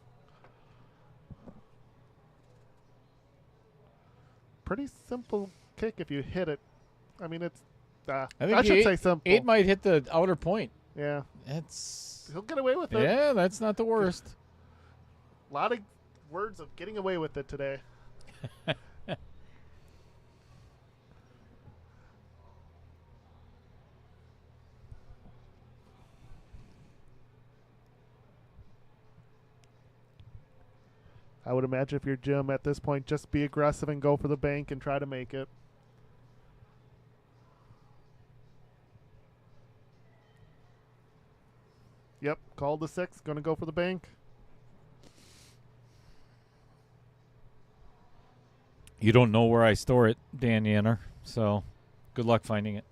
pretty simple kick if you hit it. I mean, it's. I think I should say simple. 8 might hit the outer point. Yeah. That's He'll get away with it. yeah, that's not the worst. A lot of words of getting away with it today. I would imagine if you're Jim at this point, just be aggressive and go for the bank and try to make it. Yep, called the 6, going to go for the bank. You don't know where I store it, Dan Yanner, so good luck finding it.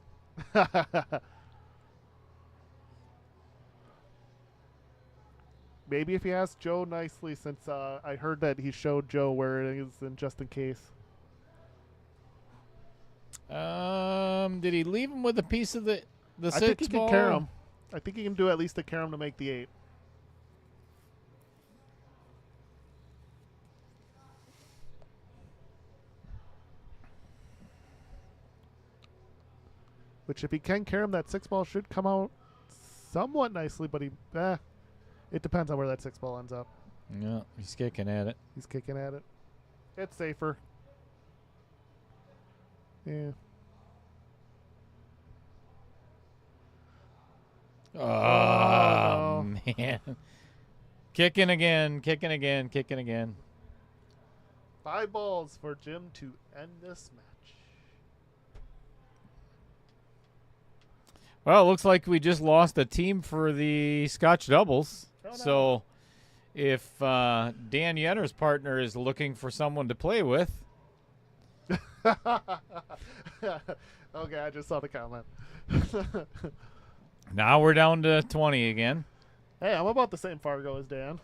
Maybe if you ask Joe nicely, since I heard that he showed Joe where it is, and just in case. Did he leave him with a piece of the I 6 think he ball? can carom. I think he can do at least a carom to make the 8. Which, if he can carom, that 6 ball should come out somewhat nicely, but it depends on where that 6 ball ends up. Yeah, he's kicking at it. He's kicking at it. It's safer. Yeah. Oh, no. man. Kicking again, kicking again, kicking again. 5 balls for Jim to end this match. Well, it looks like we just lost a team for the Scotch doubles. Oh, no. So if Dan Yenner's partner is looking for someone to play with. Okay, I just saw the comment. Now we're down to 20 again. Hey, I'm about the same Fargo as Dan.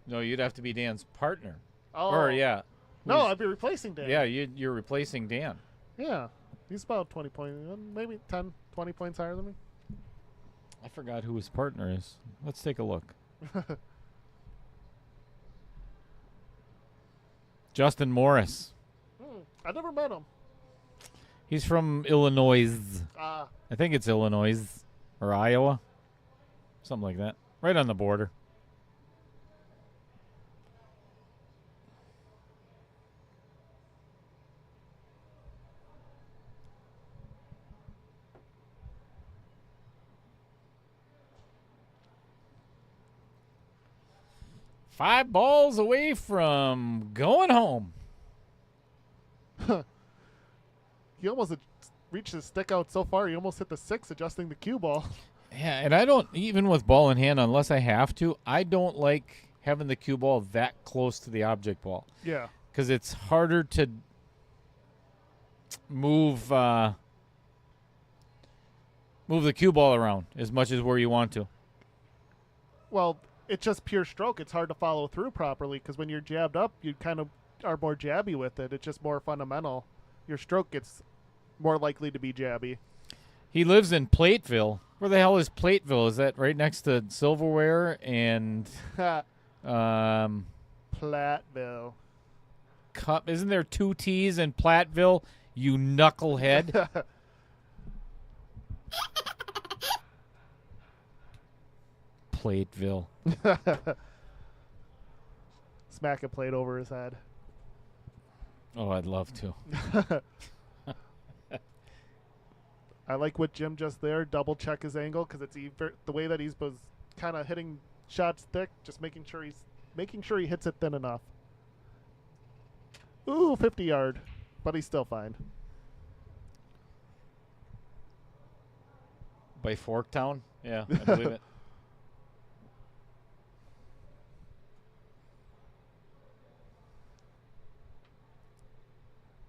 No, you'd have to be Dan's partner. Oh. Or, yeah. No, Who's- I'd be replacing Dan. Yeah, you're replacing Dan. Yeah. He's about 20 points, maybe 10, 20 points higher than me. I forgot who his partner is. Let's take a look. Justin Morris. I never met him. He's from Illinois. Ah, I think it's Illinois or Iowa. Something like that. Right on the border. Five balls away from going home. he almost reached his stick out so far, he almost hit the 6 adjusting the cue ball. Yeah, and I don't, even with ball in hand, unless I have to, I don't like having the cue ball that close to the object ball. Yeah. Because it's harder to move the cue ball around as much as where you want to. Well, it's just pure stroke. It's hard to follow through properly because when you're jabbed up, you kind of are more jabby with it. It's just more fundamental. Your stroke gets more likely to be jabby. He lives in Plateville. Where the hell is Plateville? Is that right next to Silverware and Platteville. Cup? Isn't there 2 T's in Platteville? You knucklehead. Plateville. Smack a plate over his head. Oh, I'd love to. I like what Jim just there. Double check his angle because it's the way that he's kind of hitting shots thick. Just making sure he hits it thin enough. Ooh, 50 yard, but he's still fine. By Forktown? Yeah, I believe it.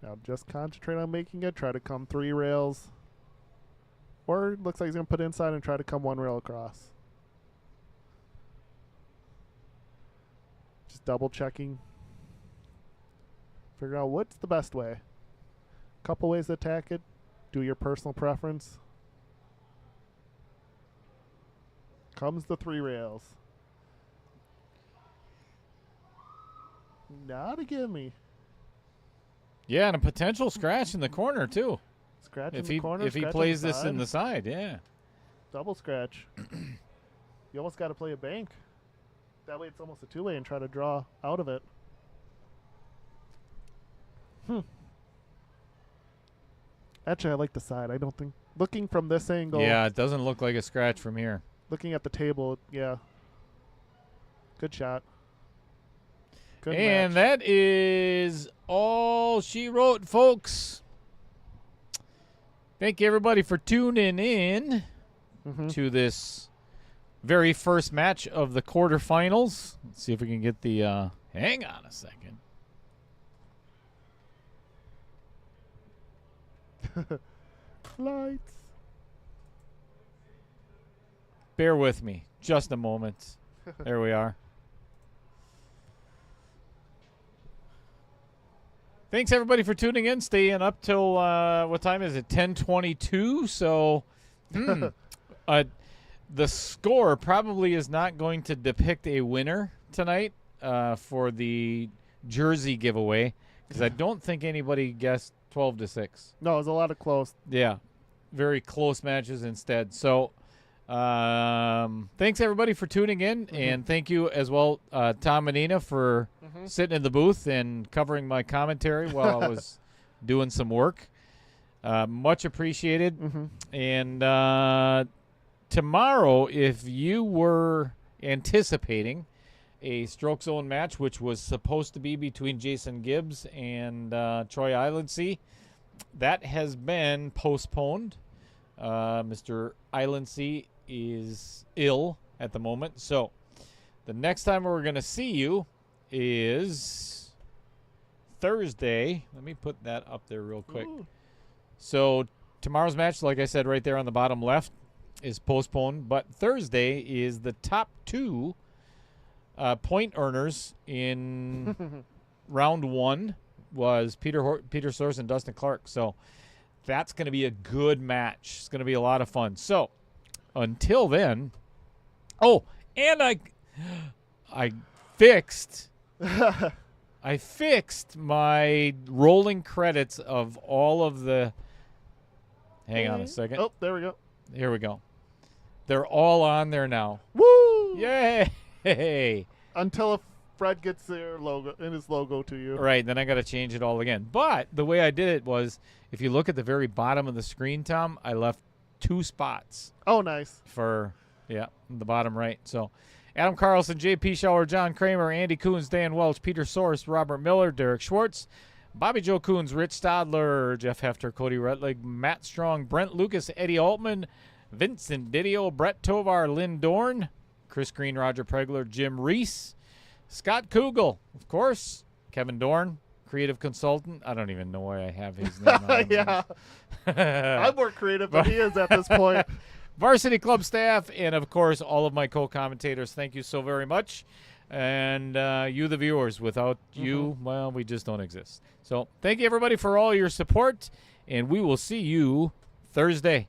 Now just concentrate on making it. Try to come 3 rails. Or it looks like he's going to put inside and try to come 1 rail across. Just double checking. Figure out what's the best way. Couple ways to attack it. Do your personal preference. Comes the 3 rails. Not a gimme. Yeah, and a potential scratch in the corner too. Scratch If in the corner. if he scratch on plays the this side. in the side, yeah. Double scratch. You almost got to play a bank. That way it's almost a two-way and try to draw out of it. Actually, I like the side. I don't think... Looking from this angle, Yeah, it doesn't look like a scratch from here. looking at the table, yeah. Good shot. Good And match. that is all she wrote, folks. Thank you, everybody, for tuning in to this very first match of the quarterfinals. Let's see if we can get the hang on a second. Lights. Bear with me just a moment. There we are. Thanks, everybody, for tuning in. Staying up till, what time is it? 10:22. So the score probably is not going to depict a winner tonight for the jersey giveaway because I don't think anybody guessed 12-6. No, it was a lot of close. Yeah, very close matches instead. So thanks, everybody, for tuning in, and thank you as well, Tom Manena, for sitting in the booth and covering my commentary while I was doing some work. Much appreciated. And tomorrow, if you were anticipating a stroke zone match, which was supposed to be between Jason Gibbs and Troy Islandsea, that has been postponed. Mr. Islandsea is ill at the moment. So the next time we're going to see you is Thursday. Let me put that up there real quick. Ooh. So tomorrow's match, like I said right there on the bottom left, is postponed. But Thursday is the top two point earners in round one was Peter Sorensen and Dustin Clark. So that's going to be a good match. It's going to be a lot of fun. So until then, and I fixed my rolling credits of all of the. Hang on a second. Oh, there we go. Here we go. They're all on there now. Woo! Yay! Until Fred gets their logo and his logo to you. Right, then I got to change it all again. But the way I did it was, if you look at the very bottom of the screen, Tom, I left 2 spots Oh, nice. for, the bottom right. So Adam Carlson, J.P. Schauer, John Kramer, Andy Coons, Dan Welch, Peter Source, Robert Miller, Derek Schwartz, Bobby Joe Coons, Rich Stadler, Jeff Hefter, Cody Rutlig, Matt Strong, Brent Lucas, Eddie Altman, Vincent Didio, Brett Tovar, Lynn Dorn, Chris Green, Roger Pregler, Jim Reese, Scott Kugel, of course, Kevin Dorn, creative consultant. I don't even know why I have his name on Yeah. I'm more creative than he is at this point. Varsity Club staff, and, of course, all of my co-commentators. Thank you so very much. And you, the viewers. Without you, well, we just don't exist. So thank you, everybody, for all your support, and we will see you Thursday.